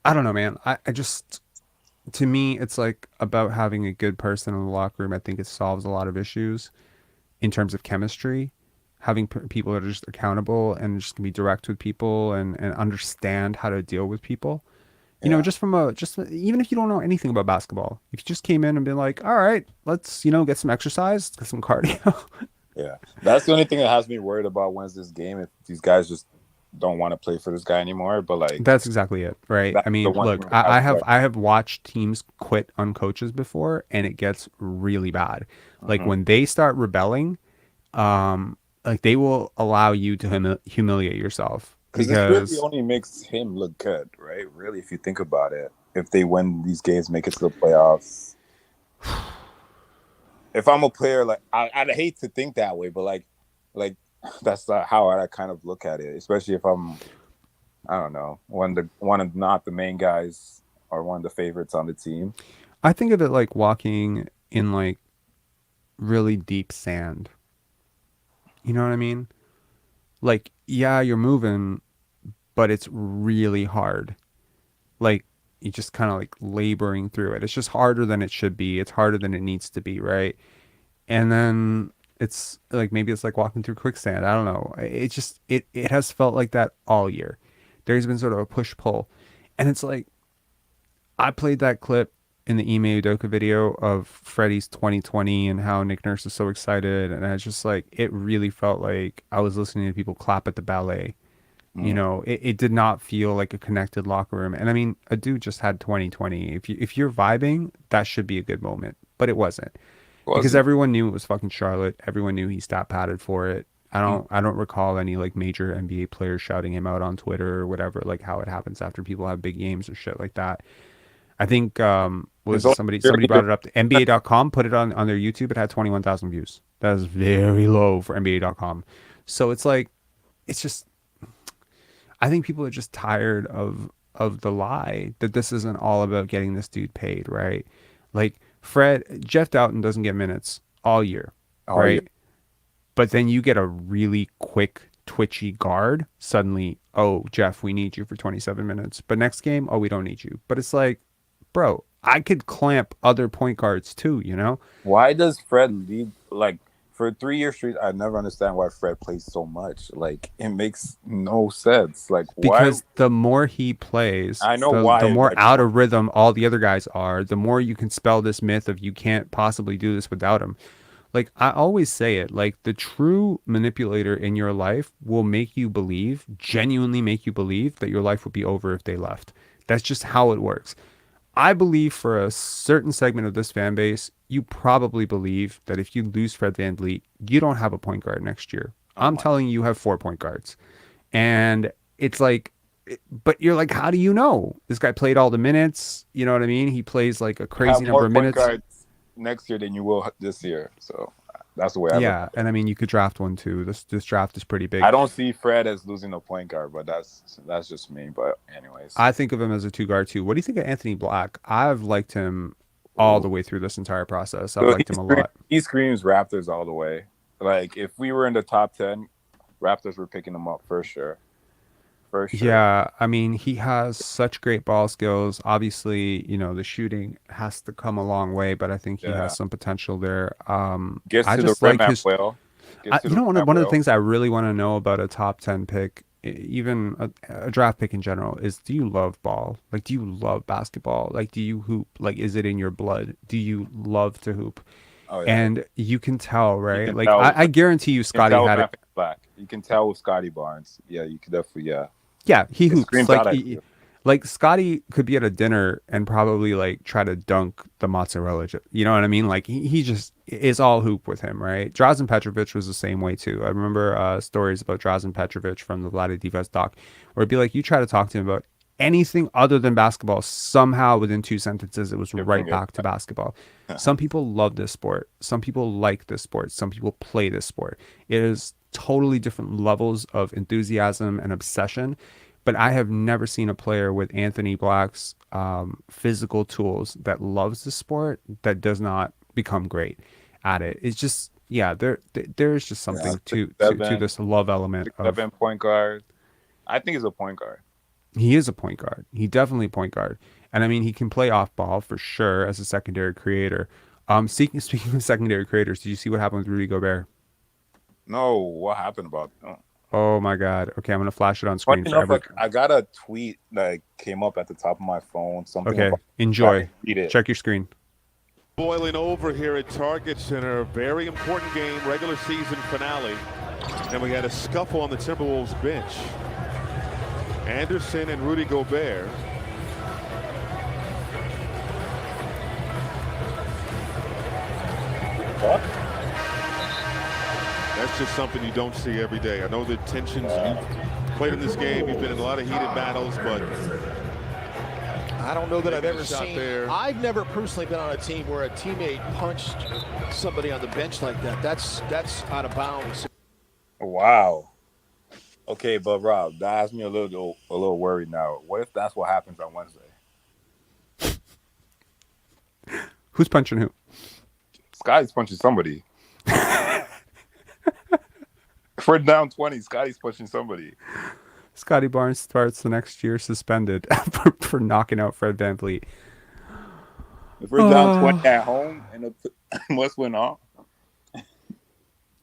don't know, man. I just, to me, it's like about having a good person in the locker room. I think it solves a lot of issues in terms of chemistry. Having people that are just accountable and just can be direct with people and understand how to deal with people. Just even if you don't know anything about basketball, if you just came in and been like, all right, let's, get some exercise, get some cardio. Yeah. That's the only thing that has me worried about Wednesday's game. If these guys just don't want to play for this guy anymore, but like, that's exactly it. Right. I mean, look, I have watched teams quit on coaches before and it gets really bad. Like when they start rebelling, like they will allow you to humiliate yourself. Because this really only makes him look good, right? Really, if you think about it, if they win these games, make it to the playoffs. If I'm a player, like I'd hate to think that way, but like that's how I kind of look at it. Especially if I'm, I don't know, one of not the main guys or one of the favorites on the team. I think of it like walking in like really deep sand. You know what I mean? Like, yeah, you're moving, but it's really hard. Like, you're just kind of like laboring through it. It's just harder than it should be. It's harder than it needs to be, right? And then it's like, maybe it's like walking through quicksand. I don't know. It has felt like that all year. There's been sort of a push-pull. And it's like, I played that clip in the Ime Udoka video of Freddie's 2020 and how Nick Nurse is so excited. And I was just like, it really felt like I was listening to people clap at the ballet. It did not feel like a connected locker room. And I mean, a dude just had 2020. If you're vibing, that should be a good moment, but it wasn't. because everyone knew it was fucking Charlotte. Everyone knew he stat padded for it. I don't recall any like major NBA players shouting him out on Twitter or whatever, like how it happens after people have big games or shit like that. I think was it somebody brought it up to NBA.com, put it on their YouTube. It had 21,000 views. That is very low for NBA.com. So it's like, it's just, I think people are just tired of the lie that this isn't all about getting this dude paid, right? Like Jeff Doughton doesn't get minutes all year, right? But then you get a really quick, twitchy guard. Suddenly, oh, Jeff, we need you for 27 minutes. But next game, oh, we don't need you. But it's like, bro, I could clamp other point guards too, you know? Why does Fred leave? Like, for 3 years straight, I never understand why Fred plays so much. Like, it makes no sense. Like, because the more he plays, I know why. The more out of rhythm all the other guys are, the more you can spell this myth of you can't possibly do this without him. Like, I always say it, like, the true manipulator in your life will make you believe, genuinely make you believe that your life would be over if they left. That's just how it works. I believe for a certain segment of this fan base, you probably believe that if you lose Fred VanVleet, you don't have a point guard next year. I'm telling you have 4 point guards. And it's like, but you're like, how do you know? This guy played all the minutes. You know what I mean? He plays like a crazy number of minutes. Next year than you will this year. So that's the way I and I mean, you could draft one too. This draft is pretty big. I don't see Fred as losing a point guard, but that's just me. But anyways, I think of him as a 2 guard too. What do you think of Anthony Black? I've liked him all the way through this entire process. I've liked him a lot. He screams Raptors all the way. Like, if we were in the top 10, Raptors were picking him up for sure. For sure. Yeah, I mean, he has such great ball skills. Obviously, you know, the shooting has to come a long way, but I think he has some potential there. Gets I to just the rim like at his. will. You know, one of the things I really want to know about a top 10 pick, even a draft pick in general, is do you love ball? Like, do you love basketball? Like, do you hoop? Like, is it in your blood? Do you love to hoop? Oh, yeah. And you can tell, right? Can like, tell. I guarantee you, Scottie had it. Black. You can tell with Scottie Barnes. Yeah, you can definitely, Yeah, he hoops. Like, like Scottie could be at a dinner and probably like try to dunk the mozzarella. You know what I mean? Like he just is all hoop with him, right? Drazen Petrovic was the same way too. I remember stories about Drazen Petrovic from the Vlade Divac doc, where it'd be like you try to talk to him about anything other than basketball, somehow within 2 sentences it was right back to basketball. Some people love this sport. Some people like this sport. Some people play this sport. It is totally different levels of enthusiasm and obsession. But I have never seen a player with Anthony Black's physical tools that loves the sport that does not become great at it. It's just, there's just something to this love element. 7 point guard. I think he's a point guard. He is a point guard. He definitely a point guard. And I mean, he can play off ball for sure as a secondary creator. Speaking of secondary creators, did you see what happened with Rudy Gobert? No, what happened about that? Oh my God. Okay, I'm gonna flash it on screen enough, like, I got a tweet that came up at the top of my phone. Something. Okay, enjoy. Check your screen. Boiling over here at Target Center. Very important game, regular season finale. And we had a scuffle on the Timberwolves bench. Anderson and Rudy Gobert. What? That's just something you don't see every day. I know the tensions, you've played in this game, you've been in a lot of heated battles, but I don't know that I've ever seen. There. I've never personally been on a team where a teammate punched somebody on the bench like that. That's out of bounds. Wow. Okay, but Rob, that has me a little worried now. What if that's what happens on Wednesday? Who's punching who? Scottie's punching somebody. If we're down 20, Scottie's punching somebody. Scottie Barnes starts the next year suspended for knocking out Fred VanVleet. If we're down 20 at home and what's went on?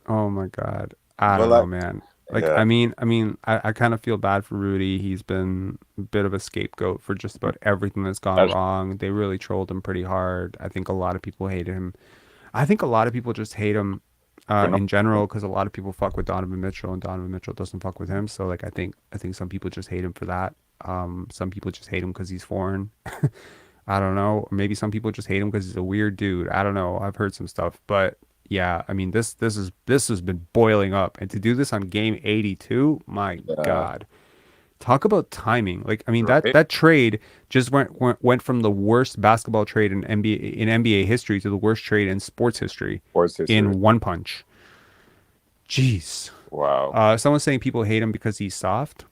Oh my God. I don't know, man. Like, yeah. I mean, I kind of feel bad for Rudy. He's been a bit of a scapegoat for just about everything that's gone wrong. They really trolled him pretty hard. I think a lot of people hated him. I think a lot of people just hate him in general because a lot of people fuck with Donovan Mitchell and Donovan Mitchell doesn't fuck with him. So like, I think some people just hate him for that. Some people just hate him because he's foreign. I don't know. Maybe some people just hate him because he's a weird dude. I don't know. I've heard some stuff, but yeah, I mean this has been boiling up, and to do this on game 82, my God. Talk about timing. Like, I mean, Right. that trade just went from the worst basketball trade in NBA history to the worst trade in sports history in one punch. Jeez. Wow. Someone's saying people hate him because he's soft.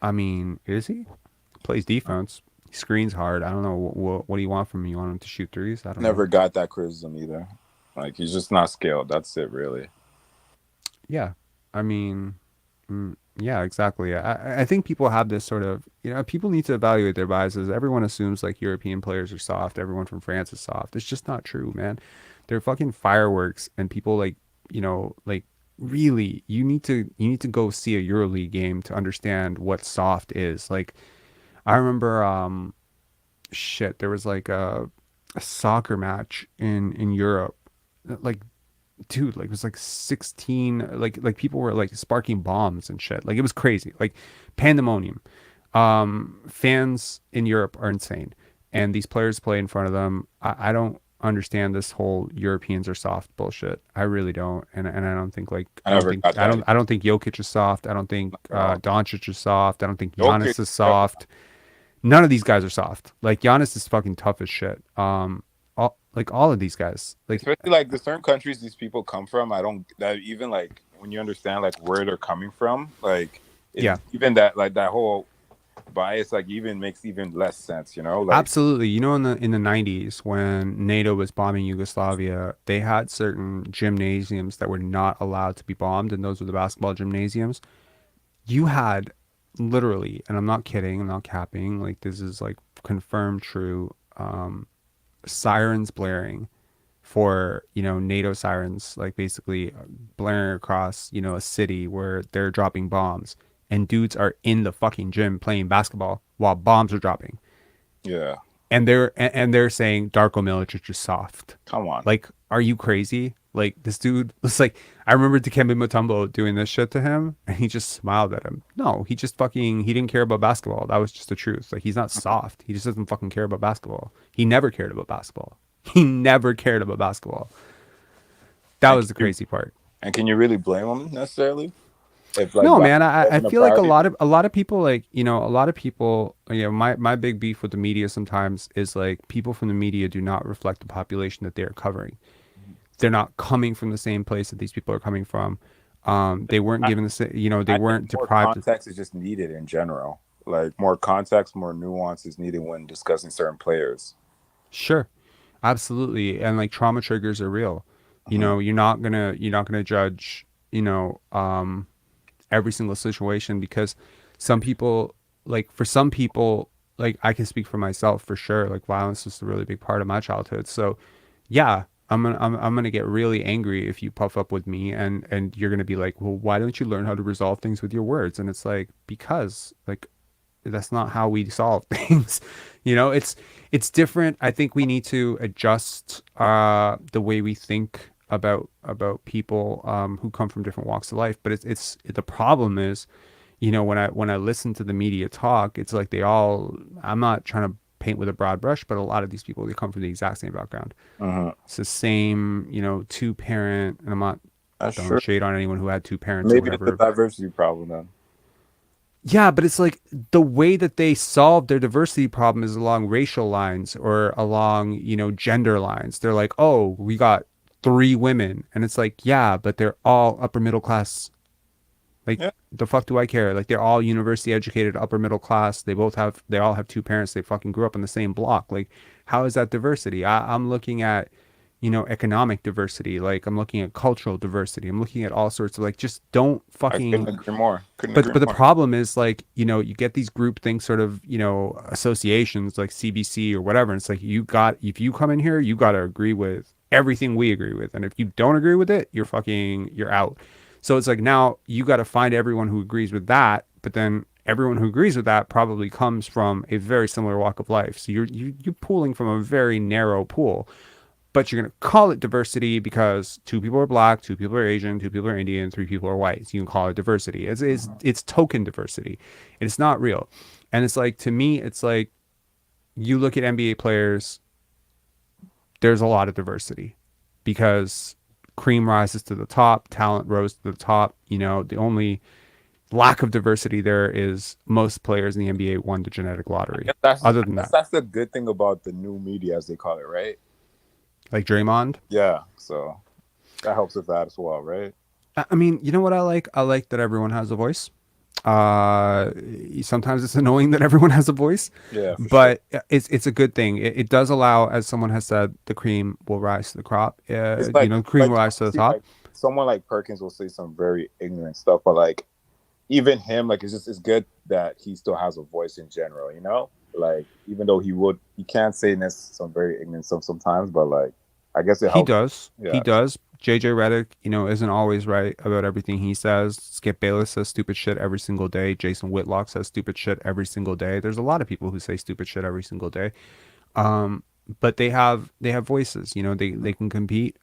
I mean, is he? Plays defense. He screens hard. I don't know. What do you want from him? You want him to shoot threes? I don't know. Never got that criticism either. Like, he's just not skilled. That's it, really. Yeah. I mean, yeah, exactly. I think people have this sort of, people need to evaluate their biases. Everyone assumes like European players are soft. Everyone from France is soft. It's just not true, man. They're fucking fireworks, and people like, like really, you need to go see a EuroLeague game to understand what soft is. Like, I remember, there was like a soccer match in Europe, like, dude, like it was like 16, like people were like sparking bombs and shit. Like, it was crazy, like pandemonium. Fans in Europe are insane, and these players play in front of them. I don't understand this whole Europeans are soft bullshit. I really don't, and I don't think like I don't think Jokic is soft. I don't think Doncic is soft. I don't think Giannis is soft. None of these guys are soft. Like, Giannis is fucking tough as shit. All of these guys, like, especially like the certain countries these people come from. That even like when you understand like where they're coming from, like even that like that whole bias like even makes even less sense, like, absolutely. In the 90s when NATO was bombing Yugoslavia, they had certain gymnasiums that were not allowed to be bombed, and those were the basketball gymnasiums. You had literally, and I'm not kidding, I'm not capping, like, this is like confirmed true, sirens blaring for, NATO sirens, like basically blaring across, a city where they're dropping bombs, and dudes are in the fucking gym playing basketball while bombs are dropping. Yeah. And they're saying Darko Milicic is soft. Come on. Like, are you crazy? Like, this dude was like, I remember Dikembe Mutombo doing this shit to him, and he just smiled at him. No, he didn't care about basketball. That was just the truth. Like, he's not soft. He just doesn't fucking care about basketball. He never cared about basketball. That was the crazy part. And can you really blame him necessarily? If, like, no, man, I feel like a lot of people, like, my big beef with the media sometimes is like people from the media do not reflect the population that they are covering. They're not coming from the same place that these people are coming from. They weren't given the same, they weren't deprived. More context is just needed in general. Like, more context, more nuance is needed when discussing certain players. Sure, absolutely, and like trauma triggers are real. You're not gonna judge, every single situation, because some people, like, for some people, like, I can speak for myself for sure. Like, violence was a really big part of my childhood. So, yeah. I'm gonna get really angry if you puff up with me, and you're gonna be like, well, why don't you learn how to resolve things with your words? And it's like, because, like, that's not how we solve things. It's different. I think we need to adjust the way we think about people who come from different walks of life. But it's the problem is, when I listen to the media talk, it's like I'm not trying to paint with a broad brush, but a lot of these people, they come from the exact same background. It's the same, two parent, and I'm not throwing shade on anyone who had two parents. Maybe or it's whatever. a diversity problem then. Yeah, but it's like the way that they solve their diversity problem is along racial lines or along, gender lines. They're like, oh, we got 3 women, and it's like, yeah, but they're all upper middle class. Like, the fuck do I care? Like, they're all university educated, upper middle class. They all have 2 parents. They fucking grew up on the same block. Like, how is that diversity? I'm looking at, economic diversity. Like, I'm looking at cultural diversity. I'm looking at all sorts of, like, just don't fucking. I couldn't agree more. But the problem is, like, you get these group things sort of, associations like CBC or whatever. And it's like, if you come in here, you got to agree with everything we agree with. And if you don't agree with it, you're out. So it's like, now you got to find everyone who agrees with that, but then everyone who agrees with that probably comes from a very similar walk of life. So you're pooling from a very narrow pool, but you're going to call it diversity because 2 people are black, 2 people are Asian, 2 people are Indian, 3 people are white. So you can call it diversity. It's token diversity. It's not real. And it's like, to me, it's like, you look at NBA players, there's a lot of diversity because cream rises to the top, talent rose to the top. You know, the only lack of diversity there is most players in the NBA won the genetic lottery. Other than that, That's the good thing about the new media, as they call it, right? like Draymond. Yeah, so that helps with that as well, right? I mean, you know what I like? I like that everyone has a voice. Sometimes it's annoying that everyone has a voice, Yeah, for but it's a good thing. It does allow, as someone has said, the cream will rise to the crop. It's You know, cream will rise to the top. like someone like Perkins will say some very ignorant stuff, but like even him, like it's good that he still has a voice in general, you know? Like even though he can't say some very ignorant stuff sometimes, but like I guess it He helps. does. Yeah. He does. JJ Redick, you know, isn't always right about everything he says. Skip Bayless says stupid shit every single day. Jason Whitlock says stupid shit every single day. There's a lot of people who say stupid shit every single day. But they have voices, you know, they can compete.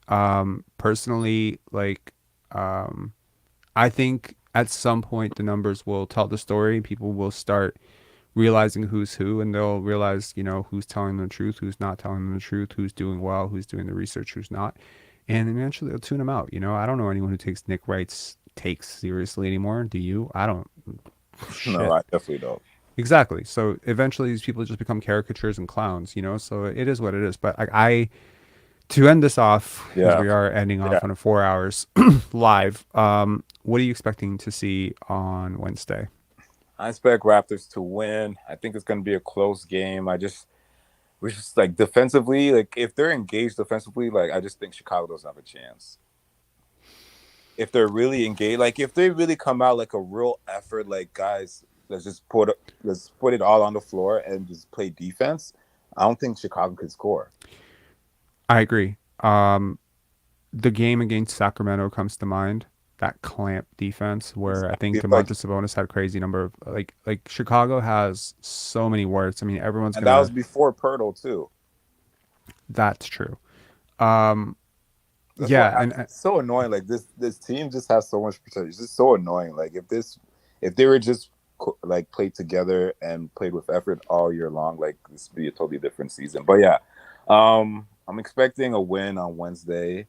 Personally, like I think at some point the numbers will tell the story. People will start realizing who's who, and they'll realize, you know, who's telling them the truth, who's not telling them the truth, who's doing well, who's doing the research, who's not. And eventually they'll tune them out. You know, I don't know anyone who takes Nick Wright's takes seriously anymore. Do you? I don't. Shit. No, I definitely don't. Exactly. So eventually these people just become caricatures and clowns, you know, so it is what it is. But I to end this off, because we are ending off on a 4 hours live, what are you expecting to see on Wednesday? I expect Raptors to win. I think it's going to be a close game. We're just like defensively, like if they're engaged defensively, like I just think Chicago doesn't have a chance. If they're really engaged, like if they really come out like a real effort, like guys, let's put it all on the floor and just play defense. I don't think Chicago could score. I agree. The game against Sacramento comes to mind. That clamp defense where I think DeMontis Sabonis had a crazy number of like Chicago has so many warts. I mean, everyone's and that was before Pirtle too. That's true. And it's so annoying. Like this team just has so much potential. It's just so annoying. Like if they were just like played together and played with effort all year long, like this would be a totally different season. But yeah, I'm expecting a win on Wednesday.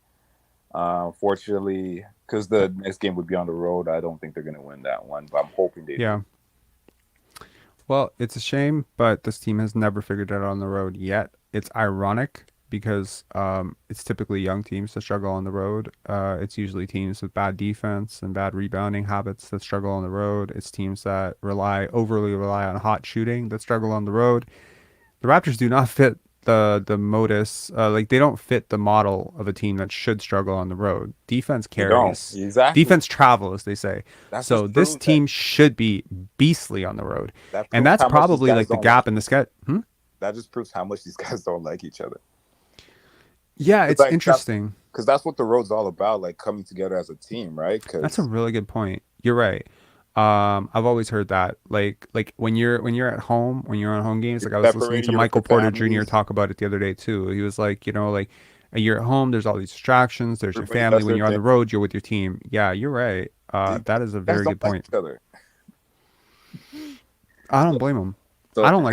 Fortunately, because the next game would be on the road, I don't think they're going to win that one, but I'm hoping they do. Well, it's a shame, but this team has never figured it out on the road yet. It's ironic because it's typically young teams that struggle on the road. It's usually teams with bad defense and bad rebounding habits that struggle on the road. It's teams that overly rely on hot shooting that struggle on the road. The Raptors do not fit the modus, like they don't fit the model of a team that should struggle on the road. Defense carries. Exactly. Defense travel, as they say. So this team should be beastly on the road. And that's probably like the gap in the schedule. That just proves how much these guys don't like each other. Yeah, it's like, interesting. Because that's what the road's all about, like coming together as a team, right? That's a really good point. You're right. I've always heard that, like when you're at home, when you're on home games, like I was listening to Michael Porter Jr. talk about it the other day too. He was like, you know, like you're at home, there's all these distractions, there's your family. When you're on the road, you're with your team. Yeah, you're right. That is a very good point. I don't blame him. So I don't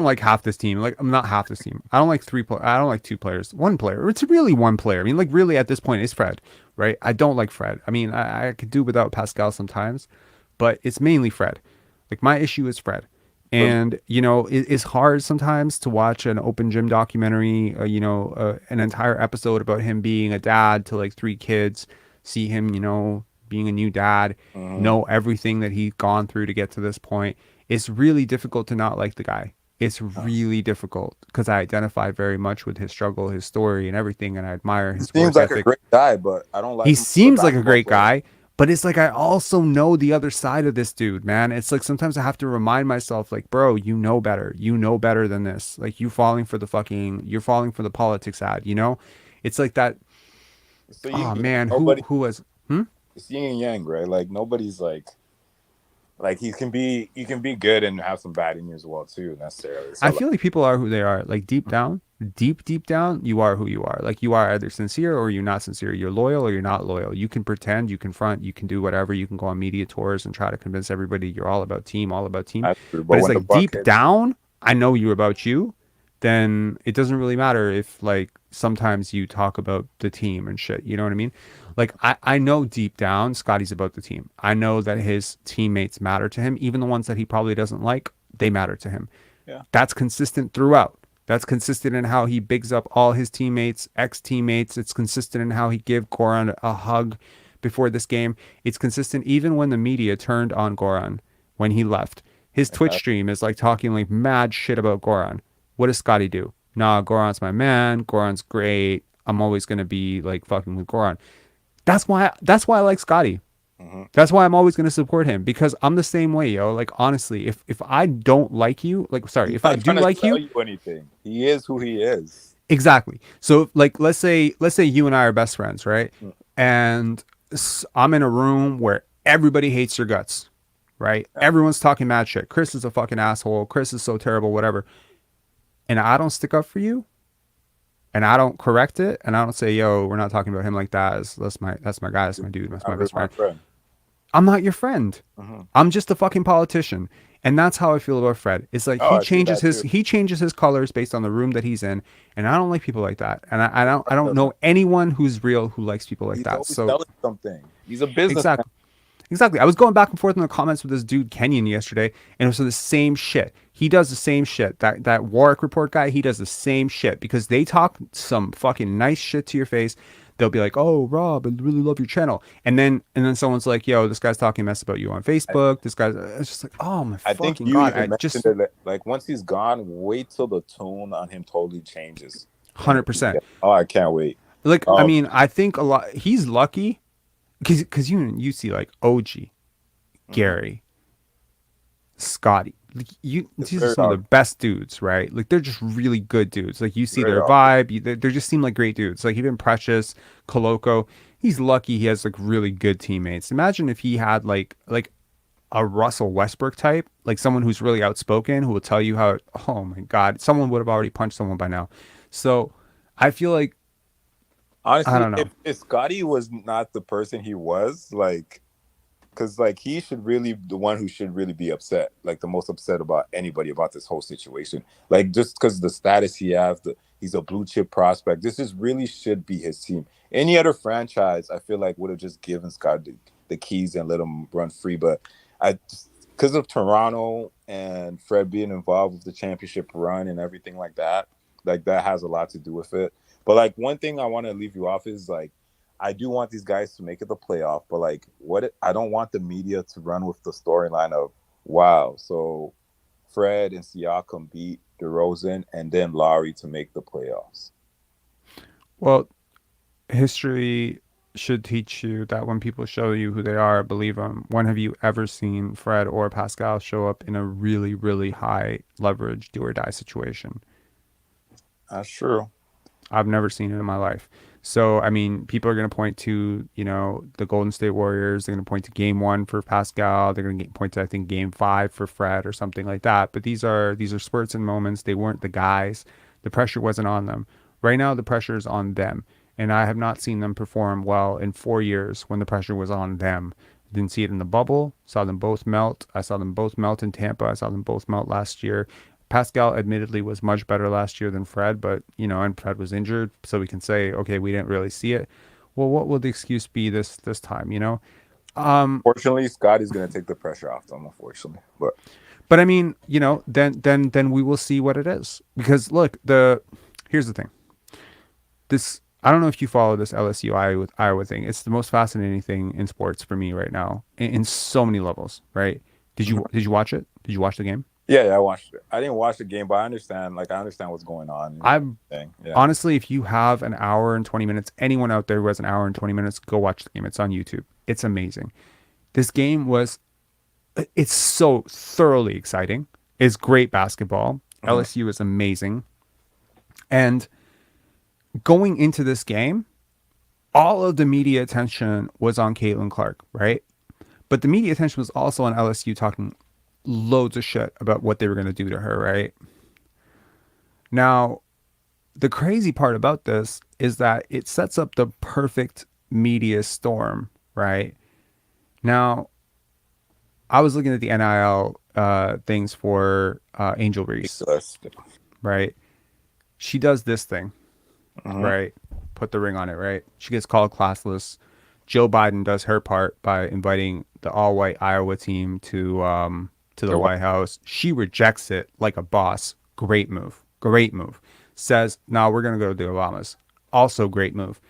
like half this team. Like I'm not half this team. I don't like I don't like two players. One player. It's really one player. I mean, like really at this point, it's Fred, right? I don't like Fred. I mean, I could do without Pascal sometimes, but it's mainly Fred. Like my issue is Fred. And, you know, it's hard sometimes to watch an open gym documentary, an entire episode about him being a dad to like 3 kids, see him, you know, being a new dad, know everything that he's gone through to get to this point. It's really difficult to not like the guy. It's really difficult because I identify very much with his struggle, his story and everything. And I admire his work ethic. He seems like a great guy, but I don't like him. He seems like a great guy. But it's like I also know the other side of this dude, man. It's like sometimes I have to remind myself, like, bro, you know better. You know better than this. Like you're falling for the politics ad, you know? It's like that. So man, who was It's yin and yang, right? Like nobody's like you can be good and have some bad in you as well too, necessarily. So I feel like people are who they are. Like deep down, you are who you are. Like you are either sincere or you're not sincere. You're loyal or you're not loyal. You can pretend, you can front, you can do whatever. You can go on media tours and try to convince everybody you're all about team. But it's like deep down, I know you about you, then it doesn't really matter if like sometimes you talk about the team and shit. You know what I mean? Like I know deep down Scottie's about the team. I know that his teammates matter to him, even the ones that he probably doesn't like, they matter to him. Yeah. That's consistent throughout. That's consistent in how he bigs up all his teammates, ex-teammates. It's consistent in how he gave Goran a hug before this game. It's consistent even when the media turned on Goran when he left. His Twitch stream is like talking like mad shit about Goran. What does Scottie do? Nah, Goran's my man. Goran's great. I'm always gonna be like fucking with Goran. That's why I like Scottie. That's why I'm always going to support him, because I'm the same way, yo. Like, honestly, if I don't like you, like, sorry, if I do like you anything, he is who he is. Exactly. So like, let's say you and I are best friends, right? And I'm in a room where everybody hates your guts, right? Everyone's talking mad shit. Chris is a fucking asshole. Chris is so terrible, whatever. And I don't stick up for you, and I don't correct it, and I don't say, yo, we're not talking about him like that. That's my guy. That's my dude. That's my best friend. I'm not your friend. I'm just a fucking politician. And that's how I feel about Fred. It's like he changes his colors based on the room that he's in, and I don't like people like that. And I don't know anyone who's real who likes people like that. So selling something. He's a business. Exactly. I was going back and forth in the comments with this dude Kenyon yesterday, and it was the same shit. He does the same shit. That Warwick Report guy, he does the same shit, because they talk some fucking nice shit to your face. They'll be like, "Oh, Rob, I really love your channel," and then someone's like, "Yo, this guy's talking mess about you on Facebook." This guy's, it's just like, "Oh my fucking god!" I just that, like, once he's gone, wait till the tone on him totally changes. 100%. Oh, I can't wait. Like, I mean, I think a lot. He's lucky, because you see like OG, Gary, Scottie. Like, these are some of the best dudes, right? Like, they're just really good dudes. Like, you see their vibe. They just seem like great dudes. Like, even Precious, Coloco, he's lucky he has like really good teammates. Imagine if he had like a Russell Westbrook type, like someone who's really outspoken, who will tell you how, oh my God, someone would have already punched someone by now. So I feel like, honestly, I don't know. If Scottie was not the person he was, like, because like he should really the one who should really be upset, like the most upset about anybody about this whole situation. Like, just because the status he has, he's a blue chip prospect. This is really should be his team. Any other franchise, I feel like, would have just given Scott the keys and let him run free. But because of Toronto and Fred being involved with the championship run and everything like that has a lot to do with it. But like, one thing I want to leave you off is like, I do want these guys to make it the playoff, but like, I don't want the media to run with the storyline of, wow, so Fred and Siakam beat DeRozan and then Lowry to make the playoffs. Well, history should teach you that when people show you who they are, believe them. When have you ever seen Fred or Pascal show up in a really, really high leverage do or die situation? That's true. I've never seen it in my life. So, I mean, people are going to point to, the Golden State Warriors. They're going to point to game 1 for Pascal. They're going to point to, I think, game 5 for Fred or something like that. But these are spurts and moments. They weren't the guys. The pressure wasn't on them. Right now, the pressure is on them. And I have not seen them perform well in 4 years when the pressure was on them. Didn't see it in the bubble. Saw them both melt. I saw them both melt in Tampa. I saw them both melt last year. Pascal admittedly was much better last year than Fred, but, and Fred was injured, so we can say, okay, we didn't really see it. Well, what will the excuse be this time, Fortunately, Scottie's going to take the pressure off them, unfortunately. But I mean, then we will see what it is. Because look, here's the thing. I don't know if you follow this LSU Iowa thing. It's the most fascinating thing in sports for me right now, in so many levels, right? Did you watch it? Did you watch the game? Yeah, I watched it. I didn't watch the game, but I understand what's going on. Honestly, if you have an hour and 20 minutes, anyone out there who has an hour and 20 minutes, go watch the game. It's on YouTube. It's amazing. This game it's so thoroughly exciting. It's great basketball. LSU is amazing. And going into this game, all of the media attention was on Caitlin Clark, right? But the media attention was also on LSU talking loads of shit about what they were going to do to her, right? Now, the crazy part about this is that it sets up the perfect media storm, right? Now, I was looking at the NIL things for Angel Reese, Ridiculous. right? She does this thing, right? Put the ring on it, right? She gets called classless. Joe Biden does her part by inviting the all-white Iowa team to the White House. She rejects it like a boss. Great move. Great move. Says, no, we're going to go to the Obamas. Also great move.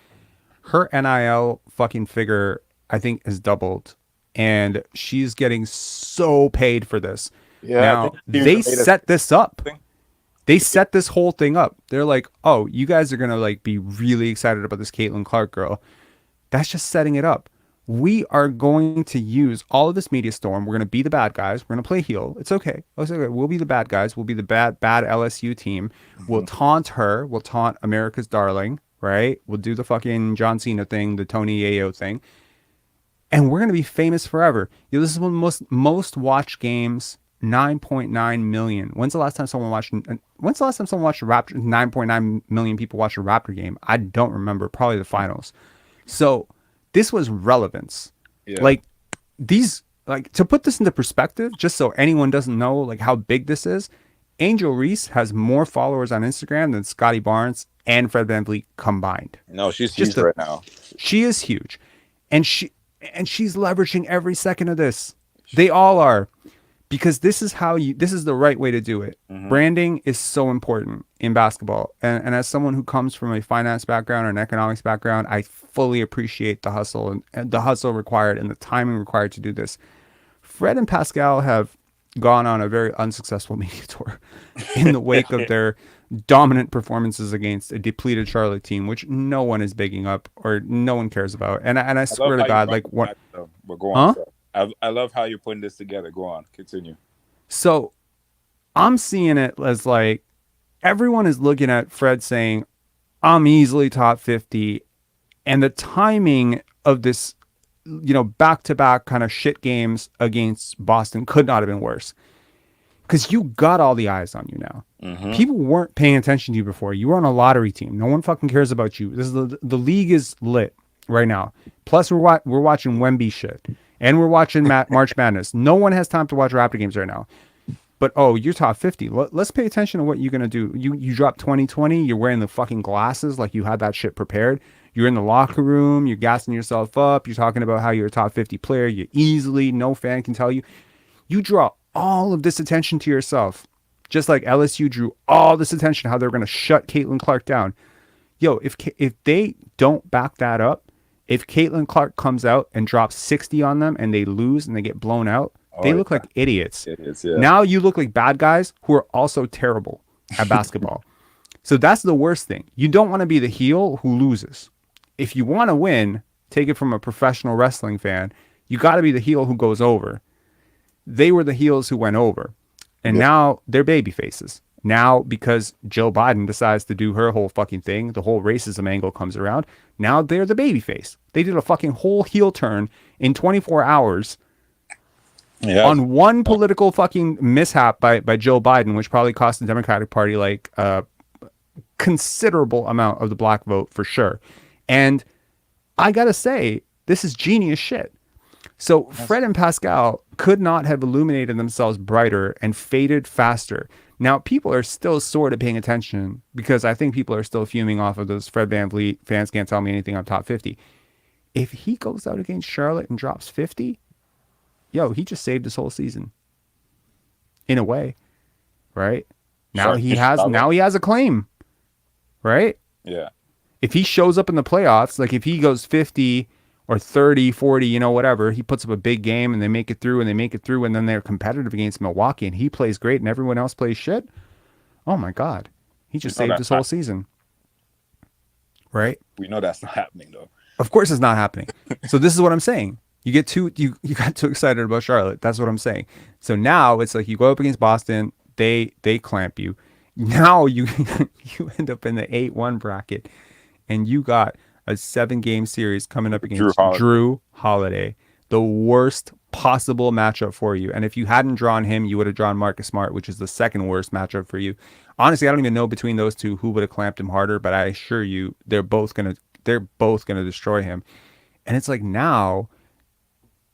Her NIL fucking figure, I think, has doubled. And she's getting so paid for this. Yeah, now, they set this up. They set this whole thing up. They're like, oh, you guys are going to like be really excited about this Caitlin Clark girl. That's just setting it up. We are going to use all of this media storm. We're going to be the bad guys. We're going to play heel. It's okay. It's okay. We'll be the bad guys. We'll be the bad LSU team. We'll taunt her. We'll taunt America's darling, right? We'll do the fucking John Cena thing, the Tony Yayo thing. And we're going to be famous forever. You know, this is one of the most watched games, 9.9 million. When's the last time someone watched the Raptors? 9.9 million people watched a Raptor game. I don't remember. Probably the finals. So this was relevance. Yeah. Like these, like to put this into perspective, just so anyone doesn't know like how big this is, Angel Reese has more followers on Instagram than Scottie Barnes and Fred VanVleet combined. No, she's huge right now. She is huge. And she's leveraging every second of this. They all are. Because this is the right way to do it. Branding is so important in basketball. And as someone who comes from a finance background or an economics background, I fully appreciate the hustle and the hustle required and the timing required to do this. Fred and Pascal have gone on a very unsuccessful media tour in the wake of their dominant performances against a depleted Charlotte team, which no one is bigging up or no one cares about. And I swear to God, like what? But go on. Huh? I love how you're putting this together. Go on, continue. So I'm seeing it as like everyone is looking at Fred saying, I'm easily top 50. And the timing of this, you know, back-to-back kind of shit games against Boston could not have been worse. Because you got all the eyes on you now. People weren't paying attention to you before. You were on a lottery team. No one fucking cares about you. This is the league is lit right now. Plus, we're watching Wemby shit. And we're watching March Madness. No one has time to watch Raptor games right now. But, oh, you're top 50. Let's pay attention to what you're going to do. You dropped 2020. You're wearing the fucking glasses like you had that shit prepared. You're in the locker room. You're gassing yourself up. You're talking about how you're a top 50 player. You easily, no fan can tell you. You draw all of this attention to yourself. Just like LSU drew all this attention, how they're going to shut Caitlin Clark down. Yo, if they don't back that up, if Caitlin Clark comes out and drops 60 on them and they lose and they get blown out, they look like idiots. Now you look like bad guys who are also terrible at basketball. So that's the worst thing. You don't want to be the heel who loses. If you want to win, take it from a professional wrestling fan, you got to be the heel who goes over. They were the heels who went over. And now they're baby faces. Now, because Joe Biden decides to do her whole fucking thing, the whole racism angle comes around. Now they're the baby face. They did a fucking whole heel turn in 24 hours on one political fucking mishap by Joe Biden, which probably cost the Democratic Party like a considerable amount of the black vote for sure. And I gotta say, this is genius shit. So Fred and Pascal could not have illuminated themselves brighter and faded faster. Now, people are still sort of paying attention because I think people are still fuming off of those Fred VanVleet fans can't tell me anything on top 50. If he goes out against Charlotte and drops 50, yo, he just saved his whole season. In a way, right? Now he has a claim, right? Yeah. If he shows up in the playoffs, like if he goes 50 or 30, 40, you know, whatever, he puts up a big game and they make it through and then they're competitive against Milwaukee and he plays great and everyone else plays shit. Oh my God. He just saved his whole season. Right? We know that's not happening though. Of course it's not happening. So this is what I'm saying. You got too excited about Charlotte. That's what I'm saying. So now it's like you go up against Boston, they clamp you. Now you end up in the 8-1 bracket and you got a 7-game series coming up against Drew Holiday, the worst possible matchup for you. And if you hadn't drawn him, you would have drawn Marcus Smart, which is the second worst matchup for you. Honestly, I don't even know between those two who would have clamped him harder, but I assure you, they're both gonna destroy him. And it's like now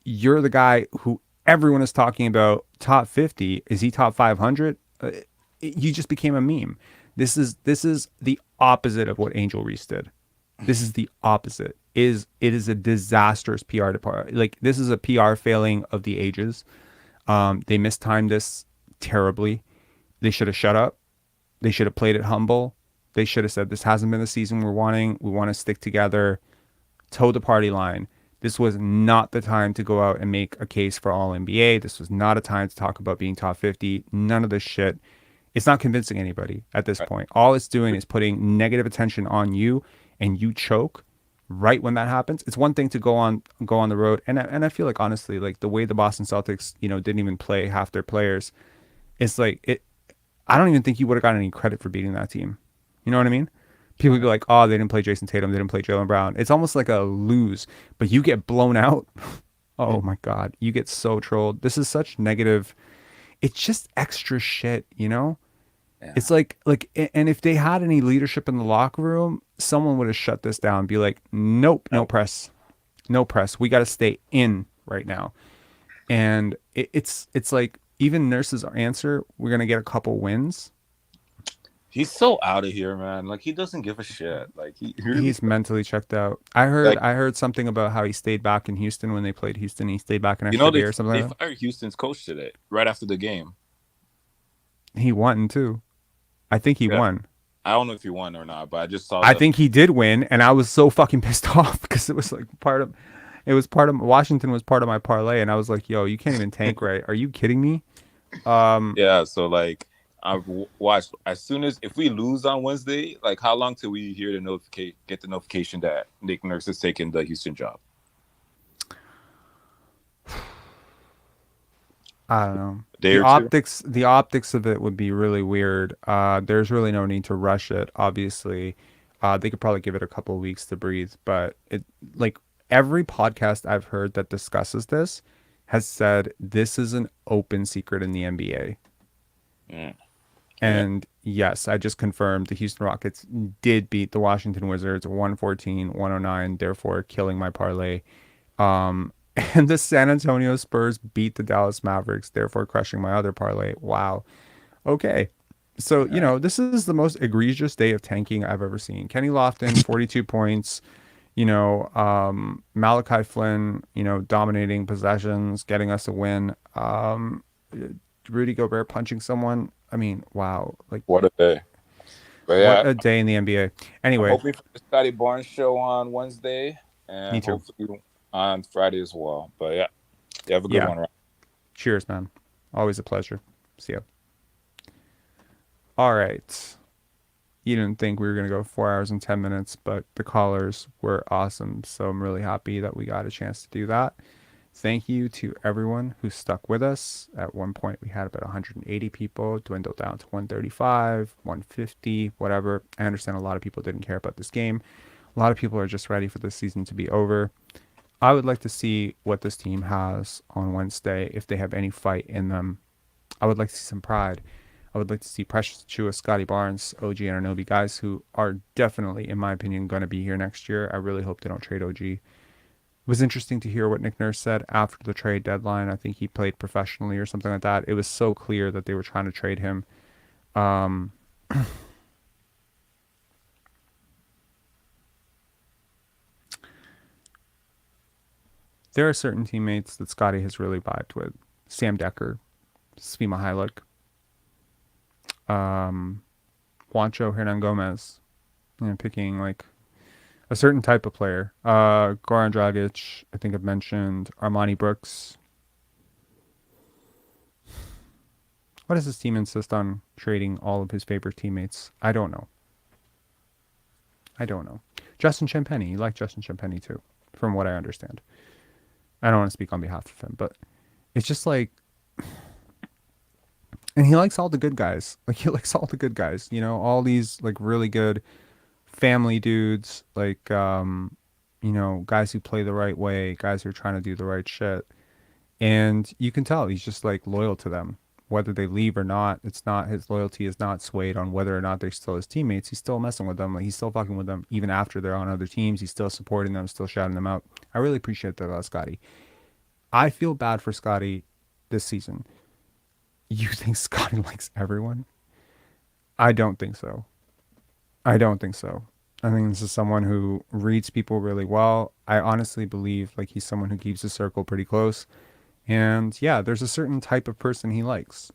you're the guy who everyone is talking about top 50. Is he top 500? you just became a meme. This is the opposite of what Angel Reese did. This is the opposite. It is a disastrous PR department. Like, this is a PR failing of the ages. They mistimed this terribly. They should have shut up. They should have played it humble. They should have said, this hasn't been the season we're wanting. We want to stick together, toe the party line. This was not the time to go out and make a case for all NBA. This was not a time to talk about being top 50. None of this shit. It's not convincing anybody at this point. All it's doing is putting negative attention on you, and you choke right when that happens. It's one thing to go on the road, and I feel like, honestly, like the way the Boston Celtics, didn't even play half their players, it's like it. I don't even think you would have gotten any credit for beating that team. You know what I mean? People would be like, oh, they didn't play Jason Tatum, they didn't play Jaylen Brown. It's almost like a lose, but you get blown out. Oh my God, you get so trolled. This is such negative. It's just extra shit, Yeah. It's like, and if they had any leadership in the locker room, someone would have shut this down and be like, nope, no press. No press. We got to stay in right now. And it's like, even Nurse's answer, we're going to get a couple wins. He's so out of here, man. Like, he doesn't give a shit. Like, he's mentally checked out. I heard something about how he stayed back in Houston when they played Houston. He stayed back an extra day or something like that. They fired Houston's coach today, right after the game. He won too. I think he won. I don't know if he won or not, but I just saw. I think he did win, and I was so fucking pissed off because it was like Washington was part of my parlay, and I was like, yo, you can't even tank right. Are you kidding me? Yeah, so like, I've watched as soon as if we lose on Wednesday, like, how long till we hear get the notification that Nick Nurse is taking the Houston job? I don't know. The optics of it would be really weird. There's really no need to rush it. Obviously, they could probably give it a couple of weeks to breathe. But like every podcast I've heard that discusses this has said this is an open secret in the NBA. Yeah. And yes, I just confirmed the Houston Rockets did beat the Washington Wizards 114-109, therefore killing my parlay. And the San Antonio Spurs beat the Dallas Mavericks, therefore crushing my other parlay. Wow. Okay. So, this is the most egregious day of tanking I've ever seen. Kenny Lofton, 42 points. Malachi Flynn, dominating possessions, getting us a win. Rudy Gobert punching someone. I mean, wow. Like, what a day. But yeah, what a day in the NBA. Anyway. I'm hoping for the Scottie Barnes show on Wednesday. And me too. Hopefully on Friday as well. But yeah, you have a good one, right? Cheers, man. Always a pleasure. See ya. All right. You didn't think we were going to go 4 hours and 10 minutes, but the callers were awesome. So I'm really happy that we got a chance to do that. Thank you to everyone who stuck with us. At one point, we had about 180 people, dwindled down to 135, 150, whatever. I understand a lot of people didn't care about this game. A lot of people are just ready for this season to be over. I would like to see what this team has on Wednesday, if they have any fight in them. I would like to see some pride. I would like to see Precious Achiuwa, Scottie Barnes, OG Anunoby, guys who are definitely, in my opinion, going to be here next year. I really hope they don't trade OG. It was interesting to hear what Nick Nurse said after the trade deadline. I think he played professionally or something like that. It was so clear that they were trying to trade him. There are certain teammates that Scottie has really vibed with. Sam Decker, Svima Hailuk, Juancho Hernan Gomez. Picking like a certain type of player. Goran Dragic, I think I've mentioned. Armani Brooks. Why does this team insist on trading all of his favorite teammates? I don't know. Justin Champagny. You like Justin Champagny too, from what I understand. I don't want to speak on behalf of him, but it's just like, and he likes all the good guys. Like, he likes all the good guys, all these like really good family dudes, like, guys who play the right way, guys who are trying to do the right shit. And you can tell he's just like loyal to them, whether they leave or not. It's not, his loyalty is not swayed on whether or not they're still his teammates. He's still messing with them. Like, he's still fucking with them even after they're on other teams. He's still supporting them, still shouting them out. I really appreciate that about Scottie. I feel bad for Scottie this season. You think Scottie likes everyone? I don't think so. I don't think so. I think this is someone who reads people really well. I honestly believe like he's someone who keeps his circle pretty close. And yeah, there's a certain type of person he likes.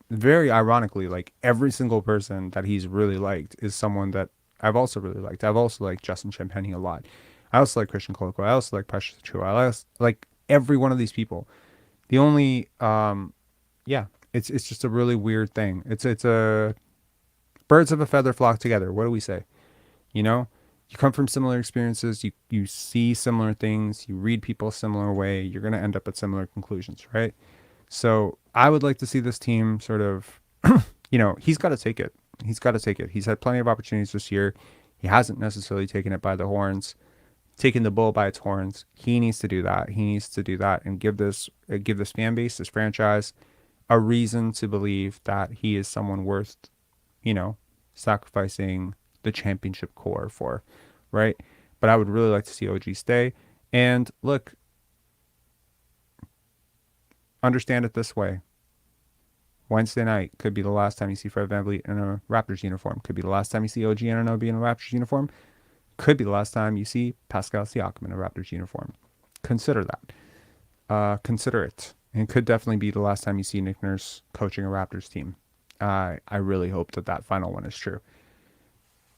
Very ironically, like every single person that he's really liked is someone that I've also really liked. I've also liked Justin Champagny a lot. I also like Christian Koloko. I also like Precious Achua. I also like every one of these people. The only yeah, it's just a really weird thing. It's a birds of a feather flock together. What do we say? You know, you come from similar experiences, you see similar things, you read people a similar way, you're going to end up at similar conclusions, right? So I would like to see this team sort of, you know, he's got to take it. He's got to take it. He's had plenty of opportunities this year. He hasn't necessarily taken it by the horns, taken the bull by its horns. He needs to do that. He needs to do that and give this fan base, this franchise, a reason to believe that he is someone worth, you know, sacrificing the championship core for, right? But I would really like to see OG stay. And look, understand it this way. Wednesday night could be the last time you see Fred VanVleet in a Raptors uniform. Could be the last time you see OG Anunoby in a Raptors uniform. Could be the last time you see Pascal Siakam in a Raptors uniform. Consider that. Consider it. And could definitely be the last time you see Nick Nurse coaching a Raptors team. I really hope that final one is true.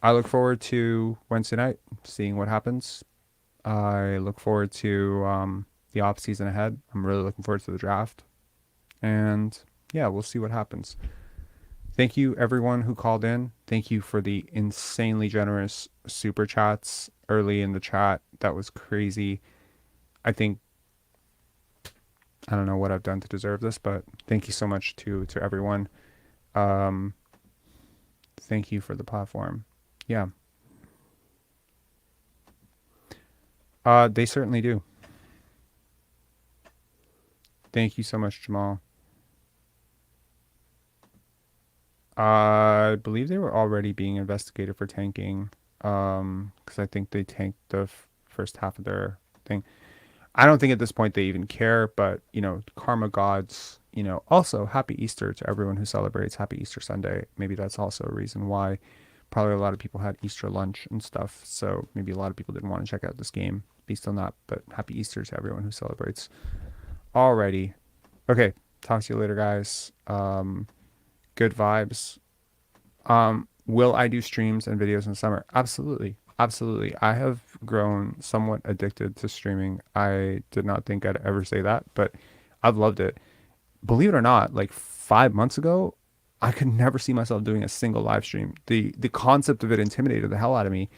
I look forward to Wednesday night, seeing what happens. I look forward to the off season ahead. I'm really looking forward to the draft. And yeah, we'll see what happens. Thank you, everyone who called in. Thank you for the insanely generous super chats early in the chat. That was crazy. I think, I don't know what I've done to deserve this, but thank you so much to everyone. Thank you for the platform. Yeah. They certainly do. Thank you so much, Jamal. I believe they were already being investigated for tanking, because I think they tanked the first half of their thing. I don't think at this point they even care, but, you know, karma gods, you know, also happy Easter to everyone who celebrates. Happy Easter Sunday. Maybe that's also a reason why probably a lot of people had Easter lunch and stuff. So maybe a lot of people didn't want to check out this game. Be still not, but happy Easter to everyone who celebrates. Alrighty. Okay. Talk to you later, guys. Good vibes. Will I do streams and videos in the summer? Absolutely. Absolutely. I have grown somewhat addicted to streaming. I did not think I'd ever say that, but I've loved it. Believe it or not, like 5 months ago, I could never see myself doing a single live stream. The concept of it intimidated the hell out of me.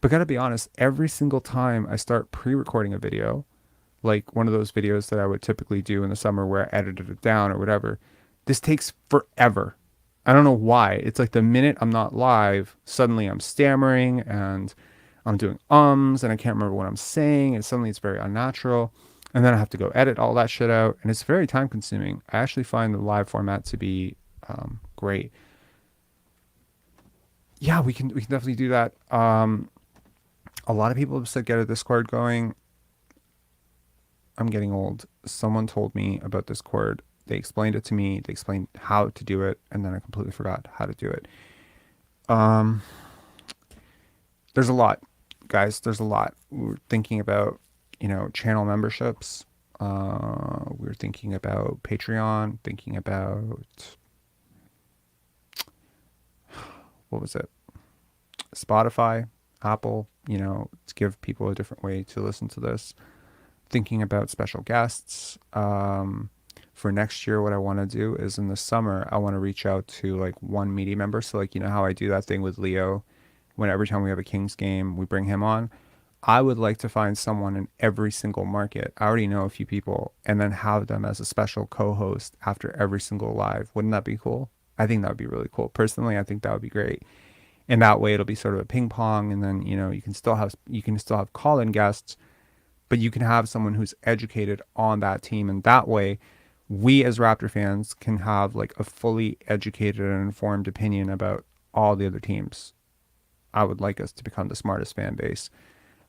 But gotta be honest, every single time I start pre-recording a video, like one of those videos that I would typically do in the summer where I edited it down or whatever, this takes forever. I don't know why. It's like the minute I'm not live, suddenly I'm stammering and I'm doing and I can't remember what I'm saying, and suddenly it's very unnatural. And then I have to go edit all that shit out, and it's very time consuming. I actually find the live format to be great. Yeah, we can definitely do that. A lot of people have said get a Discord going. I'm getting old. Someone told me about Discord. They explained it to me. They explained how to do it, and then I completely forgot how to do it. There's a lot, guys. There's a lot. We're thinking about, you know, channel memberships. We're thinking about Patreon. Thinking about, what was it? Spotify, Apple. You know, to give people a different way to listen to this. Thinking about special guests. For next year, what I want to do is in the summer, I want to reach out to like one media member. So like, you know how I do that thing with Leo, when every time we have a Kings game, we bring him on. I would like to find someone in every single market. I already know a few people, and then have them as a special co-host after every single live. Wouldn't that be cool? I think that would be really cool. Personally, I think that would be great. And that way it'll be sort of a ping pong. And then, you know, you can still have call-in guests, but you can have someone who's educated on that team. And that way, we as Raptor fans can have like a fully educated and informed opinion about all the other teams. I would like us to become the smartest fan base.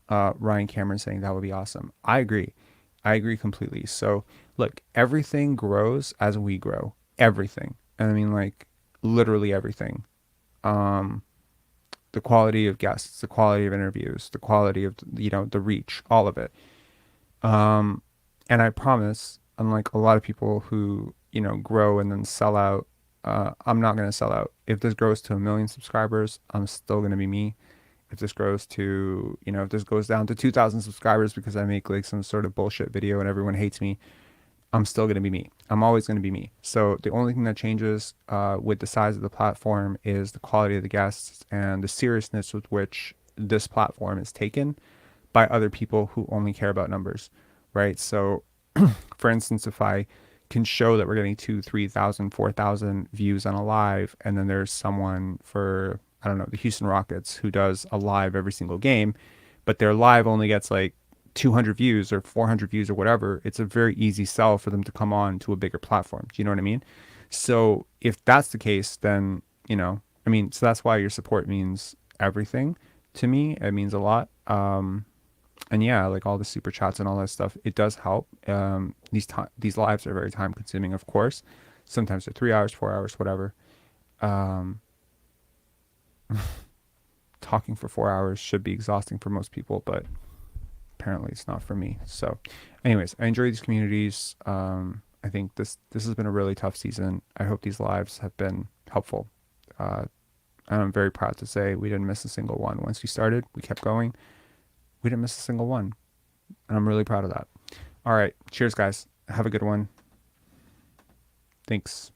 Ryan Cameron saying that would be awesome. I agree. I agree completely. So look, everything grows as we grow. everything. And I mean, like, literally everything. The quality of guests, the quality of interviews, the quality of, the reach, all of it. And I promise, unlike a lot of people who, grow and then sell out, I'm not going to sell out. If this grows to 1 million subscribers, I'm still going to be me. If this grows to, if this goes down to 2,000 subscribers because I make like some sort of bullshit video and everyone hates me, I'm still going to be me. I'm always going to be me. So the only thing that changes with the size of the platform is the quality of the guests and the seriousness with which this platform is taken by other people who only care about numbers, right? So, for instance, if I can show that we're getting 2, 3,000, 4,000 views on a live, and then there's someone for, I don't know, the Houston Rockets who does a live every single game, but their live only gets like 200 views or 400 views or whatever, it's a very easy sell for them to come on to a bigger platform. Do you know what I mean? So if that's the case, then, so that's why your support means everything to me. It means a lot. And yeah, like all the super chats and all that stuff, it does help. These lives are very time consuming, of course. Sometimes they're 3 hours, 4 hours, whatever. Talking for 4 hours should be exhausting for most people, but apparently it's not for me. So anyways, I enjoy these communities. I think this has been a really tough season. I hope these lives have been helpful. And I'm very proud to say we didn't miss a single one. Once we started, we kept going. We didn't miss a single one. And I'm really proud of that. All right. Cheers, guys. Have a good one. Thanks.